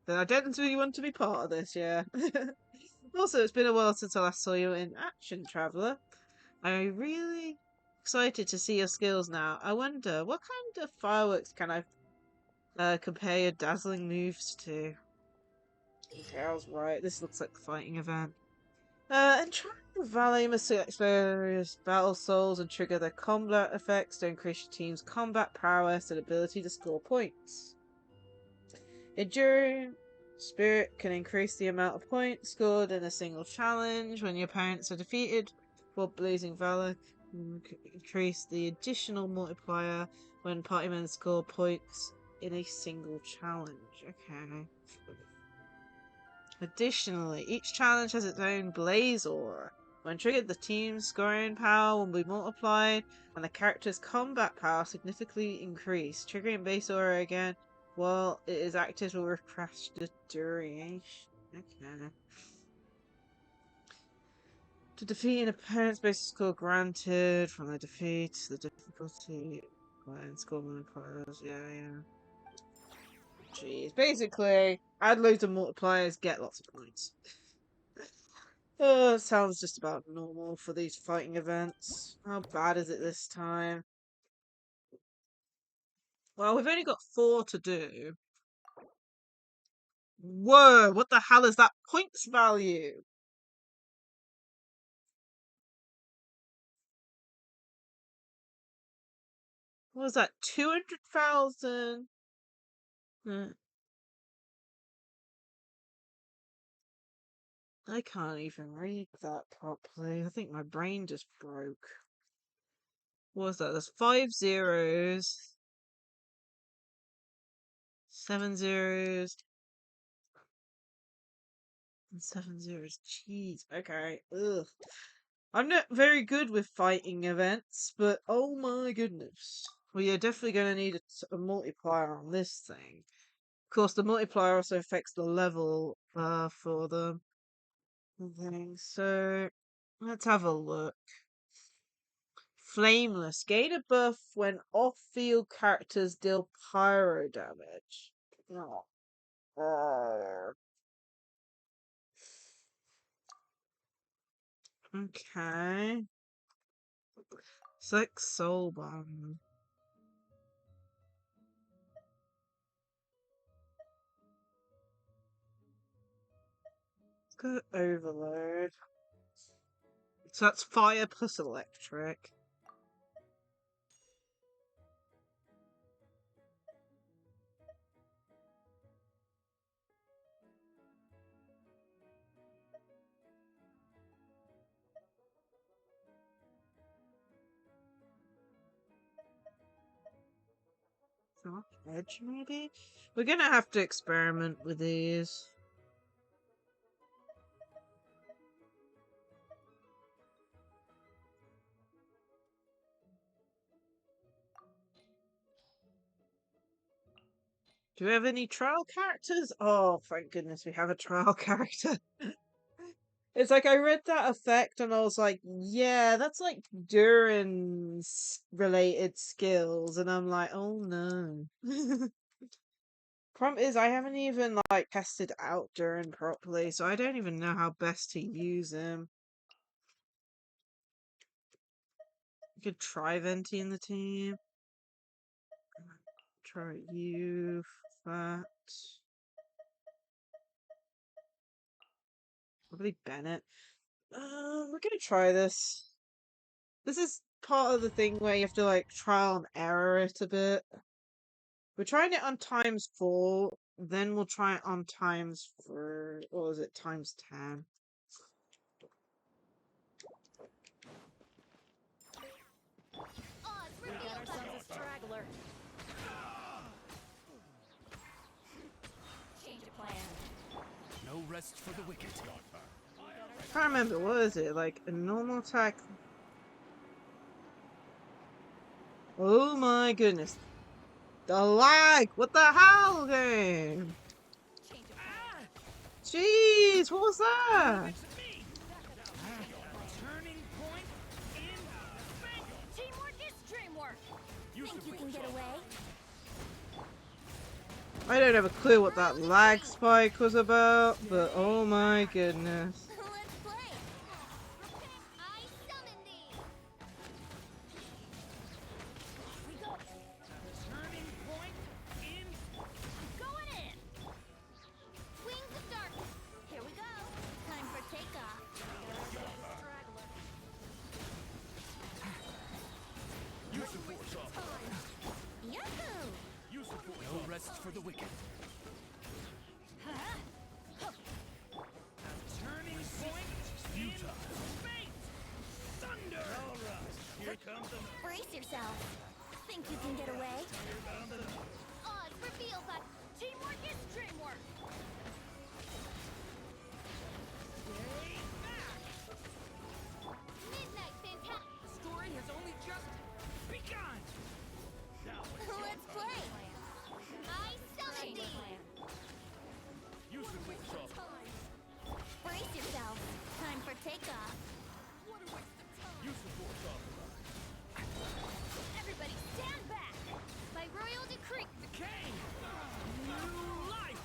But I don't really want to be part of this, yeah. Also, it's been a while since I last saw you in action, Traveller. I'm really excited to see your skills now. I wonder, what kind of fireworks can I compare your dazzling moves to? Okay, I was right. This looks like the fighting event. And try Valet must select various battle souls and trigger their combat effects to increase your team's combat prowess and ability to score points. Enduring Spirit can increase the amount of points scored in a single challenge when your opponents are defeated, while Blazing Valor can increase the additional multiplier when party members score points in a single challenge. Okay. Additionally, each challenge has its own blaze aura. When triggered, the team's scoring power will be multiplied and the character's combat power significantly increased. Triggering base aura again while it is active will refresh the duration. Okay. To defeat an opponent's base score granted from the defeat, the difficulty when score multipliers. Yeah. Jeez. Basically, add loads of multipliers, get lots of points. Sounds just about normal for these fighting events. How bad is it this time? Well, we've only got 4 to do. Whoa, what the hell is that points value? What was that? 200,000? I can't even read that properly. I think my brain just broke. What was that? There's 5 zeros, 7 zeros, and 7 zeros. Jeez. Okay. Ugh. I'm not very good with fighting events, but oh my goodness. We are definitely going to need a multiplier on this thing. Of course, the multiplier also affects the level for them. So, let's have a look. Flameless. Gain a buff when off-field characters deal pyro damage. Okay. Select Soulblazers. Let's go Overload. So that's fire plus electric. Edge, maybe? We're gonna have to experiment with these. Do we have any trial characters? Oh, thank goodness we have a trial character. It's like I read that effect and I was like, yeah, that's like Durin's related skills. And I'm like, oh no. Problem is, I haven't even like tested out Durin properly, so I don't even know how best to use him. You could try Venti in the team. Try you, that. Probably Bennett. We're gonna try this. This is part of the thing where you have to like trial and error it a bit. We're trying it on ×4, then we'll try it on ×4. What was it? ×10. We got ourselves a straggler. Change of plan. No rest for the wicked. I can't remember, what is it? Like a normal attack. Oh my goodness. The lag! What the hell, game? Jeez, what was that? Turning point in Teamwork is dreamwork. Think you can get away? I don't have a clue what that lag spike was about, but oh my goodness. Let's play. I summon thee. We go. turning point in Going in. Wings of darkness. Here we go. Time for takeoff. Straggler. Use the force off. Yahoo! Use the force. No rest for the wicked. turning point in fate. Thunder. All right, here comes the Brace yourself. Think you can get away? Odds reveal that teamwork is dreamwork. way back. Midnight fantastic. The story has only just begun. Let's play. I summon thee. Use the force off. Brace yourself. Time for takeoff. What a waste of time. Use the force off. Everybody stand back. By royal decree. Decay. New life.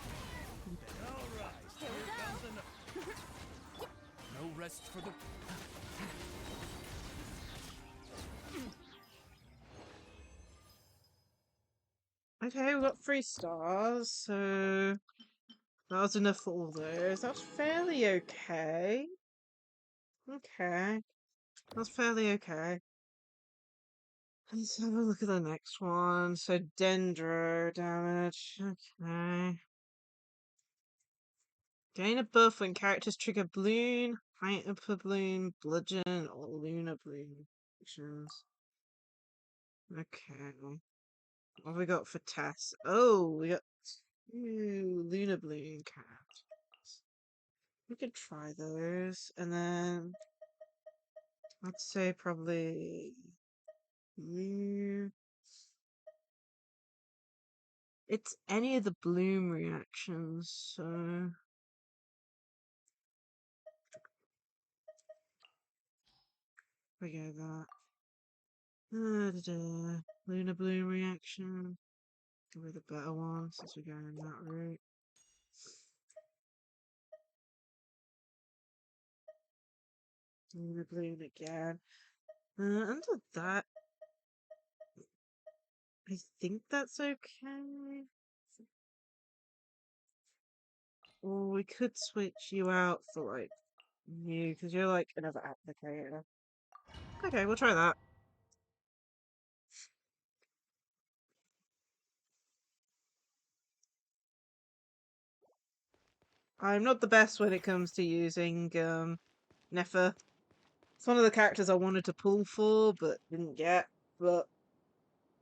All right. Here we go. comes the No rest for the. Okay, we got 3 stars, so that was enough for all those. That's fairly okay. Okay. That's fairly okay. Let's have a look at the next one. So Dendro damage. Okay. Gain a buff when characters trigger balloon, hyper balloon, bludgeon, or lunar balloon actions. Okay. What have we got for Tess? Oh, we got 2 lunar balloon characters. We could try those, and then I'd say probably you. It's any of the bloom reactions, so we go that. Lunar bloom reaction. Go with the better one since we're going that route. Lunar bloom again. Under that, I think that's okay. Or we could switch you out for like you, because you're like another applicator. Okay, we'll try that. I'm not the best when it comes to using Nefer. It's one of the characters I wanted to pull for, but didn't get. But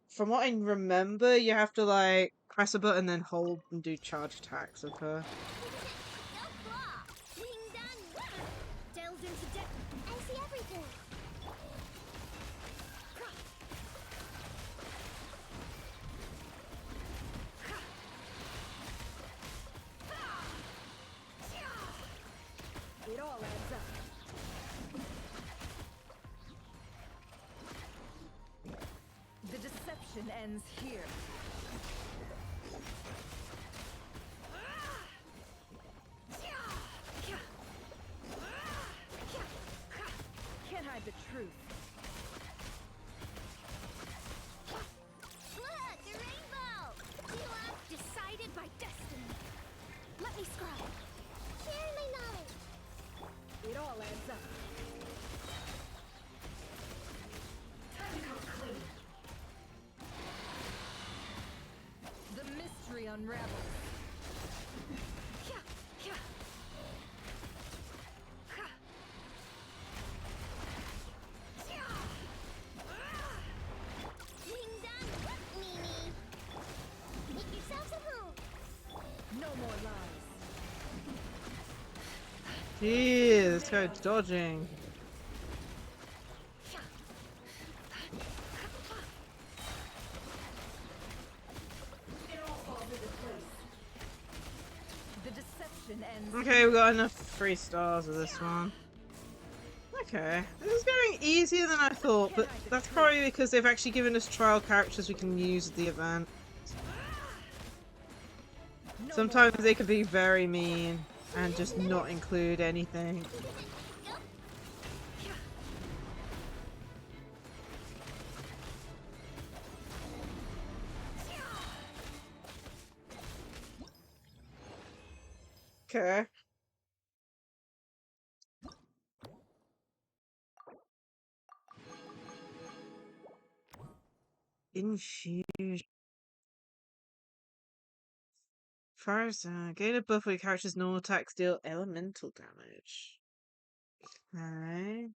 from what I remember, you have to like press a button, then hold and do charge attacks of her. Delves into depth. I see everything. It all adds up. The deception ends here. Can't hide the truth. Look, the rainbow! Decided by destiny. Let me scribe. Share my knowledge. It all adds up. Time to come clean. The mystery unravels. Ding dong, Mimi. Make yourselves at home. No more lies. Jeez, this guy's dodging. The deception ends. Okay, we got enough 3 stars of this one. Okay, this is going easier than I thought, but that's probably because they've actually given us trial characters we can use at the event. Sometimes they can be very mean and just not include anything. Okay. Infusion. First, gain a buff where your character's normal attacks deal elemental damage. Okay.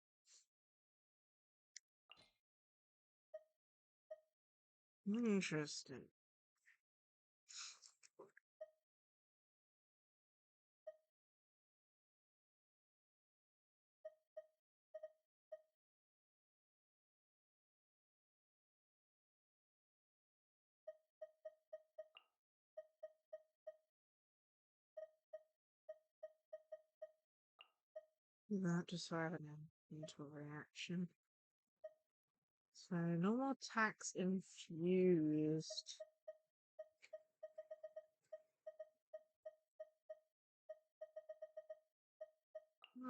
Interesting. That just so I have an into a reaction. So normal attacks infused.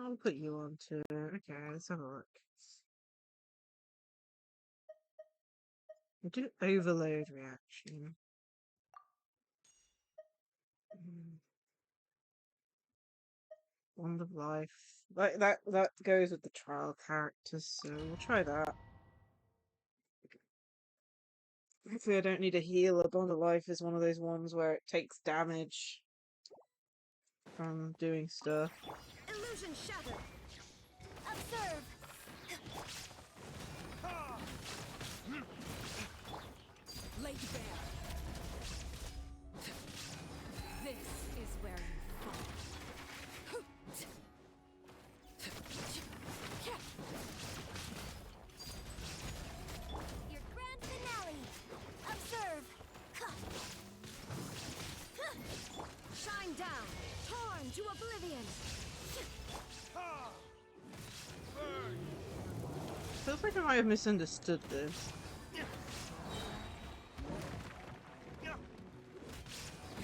I'll put you on too. Okay, let's have a look. We'll do overload reaction. Wand of life. Like that goes with the trial characters, so we'll try that. Hopefully I don't need a healer. Bond of life is one of those ones where it takes damage from doing stuff. Illusion shattered. Observe. Laid bare. This is where you fall. Your grand finale. Observe. Shine down. Torn to oblivion. Feels like I might have misunderstood this.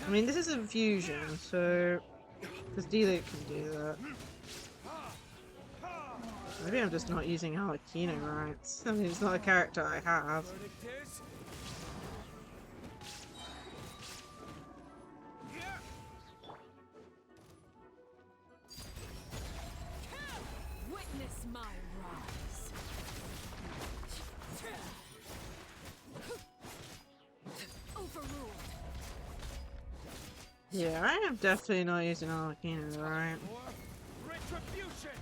I mean, this is a fusion, so because D-Lick can do that. Maybe I'm just not using Lacie-Chan right. I mean, it's not a character I have. Witness my rise. Overruled. Yeah, I am definitely not using Lacie-Chan right. Retribution!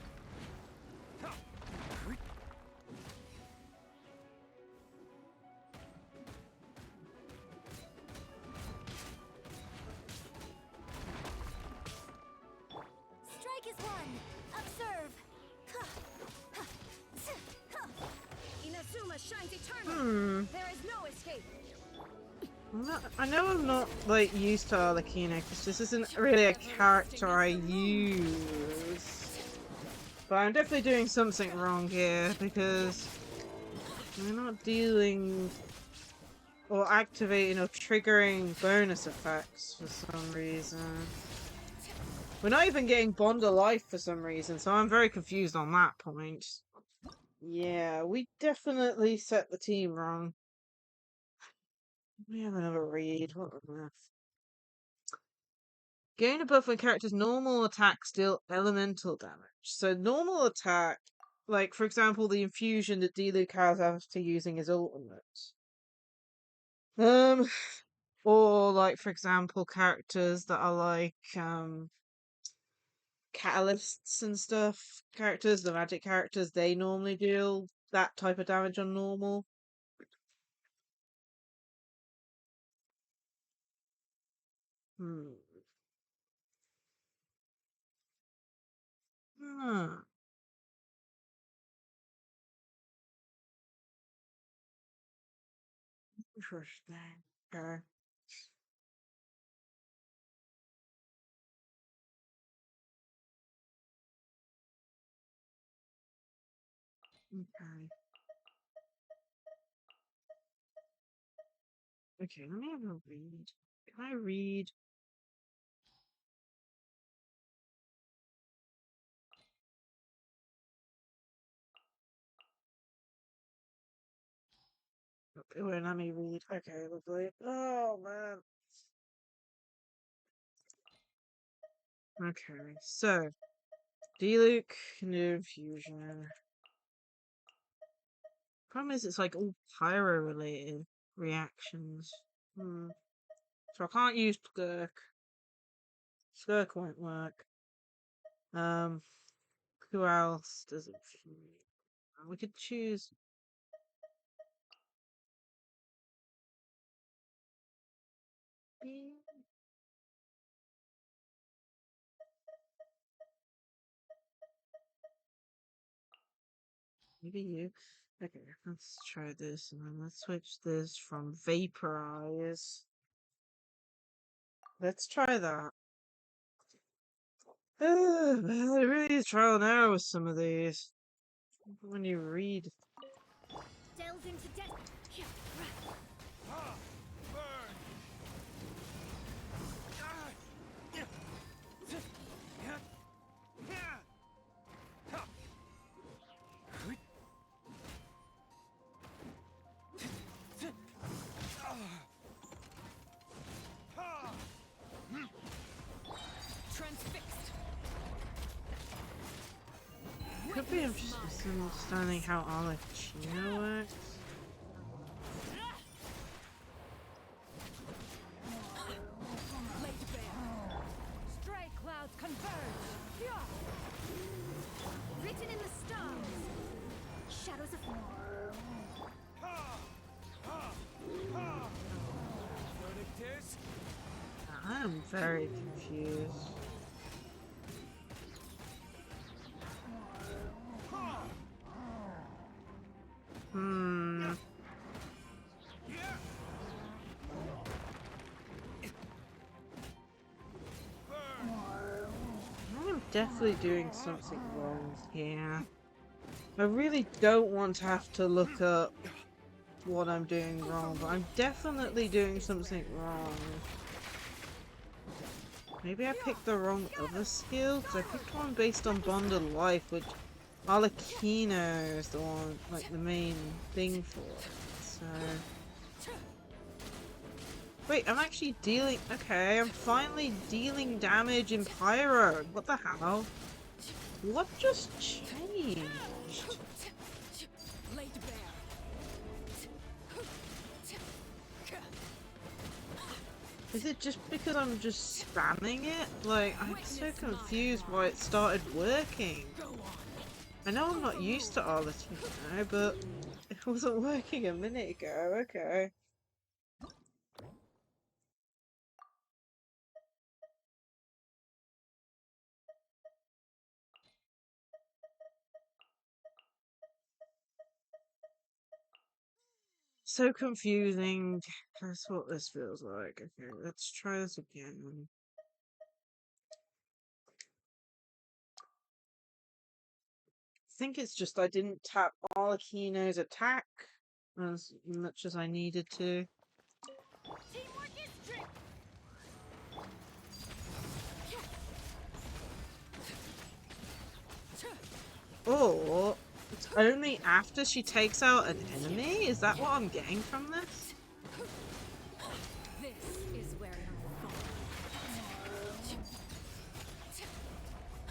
Strike is one. Observe. Inazuma shines eternal. There is no escape. I know I'm not like used to Lacie-Chan because this isn't really a character I use. But I'm definitely doing something wrong here because we're not dealing or activating or triggering bonus effects for some reason. We're not even getting Bond of Life for some reason, so I'm very confused on that point. Yeah, we definitely set the team wrong. We have another read. What on earth? Gain a buff when character's normal attacks deal elemental damage. So normal attack, like for example, the infusion that Diluc has after using his ultimate. Or like for example, characters that are like catalysts and stuff. Characters, the magic characters, they normally deal that type of damage on normal. Hmm. Hmm. Interesting. Okay. Okay. Okay, let me have a read. Can I read? Okay, wait, let me read. Okay, lovely. Oh man. Okay, so Diluc new infusion. Problem is, it's like all pyro related reactions. Hmm. So I can't use Skirk. Skirk won't work. Who else does it? We could choose. Maybe you. Okay, let's try this, and then let's switch this from Vaporize. Let's try that. It really is trial and error with some of these. When you read. Delves into death. Transfixed. Could be interested in understanding how Lacie-Chan works. Stray clouds converge. Written in the stars. Shadows of I'm very confused. Hmm. I'm definitely doing something wrong here. I really don't want to have to look up what I'm doing wrong, but I'm definitely doing something wrong. Maybe I picked the wrong other skill, because I picked one based on Bond of Life, which Arlecchino is the one, like the main thing for it. So... Wait, I'm actually dealing... Okay, I'm finally dealing damage in Pyro. What the hell? What just changed? Is it just because I'm just spamming it? Like, I'm so confused why it started working. I know I'm not used to Arlecchino, but it wasn't working a minute ago. Okay. So confusing. That's what this feels like. Okay, let's try this again. think it's just I didn't tap Arlecchino's attack as much as I needed to. Teamwork is strength. Or it's only after she takes out an enemy? Is that what I'm getting from this? This is where you fall.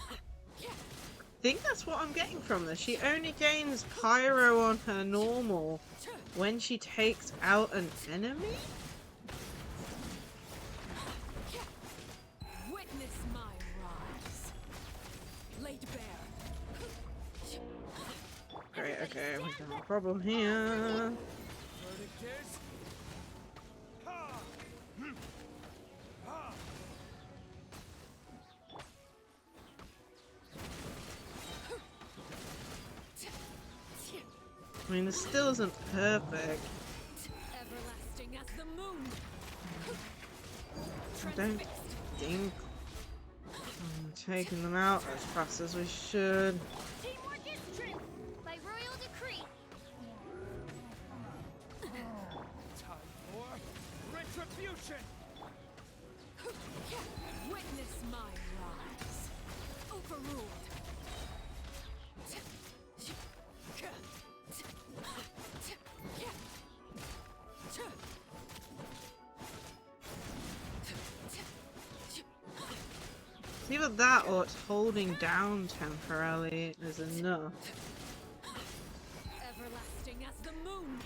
I think that's what I'm getting from this. She only gains pyro on her normal when she takes out an enemy? Witness my rise. Laid bare. Alright, okay, we got a problem here. I mean, this still isn't perfect. Everlasting as the moon. I don't think I'm taking them out as fast as we should. Teamwork is strength. By royal decree. Time for retribution. Witness my rise. Overruled. Either that or it's holding down temporarily is enough. Everlasting as the moon.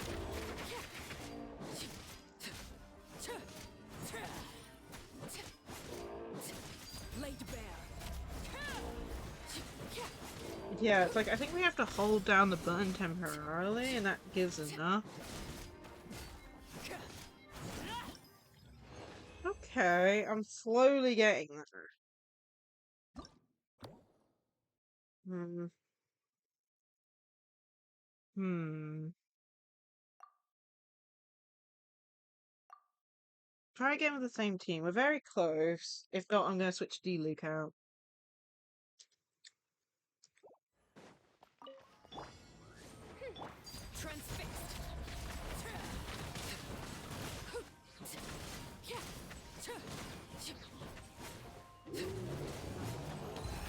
Laid bare. Yeah, it's like I think we have to hold down the button temporarily and that gives enough. Okay, I'm slowly getting there. Try again with the same team. We're very close. If not, I'm going to switch D-Luke out. Transfixed.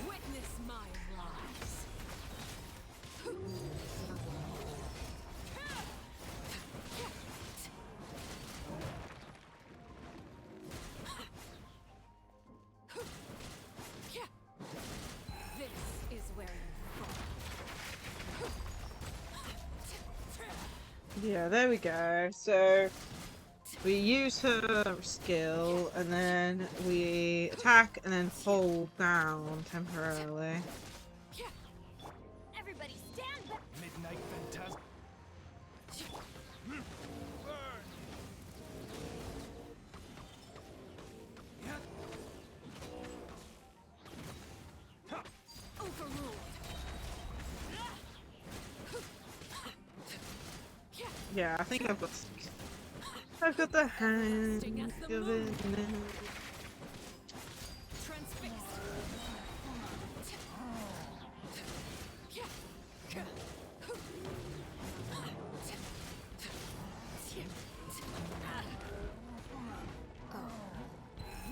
Witness my rise. This is where you fall. Yeah, there we go. So we use her skill and then we attack and then hold down temporarily. Everybody stand back. Midnight Phantasm. Burn. Overruled. Yeah, I think I've got the hang of it now. Transfixed.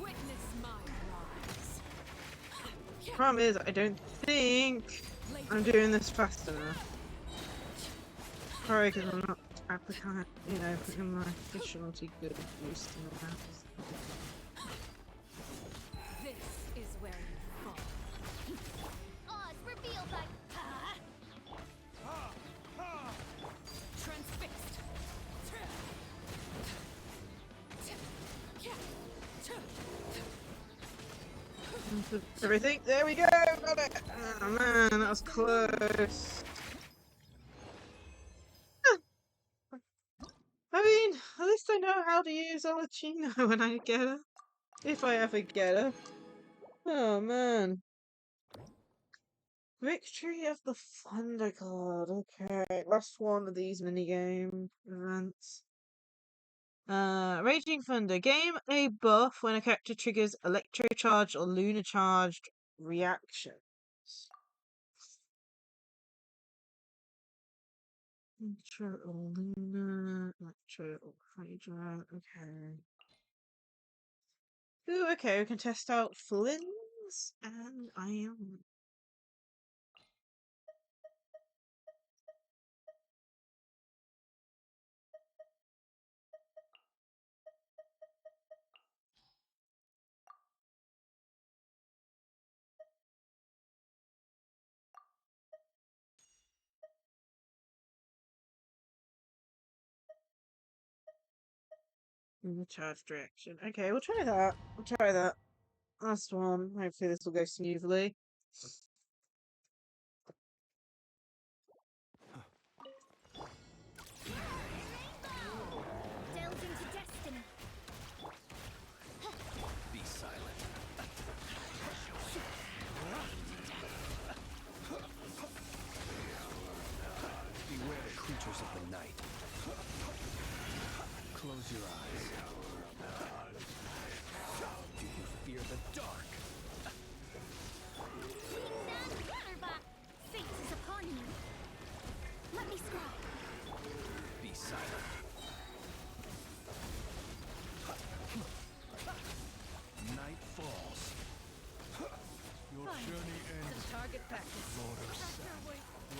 Witness my rise. Problem is, I don't think I'm doing this fast enough. Probably because I'm not applicant, putting my efficiency good use in the house. This is where you fall. Oz revealed by. Transfixed. Everything, there we go, got it! Oh man, that was close. I mean, at least I know how to use Lacie-Chan when I get her. If I ever get her. Oh man. Victory of the Thunder God. Okay, last one of these minigame events. Raging Thunder. Gain a buff when a character triggers Electro Charged or Lunar Charged reactions. Metro or Luna, Metro or Hydra, okay. Ooh, okay, we can test out Flynn's and Ion. In the charge direction. Okay, we'll try that. We'll try that. Last one. Hopefully this will go smoothly. Delve into destiny. Be silent. Beware the creatures of the night. Close your eyes. Do you fear the dark? Fate is upon you. Let me scry. Be silent. Night falls. Your journey ends. Some target practice. Lord of Sand.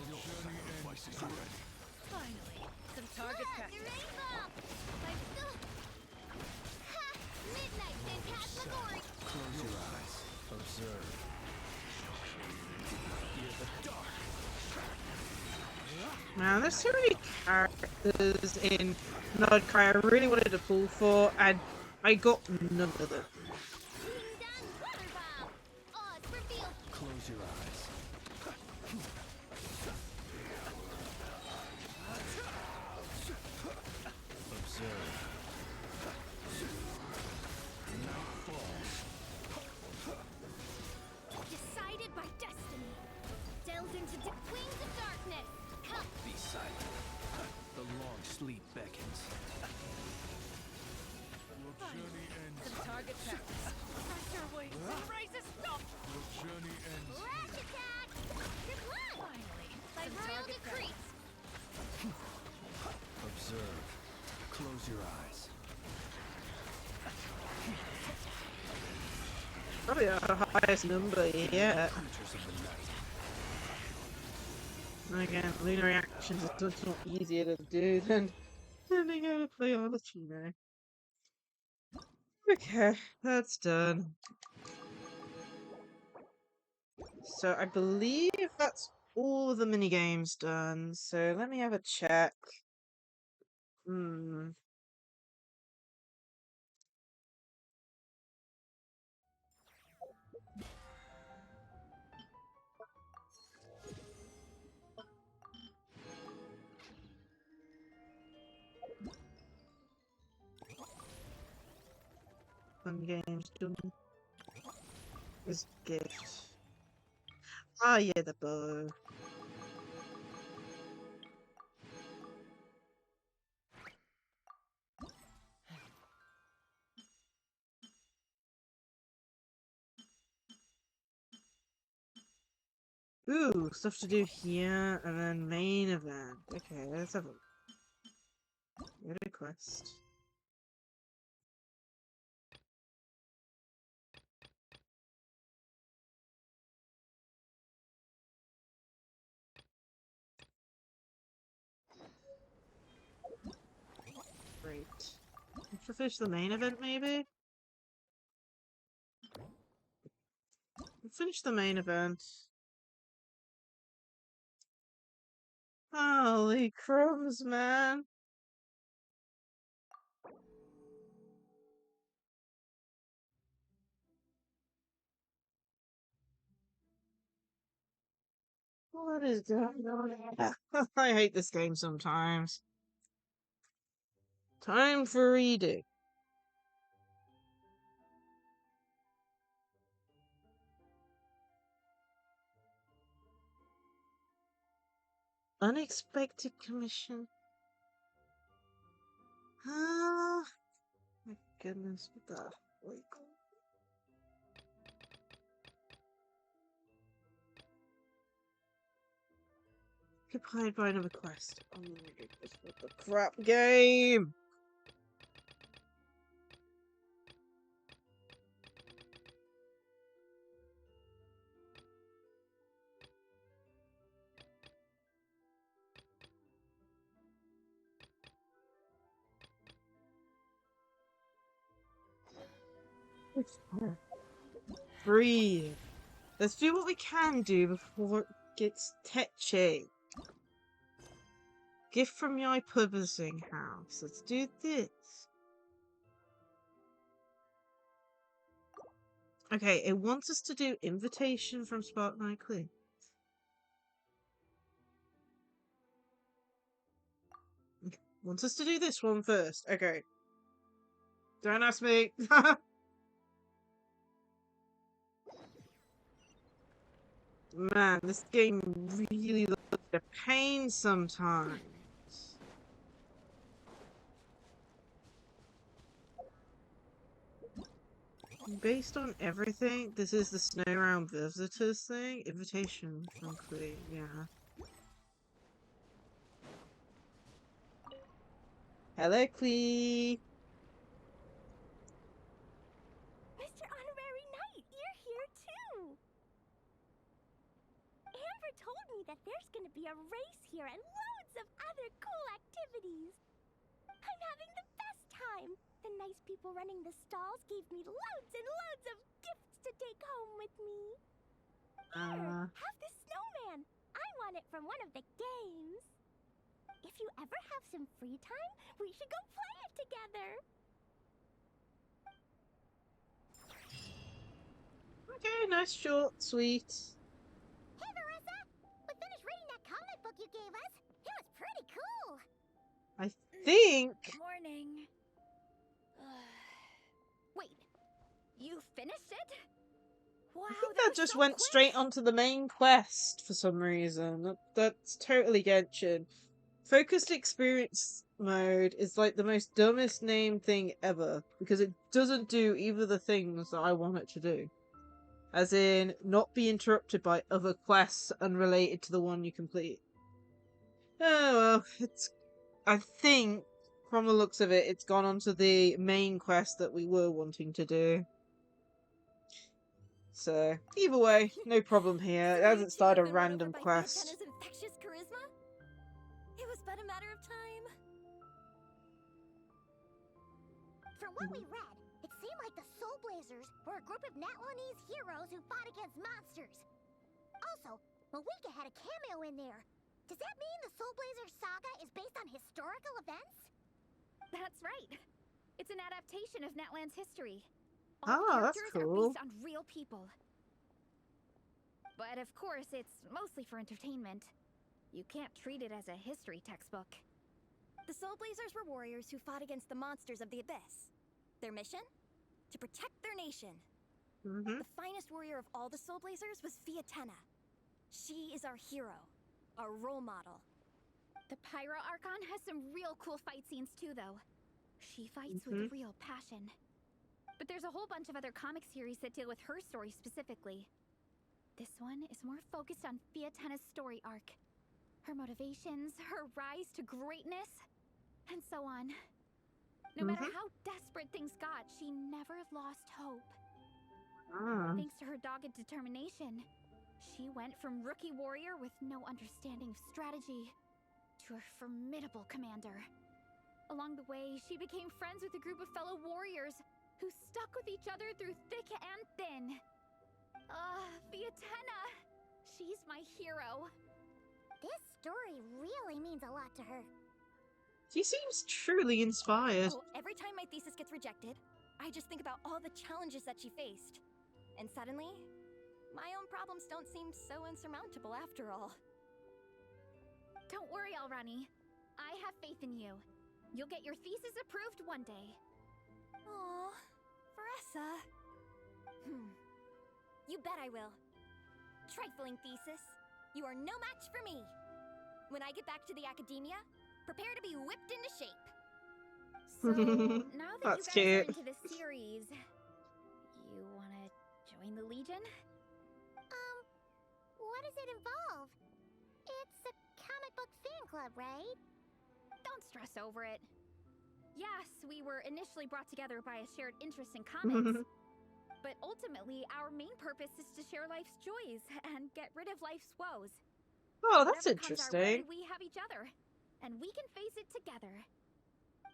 Your journey ends already. Finally, some target practice. Midnight Phantasmagoria! Close your eyes. Observe. Fear the dark. Man, there's so many characters in Nod-Krai I really wanted to pull for, and I got none of them. Close your eyes. Observe. Night falls. Decided by destiny. Delve into wings of darkness. Come. Be silent. The long sleep beckons. Your journey ends. Some target practice. Pressure wings. Embrace is stop. Your journey ends. Rash attack! Finally, By some royal target decree! Observe. Close your eyes. Probably our highest number yet. Creatures of the night. Again, lunar reactions is much more easier to do than learning how to play on the Chino. Okay, that's done. So I believe that's all the mini games done. So let me have a check. Fun games done. This gift. Ah, yeah, the bow. Ooh, stuff to do here, and then main event. Okay, let's have a quest. Great. Let's finish the main event, maybe? Let's finish the main event. Holy crumbs, man! What is going on here? I hate this game sometimes. Time for reading. Unexpected commission. Ah, my goodness, what the like. Occupied by another quest. Oh my goodness, what the crap game! Breathe. Let's do what we can do before it gets tetchy. Gift from your publishing house. Let's do this. Okay, it wants us to do invitation from Spark Night Clear. Wants us to do this one first. Okay. Don't ask me. Man, this game really looks like a pain sometimes. Based on everything, this is the Snow Round Visitors thing. Invitation from Clee, yeah. Hello, Clee. Mr. Honorary Knight, you're here too! Amber told me that there's gonna be a race here and loads of other cool activities. I'm having the best time. The nice people running the stalls gave me loads and loads of gifts to take home with me. Here, have this snowman. I won it from one of the games. If you ever have some free time, we should go play it together. Okay, nice, short, sweet. Hey, Marissa! We finished reading that comic book you gave us. It was pretty cool. I think... Morning. Wait, you finished it? Wow, I think that just went straight onto the main quest for some reason. That's totally Genshin. Focused experience mode is like the most dumbest named thing ever, because it doesn't do either of the things that I want it to do. As in, not be interrupted by other quests unrelated to the one you complete. Oh well, I think, from the looks of it, it's gone onto the main quest that we were wanting to do. So, either way, no problem here. It hasn't started a random quest. Infectious charisma? It was but a matter of time. From what we read, it seemed like the Soulblazers were a group of Natlanese heroes who fought against monsters. Also, Malika had a cameo in there. Does that mean the Soulblazers saga is based on historical events? That's right. It's an adaptation of Natlan's history. Oh, that's cool. Are based on real people. But of course, it's mostly for entertainment. You can't treat it as a history textbook. The Soulblazers were warriors who fought against the monsters of the Abyss. Their mission? To protect their nation. The finest warrior of all the Soulblazers was Fiatenna. She is our hero, our role model. The Pyro Archon has some real cool fight scenes too, though. She fights with real passion. But there's a whole bunch of other comic series that deal with her story specifically. This one is more focused on Fiatenna's story arc. Her motivations, her rise to greatness, and so on. No matter how desperate things got, she never lost hope. Thanks to her dogged determination, she went from rookie warrior with no understanding of strategy to a formidable commander. Along the way, she became friends with a group of fellow warriors who stuck with each other through thick and thin. Fiatenna! She's my hero. This story really means a lot to her. She seems truly inspired. Oh, every time my thesis gets rejected, I just think about all the challenges that she faced. And suddenly, my own problems don't seem so insurmountable after all. Don't worry, Alrani. I have faith in you. You'll get your thesis approved one day. Aw, Marissa. You bet I will. Trifling thesis, you are no match for me. When I get back to the academia, prepare to be whipped into shape. So, now that That's you guys cute. are into this series, you wanna join the Legion? What does it involve? It's a comic club, right? Don't stress over it. Yes, we were initially brought together by a shared interest in comics. But ultimately, our main purpose is to share life's joys and get rid of life's woes. Oh, that's Whatever comes our way, interesting. we have each other, and we can face it together.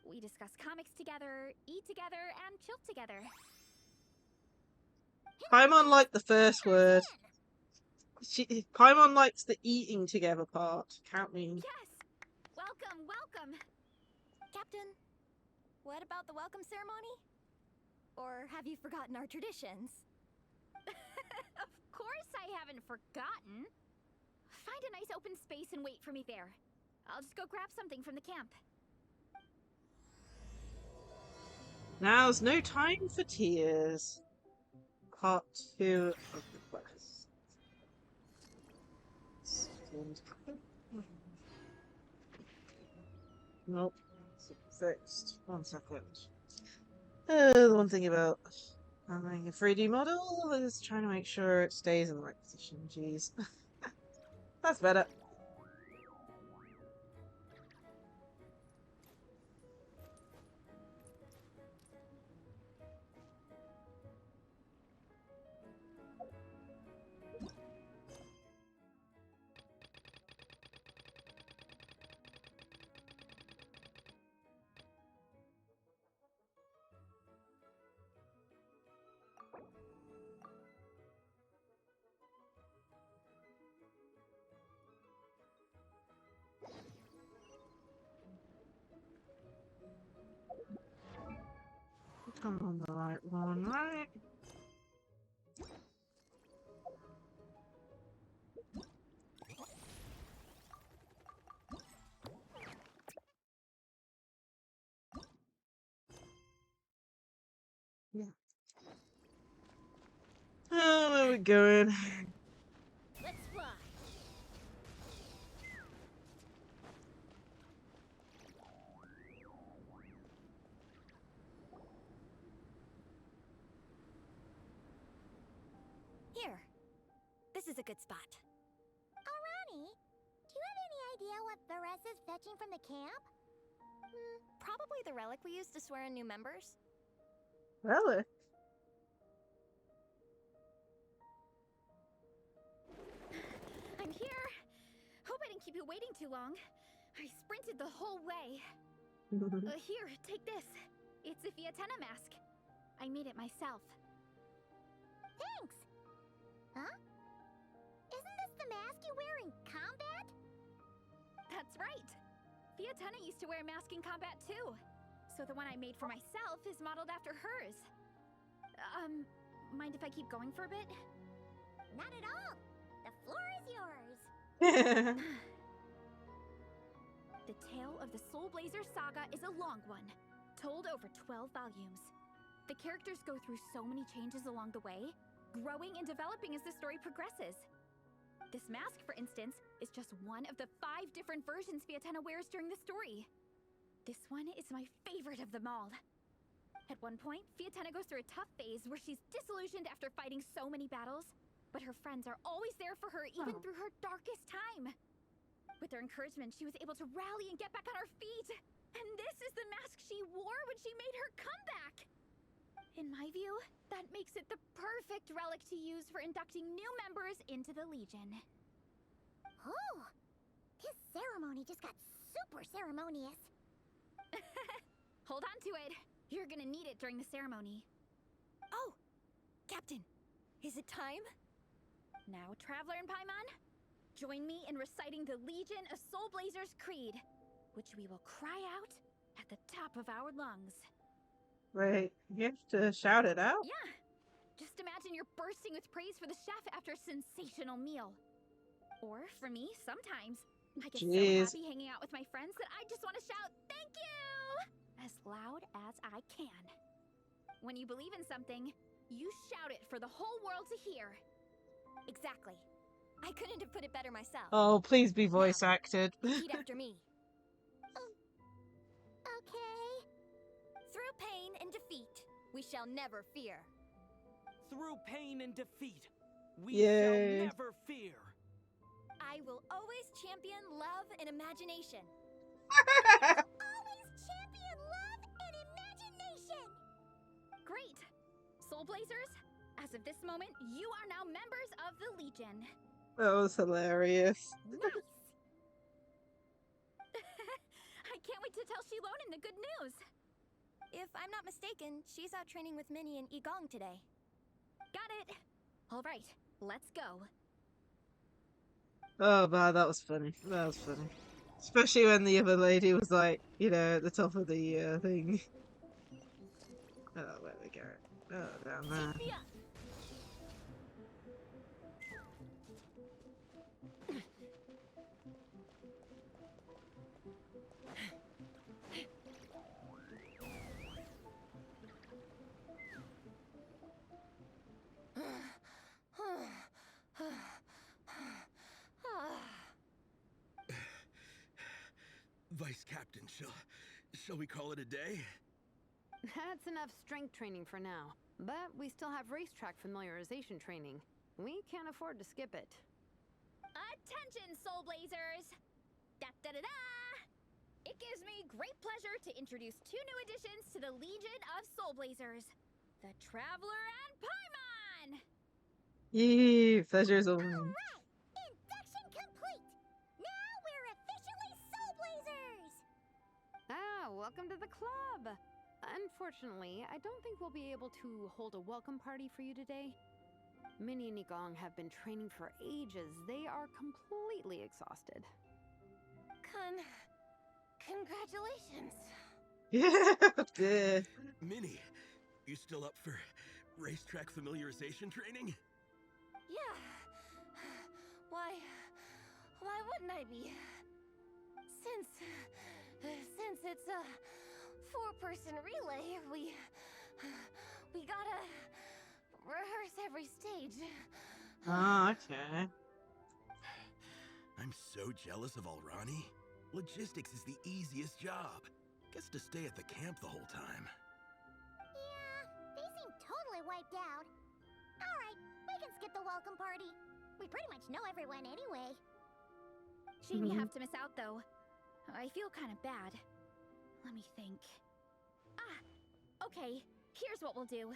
We discuss comics together, eat together, and chill together. Paimon liked the first word. Paimon likes the eating together part. Count me. Yes! Welcome, welcome! Captain, what about the welcome ceremony? Or have you forgotten our traditions? Of course I haven't forgotten. Find a nice open space and wait for me there. I'll just go grab something from the camp. Now's no time for tears. Part 2 of the quest. Nope. Fixed. 1 second. The one thing about having a 3D model is trying to make sure it stays in the right position. Jeez. That's better. Come on, the right one, right? Yeah. Oh, where are we going? Let's fly. Here. This is a good spot. Ronnie, do you have any idea what Varesa's fetching from the camp? Probably the relic we used to swear in new members. Relic? I'm here. Hope I didn't keep you waiting too long. I sprinted the whole way. Here, take this. It's a Fiatena mask. I made it myself. Thanks! Huh? Isn't this the mask you wear in combat? That's right. Fiatena used to wear a mask in combat too. So the one I made for myself is modeled after hers. Mind if I keep going for a bit? Not at all. The floor is yours. The tale of the Soulblazers saga is a long one, told over 12 volumes. The characters go through so many changes along the way, growing and developing as the story progresses. This mask, for instance, is just one of the 5 different versions Fiatena wears during the story. This one is my favorite of them all. At one point, Fiatena goes through a tough phase where she's disillusioned after fighting so many battles, but her friends are always there for her even through her darkest time. With their encouragement, she was able to rally and get back on her feet. And this is the mask she wore when she made her comeback. In my view, that makes it the perfect relic to use for inducting new members into the Legion. Oh, this ceremony just got super ceremonious. Hold on to it. You're gonna need it during the ceremony. Oh! Captain, is it time? Now, Traveler and Paimon, join me in reciting the Legion of Soulblazers Creed, which we will cry out at the top of our lungs. Wait, you have to shout it out? Yeah! Just imagine you're bursting with praise for the chef after a sensational meal. Or, for me, sometimes, I get so happy hanging out with my friends that I just want to shout, "Thank you!" as loud as I can. When you believe in something, you shout it for the whole world to hear. Exactly. I couldn't have put it better myself. Oh, please be voice acted. Repeat after me. Okay. Through pain and defeat, we shall never fear. Through pain and defeat, we Yay. shall never fear. I I will always champion love and imagination. Always champion love and imagination! Great! Soulblazers, as of this moment, you are now members of the Legion. That was hilarious. Nice! I can't wait to tell Shilonen the good news. If I'm not mistaken, she's out training with Minnie and Igong today. Got it! Alright, let's go. Oh man, that was funny. That was funny. Especially when the other lady was like, you know, at the top of the thing. Oh, where we go? Oh, down there. Vice Captain, shall we call it a day? That's enough strength training for now. But we still have racetrack familiarization training. We can't afford to skip it. Attention, Soulblazers! Da-da-da-da! It gives me great pleasure to introduce two new additions to the Legion of Soulblazers. The Traveler and Paimon! Yee, pleasure's all mine. Induction complete! Now we're officially Soulblazers! Ah, welcome to the club! Unfortunately, I don't think we'll be able to hold a welcome party for you today. Minnie and Igong have been training for ages. They are completely exhausted. Congratulations. Yeah. Minnie, you still up for racetrack familiarization training? Yeah. Why wouldn't I be? Since it's a four-person relay, we gotta rehearse every stage. Oh, okay. I'm so jealous of Alrani. Logistics is the easiest job. Gets to stay at the camp the whole time. Yeah, they seem totally wiped out. Alright, we can skip the welcome party. We pretty much know everyone anyway. Shame you have to miss out, though. I feel kind of bad. Let me think. Okay, here's what we'll do.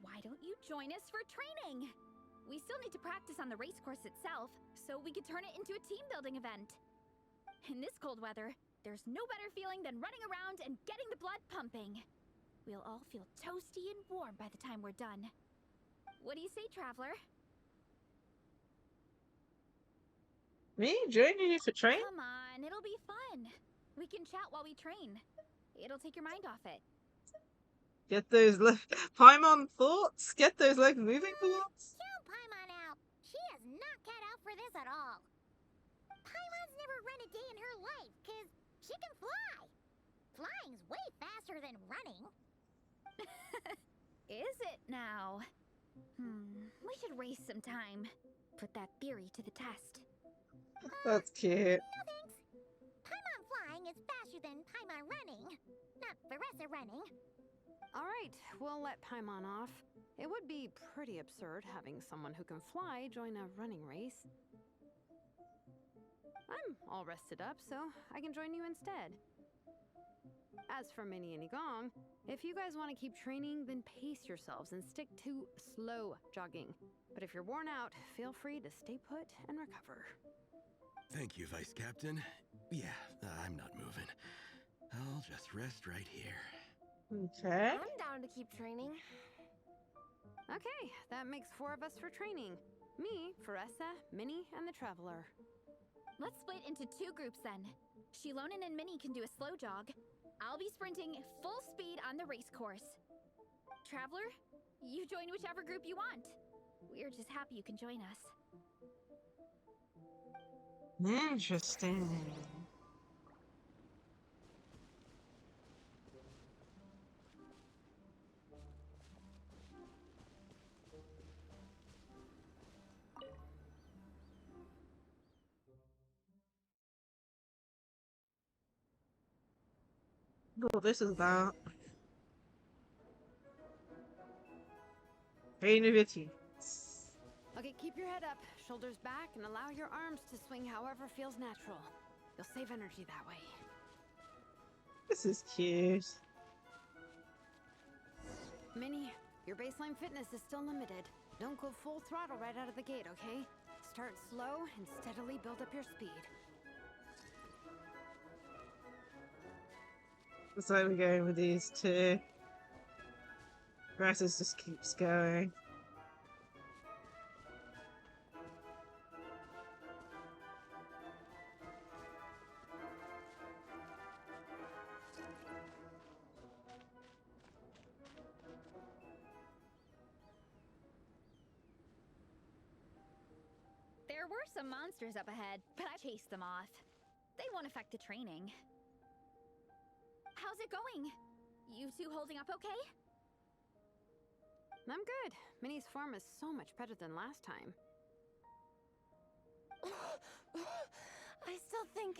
Why don't you join us for training? We still need to practice on the race course itself, so we could turn it into a team-building event. In this cold weather, there's no better feeling than running around and getting the blood pumping. We'll all feel toasty and warm by the time we're done. What do you say, Traveler? Me joining you for training? Come on, it'll be fun. We can chat while we train. It'll take your mind off it. Get those Paimon thoughts? Get those legs moving thoughts? Count Paimon out. She is not cut out for this at all. Paimon's never run a day in her life, because she can fly. Flying's way faster than running. Is it now? We should race sometime. Put that theory to the test. That's cute. No thanks. Paimon flying is faster than Paimon running. Not Veressa running. Alright, we'll let Paimon off. It would be pretty absurd having someone who can fly join a running race. I'm all rested up, so I can join you instead. As for Minnie and Igong, if you guys want to keep training, then pace yourselves and stick to slow jogging. But if you're worn out, feel free to stay put and recover. Thank you, Vice Captain. Yeah, I'm not moving. I'll just rest right here. Okay. I'm down to keep training. Okay, that makes 4 of us for training. Me, Veressa, Minnie, and the Traveler. Let's split into 2 groups then. Shilonen and Minnie can do a slow jog. I'll be sprinting full speed on the race course. Traveler, you join whichever group you want. We're just happy you can join us. Interesting. Oh, this is about pain of your teeth. Okay, keep your head up, shoulders back, and allow your arms to swing however feels natural. You'll save energy that way. This is cute. Minnie, your baseline fitness is still limited. Don't go full throttle right out of the gate, okay? Start slow and steadily build up your speed. That's why we're going with these two. Grasses just keeps going. There were some monsters up ahead, but I chased them off. They won't affect the training. How's it going? You two holding up okay? I'm good. Minnie's form is so much better than last time. I still think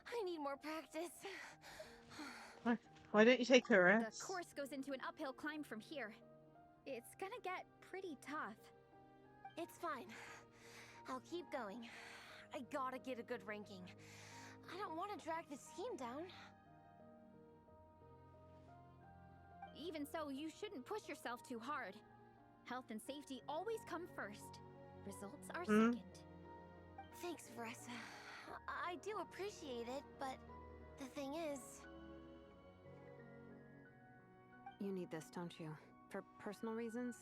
I need more practice. Why don't you take a rest? The course goes into an uphill climb from here. It's gonna get pretty tough. It's fine. I'll keep going. I gotta get a good ranking. I don't want to drag this team down. Even so, you shouldn't push yourself too hard. Health and safety always come first. Results are second. Thanks, Veressa. I do appreciate it, but the thing is... You need this, don't you? For personal reasons?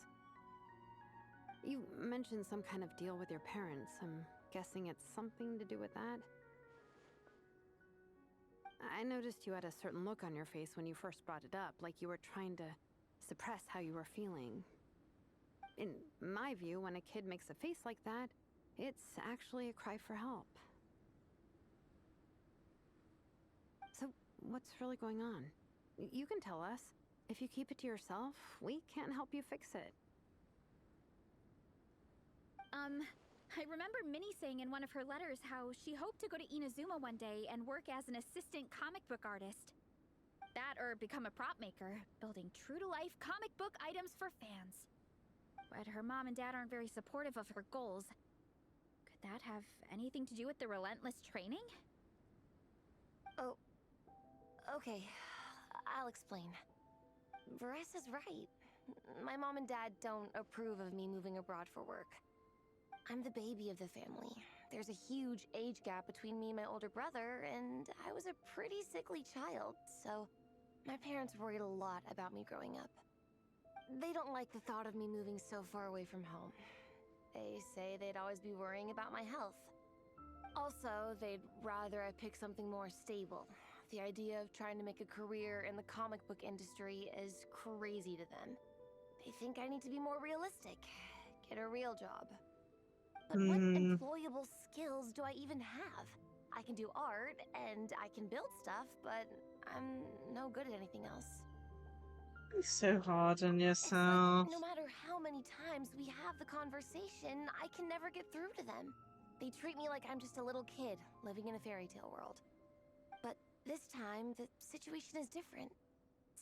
You mentioned some kind of deal with your parents. I'm guessing it's something to do with that? I noticed you had a certain look on your face when you first brought it up, like you were trying to suppress how you were feeling. In my view, when a kid makes a face like that, it's actually a cry for help. So, what's really going on? You can tell us. If you keep it to yourself, we can't help you fix it. I remember Minnie saying in one of her letters how she hoped to go to Inazuma one day and work as an assistant comic book artist. That or become a prop maker, building true-to-life comic book items for fans. But her mom and dad aren't very supportive of her goals. Could that have anything to do with the relentless training? Oh, okay. I'll explain. Veressa's right. My mom and dad don't approve of me moving abroad for work. I'm the baby of the family. There's a huge age gap between me and my older brother, and I was a pretty sickly child, so my parents worried a lot about me growing up. They don't like the thought of me moving so far away from home. They say they'd always be worrying about my health. Also, they'd rather I pick something more stable. The idea of trying to make a career in the comic book industry is crazy to them. They think I need to be more realistic, get a real job. But what employable skills do I even have? I can do art, and I can build stuff, but I'm no good at anything else. Be so hard on yourself. No matter how many times we have the conversation, I can never get through to them. They treat me like I'm just a little kid living in a fairy tale world. But this time, the situation is different.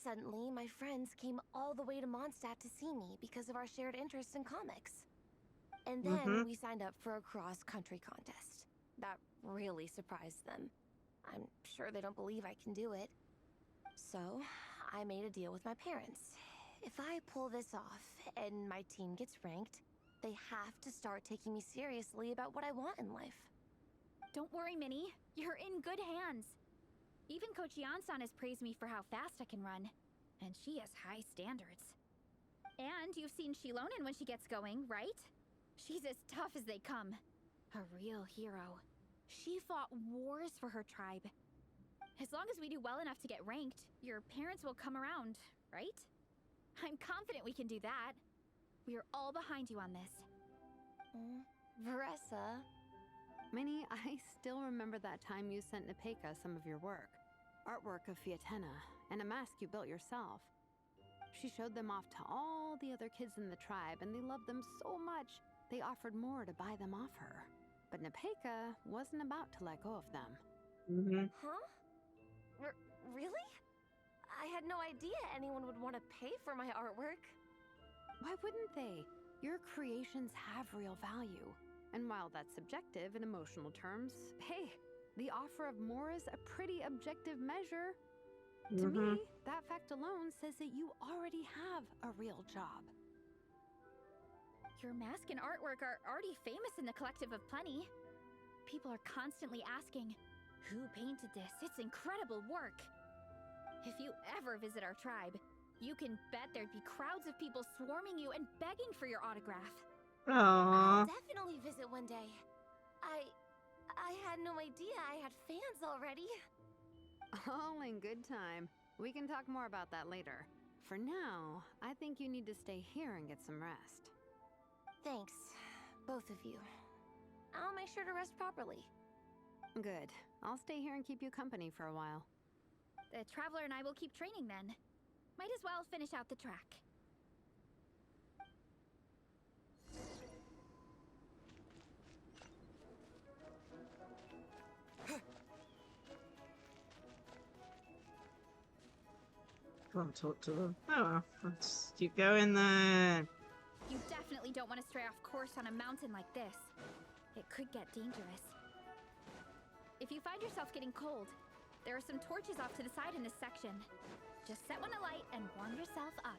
Suddenly, my friends came all the way to Mondstadt to see me because of our shared interest in comics. And then we signed up for a cross-country contest. That really surprised them. I'm sure they don't believe I can do it. So, I made a deal with my parents. If I pull this off and my team gets ranked, they have to start taking me seriously about what I want in life. Don't worry, Minnie. You're in good hands. Even Coach Yan-san has praised me for how fast I can run. And she has high standards. And you've seen Shilonen when she gets going, right? She's as tough as they come. A real hero. She fought wars for her tribe. As long as we do well enough to get ranked, your parents will come around, right? I'm confident we can do that. We are all behind you on this. Veressa. Minnie, I still remember that time you sent Nepeka some of your work. Artwork of Fiatena, and a mask you built yourself. She showed them off to all the other kids in the tribe, and they loved them so much, they offered more to buy them off her. But Nepeka wasn't about to let go of them. Huh? Really? I had no idea anyone would want to pay for my artwork. Why wouldn't they? Your creations have real value. And while that's subjective in emotional terms, hey, the offer of more is a pretty objective measure. To me, that fact alone says that you already have a real job. Your mask and artwork are already famous in the Collective of Plenty. People are constantly asking, who painted this? It's incredible work. If you ever visit our tribe, you can bet there'd be crowds of people swarming you and begging for your autograph. I'll definitely visit one day. I had no idea I had fans already. All in good time. We can talk more about that later. For now, I think you need to stay here and get some rest. Thanks, both of you. I'll make sure to rest properly. Good. I'll stay here and keep you company for a while. The Traveler and I will keep training then. Might as well finish out the track. Can't talk to them. Oh well, let's keep going then. You definitely don't want to stray off course on a mountain like this. It could get dangerous. If you find yourself getting cold, there are some torches off to the side in this section. Just set one alight and warm yourself up.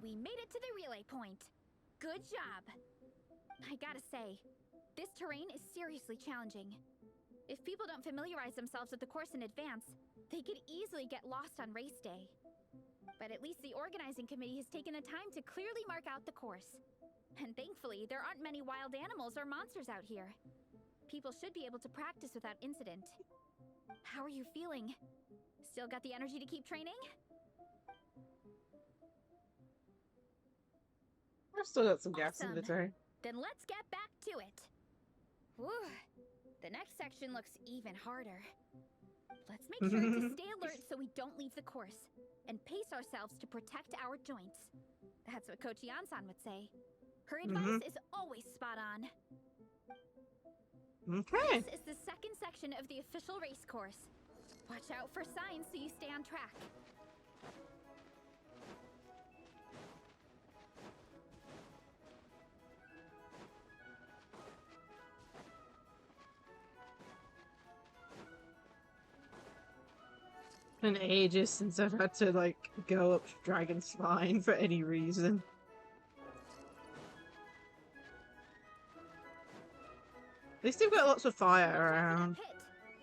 We made it to the relay point. Good job. I gotta say, this terrain is seriously challenging. If people don't familiarize themselves with the course in advance, they could easily get lost on race day. But at least the organizing committee has taken the time to clearly mark out the course. And thankfully, there aren't many wild animals or monsters out here. People should be able to practice without incident. How are you feeling? Still got the energy to keep training? I've still got some gas in the tank. Then let's get back to it. Whew. The next section looks even harder. Let's make sure to stay alert so we don't leave the course, and pace ourselves to protect our joints. That's what Coach Yan-san would say. Her advice is always spot on. Okay. This is the second section of the official race course. Watch out for signs so you stay on track. Been ages since I've had to like go up Dragon's Spine for any reason. At least they've got lots of fire around.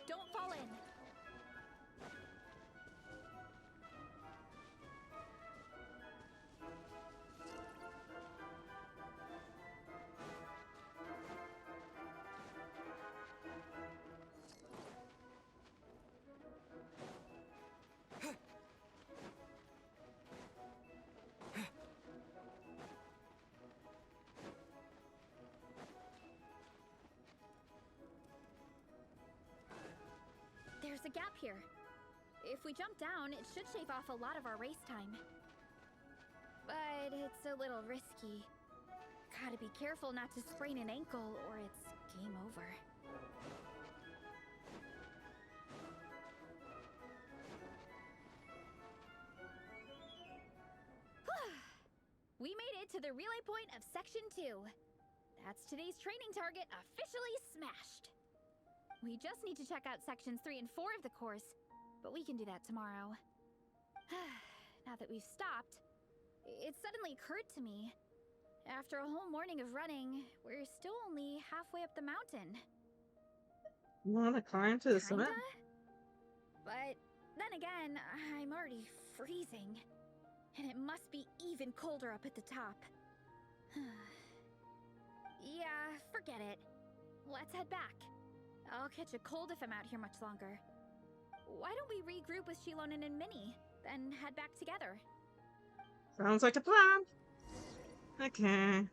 Don't fall in. There's a gap here. If we jump down, it should shave off a lot of our race time. But it's a little risky. Gotta be careful not to sprain an ankle or it's game over. We made it to the relay point of Section 2. That's today's training target officially smashed. We just need to check out Sections 3 and 4 of the course, but we can do that tomorrow. Now that we've stopped, it suddenly occurred to me. After a whole morning of running, we're still only halfway up the mountain. You wanna climb to the summit? But then again, I'm already freezing. And it must be even colder up at the top. Yeah, forget it. Let's head back. I'll catch a cold if I'm out here much longer. Why don't we regroup with Xilonen and Minnie, then head back together? Sounds like a plan. Okay.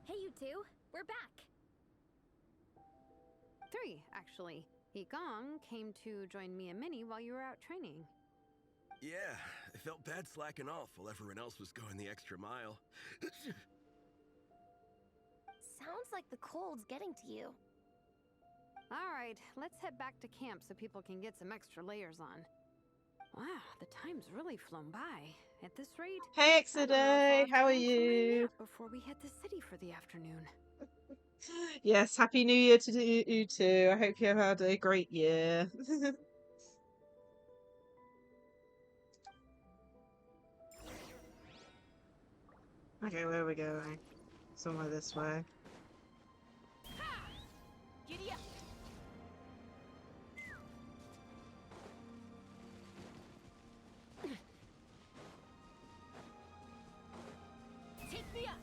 Hey, you two. We're back. 3, actually. Yigong came to join me and Minnie while you were out training. Yeah, I felt bad slacking off while everyone else was going the extra mile. Sounds like the cold's getting to you. All right, let's head back to camp so people can get some extra layers on. Wow, the time's really flown by. At this rate, Hey, I don't know if I'll Exide, have how are time for my you? nap before we hit the city for the afternoon. Yes, Happy New Year to you too. I hope you have had a great year. Okay, where are we going? Somewhere this way. Giddy up! Take me up!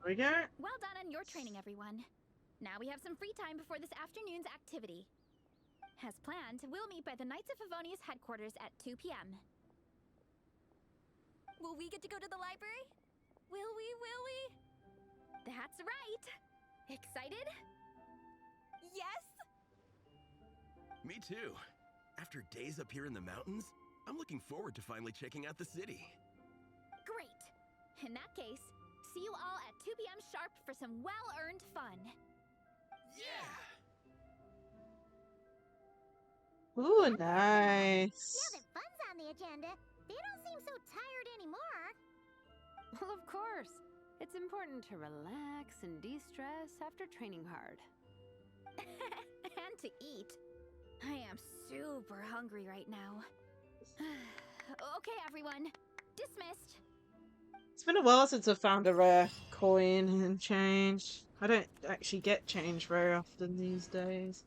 We go? Well done on your training, everyone. Now we have some free time before this afternoon's activity. As planned, we'll meet by the Knights of Favonius headquarters at 2 p.m. Will we get to go to the library? Will we? That's right! Excited? Yes! Me too. After days up here in the mountains, I'm looking forward to finally checking out the city. Great! In that case, see you all at 2 p.m. sharp for some well-earned fun. Yeah! Ooh, nice. Now that fun's on the agenda, they don't seem so tired anymore. Well, of course. It's important to relax and de-stress after training hard. And to eat. I am super hungry right now. Okay, everyone. Dismissed. It's been a while since I've found a rare coin and change. I don't actually get change very often these days.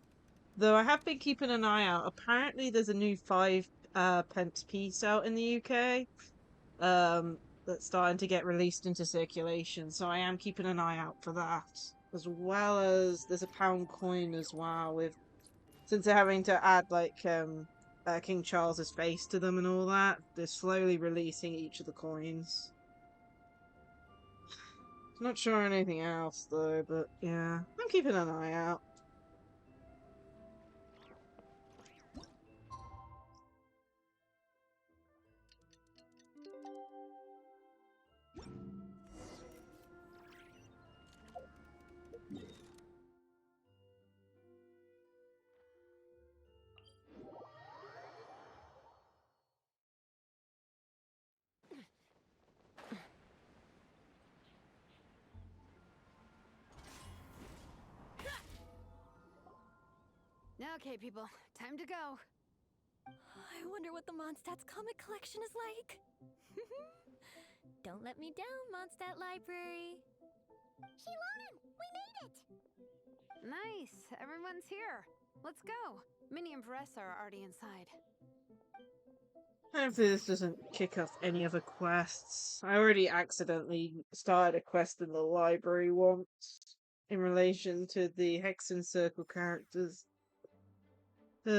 Though I have been keeping an eye out. Apparently there's a new 5 pence piece out in the UK. That's starting to get released into circulation, so I am keeping an eye out for that. As well as there's a pound coin as well, with since they're having to add like King Charles's face to them and all that, they're slowly releasing each of the coins. Not sure anything else though, but yeah, I'm keeping an eye out. Okay, people, time to go. I wonder what the Mondstadt's comic collection is like. Don't let me down, Mondstadt Library. Shilonen, we made it! Nice, everyone's here. Let's go. Minnie and Vanessa are already inside. Hopefully this doesn't kick off any other quests. I already accidentally started a quest in the library once in relation to the Hexen Circle characters. I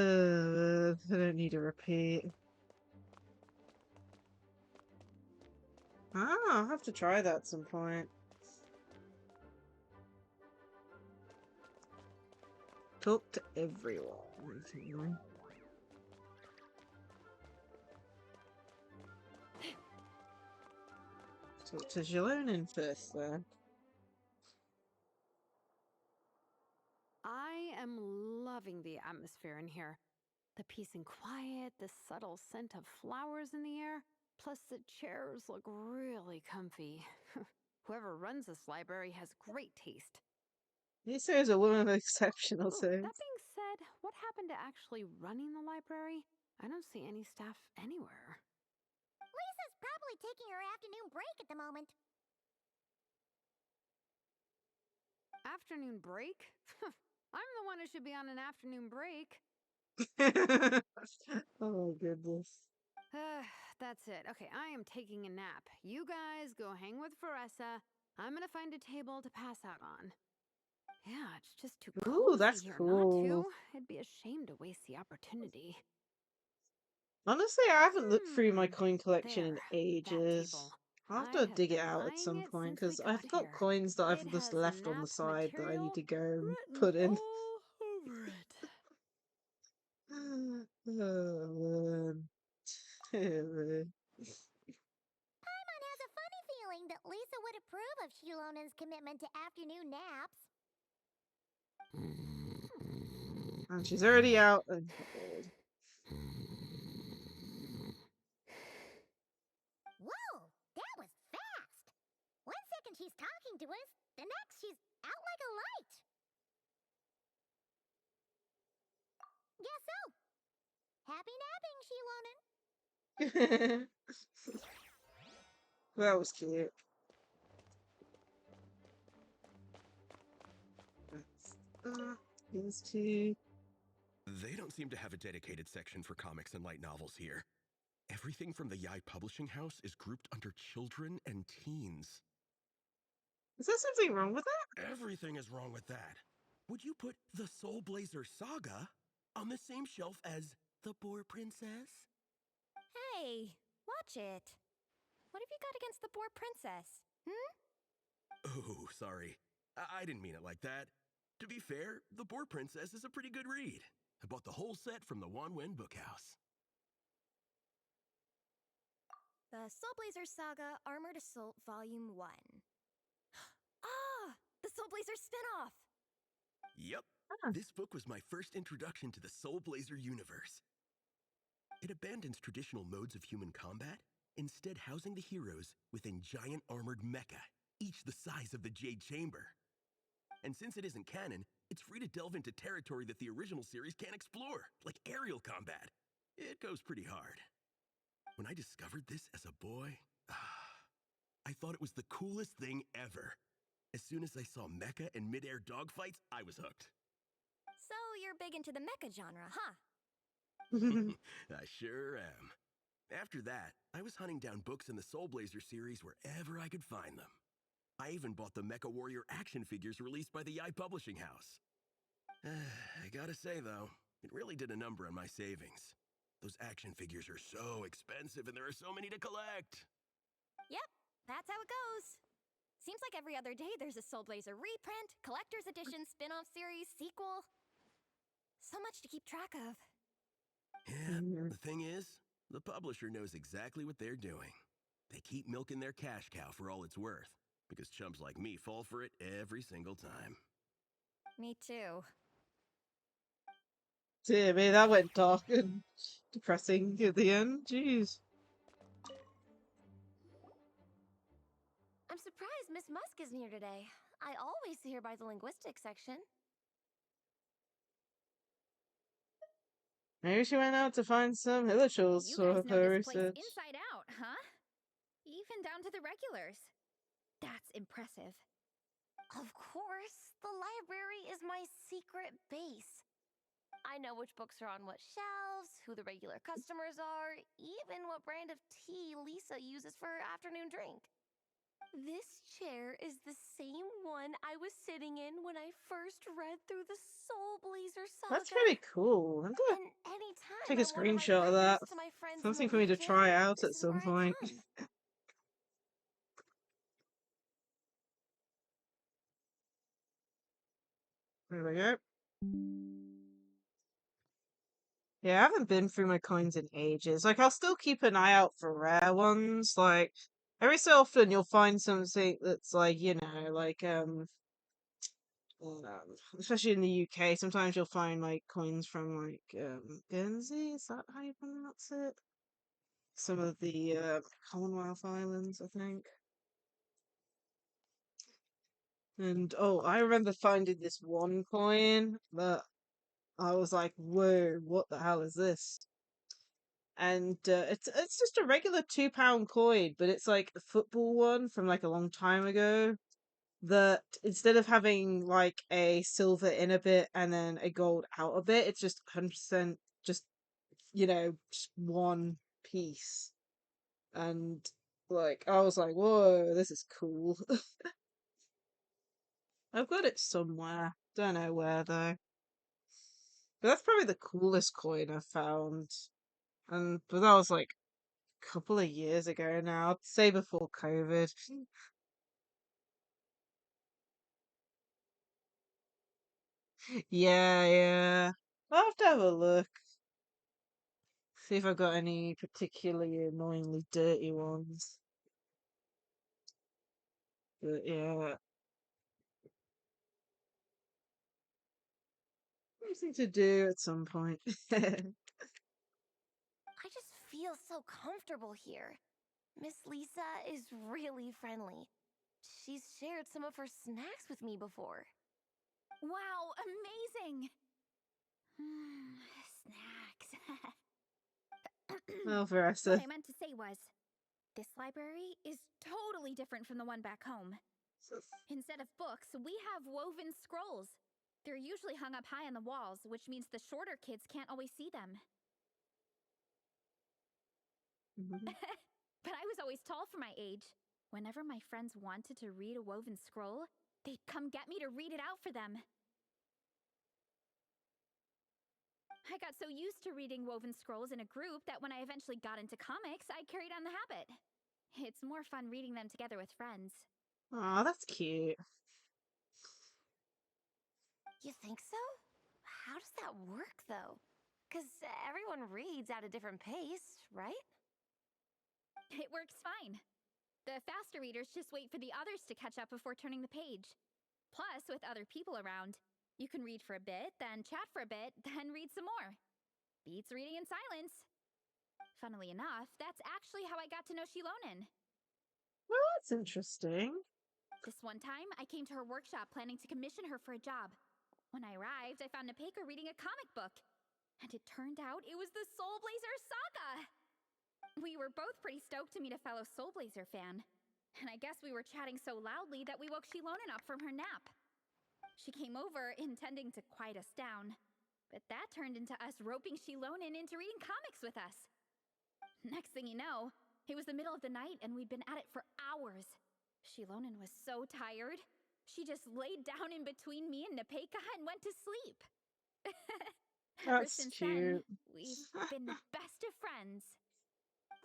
don't need a repeat. I'll have to try that at some point. Talk to everyone. Talk to Shilonen first, then. I am loving the atmosphere in here. The peace and quiet, the subtle scent of flowers in the air, plus the chairs look really comfy. Whoever runs this library has great taste. You say as a woman of exceptional taste. That being said, what happened to actually running the library? I don't see any staff anywhere. Lisa's probably taking her afternoon break at the moment. Afternoon break? I'm the one who should be on an afternoon break. Oh, goodness. That's it. Okay, I am taking a nap. You guys go hang with Vanessa. I'm gonna find a table to pass out on. Yeah, it's just too cozy Ooh, that's here cool. not to. It'd be a shame to waste the opportunity. Honestly, I haven't looked through my coin collection in There, ages. table. I'll have I to have dig it been out at eyeing some it point since we because got I've got here. coins that I've It just has left on the nap side that I need material to go and written put in. all over it. Oh, man. Paimon has a funny feeling that Lisa would approve of Shilonen's commitment to afternoon naps. And she's already out. Whoa, that was fast! 1 second she's talking to us, the next she's out like a light. Guess so. Happy napping, Shilonen. That was cute. These two. They don't seem to have a dedicated section for comics and light novels here. Everything from the Yai Publishing House is grouped under children and teens. Is there something wrong with that? Everything is wrong with that. Would you put the Soulblazer Saga on the same shelf as The Boar Princess? Hey, watch it. What have you got against the Boar Princess? Oh, sorry. I didn't mean it like that. To be fair, The Boar Princess is a pretty good read. I bought the whole set from the Wanwen Bookhouse. The Soulblazers Saga Armored Assault Volume 1. Ah! The Soulblazer spin-off! Yep. This book was my first introduction to the Soulblazer universe. It abandons traditional modes of human combat, instead housing the heroes within giant armored mecha, each the size of the Jade Chamber. And since it isn't canon, it's free to delve into territory that the original series can't explore, like aerial combat. It goes pretty hard. When I discovered this as a boy, I thought it was the coolest thing ever. As soon as I saw mecha and mid-air dogfights, I was hooked. So you're big into the mecha genre, huh? I sure am. After that, I was hunting down books in the Soulblazer series wherever I could find them. I even bought the Mecha Warrior action figures released by the Yai Publishing House. I gotta say, though, it really did a number on my savings. Those action figures are so expensive and there are so many to collect. Yep, that's how it goes. Seems like every other day there's a Soulblazer reprint, collector's edition, spin-off series, sequel. So much to keep track of. Yeah, the thing is, the publisher knows exactly what they're doing. They keep milking their cash cow for all it's worth, because chumps like me fall for it every single time. Me too. Dear me, that went dark and depressing at the end. Jeez. I'm surprised Miss Musk isn't here today. I always see her by the linguistics section. Maybe she went out to find some hillachals You for guys know her this place research. inside out, huh? Even down to the regulars. That's impressive. Of course, the library is my secret base. I know which books are on what shelves, who the regular customers are, even what brand of tea Lisa uses for her afternoon drink. This chair is the same one I was sitting in when I first read through the Soulblazer Saga. That's pretty cool. I'm gonna And anytime take a I want to write screenshot of that. letters to my friends Something in for the me to Legion, try out this at is some where I point. come. There we go. Yeah, I haven't been through my coins in ages. Like, I'll still keep an eye out for rare ones. Like, every so often you'll find something that's like, especially in the UK, sometimes you'll find like coins from like Guernsey. Is that how you pronounce it? Some of the Commonwealth Islands, I think. And oh, I remember finding this one coin that I was like, "Whoa, what the hell is this?" And it's just a regular £2 coin, but it's like a football one from like a long time ago. That instead of having like a silver in a bit and then a gold out a bit, it's just 100% just just one piece. And like I was like, whoa, this is cool. I've got it somewhere. Don't know where though. But that's probably the coolest coin I've found. but that was like a couple of years ago now. I'd say before COVID. Yeah, yeah. I'll have to have a look. See if I've got any particularly annoyingly dirty ones. But yeah. Something to do at some point. I just feel so comfortable here. Miss Lisa is really friendly. She's shared some of her snacks with me before. Wow, amazing! Snacks. Well, What Veressa. I meant to say was, this library is totally different from the one back home. Instead of books, we have woven scrolls. They're usually hung up high on the walls, which means the shorter kids can't always see them. But I was always tall for my age. Whenever my friends wanted to read a woven scroll, they'd come get me to read it out for them. I got so used to reading woven scrolls in a group that when I eventually got into comics, I carried on the habit. It's more fun reading them together with friends. Aw, that's cute. You think so? How does that work, though? Because everyone reads at a different pace, right? It works fine. The faster readers just wait for the others to catch up before turning the page. Plus, with other people around, you can read for a bit, then chat for a bit, then read some more. Beats reading in silence. Funnily enough, that's actually how I got to know Shilonen. Well, that's interesting. This one time, I came to her workshop planning to commission her for a job. When I arrived, I found Nepeka reading a comic book. And it turned out it was the Soulblazers saga! We were both pretty stoked to meet a fellow Soulblazer fan. And I guess we were chatting so loudly that we woke Shilonen up from her nap. She came over, intending to quiet us down. But that turned into us roping Shilonen into reading comics with us. Next thing you know, it was the middle of the night and we'd been at it for hours. Shilonen was so tired, she just laid down in between me and Nepeka and went to sleep. Ever That's since cute. then, we've been the best of friends.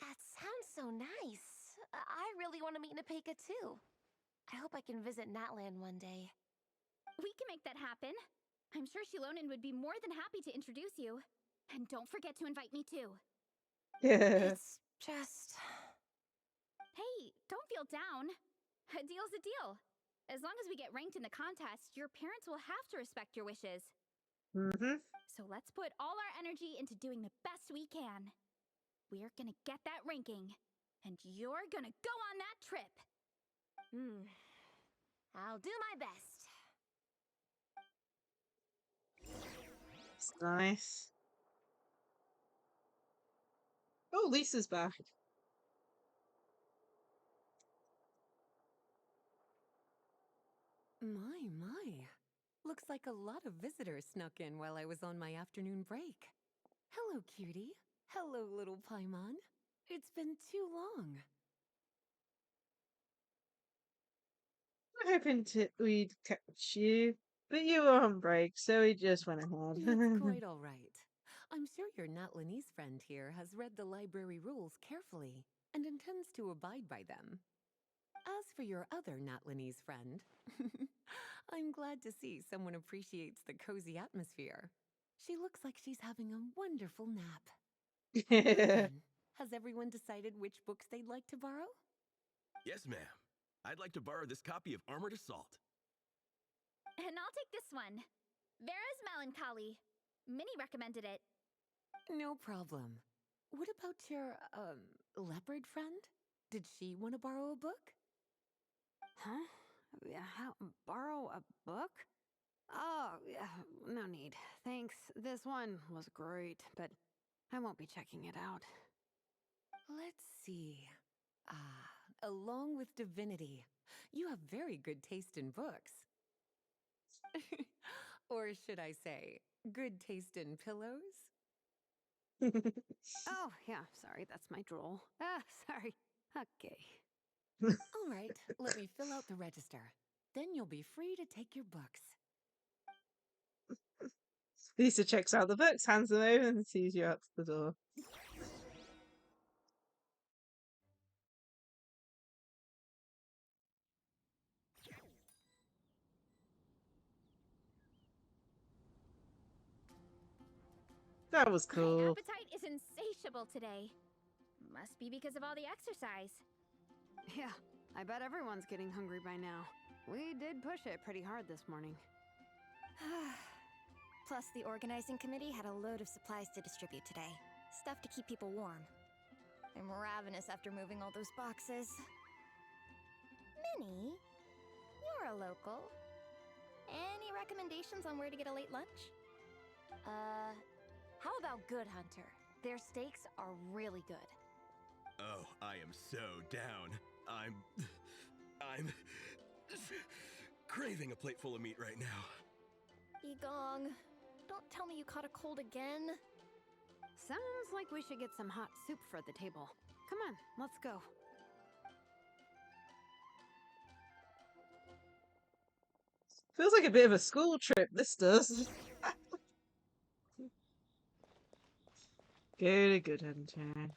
That sounds so nice. I really want to meet Nepeka too. I hope I can visit Natlan one day. We can make that happen. I'm sure Shilonen would be more than happy to introduce you. And don't forget to invite me too. Yeah. It's just... Hey, don't feel down. A deal's a deal. As long as we get ranked in the contest, your parents will have to respect your wishes. So let's put all our energy into doing the best we can. We're gonna get that ranking. And you're gonna go on that trip. I'll do my best. It's nice. Oh, Lisa's back. My. Looks like a lot of visitors snuck in while I was on my afternoon break. Hello, cutie. Hello, little Paimon. It's been too long. I'm hoping we'd catch you, but you were on break, so we just went ahead. That's quite all right. I'm sure your Natlanese friend here has read the library rules carefully and intends to abide by them. As for your other Natlanese friend, I'm glad to see someone appreciates the cozy atmosphere. She looks like she's having a wonderful nap. Well then, has everyone decided which books they'd like to borrow? Yes, ma'am. I'd like to borrow this copy of Armored Assault. And I'll take this one. Vera's Melancholy. Minnie recommended it. No problem. What about your, leopard friend? Did she want to borrow a book? Huh? How, borrow a book? Oh, no need. Thanks. This one was great, but I won't be checking it out. Let's see. Along with Divinity, you have very good taste in books. Or should I say, good taste in pillows? Oh, yeah, sorry, that's my drool. Sorry. Okay. All right, let me fill out the register. Then you'll be free to take your books. Lisa checks out the books, hands them over, and sees you out the door. That was My cool. appetite is insatiable today. Must be because of all the exercise. Yeah, I bet everyone's getting hungry by now. We did push it pretty hard this morning. Plus, the organizing committee had a load of supplies to distribute today. Stuff to keep people warm. I'm ravenous after moving all those boxes. Minnie, you're a local. Any recommendations on where to get a late lunch? How about Good Hunter? Their steaks are really good. Oh, I am so down. I'm craving a plate full of meat right now. Igong, don't tell me you caught a cold again. Sounds like we should get some hot soup for the table. Come on, let's go. Feels like a bit of a school trip, this does. Good hunter.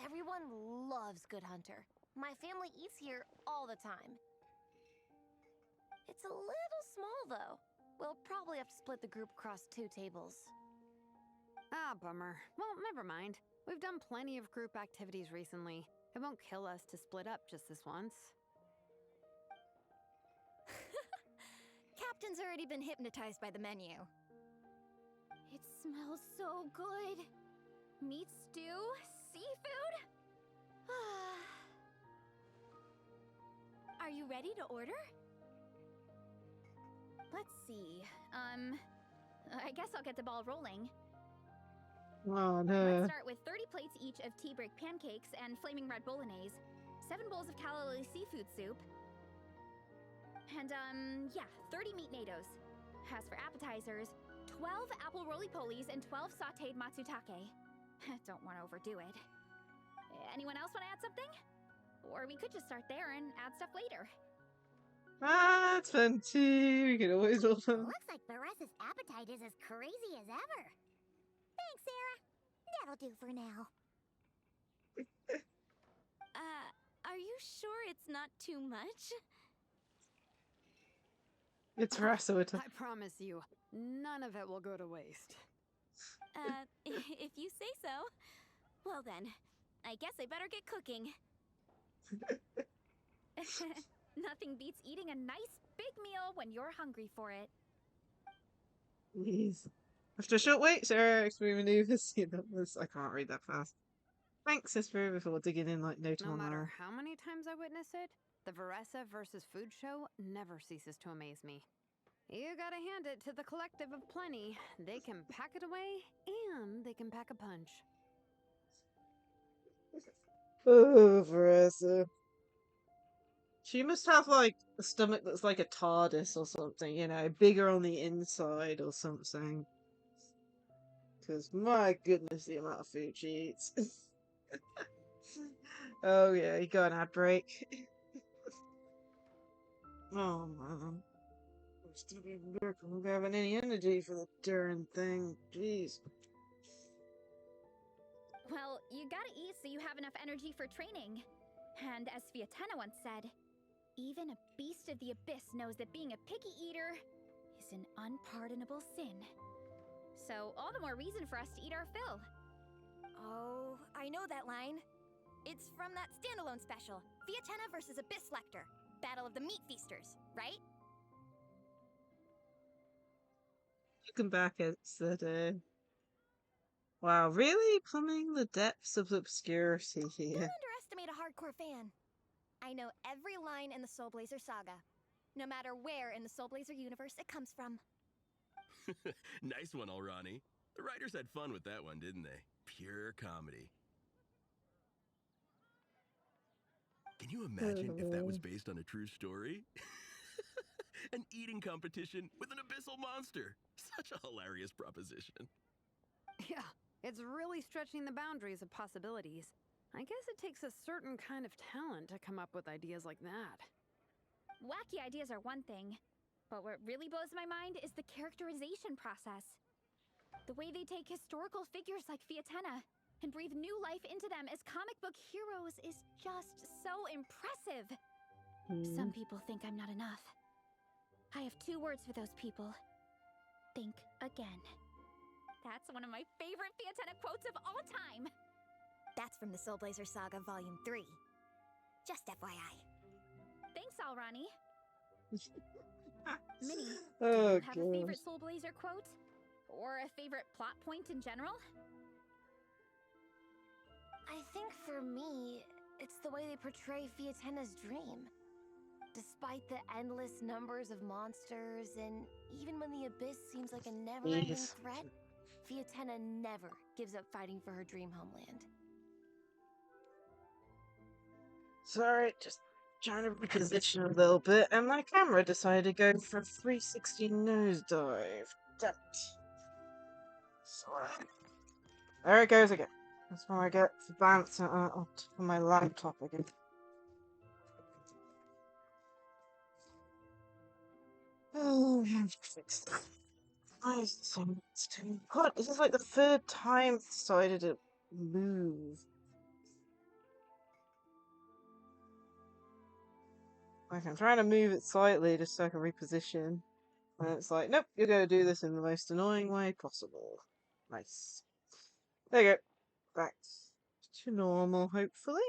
Everyone loves Good Hunter. My family eats here all the time. It's a little small, though. We'll probably have to split the group across 2 tables. Ah, bummer. Well, never mind. We've done plenty of group activities recently. It won't kill us to split up just this once. Captain's already been hypnotized by the menu. It smells so good. Meat stew? Seafood? Are you ready to order? Let's see. I guess I'll get the ball rolling. Oh Let's no. start with 30 plates each of tea break pancakes and flaming red bolognese, 7 bowls of calorie seafood soup, and 30 meat natos. As for appetizers, 12 apple roly-polies and 12 sautéed matsutake. Don't want to overdo it. Anyone else want to add something? Or we could just start there and add stuff later. That's plenty. We can always roll them. Looks like Baressa's appetite is as crazy as ever. Thanks, Sarah. That'll do for now. Are you sure it's not too much? It's Rasa. I promise you, none of it will go to waste. If you say so. Well then, I guess I better get cooking. Nothing beats eating a nice big meal when you're hungry for it. Please. After a short wait, Sarah explained maneuvers. I can't read that fast. Thanks, Sister, before digging in like no No tomorrow. matter how many times I witness it, the Varessa versus food show never ceases to amaze me. You gotta hand it to the collective of plenty. They can pack it away, and they can pack a punch. Oh, Vanessa. She must have like a stomach that's like a TARDIS or something, you know, bigger on the inside or something. Because my goodness, the amount of food she eats. Oh yeah, you got an ad break. Oh man. I'm still getting work. I'm not having any energy for the darn thing. Jeez. Well, you gotta eat so you have enough energy for training. And as Fiatena once said, even a beast of the abyss knows that being a picky eater is an unpardonable sin. So all the more reason for us to eat our fill. Oh, I know that line. It's from that standalone special, Fiatena versus Abyss Lecter, Battle of the Meat Feasters, right? Looking back at the wow, really plumbing the depths of obscurity here. Don't underestimate a hardcore fan. I know every line in the Soulblazer saga, no matter where in the Soulblazer universe it comes from. Nice one, Alrani. The writers had fun with that one, didn't they? Pure comedy. Can you imagine if that was based on a true story? An eating competition with an abyssal monster. Such a hilarious proposition. Yeah, it's really stretching the boundaries of possibilities. I guess it takes a certain kind of talent to come up with ideas like that. Wacky ideas are one thing, but what really blows my mind is the characterization process. The way they take historical figures like Fiatenna and breathe new life into them as comic book heroes is just so impressive. Some people think I'm not enough. I have 2 words for those people. Think again. That's one of my favorite Fiatenna quotes of all time. That's from the Soulblazers Saga Volume 3. Just FYI. Thanks, Alrani. Minnie, do Oh, you have a gosh. favorite Soulblazer quote? Or a favorite plot point in general? I think for me, it's the way they portray Fiatenna's dream. Despite the endless numbers of monsters, and even when the Abyss seems like a never-ending Jeez. threat, Fiatenna never gives up fighting for her dream homeland. Sorry, just trying to reposition a little bit, and my camera decided to go for a 360 nosedive. Damn it. Sorry. There it goes again. That's when I get to bounce on my laptop again. Oh, I have to fix that. God, this is like the 3rd time I've decided to move. Like, I'm trying to move it slightly just so I can reposition. And it's like, nope, you're going to do this in the most annoying way possible. Nice. There you go. Back to normal, hopefully.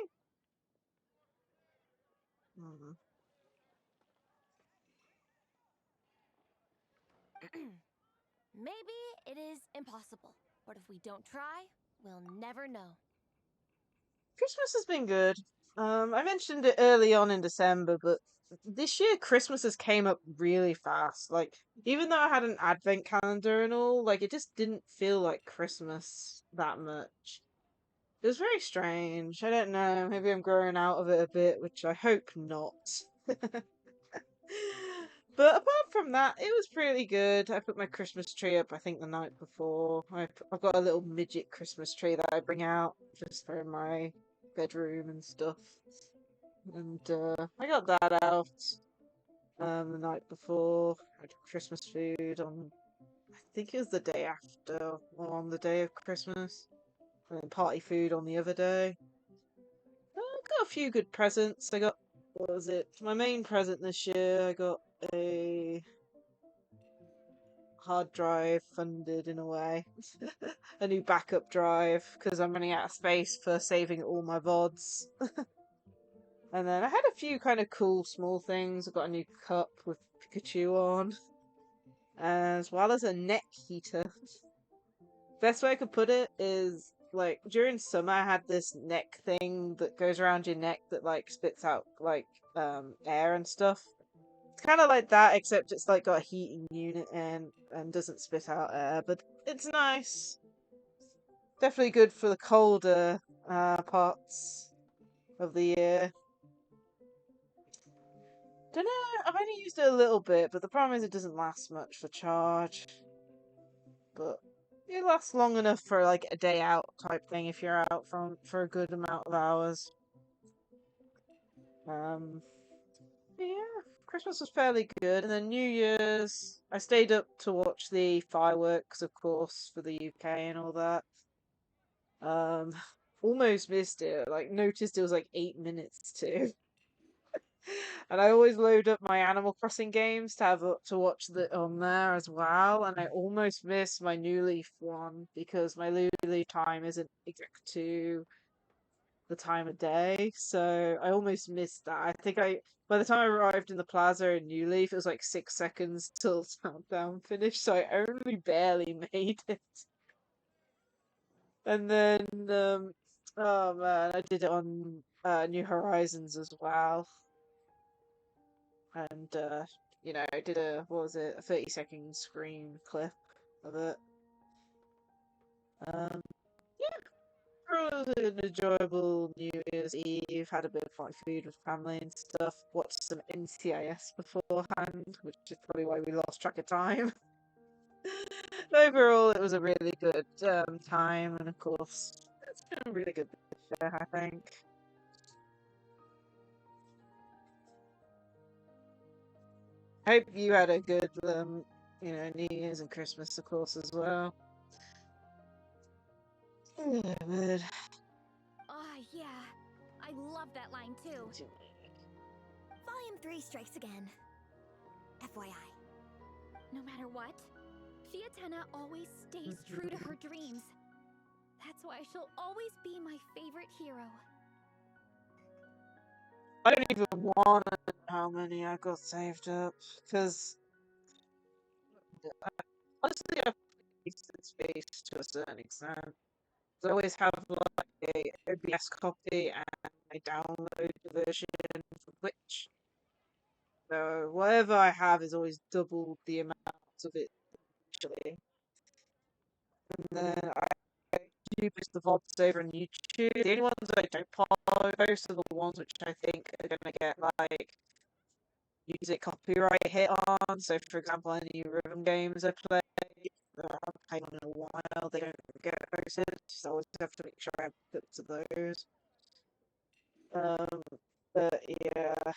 Maybe it is impossible, but if we don't try, we'll never know. Christmas has been good. I mentioned it early on in December, but this year Christmases came up really fast. Like, even though I had an advent calendar and all, like, it just didn't feel like Christmas that much. It was very strange. I don't know. Maybe I'm growing out of it a bit, which I hope not. But apart from that, it was pretty good. I put my Christmas tree up, I think, the night before. I've got a little midget Christmas tree that I bring out just for my bedroom and stuff. And I got that out the night before. I had Christmas food on, I think it was the day after, or on the day of Christmas. And then party food on the other day. I got a few good presents. I got, what was it? My main present this year, I got a hard drive funded in a way. A new backup drive, because I'm running out of space for saving all my VODs. And then I had a few kind of cool small things. I got a new cup with Pikachu on, as well as a neck heater. Best way I could put it is, like, during summer I had this neck thing that goes around your neck that, like, spits out, like, air and stuff. It's kind of like that, except it's, like, got a heating unit and doesn't spit out air, but it's nice. Definitely good for the colder parts of the year. Don't know, I've only used it a little bit, but the problem is it doesn't last much for charge. But it lasts long enough for like a day out type thing if you're out for a good amount of hours. Yeah, Christmas was fairly good, and then New Year's I stayed up to watch the fireworks, of course, for the UK and all that. Almost missed it. Like, noticed it was like 8 minutes to. And I always load up my Animal Crossing games to have to watch the on there as well, and I almost missed my New Leaf one because my New Leaf time isn't exact to the time of day, so I almost missed that. I think by the time I arrived in the plaza in New Leaf, it was like 6 seconds till countdown finished, so I only barely made it. And then, oh man, I did it on New Horizons as well. And I did a 30-second screen clip of it. Yeah, it was an enjoyable New Year's Eve. Had a bit of like food with family and stuff. Watched some NCIS beforehand, which is probably why we lost track of time. But overall, it was a really good time, and of course, it's been really good this year, I think. Hope you had a good, New Year's and Christmas, of course, as well. But Yeah. I love that line too. Volume 3 strikes again. FYI. No matter what, Fiatenna always stays true to her dreams. That's why she'll always be my favorite hero. I don't even want to know how many I got saved up, because honestly, I've wasted space to a certain extent. I always have like a OBS copy and I download the version from Twitch. So whatever I have is always double the amount of it usually. And then I do post the VODs over on YouTube. The only ones that I don't follow, most of the ones which I think are gonna get like music copyright hit on. So for example, any rhythm games I play that I haven't played on in a while, they don't get posted. So I always have to make sure I have clips of those. But yeah,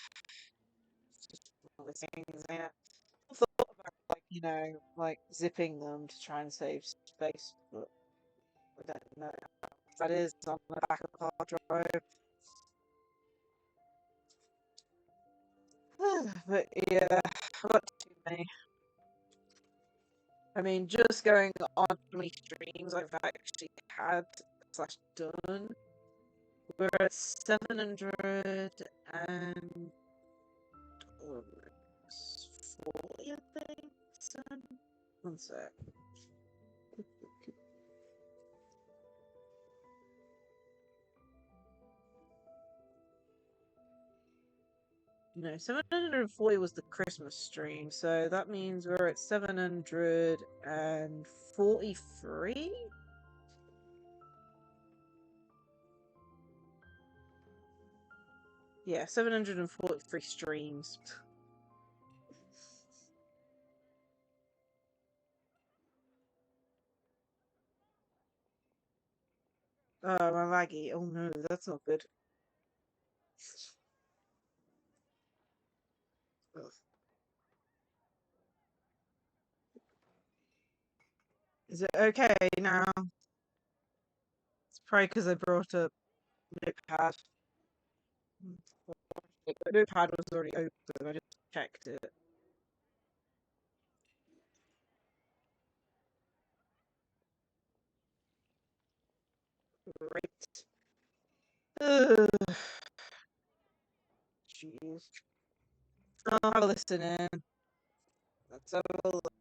it's just one of the things. I thought about like zipping them to try and save space, but I don't know if that is on the back of the hard drive. But yeah, not too many. I mean, just going on how many streams I've actually had / done. We're at 740, I think. One sec. No, 740 was the Christmas stream, so that means we're at 743? Yeah, 743 streams. Oh, my laggy. Oh no, that's not good. Ugh. Is it okay now? It's probably because I brought up Notepad. The Notepad was already open, I just checked it. Great. Ugh. Jeez. I'll have a listen in. Let's have a look.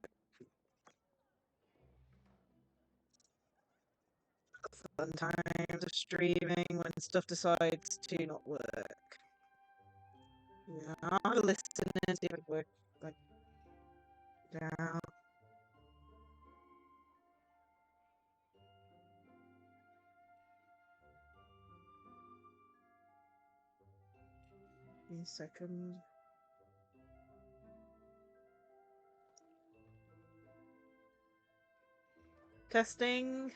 Fun times of streaming when stuff decides to not work. Yeah, I'll have a listen and see if it works. Like, down. Give me a second. Testing.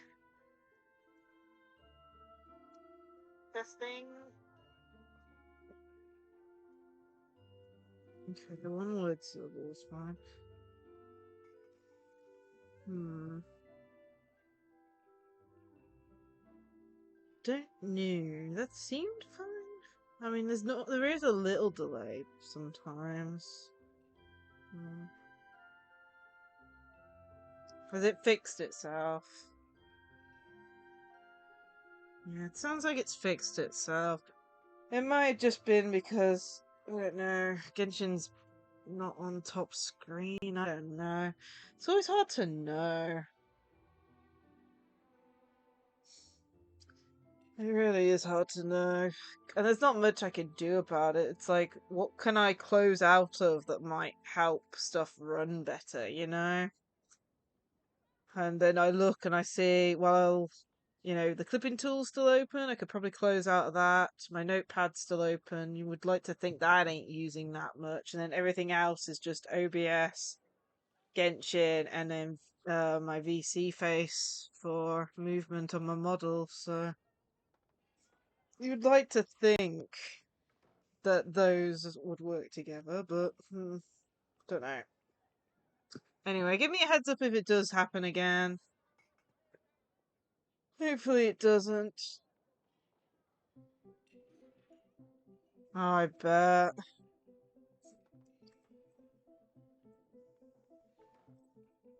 Testing. Okay, the one word syllable is fine. Don't know. That seemed fine. I mean, there is a little delay sometimes. Has it fixed itself? Yeah, it sounds like it's fixed itself. It might have just been because, I don't know, Genshin's not on top screen. I don't know. It's always hard to know. It really is hard to know. And there's not much I can do about it. It's like, what can I close out of that might help stuff run better, you know? And then I look and I see, well, the clipping tool's still open. I could probably close out of that. My notepad's still open. You would like to think that ain't using that much. And then everything else is just OBS, Genshin, and then my VC face for movement on my model. So you'd like to think that those would work together, but Don't know. Anyway, give me a heads up if it does happen again. Hopefully it doesn't. Oh, I bet.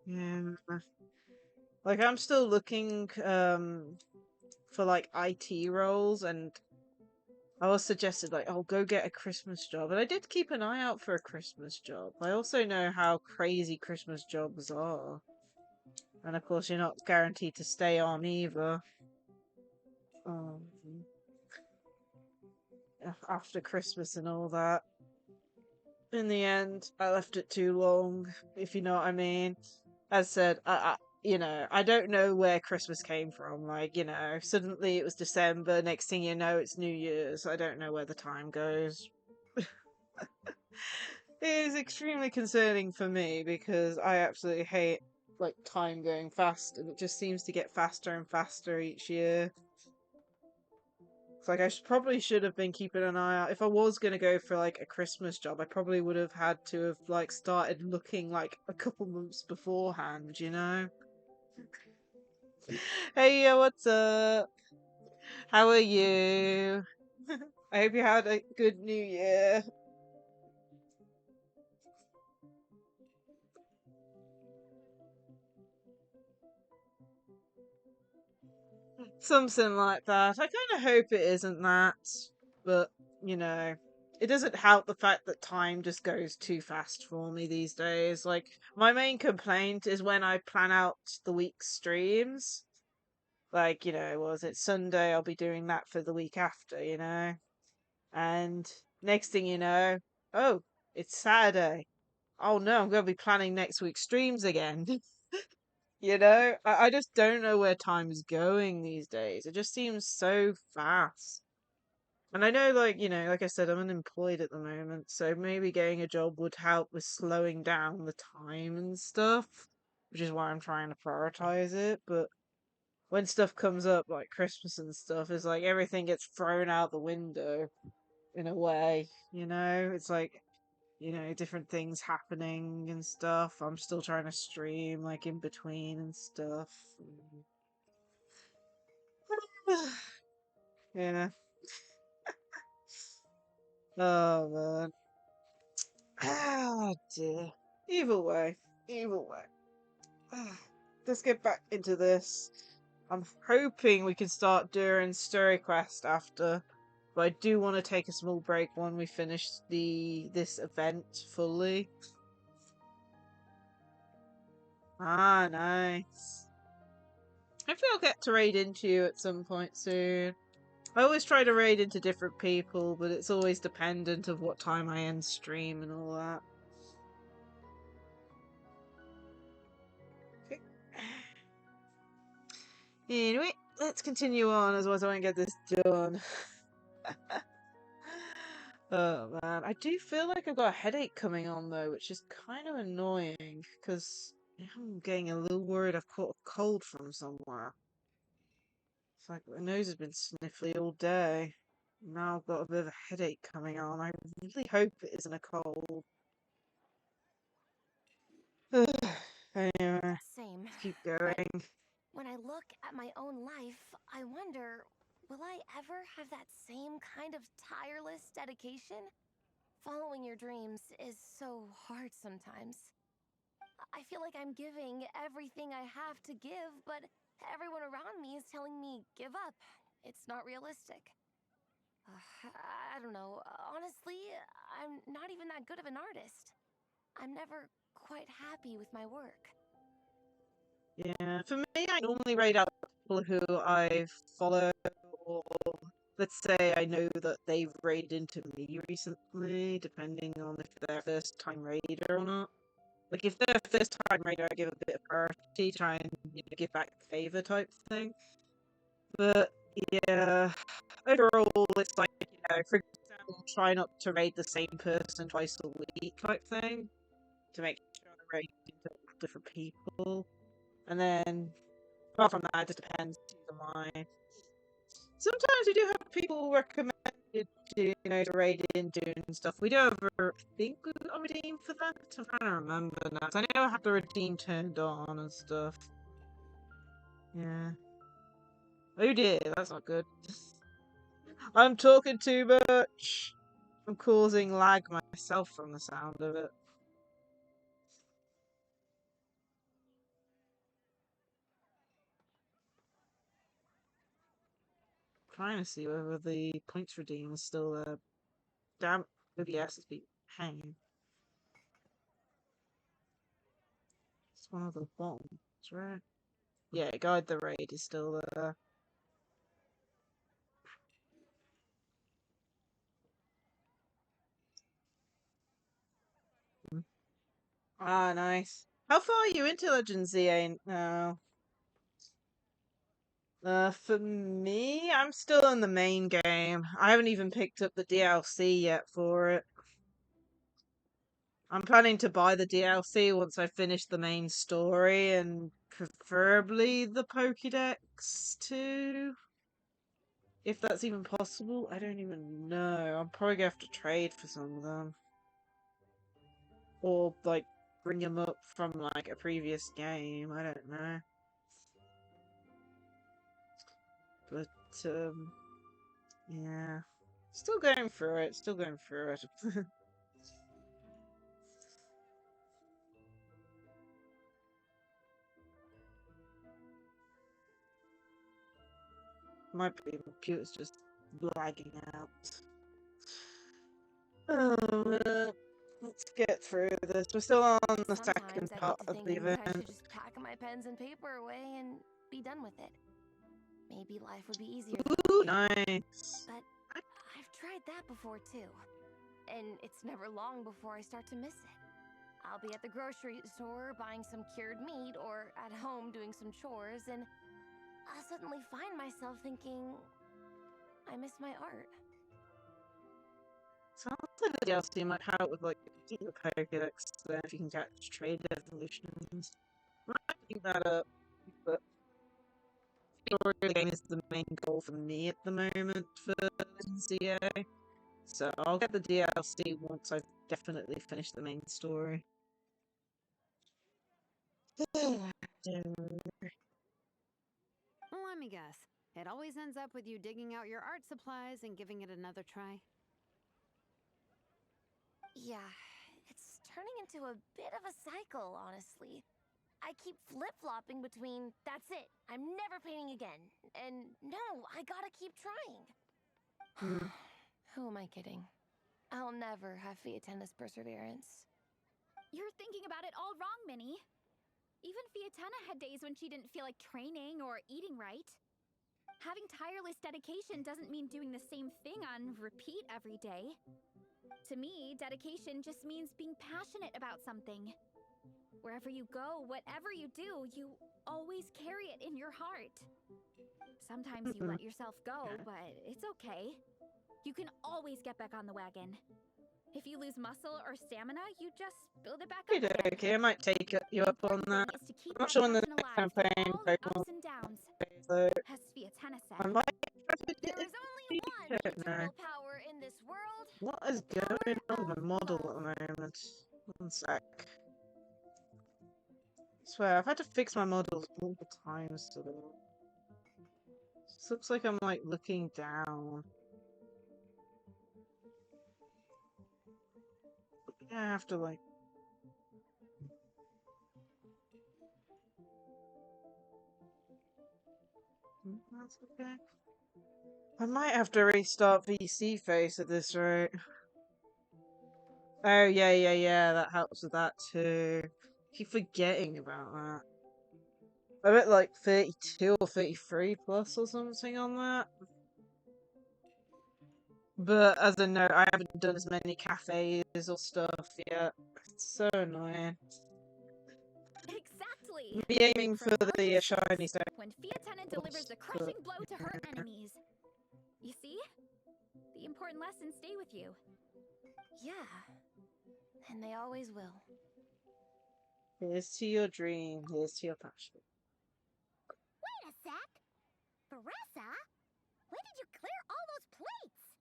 Yeah. Like, I'm still looking for like IT roles, and I was suggested like, oh, go get a Christmas job. And I did keep an eye out for a Christmas job. I also know how crazy Christmas jobs are. And of course, you're not guaranteed to stay on either. After Christmas and all that. In the end, I left it too long, if you know what I mean. As said, I don't know where Christmas came from. Like, suddenly it was December, next thing you know, it's New Year's. I don't know where the time goes. It is extremely concerning for me because I absolutely hate, like, time going fast, and it just seems to get faster and faster each year. It's like, I probably should have been keeping an eye out. If I was going to go for, like, a Christmas job, I probably would have had to have, like, started looking, like, a couple months beforehand, you know? Hey, what's up? How are you? I hope you had a good New Year. Something like that. I kind of hope it isn't that, but, it doesn't help the fact that time just goes too fast for me these days. Like, my main complaint is when I plan out the week's streams. Like, was it Sunday? I'll be doing that for the week after. And next thing you know, oh, it's Saturday. Oh no, I'm going to be planning next week's streams again. I just don't know where time is going these days. It just seems so fast. And I know, like I said, I'm unemployed at the moment, so maybe getting a job would help with slowing down the time and stuff, which is why I'm trying to prioritize it. But when stuff comes up, like Christmas and stuff, it's like everything gets thrown out the window in a way, It's like, different things happening and stuff. I'm still trying to stream, like, in between and stuff. Yeah. Oh, man. Ah, dear. Either way. Let's get back into this. I'm hoping we can start doing Story Quest after, but I do want to take a small break when we finish this event fully. Ah, nice. Hopefully I'll get to raid into you at some point soon. I always try to raid into different people, but it's always dependent of what time I end stream and all that. Okay. Anyway, let's continue on, otherwise I won't get this done. Oh man, I do feel like I've got a headache coming on though, which is kind of annoying, because I'm getting a little worried I've caught a cold from somewhere. It's like my nose has been sniffly all day. Now I've got a bit of a headache coming on. I really hope it isn't a cold. Anyway, Same. keep going. When I look at my own life, I wonder, will I ever have that same kind of tireless dedication? Following your dreams is so hard sometimes. I feel like I'm giving everything I have to give, but everyone around me is telling me, give up. It's not realistic. I don't know. Honestly, I'm not even that good of an artist. I'm never quite happy with my work. Yeah, for me, I normally raid out people who I follow, or let's say I know that they've raided into me recently, depending on if they're a first time raider or not. Like, if they're a first time raider, I give a bit of priority, try and give back the favor type thing. But yeah, overall, it's like, for example, try not to raid the same person twice a week type thing, to make sure I raid different people. And then, apart from that, it just depends who's mine. Sometimes we do have people recommend you know, the raid in June and stuff. We don't ever think we got a redeem for that. I'm trying to remember now. I know I have the redeem turned on and stuff. Yeah. Oh dear, that's not good. I'm talking too much. I'm causing lag myself from the sound of it. Trying to see whether the points redeem is still there. Damn, OBS has been hanging. It's one of the bombs, right? Yeah, Guide the Raid is still there. Ah, nice. How far are you into Legends ZA now? For me, I'm still in the main game. I haven't even picked up the DLC yet for it. I'm planning to buy the DLC once I finish the main story and preferably the Pokédex too. If that's even possible, I don't even know. I'm probably gonna have to trade for some of them. Or, like, bring them up from, like, a previous game. I don't know. But, yeah. Still going through it. Still going through it. My computer's just lagging out. Let's get through this. We're still on the second Sometimes I part get to of the thinking that I event. should just pack my pens and paper away and be done with it. Maybe life would be easier. Ooh, nice. But I've tried that before too. And it's never long before I start to miss it. I'll be at the grocery store buying some cured meat or at home doing some chores, and I'll suddenly find myself thinking, I miss my art. Sounds like the DLC might help with, like, the Pokédex, then if you can catch trade evolutions. I might pick that up, but the story of the game is the main goal for me at the moment for ZA. So I'll get the DLC once I've definitely finished the main story. Let me guess. It always ends up with you digging out your art supplies and giving it another try. Yeah, it's turning into a bit of a cycle, honestly. I keep flip-flopping between, that's it, I'm never painting again, and no, I gotta keep trying. Who am I kidding? I'll never have Fiatena's perseverance. You're thinking about it all wrong, Minnie. Even Fiatena had days when she didn't feel like training or eating right. Having tireless dedication doesn't mean doing the same thing on repeat every day. To me, dedication just means being passionate about something. Wherever you go, whatever you do, you always carry it in your heart. Sometimes you let yourself go, but it's okay. You can always get back on the wagon. If you lose muscle or stamina, you just build it back up again. Okay, I might take you up on that. I'm not sure when the next time playing Pokemon. So As Fiatena I said, might there is only one eternal power in this world. What is going on with the model at the moment? One sec. I swear, I've had to fix my models multiple times today. This looks like I'm, like, looking down. Yeah, I have to, like... That's okay. I might have to restart VC Face at this rate. Oh, yeah, that helps with that too. Keep forgetting about that. I'm at like 32 or 33 plus or something on that. But as a note, I haven't done as many cafes or stuff yet. It's so annoying. Exactly. Be aiming for the shiny stone. When Fiatena delivers the crushing blow to her enemies. You see? The important lessons stay with you. Yeah. And they always will. Here's to your dream. Here's to your passion. Wait a sec! Beressa? When did you clear all those plates?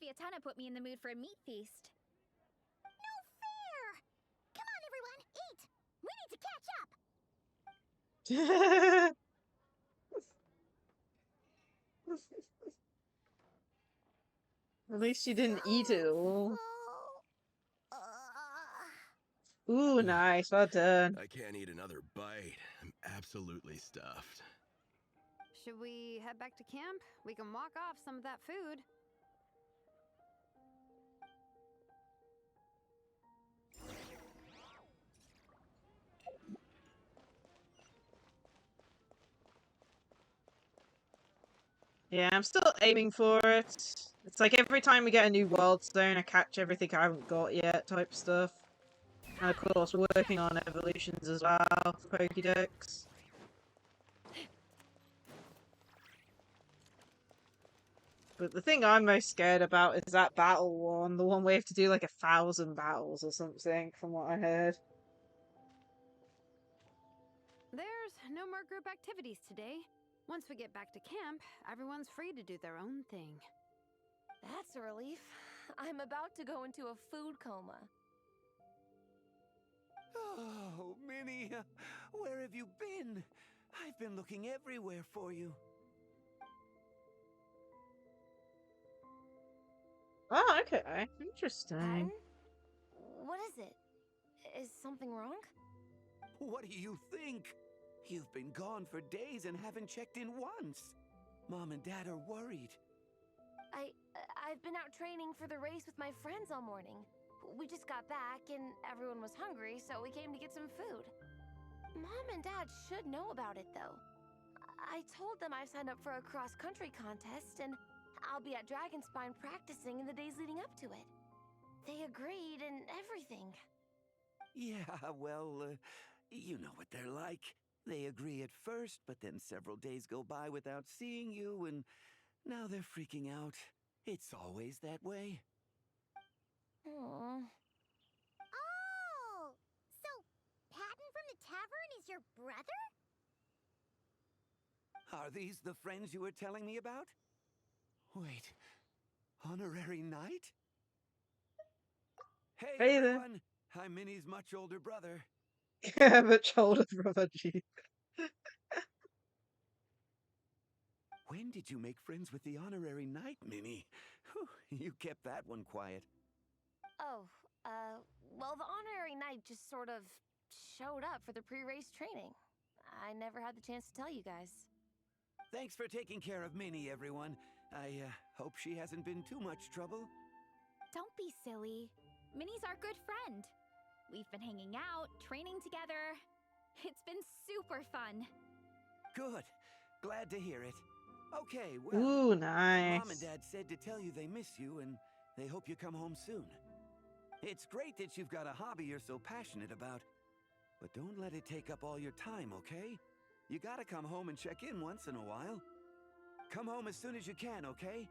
Vietana put me in the mood for a meat feast. No fair! Come on, everyone, eat! We need to catch up! At least you didn't eat it all. Ooh, nice. Well done. I can't eat another bite. I'm absolutely stuffed. Should we head back to camp? We can walk off some of that food. Yeah, I'm still aiming for it. It's like every time we get a new world zone, I catch everything I haven't got yet type stuff. And of course, we're working on evolutions as well for Pokédex. But the thing I'm most scared about is that battle one, the one where you have to do like 1,000 battles or something, from what I heard. There's no more group activities today. Once we get back to camp, everyone's free to do their own thing. That's a relief. I'm about to go into a food coma. Oh, Minnie, where have you been? I've been looking everywhere for you. Oh, okay. Interesting. Patton? What is it? Is something wrong? What do you think? You've been gone for days and haven't checked in once. Mom and Dad are worried. I've been out training for the race with my friends all morning. We just got back and everyone was hungry, so we came to get some food. Mom and Dad should know about it, though. I told them I signed up for a cross-country contest and I'll be at Dragonspine practicing in the days leading up to it. They agreed and everything. Yeah, well, you know what they're like. They agree at first, but then several days go by without seeing you, and now they're freaking out. It's always that way. Aww. Oh! So, Patton from the tavern is your brother? Are these the friends you were telling me about? Wait, honorary knight? Hey everyone! I'm Minnie's much older brother. Much older brother, gee. When did you make friends with the honorary knight, Minnie? Whew, you kept that one quiet. Oh, well, the honorary knight just sort of showed up for the pre-race training. I never had the chance to tell you guys. Thanks for taking care of Minnie, everyone. I hope she hasn't been too much trouble. Don't be silly. Minnie's our good friend. We've been hanging out, training together. It's been super fun. Good. Glad to hear it. Okay, well, Ooh, nice. Mom and Dad said to tell you they miss you and they hope you come home soon. It's great that you've got a hobby you're so passionate about, but don't let it take up all your time, okay? You gotta come home and check in once in a while. Come home as soon as you can, okay?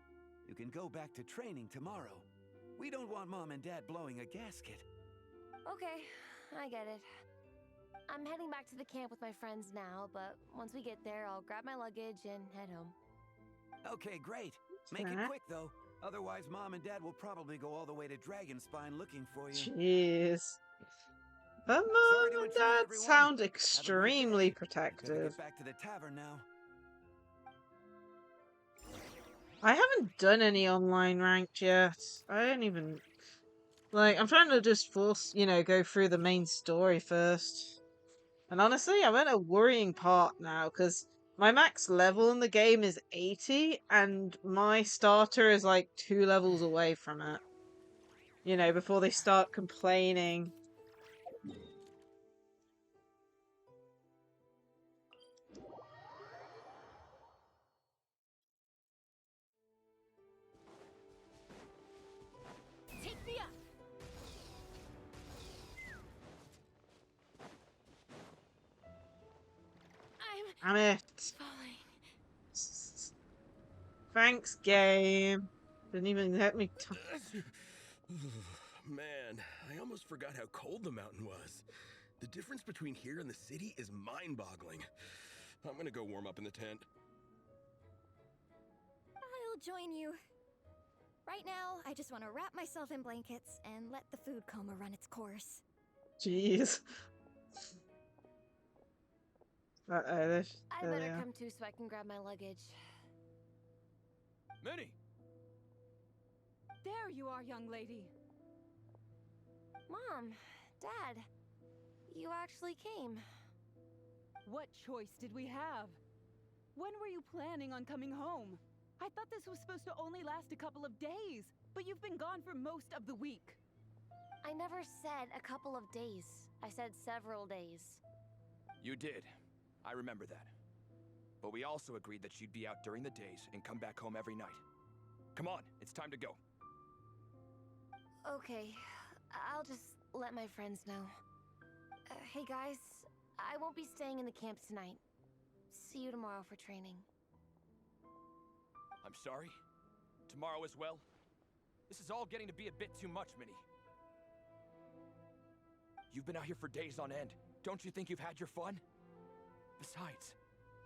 You can go back to training tomorrow. We don't want Mom and Dad blowing a gasket. Okay, I get it. I'm heading back to the camp with my friends now, but once we get there, I'll grab my luggage and head home. Okay, great. Make it quick, though. Otherwise, Mom and Dad will probably go all the way to Dragonspine looking for you. Jeez. But Mom and Dad sound extremely Better protective. get back to the tavern now. I haven't done any online ranked yet. I don't even... Like, I'm trying to just force, go through the main story first. And honestly, I'm at a worrying part now, because my max level in the game is 80, and my starter is like 2 levels away from it. Before they start complaining. Take me up! Damn it. Falling. Thanks, game. Didn't even let me Man, I almost forgot how cold the mountain was. The difference between here and the city is mind-boggling. I'm gonna go warm up in the tent. I'll join you. Right now, I just want to wrap myself in blankets and let the food coma run its course. Jeez. There I they better are. come too so I can grab my luggage. Minnie! There you are, young lady. Mom, Dad, you actually came. What choice did we have? When were you planning on coming home? I thought this was supposed to only last a couple of days, but you've been gone for most of the week. I never said a couple of days. I said several days. You did. I remember that. But we also agreed that she'd be out during the days and come back home every night. Come on, it's time to go. Okay, I'll just let my friends know. Hey guys, I won't be staying in the camp tonight. See you tomorrow for training. I'm sorry. Tomorrow as well. This is all getting to be a bit too much, Minnie. You've been out here for days on end. Don't you think you've had your fun? Besides,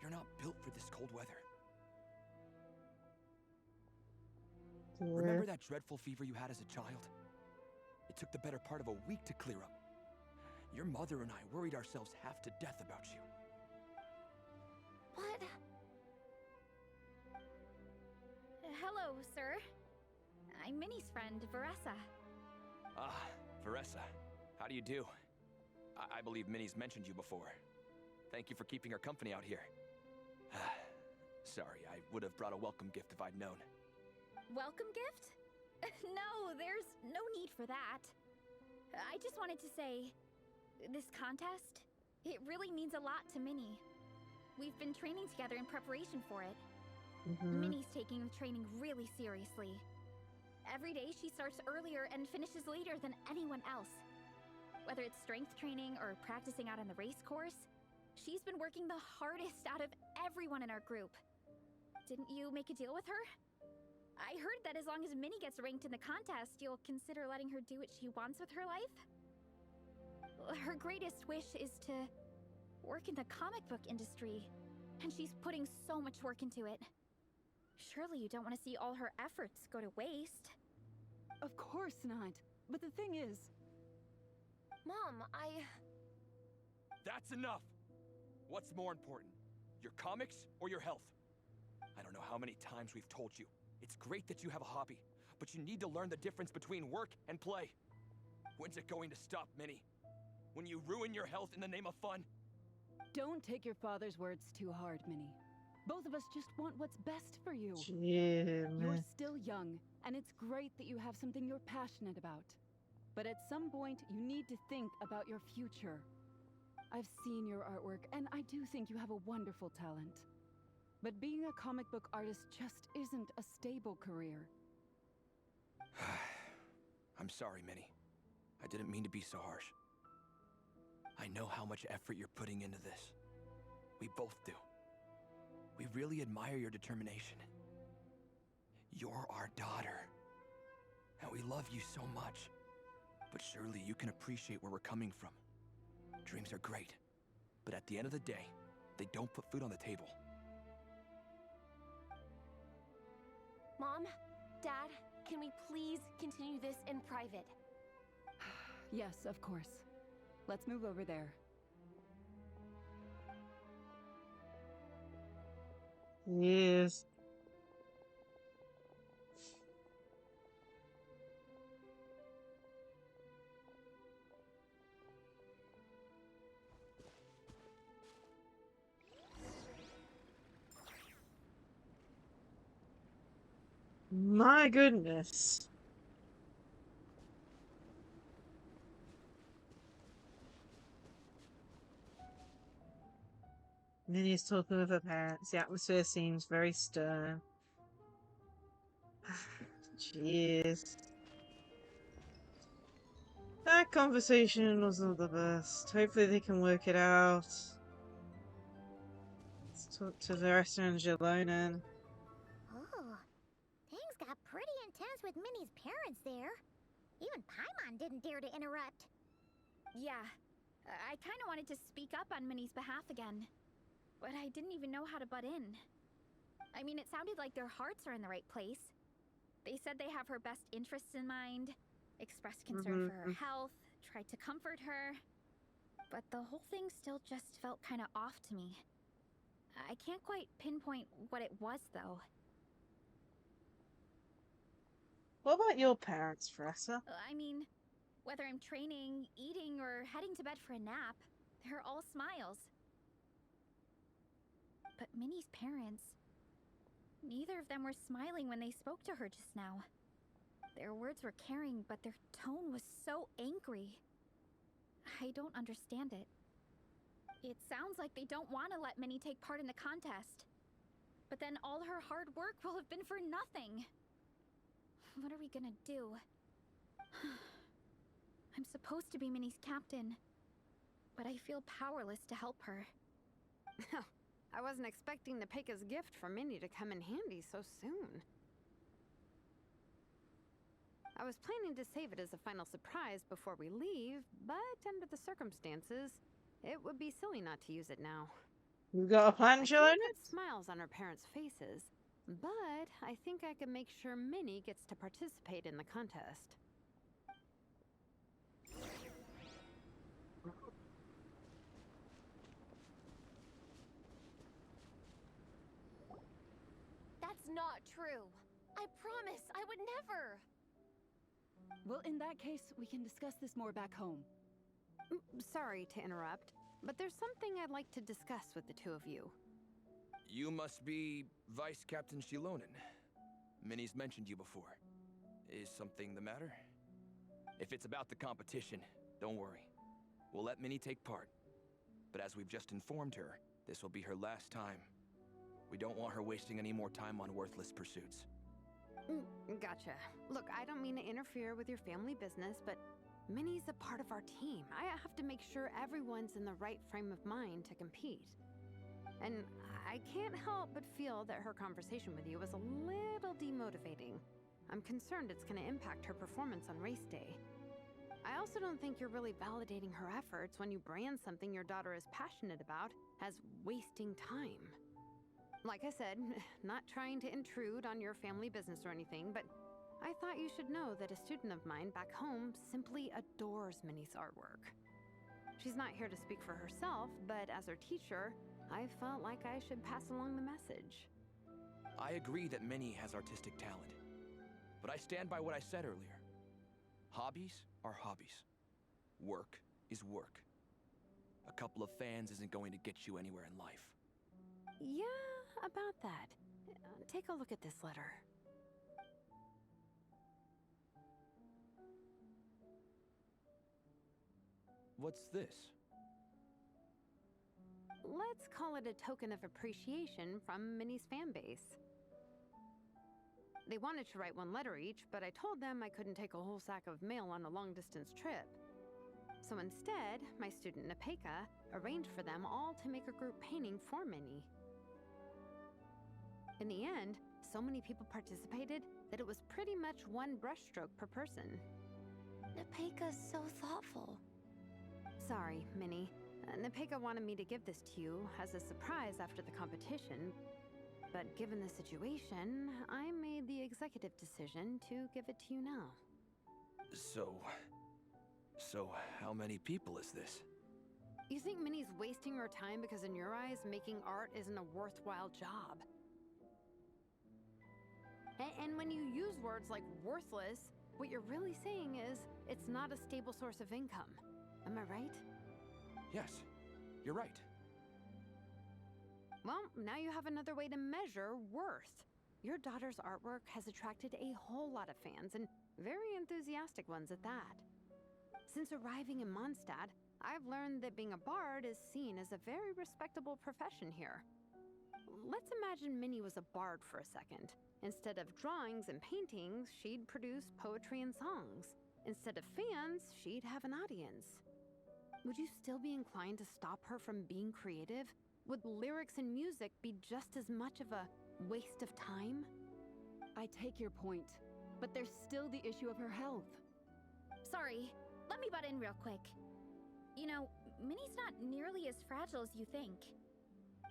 you're not built for this cold weather. Remember that dreadful fever you had as a child? It took the better part of a week to clear up. Your mother and I worried ourselves half to death about you. What? Hello, sir. I'm Minnie's friend, Veressa. Ah, Veressa. How do you do? I believe Minnie's mentioned you before. Thank you for keeping her company out here. Sorry, I would have brought a welcome gift if I'd known. Welcome gift? No, there's no need for that. I just wanted to say, this contest, it really means a lot to Minnie. We've been training together in preparation for it. Minnie's taking the training really seriously. Every day she starts earlier and finishes later than anyone else. Whether it's strength training or practicing out on the race course, she's been working the hardest out of everyone in our group. Didn't you make a deal with her? I heard that as long as Minnie gets ranked in the contest, you'll consider letting her do what she wants with her life? Her greatest wish is to work in the comic book industry, and she's putting so much work into it. Surely you don't want to see all her efforts go to waste. Of course not. But the thing is... Mom, That's enough! What's more important? Your comics or your health? I don't know how many times we've told you. It's great that you have a hobby, but you need to learn the difference between work and play. When's it going to stop, Minnie? When you ruin your health in the name of fun? Don't take your father's words too hard, Minnie. Both of us just want what's best for you. You're still young, and it's great that you have something you're passionate about. But at some point, you need to think about your future. I've seen your artwork, and I do think you have a wonderful talent. But being a comic book artist just isn't a stable career. I'm sorry, Minnie. I didn't mean to be so harsh. I know how much effort you're putting into this. We both do. We really admire your determination. You're our daughter. And we love you so much. But surely you can appreciate where we're coming from. Dreams are great. But at the end of the day, they don't put food on the table. Mom, Dad, can we please continue this in private? Yes, of course. Let's move over there. Yes. My goodness. Minnie's talking with her parents. The atmosphere seems very stern. Jeez. That conversation wasn't the best. Hopefully they can work it out. Let's talk to Veressa and Jelonen. Oh, things got pretty intense with Minnie's parents there. Even Paimon didn't dare to interrupt. Yeah, I kind of wanted to speak up on Minnie's behalf again. But I didn't even know how to butt in. I mean, it sounded like their hearts are in the right place. They said they have her best interests in mind, expressed concern for her health, tried to comfort her. But the whole thing still just felt kind of off to me. I can't quite pinpoint what it was, though. What about your parents, Fressa? I mean, whether I'm training, eating, or heading to bed for a nap, they're all smiles. But Minnie's parents, neither of them were smiling when they spoke to her just now. Their words were caring, but their tone was so angry. I don't understand it. It sounds like they don't want to let Minnie take part in the contest. But then all her hard work will have been for nothing. What are we gonna do? I'm supposed to be Minnie's captain, but I feel powerless to help her. I wasn't expecting Nepeka's gift for Minnie to come in handy so soon. I was planning to save it as a final surprise before we leave, but under the circumstances, it would be silly not to use it now. You got a plan, Jelena? Smiles on her parents' faces, but I think I can make sure Minnie gets to participate in the contest. That's not true. I promise I would never. Well, in that case, we can discuss this more back home. Sorry to interrupt, but there's something I'd like to discuss with the two of you. You must be Vice Captain Shilonen. Minnie's mentioned you before. Is something the matter? If it's about the competition, don't worry. We'll let Minnie take part. But as we've just informed her, this will be her last time. We don't want her wasting any more time on worthless pursuits. Gotcha. Look, I don't mean to interfere with your family business, but Minnie's a part of our team. I have to make sure everyone's in the right frame of mind to compete. And I can't help but feel that her conversation with you was a little demotivating. I'm concerned it's going to impact her performance on race day. I also don't think you're really validating her efforts when you brand something your daughter is passionate about as wasting time. Like I said, not trying to intrude on your family business or anything, but I thought you should know that a student of mine back home simply adores Minnie's artwork. She's not here to speak for herself, but as her teacher, I felt like I should pass along the message. I agree that Minnie has artistic talent, but I stand by what I said earlier. Hobbies are hobbies. Work is work. A couple of fans isn't going to get you anywhere in life. Yeah, about that. Take a look at this letter. What's this? Let's call it a token of appreciation from Minnie's fan base. They wanted to write one letter each, but I told them I couldn't take a whole sack of mail on a long-distance trip. So instead, my student Nepeka arranged for them all to make a group painting for Minnie. In the end, so many people participated that it was pretty much one brushstroke per person. Nepeka's so thoughtful. Sorry, Minnie. Nepeka wanted me to give this to you as a surprise after the competition, but given the situation, I made the executive decision to give it to you now. So how many people is this? You think Minnie's wasting her time because in your eyes, making art isn't a worthwhile job? And when you use words like worthless, what you're really saying is it's not a stable source of income. Am I right? Yes, you're right. Well, now you have another way to measure worth. Your daughter's artwork has attracted a whole lot of fans, and very enthusiastic ones at that. Since arriving in Mondstadt, I've learned that being a bard is seen as a very respectable profession here. Let's imagine Minnie was a bard for a second. Instead of drawings and paintings, she'd produce poetry and songs. Instead of fans, she'd have an audience. Would you still be inclined to stop her from being creative? Would lyrics and music be just as much of a waste of time? I take your point, but there's still the issue of her health. Sorry, let me butt in real quick. You know, Minnie's not nearly as fragile as you think.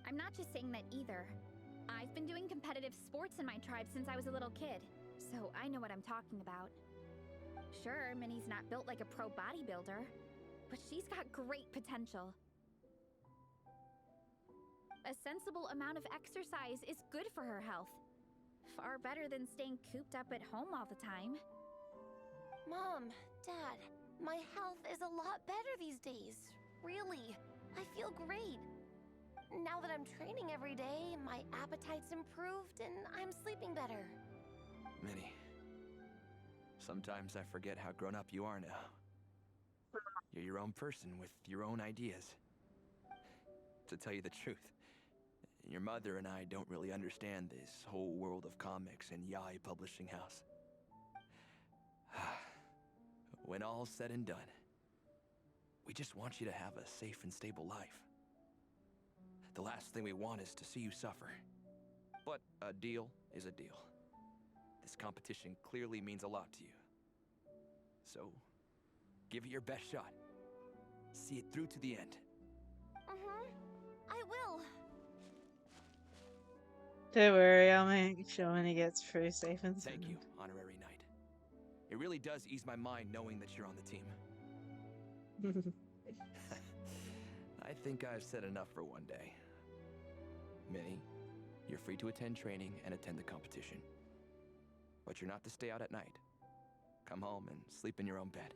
I'm not just saying that either. I've been doing competitive sports in my tribe since I was a little kid, so I know what I'm talking about. Sure, Minnie's not built like a pro bodybuilder, but she's got great potential. A sensible amount of exercise is good for her health. Far better than staying cooped up at home all the time. Mom, Dad, my health is a lot better these days. Really, I feel great. Now that I'm training every day, my appetite's improved and I'm sleeping better. Minnie, sometimes I forget how grown up you are now. You're your own person with your own ideas. To tell you the truth, your mother and I don't really understand this whole world of comics and Yaoi Publishing House. When all's said and done, we just want you to have a safe and stable life. The last thing we want is to see you suffer. But a deal is a deal. This competition clearly means a lot to you. So, give it your best shot. See it through to the end. I will. Don't worry, I'll make sure when he gets through safe and sound. Thank you, Honorary Knight. It really does ease my mind knowing that you're on the team. I think I've said enough for one day. Minnie, you're free to attend training and attend the competition. But you're not to stay out at night. Come home and sleep in your own bed.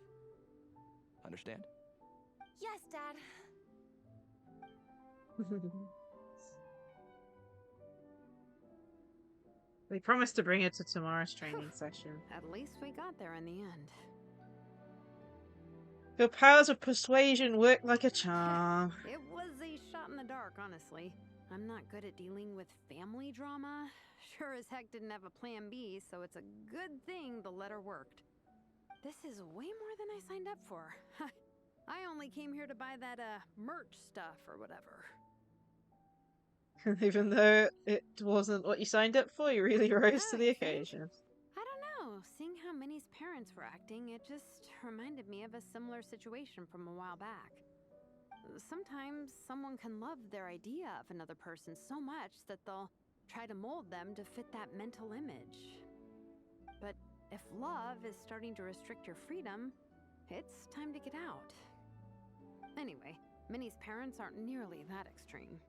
Understand? Yes, Dad. They promised to bring it to tomorrow's training session. At least we got there in the end. Your powers of persuasion work like a charm. It was a shot in the dark, honestly. I'm not good at dealing with family drama. Sure as heck didn't have a plan B, so it's a good thing the letter worked. This is way more than I signed up for. I only came here to buy that, merch stuff or whatever. Even though it wasn't what you signed up for, you really rose to the occasion. I don't know. Seeing how Minnie's parents were acting, it just reminded me of a similar situation from a while back. Sometimes someone can love their idea of another person so much that they'll try to mold them to fit that mental image. But if love is starting to restrict your freedom, it's time to get out. Anyway, Minnie's parents aren't nearly that extreme.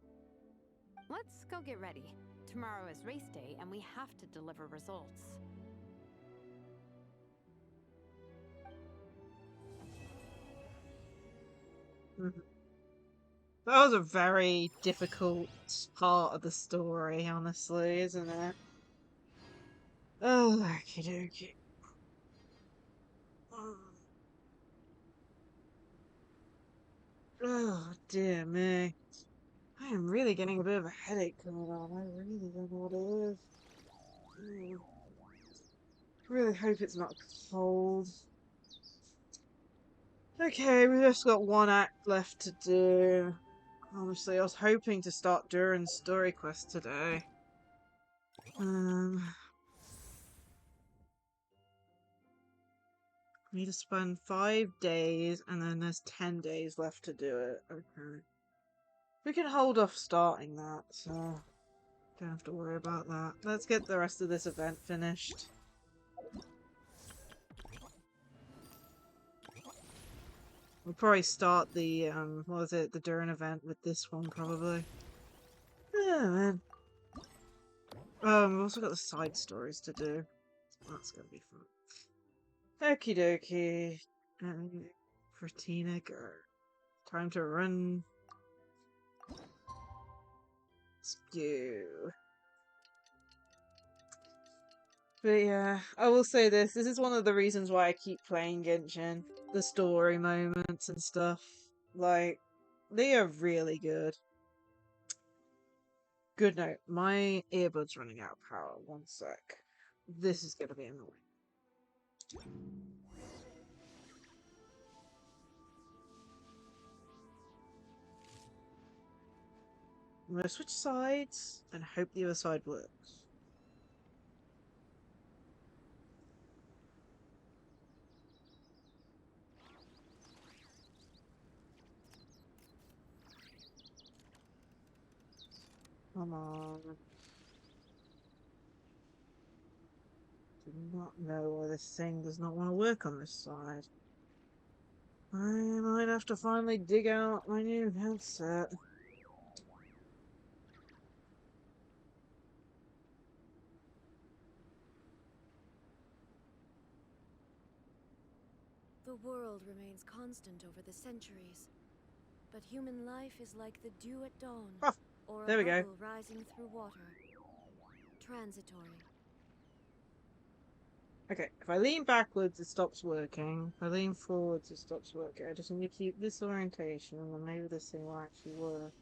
Let's go get ready. Tomorrow is race day and we have to deliver results. That was a very difficult part of the story, honestly, isn't it? Oh, okie dokie. Oh, dear me. I am really getting a bit of a headache going on. I really don't know what it is. Really hope it's not cold. Okay, we just got one act left to do. Honestly, I was hoping to start Duran's story quest today. Need to spend 5 days, and then there's 10 days left to do it. Okay. We can hold off starting that, so don't have to worry about that. Let's get the rest of this event finished. We'll probably start the, what was it, the Duran event with this one, probably. Yeah, man. We've also got the side stories to do. That's gonna be fun. Okie dokie. And Fratina, go. Time to run. Let's go. But yeah, I will say this. This is one of the reasons why I keep playing Genshin. The story moments and stuff. Like, they are really good. Good note. My earbud's running out of power. One sec. This is gonna be annoying. I'm gonna switch sides and hope the other side works. Come on. not know why this thing does not want to work on this side. I might have to finally dig out my new headset. The world remains constant over the centuries, but human life is like the dew at dawn, or there a we go. bubble rising through water. Transitory. Okay, if I lean backwards, it stops working. If I lean forwards, it stops working. I just need to keep this orientation, and then maybe this thing will actually work.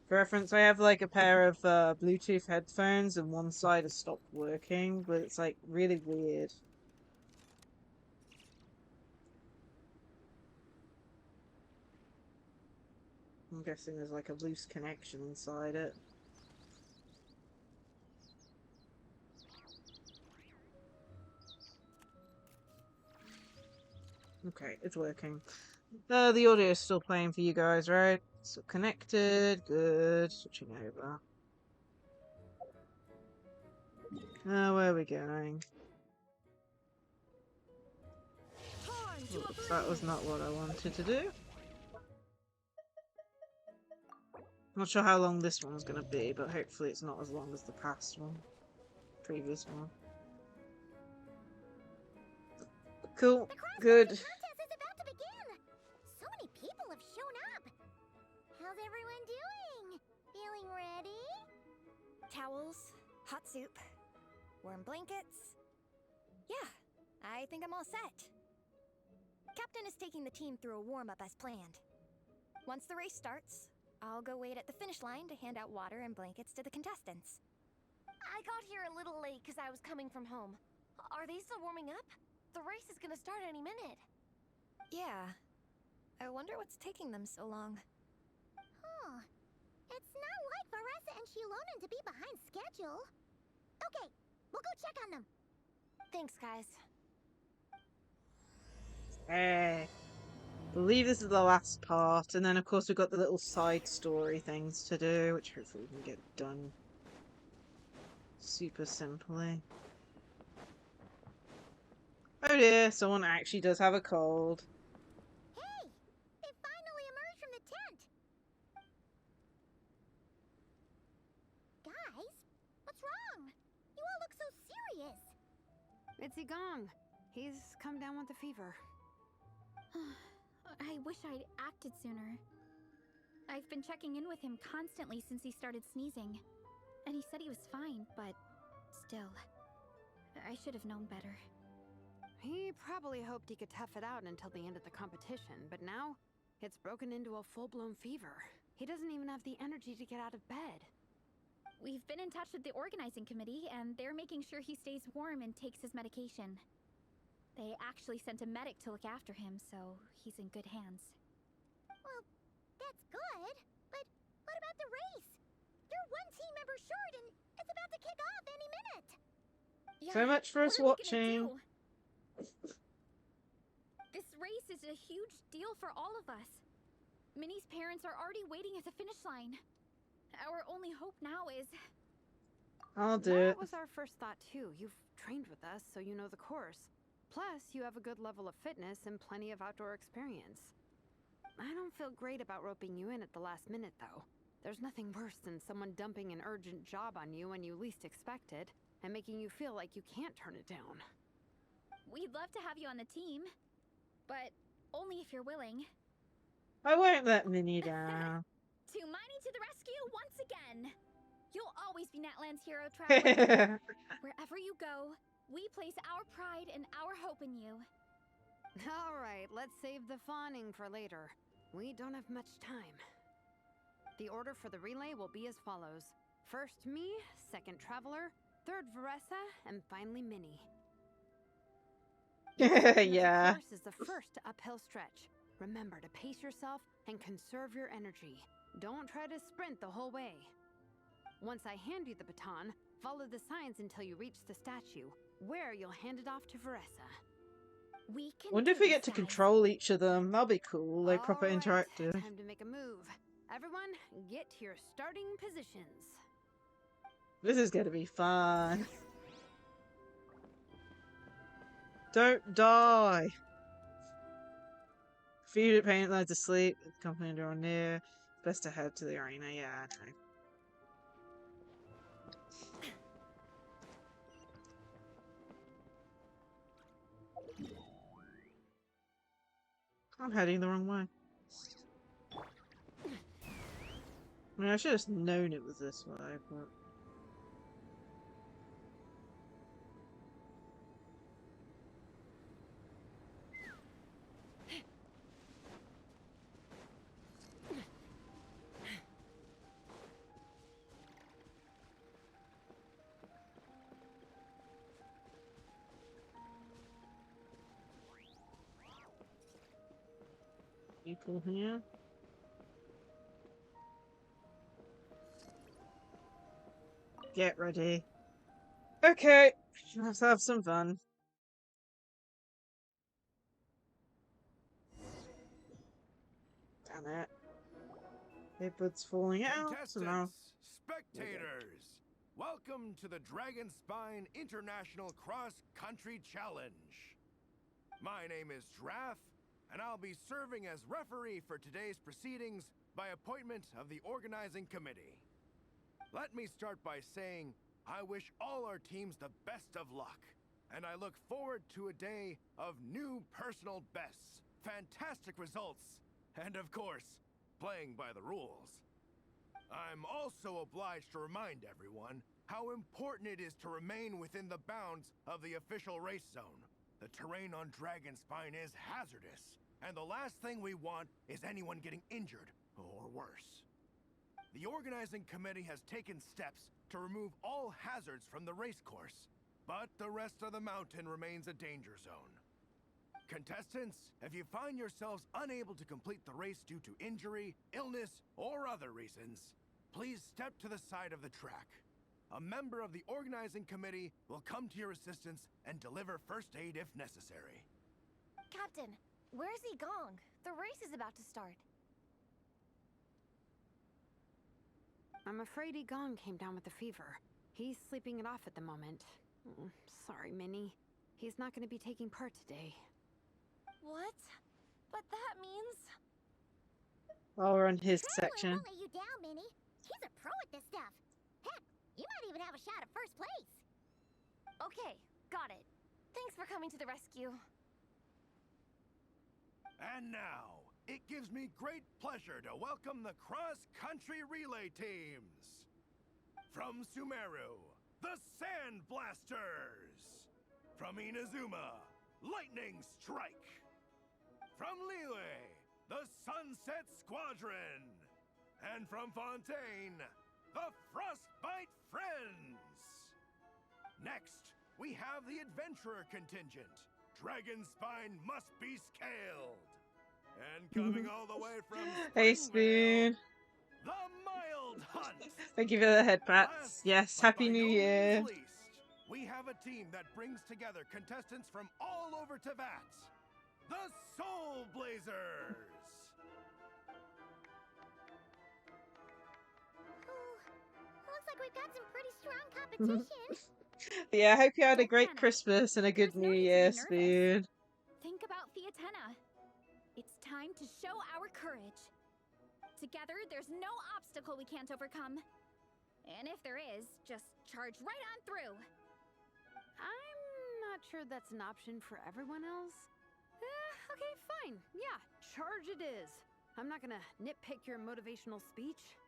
For reference, I have like a pair of Bluetooth headphones, and one side has stopped working, but it's like really weird. I'm guessing there's like a loose connection inside it. Okay, it's working. The audio is still playing for you guys, right? So connected, good. Switching over. Where are we going? Oops, that was not what I wanted to do. Not sure how long this one's gonna be, but hopefully it's not as long as the past one. Previous one. Cool. Good. Contest is about to begin! So many people have shown up! How's everyone doing? Feeling ready? Towels, hot soup, warm blankets. Yeah, I think I'm all set. Captain is taking the team through a warm-up as planned. Once the race starts, I'll go wait at the finish line to hand out water and blankets to the contestants. I got here a little late because I was coming from home. Are they still warming up? The race is gonna start any minute. Yeah. I wonder what's taking them so long. Huh. It's not like Veressa and Shilonen to be behind schedule. Okay, we'll go check on them. Thanks, guys. I believe this is the last part, and then of course we've got the little side story things to do, which hopefully we can get done super simply. Oh dear, someone actually does have a cold. Hey! They finally emerged from the tent! Guys, what's wrong? You all look so serious! It's Igong. He's come down with a fever. I wish I'd acted sooner. I've been checking in with him constantly since he started sneezing. And he said he was fine, but still. I should have known better. He probably hoped he could tough it out until the end of the competition, but now it's broken into a full-blown fever. He doesn't even have the energy to get out of bed. We've been in touch with the organizing committee, and they're making sure he stays warm and takes his medication. They actually sent a medic to look after him, so he's in good hands. Well, that's good, but what about the race? You're one team member short, and it's about to kick off any minute! Yeah, So much for us watching. This race is a huge deal for all of us. Minnie's parents are already waiting at the finish line. Our only hope now is... I'll do it. That was our first thought too. You've trained with us, so you know the course. Plus, you have a good level of fitness and plenty of outdoor experience. I don't feel great about roping you in at the last minute, though. There's nothing worse than someone dumping an urgent job on you when you least expect it, and making you feel like you can't turn it down. We'd love to have you on the team, but only if you're willing. I won't let Minnie down. To Miney to the rescue once again! You'll always be Natlan's hero, Traveler. Wherever you go, we place our pride and our hope in you. All right, let's save the fawning for later. We don't have much time. The order for the relay will be as follows. First me, second Traveler, third Veressa, and finally Minnie. Yeah. The course is the first uphill stretch. Remember to pace yourself and conserve your energy. Don't try to sprint the whole way. Once I hand you the baton, follow the signs until you reach the statue, where you'll hand it off to Veressa. We can Wonder if we get to control each of them. That'll be cool, like proper interactive. Time to make a move. Everyone, get to your starting positions. This is gonna be fun. Don't die. Feed it, paint, light to sleep. Company door near. Best to head to the arena. Yeah, I know. I'm heading the wrong way. I mean, I should have known it was this way, but... People here. Get ready. Okay, let's have some fun. Damn it. Paper's falling out, so now... Spectators, welcome to the Dragon Spine International Cross Country Challenge. My name is Draff, and I'll be serving as referee for today's proceedings by appointment of the organizing committee. Let me start by saying I wish all our teams the best of luck, and I look forward to a day of new personal bests, fantastic results, and of course, playing by the rules. I'm also obliged to remind everyone how important it is to remain within the bounds of the official race zone. The terrain on Dragonspine is hazardous, and the last thing we want is anyone getting injured, or worse. The organizing committee has taken steps to remove all hazards from the race course, but the rest of the mountain remains a danger zone. Contestants, if you find yourselves unable to complete the race due to injury, illness, or other reasons, please step to the side of the track. A member of the organizing committee will come to your assistance and deliver first aid if necessary. Captain, where's Gong? The race is about to start. I'm afraid Gong came down with a fever. He's sleeping it off at the moment. Sorry, Minnie. He's not going to be taking part today. What? But that means... While we're on his Trailer section. won't let you down, Minnie. He's a pro at this stuff. Heck, you might even have a shot at first place. Okay, got it. Thanks for coming to the rescue. And now, it gives me great pleasure to welcome the cross-country relay teams. From Sumeru, the Sand Blasters. From Inazuma, Lightning Strike. From Liyue, the Sunset Squadron. And from Fontaine, the Frostbite Friends. Next, we have the Adventurer contingent. Dragonspine must be scaled. And coming all the way from Hey, Springvale, Spoon. the Mild Hunt. Thank you for the head pats. Yes, Happy New Year. Least, we have a team that brings together contestants from all over Teyvat. The Soulblazers. Looks like we've got some pretty strong competition. Yeah, I hope you had a great Christmas and a good New Year, Spoon. Think about Fiatenna. It's time to show our courage. Together, there's no obstacle we can't overcome. And if there is, just charge right on through. I'm not sure that's an option for everyone else. Okay, fine. Yeah, charge it is. I'm not gonna nitpick your motivational speech.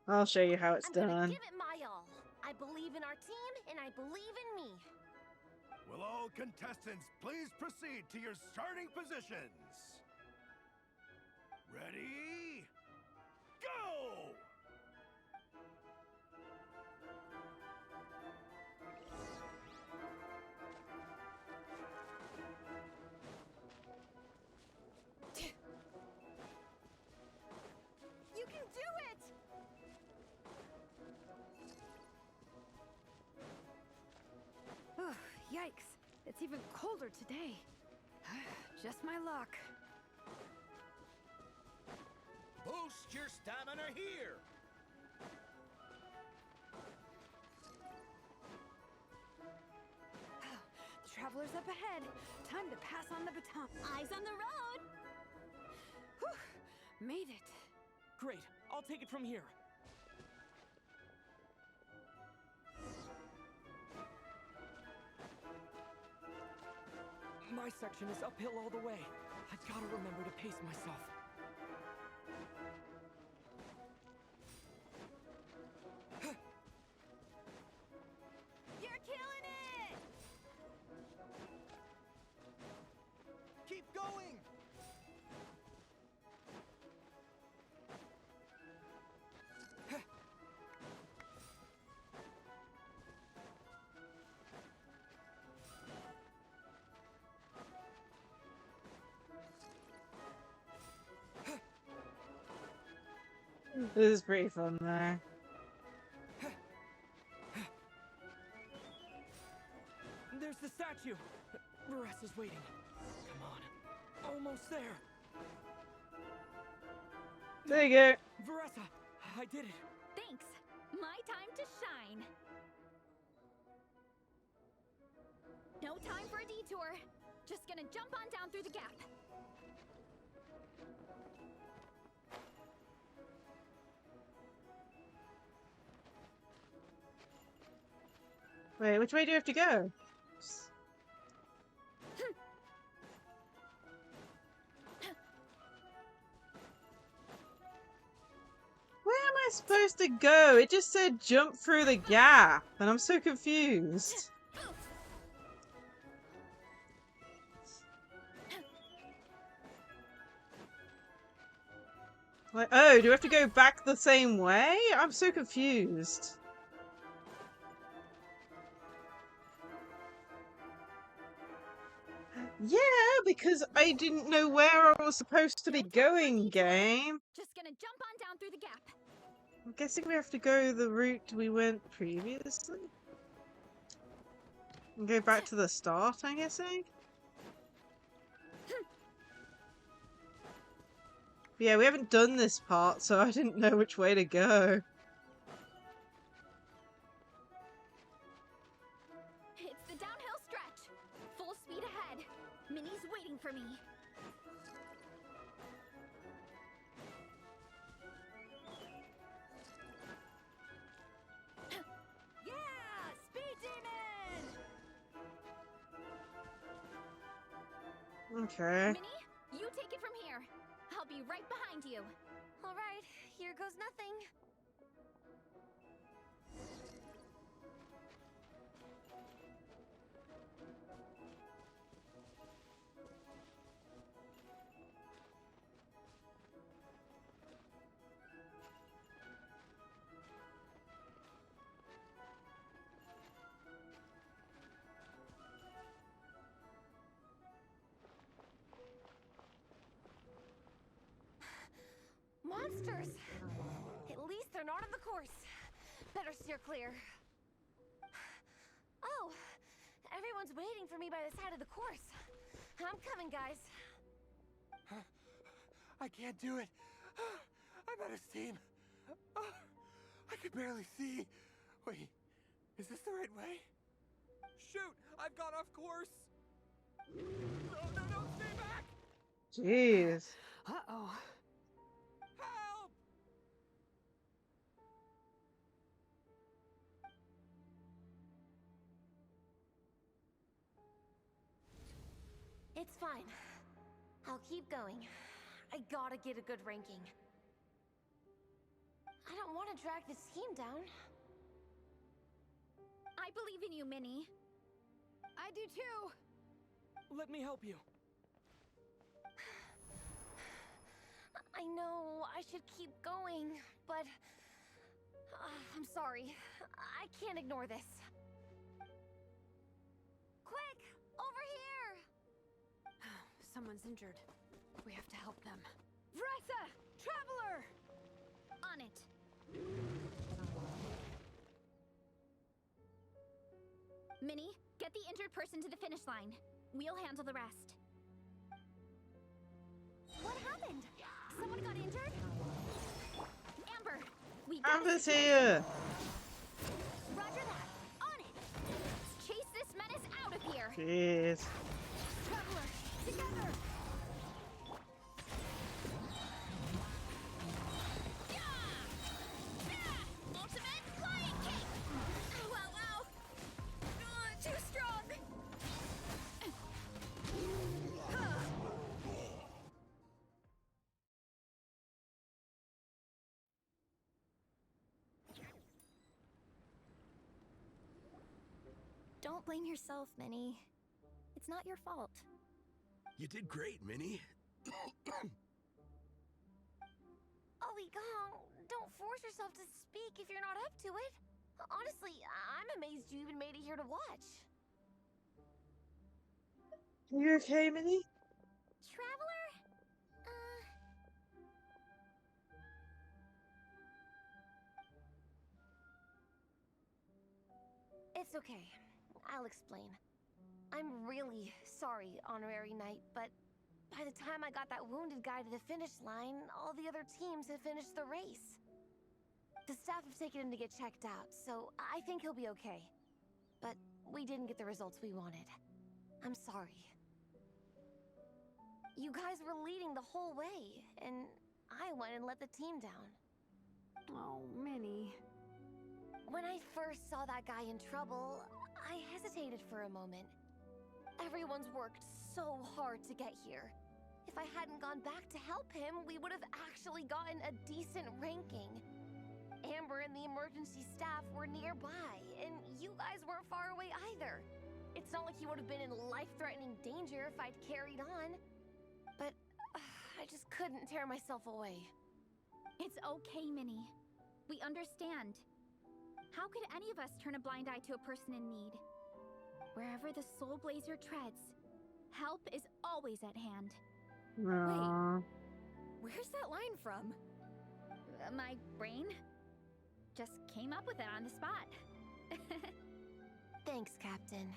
I'll show you how it's I'm gonna done. give it my all. I believe in our team, and I believe in me. Will all contestants please proceed to your starting positions? Ready? Go! You can do it! Oh, yikes. It's even colder today. Just my luck. Boost your stamina here! travelers up ahead. Time to pass on the baton. Eyes on the road! Whew, made it. Great, I'll take it from here. My section is uphill all the way. I gotta remember to pace myself. You're killing it! Keep going! This is pretty fun there. There's the statue! Varessa's waiting. Come on. Almost there. There you go. Varessa, I did it. Thanks. My time to shine. No time for a detour. Just gonna jump on down through the gap. Wait, which way do you have to go? Where am I supposed to go? It just said jump through the gap, and I'm so confused. Like, oh, do we have to go back the same way? I'm so confused. Yeah, because I didn't know where I was supposed to be going, game. Just gonna jump on down through the gap. I'm guessing we have to go the route we went previously. And go back to the start, I'm guessing. But yeah, we haven't done this part, so I didn't know which way to go. It's the downhill stretch. Full speed ahead. Minnie's waiting for me. Yeah! Speed demon! Okay. Minnie, you take it from here. I'll be right behind you. All right, here goes nothing. Monsters! At least they're not on the course. Better steer clear. Oh, everyone's waiting for me by the side of the course. I'm coming, guys. I can't do it. I'm out of steam. I can barely see. Wait, is this the right way? Shoot! I've gone off course! No, stay back! Jeez. Uh-oh. Help! It's fine. I'll keep going. I gotta get a good ranking. I don't want to drag this team down. I believe in you, Minnie. I do too. Let me help you. I know I should keep going, but I'm sorry. I can't ignore this. Quick, over here! Someone's injured. We have to help them. Vressa! Traveler! On it. Minnie, get the injured person to the finish line. We'll handle the rest. What happened? Someone got injured? Amber, we got Amber's here. Roger that. On it. Let's chase this menace out of here. Jeez. Traveler, together. Ultimate flying kick! Wow, wow! Too strong! Don't blame yourself, Minnie. It's not your fault. You did great, Minnie. Ollie Gong, don't force yourself to speak if you're not up to it. Honestly, I'm amazed you even made it here to watch. You okay, Minnie? Traveler? It's okay. I'll explain. I'm really sorry, Honorary Knight, but by the time I got that wounded guy to the finish line, all the other teams had finished the race. The staff have taken him to get checked out, so I think he'll be okay. But we didn't get the results we wanted. I'm sorry. You guys were leading the whole way, and I went and let the team down. Oh, Minnie. When I first saw that guy in trouble, I hesitated for a moment. Everyone's worked so hard to get here. If I hadn't gone back to help him, we would have actually gotten a decent ranking. Amber and the emergency staff were nearby, and you guys weren't far away either. It's not like he would have been in life-threatening danger if I'd carried on. But I just couldn't tear myself away. It's okay, Minnie. We understand. How could any of us turn a blind eye to a person in need? Wherever the Soulblazer treads, help is always at hand. Aww. Where's that line from? My brain just came up with it on the spot. Thanks, Captain.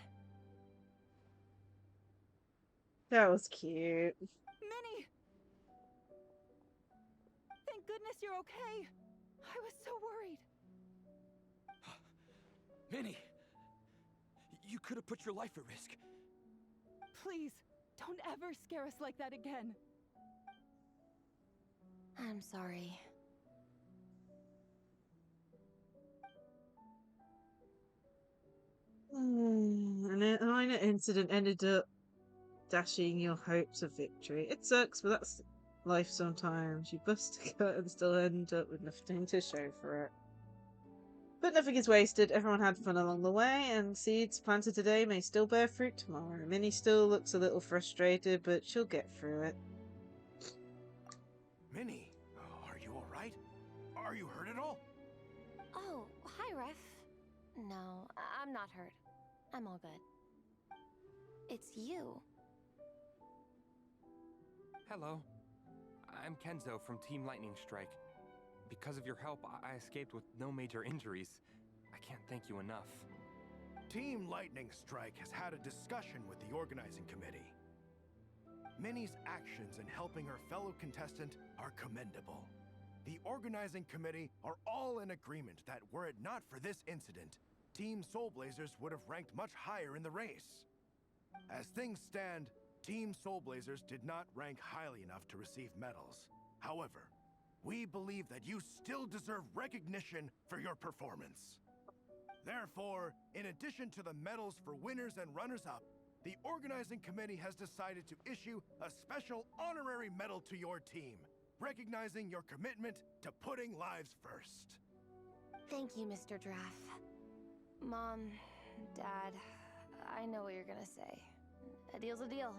That was cute. Minnie! Thank goodness you're okay. I was so worried. Minnie! You could have put your life at risk. Please, don't ever scare us like that again. I'm sorry. And a minor incident ended up dashing your hopes of victory. It sucks, but that's life sometimes. You bust a cut and still end up with nothing to show for it. But nothing is wasted. Everyone had fun along the way, and seeds planted today may still bear fruit tomorrow. Minnie still looks a little frustrated, but she'll get through it. Minnie, are you alright? Are you hurt at all? Oh, hi, Ref. No, I'm not hurt. I'm all good. It's you. Hello. I'm Kenzo from Team Lightning Strike. Because of your help, I escaped with no major injuries. I can't thank you enough. Team Lightning Strike has had a discussion with the organizing committee. Minnie's actions in helping her fellow contestant are commendable. The organizing committee are all in agreement that were it not for this incident, Team Soulblazers would have ranked much higher in the race. As things stand, Team Soulblazers did not rank highly enough to receive medals. However, we believe that you still deserve recognition for your performance. Therefore, in addition to the medals for winners and runners-up, the organizing committee has decided to issue a special honorary medal to your team, recognizing your commitment to putting lives first. Thank you, Mr. Draff. Mom, Dad, I know what you're gonna say. A deal's a deal.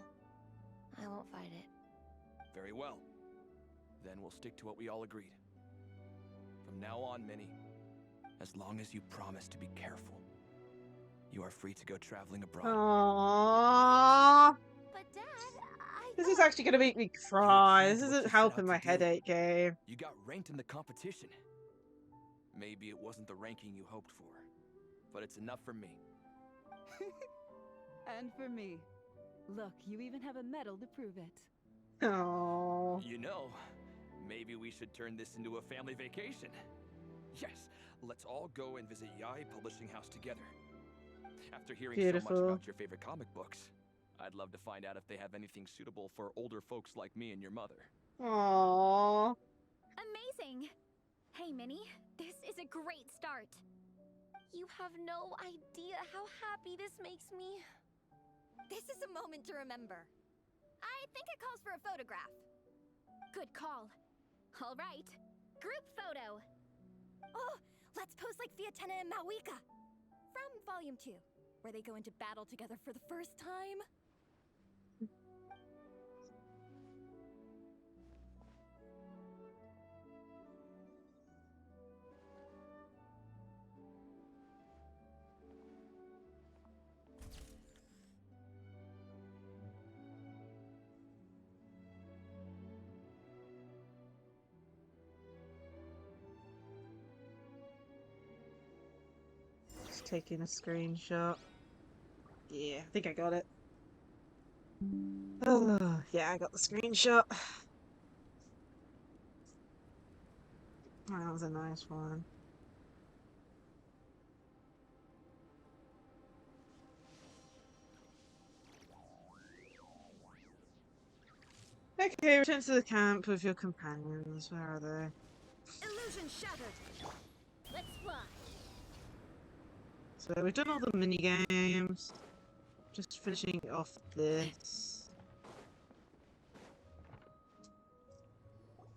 I won't fight it. Very well. Then we'll stick to what we all agreed. From now on, Minnie, as long as you promise to be careful, you are free to go traveling abroad. Aww. But Dad, This is actually gonna make me cry. This isn't helping my headache game. You got ranked in the competition. Maybe it wasn't the ranking you hoped for, but it's enough for me. And for me. Look, you even have a medal to prove it. Oh. You know, maybe we should turn this into a family vacation. Yes, let's all go and visit Yai Publishing House together. After hearing so much Beautiful. about your favorite comic books, I'd love to find out if they have anything suitable for older folks like me and your mother. Aww. Amazing! Hey, Minnie, this is a great start. You have no idea how happy this makes me. This is a moment to remember. I think it calls for a photograph. Good call. All right, group photo. Oh, let's pose like Fiatena and Mawika from Volume 2, where they go into battle together for the first time. Just taking a screenshot. Yeah, I think I got it. Oh, yeah, I got the screenshot. That was a nice one. Okay, return to the camp with your companions. Where are they? Illusion shattered. Let's fly. So we've done all the mini games. Just finishing off this.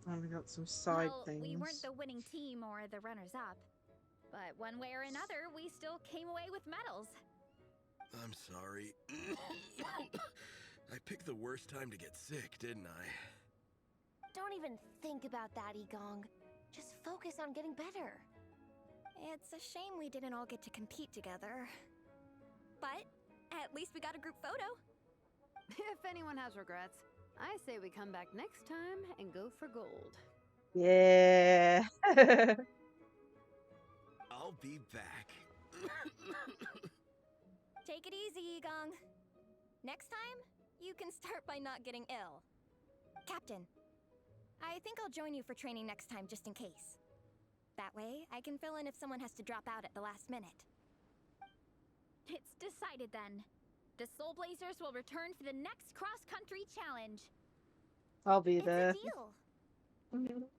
And we got some side things. We weren't the winning team or the runners-up, but one way or another, we still came away with medals. I'm sorry. I picked the worst time to get sick, didn't I? Don't even think about that, Igong. Just focus on getting better. It's a shame we didn't all get to compete together. But at least we got a group photo. If anyone has regrets, I say we come back next time and go for gold. Yeah. I'll be back. Take it easy, Igong. Next time, you can start by not getting ill. Captain, I think I'll join you for training next time just in case. That way, I can fill in if someone has to drop out at the last minute. It's decided then. The Soulblazers will return for the next cross-country challenge. I'll be there. It's a deal.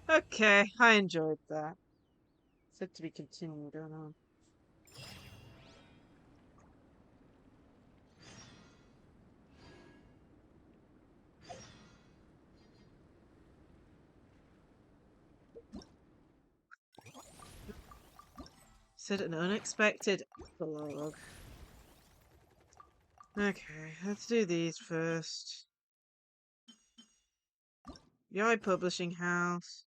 Okay, I enjoyed that. Said to be continued or not. Said an unexpected epilogue. Okay, let's do these first. Yai Publishing House.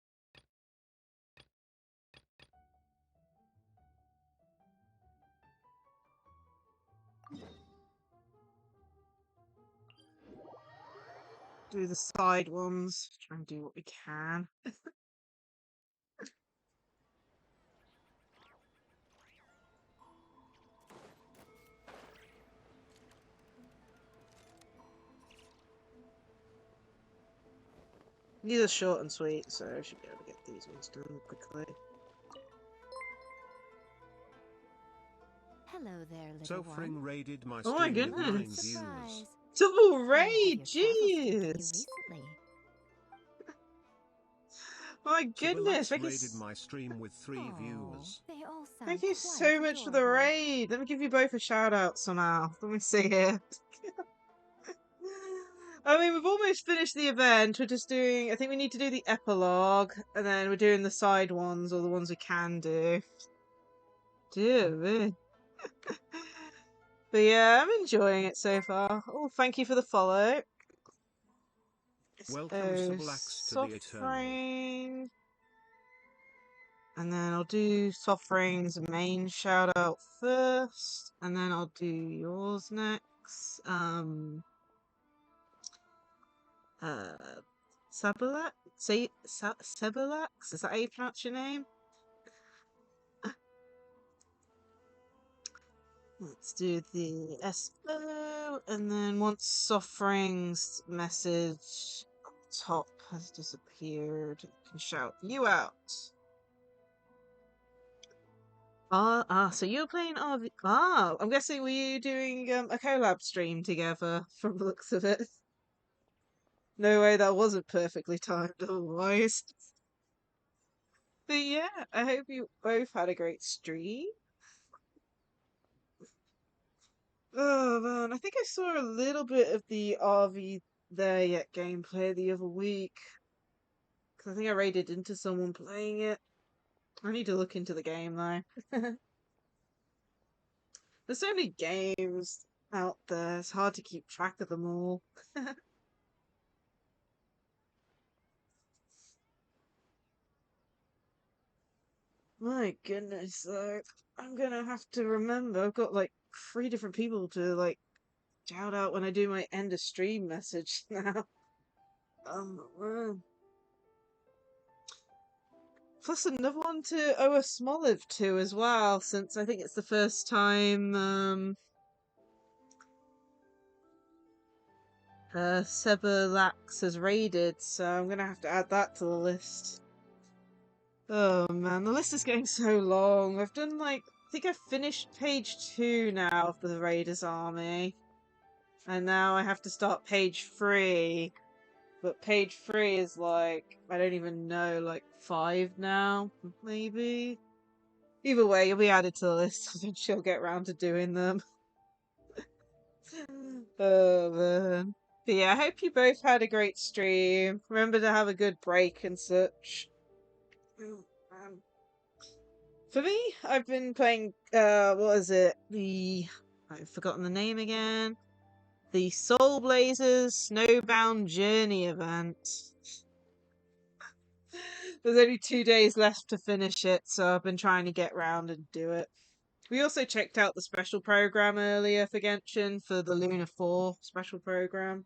Do the side ones. Try and do what we can. These are short and sweet, so I should be able to get these ones done quickly. Hello there, little Sofring one. raided my Oh my stream with 9 goodness. viewers. Double How have raid, your travels been for you jeez! recently? My goodness, Soulblazers thank you, raided my stream with 3 viewers. They all sound thank you quite so much for the adorable. raid. Let me give you both a shout out somehow. Let me see here. I mean, we've almost finished the event. We're just doing, I think we need to do the epilogue, and then we're doing the side ones, or the ones we can do. Dear me. But yeah, I'm enjoying it so far. Oh, thank you for the follow. Welcome, Soulblazers, to the Eternal. Softring. And then I'll do Softring's main shout out first, and then I'll do yours next. Sabalax? Sebalax? Is that how you pronounce your name? Let's do the Espo, and then once Softring's message up top has disappeared, you can shout you out. So you're playing RV. Ah, I'm guessing were you doing a collab stream together from the looks of it? No way, that wasn't perfectly timed otherwise. But yeah, I hope you both had a great stream. Oh man, I think I saw a little bit of the RV there yet gameplay the other week. Cause I think I raided into someone playing it. I need to look into the game though. There's so many games out there, it's hard to keep track of them all. My goodness, though. I'm gonna have to remember. I've got like 3 different people to like shout out when I do my end of stream message now. Man. Plus another one to owe a Smoliv to as well, since I think it's the first time Sebelax has raided, so I'm gonna have to add that to the list. Oh man, the list is getting so long. I've done like, I think I've finished page 2 now of the Raiders army. And now I have to start page 3. But page 3 is like, I don't even know, like 5 now, maybe? Either way, you'll be added to the list, and she'll get around to doing them. Oh man. But yeah, I hope you both had a great stream. Remember to have a good break and such. Oh, man. For me, I've been playing, what is it? I've forgotten the name again. The Soulblazers Snowbound Journey event. There's only 2 days left to finish it, so I've been trying to get round and do it. We also checked out the special program earlier for Genshin for the Luna 4 special program,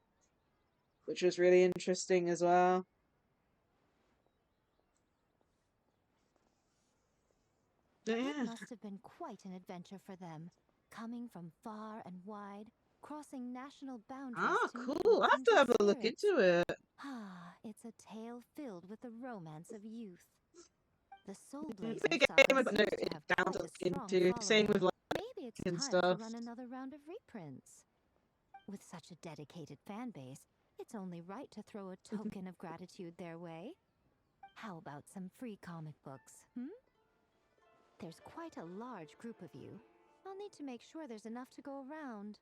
which was really interesting as well. It must have been quite an adventure for them, coming from far and wide, crossing national boundaries to meet Cool. with I'll have to have kindred a look spirits. into it. It's a tale filled with the romance of youth. The It's a Soulblazers game saga I've seems noted to have down quite to a look strong into. Same following. with like Maybe it's and time stuff. to run another round of reprints. With such a dedicated fan base, it's only right to throw a token of gratitude their way. How about some free comic books, There's quite a large group of you. I'll need to make sure there's enough to go around.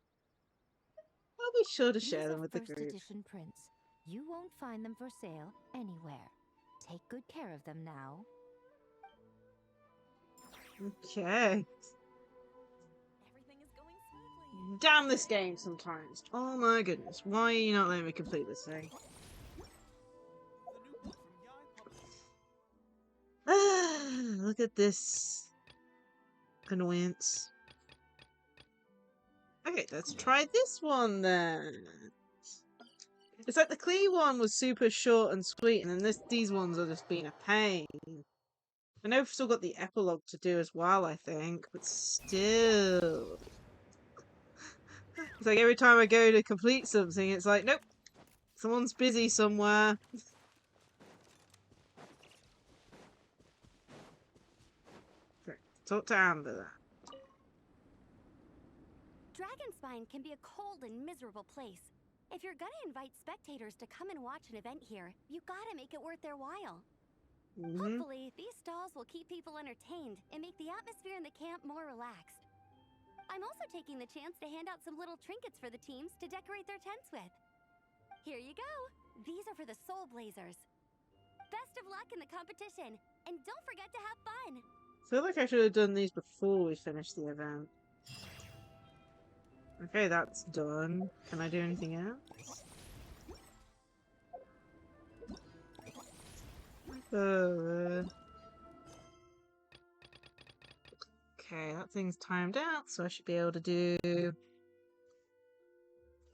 I'll be sure to These share them are with the first group. edition prints. You won't find them for sale anywhere. Take good care of them now. Okay. Damn this game sometimes. Oh my goodness. Why are you not letting me complete this thing? Look at this annoyance. Okay, let's try this one then. It's like the Klee one was super short and sweet, and then these ones are just being a pain. I know we've still got the epilogue to do as well, I think, but still. It's like every time I go to complete something, it's like, nope, someone's busy somewhere. Talk to Amber. Dragonspine can be a cold and miserable place. If you're gonna invite spectators to come and watch an event here, you gotta make it worth their while. Hopefully, these stalls will keep people entertained and make the atmosphere in the camp more relaxed. I'm also taking the chance to hand out some little trinkets for the teams to decorate their tents with. Here you go! These are for the Soulblazers. Best of luck in the competition, and don't forget to have fun! I feel like I should have done these before we finished the event. Okay, that's done. Can I do anything else? Okay, that thing's timed out, so I should be able to do...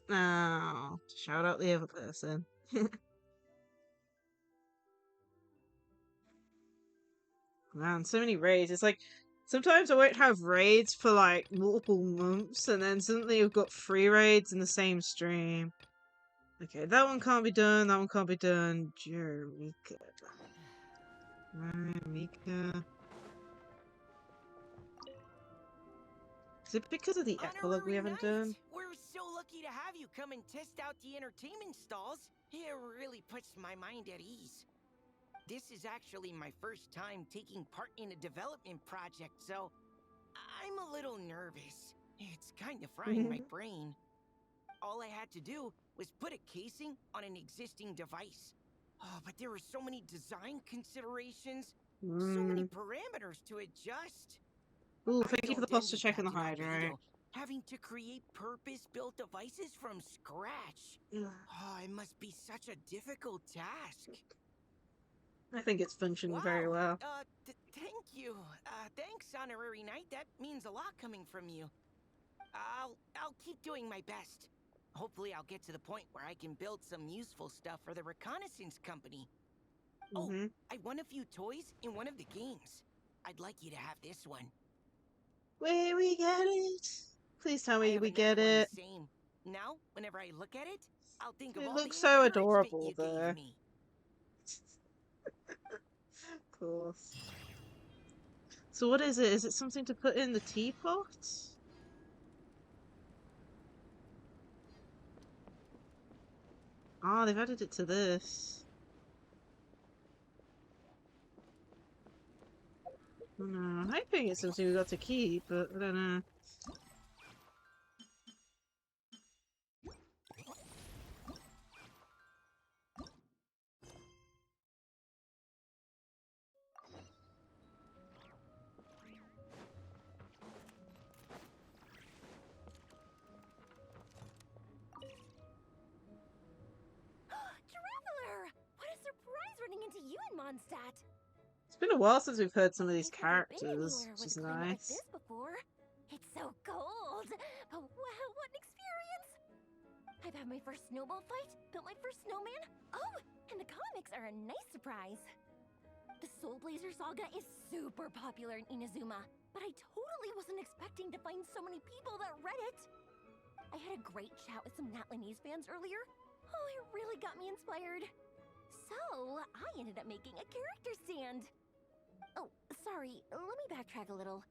Now, shout out the other person. Man, so many raids. It's like, sometimes I won't have raids for like multiple months, and then suddenly we've got 3 raids in the same stream. Okay, that one can't be done, that one can't be done. Jermika. Mika. Is it because of the epilogue we haven't done? We're so lucky to have you come and test out the entertainment stalls. It really puts my mind at ease. This is actually my first time taking part in a development project, so I'm a little nervous. It's kind of frying my brain. All I had to do was put a casing on an existing device. Oh, but there were so many design considerations, so many parameters to adjust. Ooh, thank you for the posture check in the hydrant. Having to create purpose-built devices from scratch. Oh, it must be such a difficult task. I think it's functioning very well. Thank you. Thanks, Honorary Knight. That means a lot coming from you. I'll keep doing my best. Hopefully I'll get to the point where I can build some useful stuff for the reconnaissance company. Oh, I won a few toys in one of the games. I'd like you to have this one. Wait, we get it. Please tell me we get it. Same. Now, whenever I look at it, I'll think of It all looks the so encouragement adorable you there. gave me. Of course. So what is it? Is it something to put in the teapot? Ah, they've added it to this. I don't know. I'm hoping it's something we got to keep, but I don't know. Traveler! What a surprise running into you in Mondstadt! It's been a while since we've heard some of these I've never been characters, anywhere which with is a climate like nice. this before. It's so cold, but wow, what an experience! I've had my first snowball fight, built my first snowman. Oh, and the comics are a nice surprise. The Soulblazers saga is super popular in Inazuma, but I totally wasn't expecting to find so many people that read it. I had a great chat with some Natlanese fans earlier. Oh, it really got me inspired. So, I ended up making a character stand. Oh, sorry, let me backtrack a little.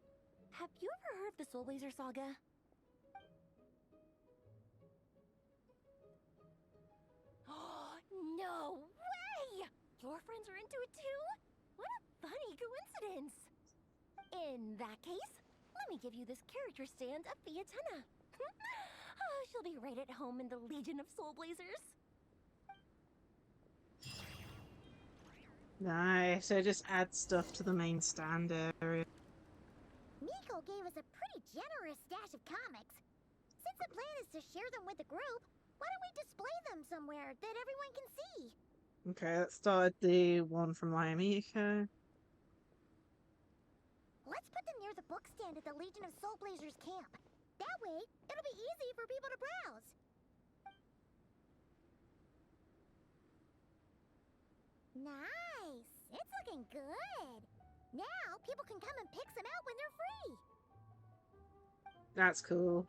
Have you ever heard of the Soulblazer saga? No way! Your friends are into it too? What a funny coincidence! In that case, let me give you this character stand of Fiatenna. Oh, she'll be right at home in the Legion of Soulblazers. Nice. So just add stuff to the main stand area. Miko gave us a pretty generous stash of comics. Since the plan is to share them with the group, why don't we display them somewhere that everyone can see? Okay, let's start the one from Miami. Okay. Let's put them near the book stand at the Legion of Soulblazers camp. That way, it'll be easy for people to browse. Nice! It's looking good! Now, people can come and pick some out when they're free! That's cool.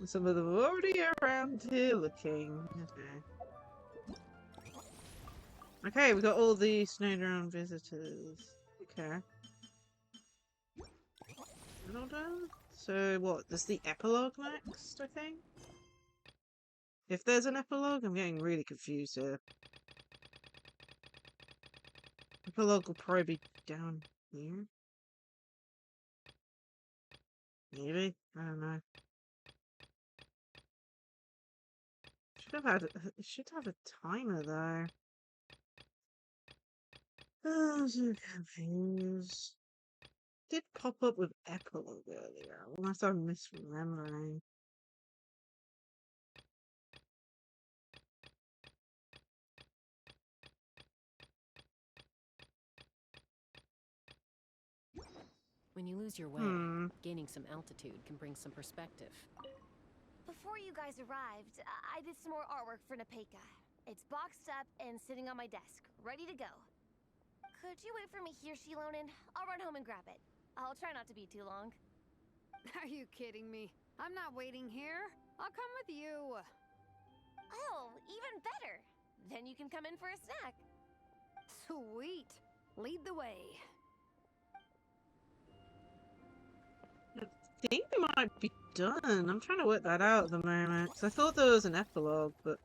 Some of them are already around here looking. Okay. Okay, we got all the Snowdown visitors. Okay. All done? So what? There's the epilogue next, I think? If there's an epilogue, I'm getting really confused here. Epilogue will probably be down here. Maybe? I don't know. It should have a timer though. Oh, I'm so confused. It did pop up with epilogue earlier, unless I'm misremembering. When you lose your way, gaining some altitude can bring some perspective. Before you guys arrived, I did some more artwork for Napeka. It's boxed up and sitting on my desk, ready to go. Could you wait for me here, Shilonen? I'll run home and grab it. I'll try not to be too long. Are you kidding me? I'm not waiting here. I'll come with you. Oh, even better. Then you can come in for a snack. Sweet. Lead the way. think we might be done. I'm trying to work that out at the moment. Because I thought there was an epilogue, but...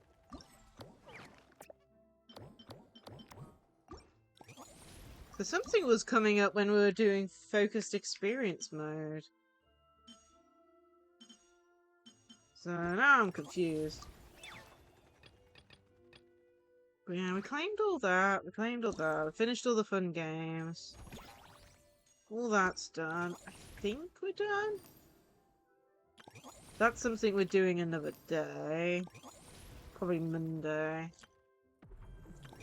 Because something was coming up when we were doing focused experience mode. So now I'm confused. But yeah, we claimed all that. We claimed all that. We finished all the fun games. All that's done. I think we're done. That's something we're doing another day. Probably Monday.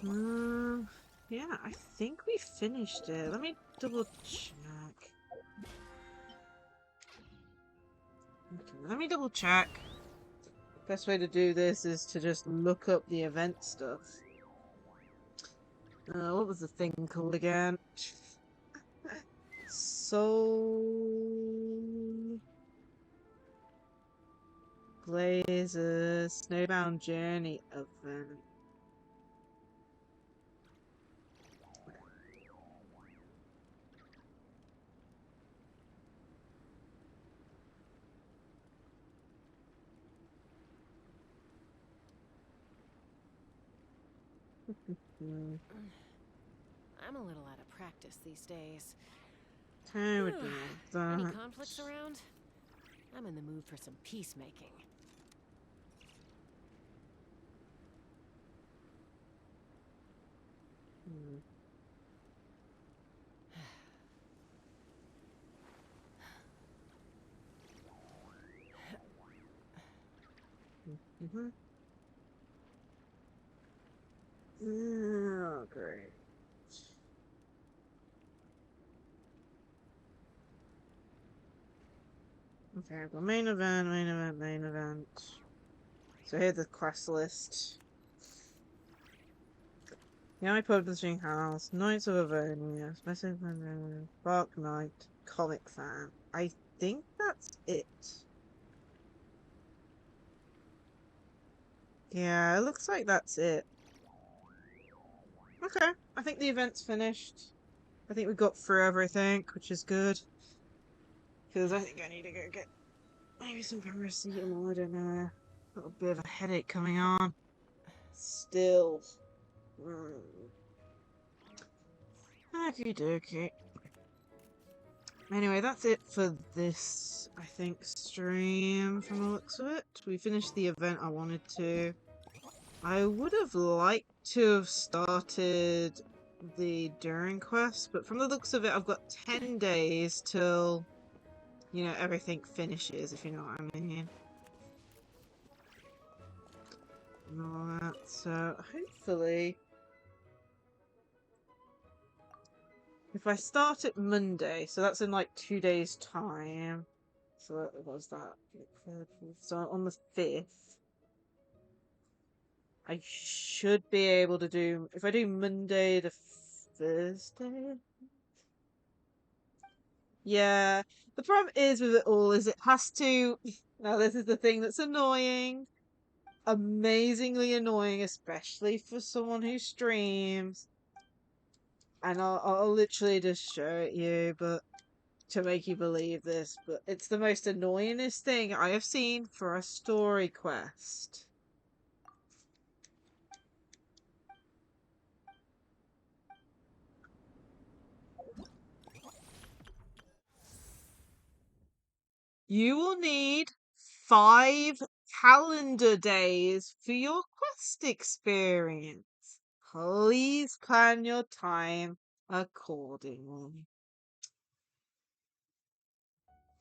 Yeah, I think we finished it. Let me double check. Okay, let me double check. Best way to do this is to just look up the event stuff. What was the thing called again? Soulblazers Snowbound Journey event. I'm a little out of practice these days. Okay, we're doing that. Any conflicts around? I'm in the mood for some peacemaking. Oh, great. Okay, I've got main event, main event, main event. So here's the quest list. The Eye Publishing House, Knights of Avonia, Specific Bark Knight, Comic Fan. I think that's it. Yeah, it looks like that's it. Okay, I think the event's finished. I think we got through everything, which is good. Because I think I need to go get maybe some paracetamol, I don't know. Got a bit of a headache coming on. Still. Okie dokie. Anyway, that's it for this, I think, stream from the looks of it. We finished the event I wanted to. I would have liked to have started the Durin quest, but from the looks of it, I've got 10 days till, you know, everything finishes, if you know what I mean. And all that, so hopefully... If I start it Monday, so that's in like 2 days' time. So what was that? So on the 5th, I should be able to do, if I do Monday to Thursday. Yeah, the problem is with it all is it has to, now this is the thing that's annoying, amazingly annoying, especially for someone who streams. And I'll literally just show it you, but to make you believe this, but it's the most annoyingest thing I have seen for a story quest. You will need 5 calendar days for your quest experience. Please plan your time accordingly.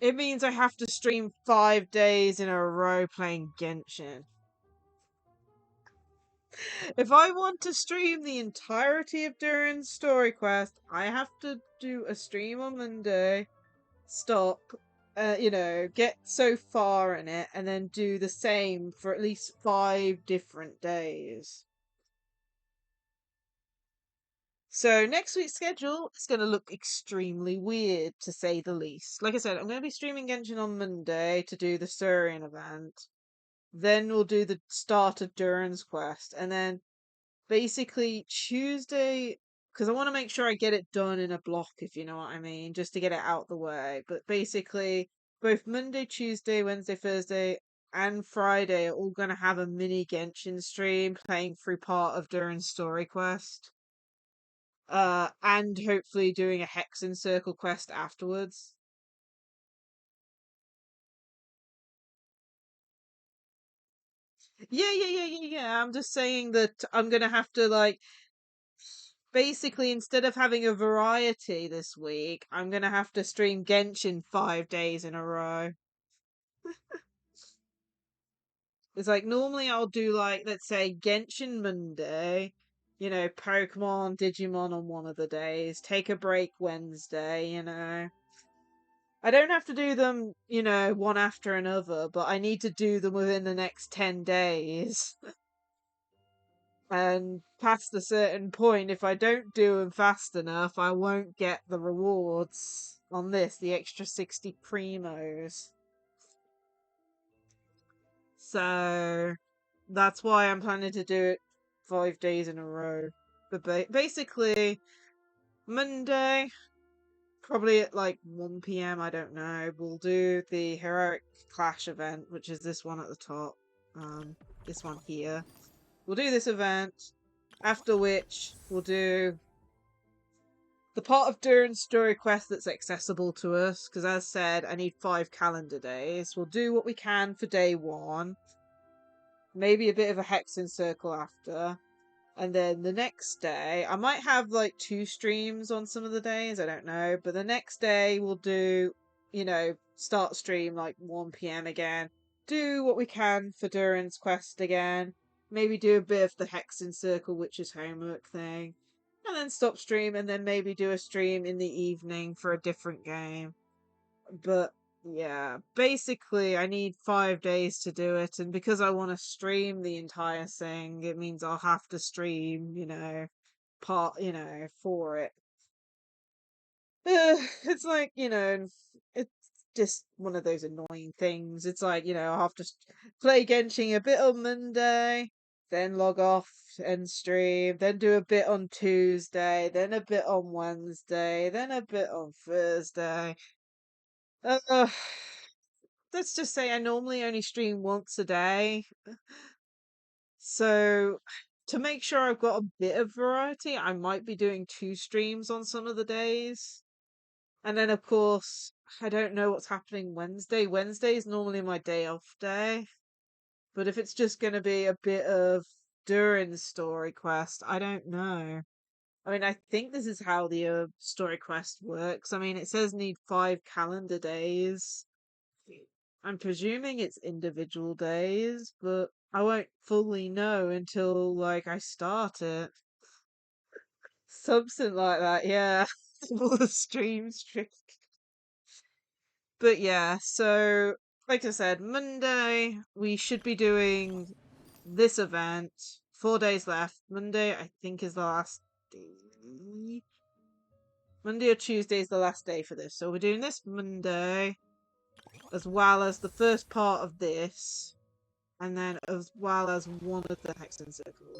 It means I have to stream 5 days in a row playing Genshin. If I want to stream the entirety of Durin's story quest, I have to do a stream on Monday, stop, you know, get so far in it, and then do the same for at least 5 different days. So next week's schedule is going to look extremely weird, to say the least. Like I said, I'm going to be streaming Genshin on Monday to do the Surian event. Then we'll do the start of Durin's quest, and then basically Tuesday, because I want to make sure I get it done in a block, if you know what I mean, just to get it out the way. But basically, both Monday, Tuesday, Wednesday, Thursday, and Friday are all gonna have a mini Genshin stream playing through part of Durin's story quest. And hopefully doing a Hexen Circle quest afterwards. Yeah. I'm just saying that I'm gonna have to like basically instead of having a variety this week, I'm gonna have to stream Genshin 5 days in a row. It's like normally I'll do like let's say Genshin Monday, Pokemon, Digimon on one of the days, take a break Wednesday. I don't have to do them, one after another, but I need to do them within the next 10 days. And past a certain point, if I don't do them fast enough, I won't get the rewards on this, the extra 60 primos. So that's why I'm planning to do it 5 days in a row. But basically, Monday, probably at like 1 p.m., I don't know, we'll do the Heroic Clash event, which is this one at the top. This one here. We'll do this event, after which we'll do the part of Durin's story quest that's accessible to us, because as said, I need 5 calendar days. We'll do what we can for day 1. Maybe a bit of a Hexen Circle after. And then the next day, I might have like 2 streams on some of the days, I don't know. But the next day we'll do, start stream like 1 p.m. again. Do what we can for Durin's quest again. Maybe do a bit of the Hexen Circle, which is homework thing. And then stop stream and then maybe do a stream in the evening for a different game. But yeah, basically I need 5 days to do it, and because I want to stream the entire thing, it means I'll have to stream, for it. It's like, it's just one of those annoying things. It's like, I'll have to play Genshin a bit on Monday, then log off and stream, then do a bit on Tuesday, then a bit on Wednesday, then a bit on Thursday. Uh, let's just say I normally only stream once a day. So to make sure I've got a bit of variety, I might be doing 2 streams on some of the days. And then of course, I don't know what's happening Wednesday. Wednesday is normally my day off day. But if it's just going to be a bit of Durin's story quest, I don't know. I mean, I think this is how the story quest works. I mean, it says need 5 calendar days. I'm presuming it's individual days, but I won't fully know until like I start it. Something like that, yeah. For the stream streak. But yeah, so like I said, Monday we should be doing this event. 4 days left. Monday I think is the last day. Monday or Tuesday is the last day for this. So we're doing this Monday, as well as the first part of this, and then as well as one of the Hexen Circles.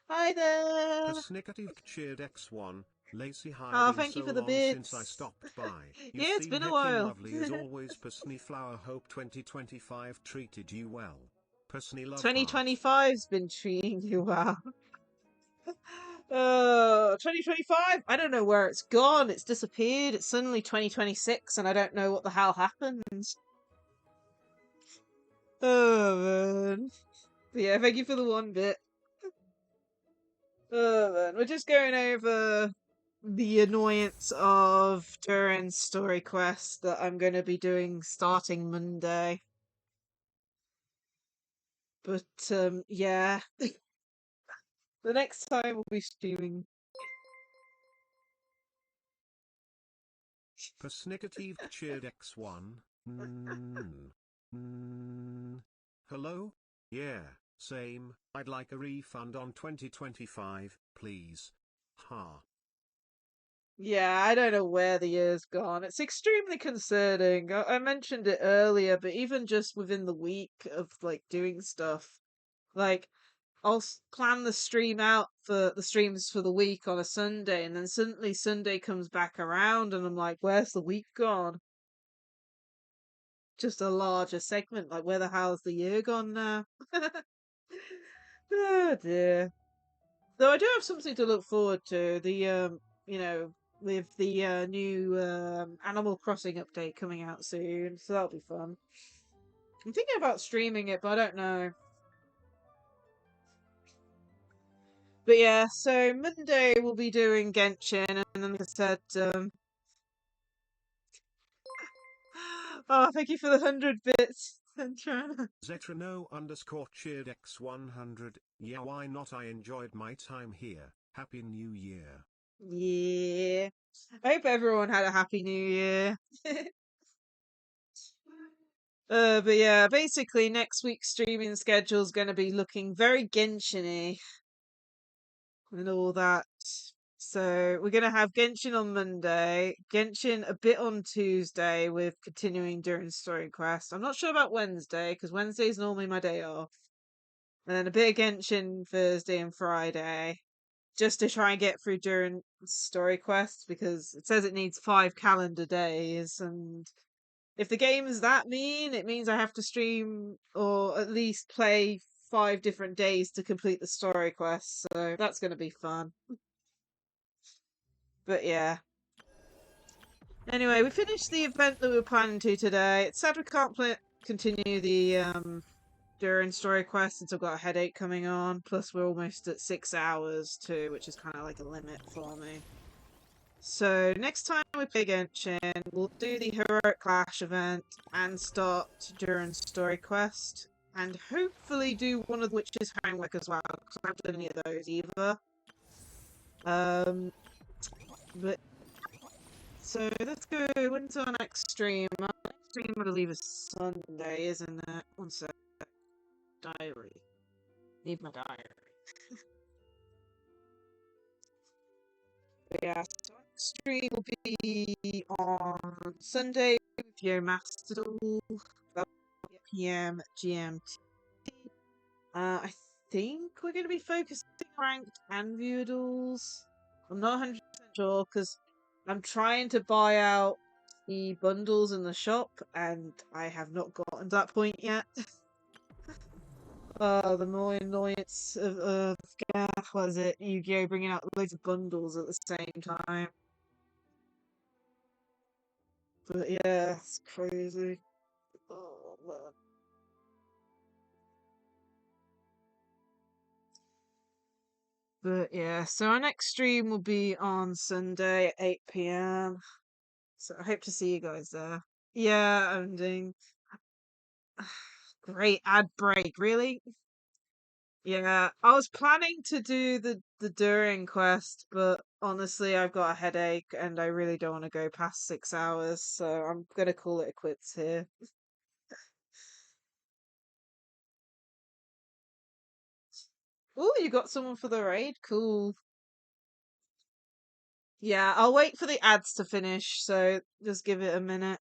Hi there! Persnicative cheered X1. Lacie, hi, Oh, been thank you so for the long since I bits. stopped by. You Yeah, it's seem been a heckin' while. lovely as always. Persni Flower, hope 2025 treated you well. Persni love heart. 2025's been treating you well. 2025? I don't know where it's gone. It's disappeared. It's suddenly 2026 and I don't know what the hell happened. Oh, man. But yeah, thank you for the 1 bit. Oh, man. We're just going over the annoyance of Durin's story quest that I'm going to be doing starting Monday. But, yeah. The next time we'll be streaming. Persnicative cheered X1. Hello? Yeah, same. I'd like a refund on 2025, please. Ha. Yeah, I don't know where the year's gone. It's extremely concerning. I mentioned it earlier, but even just within the week of like doing stuff, like I'll plan the stream out for the streams for the week on a Sunday, and then suddenly Sunday comes back around, and I'm like, where's the week gone? Just a larger segment. Like, where the hell's the year gone now? Oh dear. Though I do have something to look forward to. With the new Animal Crossing update coming out soon, so that'll be fun. I'm thinking about streaming it, but I don't know. But yeah, so Monday we'll be doing Genshin, and then like I said, oh, thank you for the 100 bits. I'm trying to... Zetrano_cheered X100. Yeah, why not? I enjoyed my time here. Happy New Year. Yeah. I hope everyone had a happy new year. But yeah, basically next week's streaming schedule is going to be looking very Genshin-y and all that. So we're going to have Genshin on Monday, Genshin a bit on Tuesday with continuing during story quest. I'm not sure about Wednesday because Wednesday is normally my day off. And then a bit of Genshin Thursday and Friday just to try and get through during story quest because it says it needs 5 calendar days, and if the game is that mean, it means I have to stream or at least play 5 different days to complete the story quest, so that's going to be fun. But yeah. Anyway, we finished the event that we were planning to today. It's sad we can't continue the during story quest since I've got a headache coming on. Plus, we're almost at 6 hours too, which is kind of like a limit for me. So next time we play Genshin, we'll do the Heroic Clash event and start during story quest, and hopefully do one of the Witches' Homework as well, because I haven't done any of those either. But so let's go. When's our next stream? Our next stream, I believe, is Sunday, isn't it? One sec. Diary. Need my diary. But yeah, so our next stream will be on Sunday with your Master Duel, 8 PM GMT. I think we're going to be focusing on ranked and viewer duels. I'm not 100% sure because I'm trying to buy out the bundles in the shop and I have not gotten to that point yet. The more annoyance of what is it? Yu-Gi-Oh! Bringing out loads of bundles at the same time. But yeah, it's crazy. Oh man. But yeah, so our next stream will be on Sunday at 8 PM. So I hope to see you guys there. Yeah, I'm doing great ad break, really? Yeah, I was planning to do the During quest, but honestly, I've got a headache and I really don't want to go past 6 hours, so I'm gonna call it a quits here. Oh, you got someone for the raid? Cool. Yeah, I'll wait for the ads to finish, so just give it a minute.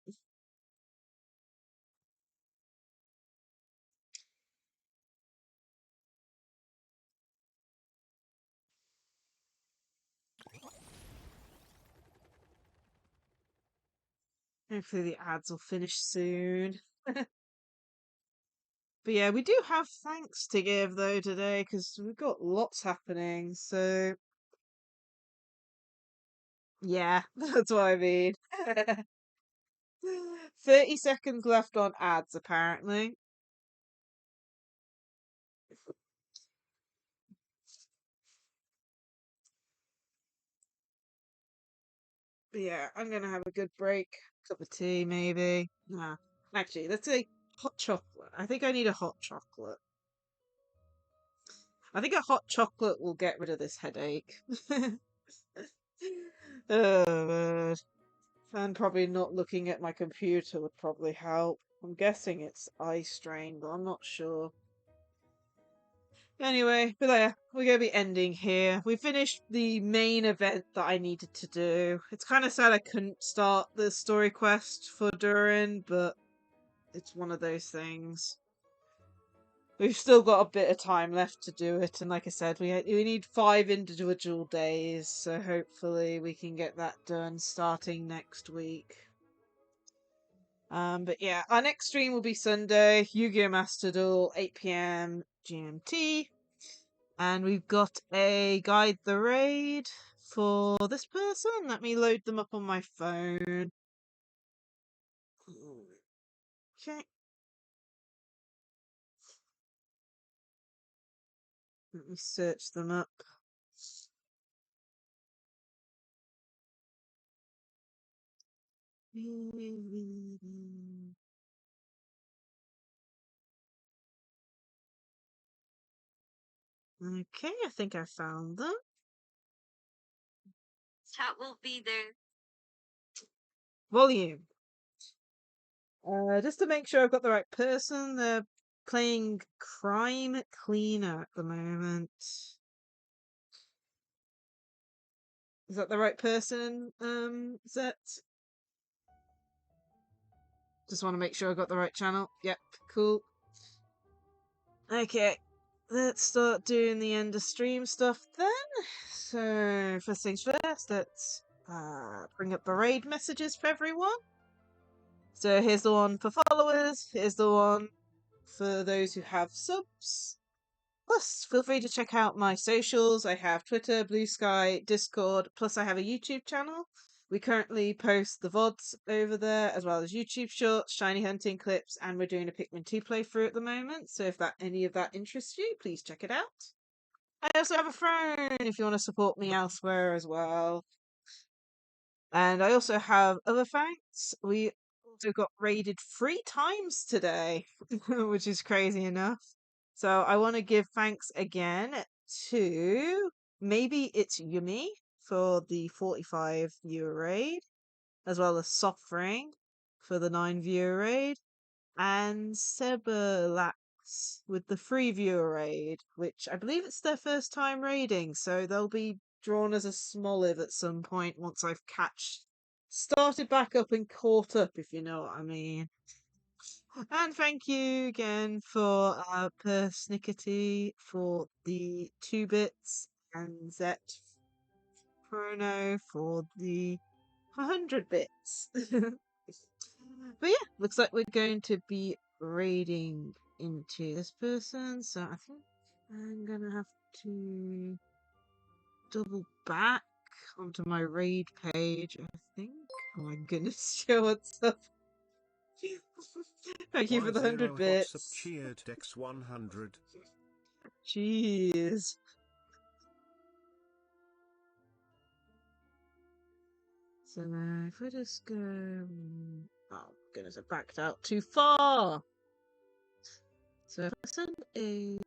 Hopefully the ads will finish soon. But yeah, we do have thanks to give though today because we've got lots happening. So yeah, that's what I mean. 30 seconds left on ads apparently. But yeah, I'm gonna have a good break. Cup of tea maybe. Nah. Actually, let's say hot chocolate. I think I need a hot chocolate. I think a hot chocolate will get rid of this headache. Oh, and probably not looking at my computer would probably help. I'm guessing it's eye strain, but I'm not sure. Anyway, but yeah, we're going to be ending here. We finished the main event that I needed to do. It's kind of sad I couldn't start the story quest for Durin, but it's one of those things. We've still got a bit of time left to do it, and like I said, we need 5 individual days, so hopefully we can get that done starting next week. But yeah, our next stream will be Sunday, Yu-Gi-Oh! Master Duel, 8 PM GMT. And we've got a guide the raid for this person. Let me load them up on my phone. Okay. Let me search them up. Okay, I think I found them. Chat will be there. Volume. Just to make sure I've got the right person, they're playing Crime Cleaner at the moment. Is that the right person, Zet? Just want to make sure I got the right channel. Yep, cool. Okay, let's start doing the end of stream stuff then. So, first things first, let's bring up the raid messages for everyone. So here's the one for followers, here's the one for those who have subs. Plus, feel free to check out my socials. I have Twitter, Blue Sky, Discord, plus I have a YouTube channel. We currently post the VODs over there, as well as YouTube shorts, shiny hunting clips, and we're doing a Pikmin 2 playthrough at the moment. So if any of that interests you, please check it out. I also have a phone if you want to support me elsewhere as well. And I also have other thanks. We also got raided 3 times today, which is crazy enough. So I want to give thanks again to maybe it's Yumi for the 45 viewer raid, as well as Softring for the 9 viewer raid, and Sebelax with the 3 viewer raid, which I believe it's their first time raiding, so they'll be drawn as a smoliv at some point once I've started back up and caught up, if you know what I mean. And thank you again for Persnickety for the 2 bits, and Zet Chrono for the 100 bits. But yeah, looks like we're going to be raiding into this person, so I think I'm gonna have to double back onto my raid page, I think. Oh my goodness, show what's up. Thank you for the 100 bits. What's up, cheered Dex 100. Jeez. So if we just go... Oh goodness, I backed out too far! So if I send a...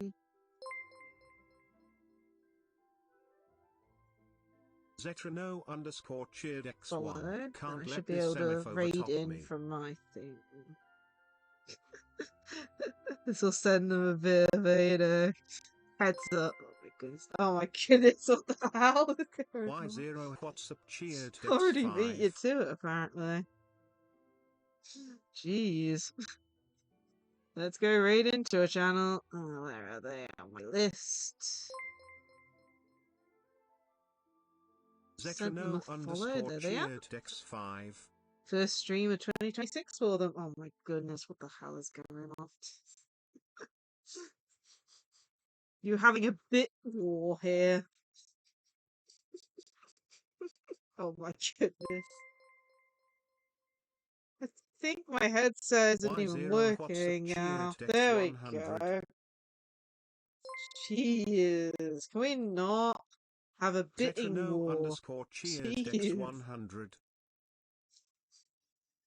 Zetrano _ cheered X1. follow, Can't I let should be this able to semiph raid overtop in me. from my thing. This will send them a bit of a heads up. Oh my goodness. Oh my goodness, what the hell is going on? Y0 what's up, cheered Dex Already 5. beat you to it, apparently. Jeez. Let's go right into a channel. Oh, where are they on my list? Sent them a Zetrano follow. There they are. cheered Dex 5. First stream of 2026 for them. Oh my goodness, what the hell is going on? You're having a bit war here. Oh my goodness. I think my headset isn't even working now. There we go. Jeez. Can we not have a bidding war? Jeez.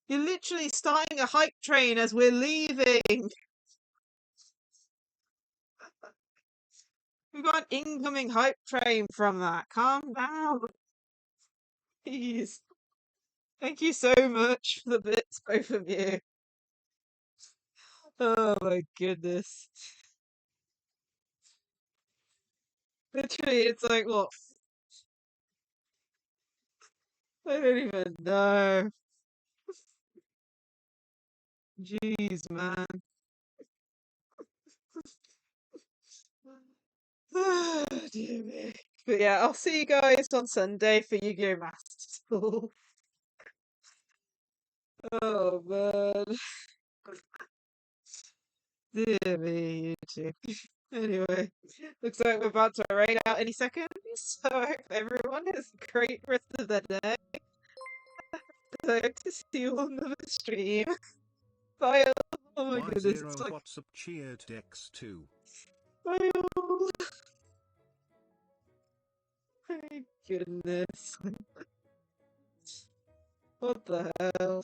You're literally starting a hype train as we're leaving. We've got an incoming hype train from that. Calm down. Please. Thank you so much for the bits, both of you. Oh my goodness. Literally, it's like, what? I don't even know. Jeez, man. Dear me. But yeah, I'll see you guys on Sunday for Yu-Gi-Oh! Masters Ball. Oh man. Dear me, you two. Anyway, looks like we're about to rain out any second, so I hope everyone has a great rest of their day. I hope to see you on the stream. Bye all. Oh my goodness, Y0 it's like... WhatsApp cheered X2. Bye all. My goodness. What the hell?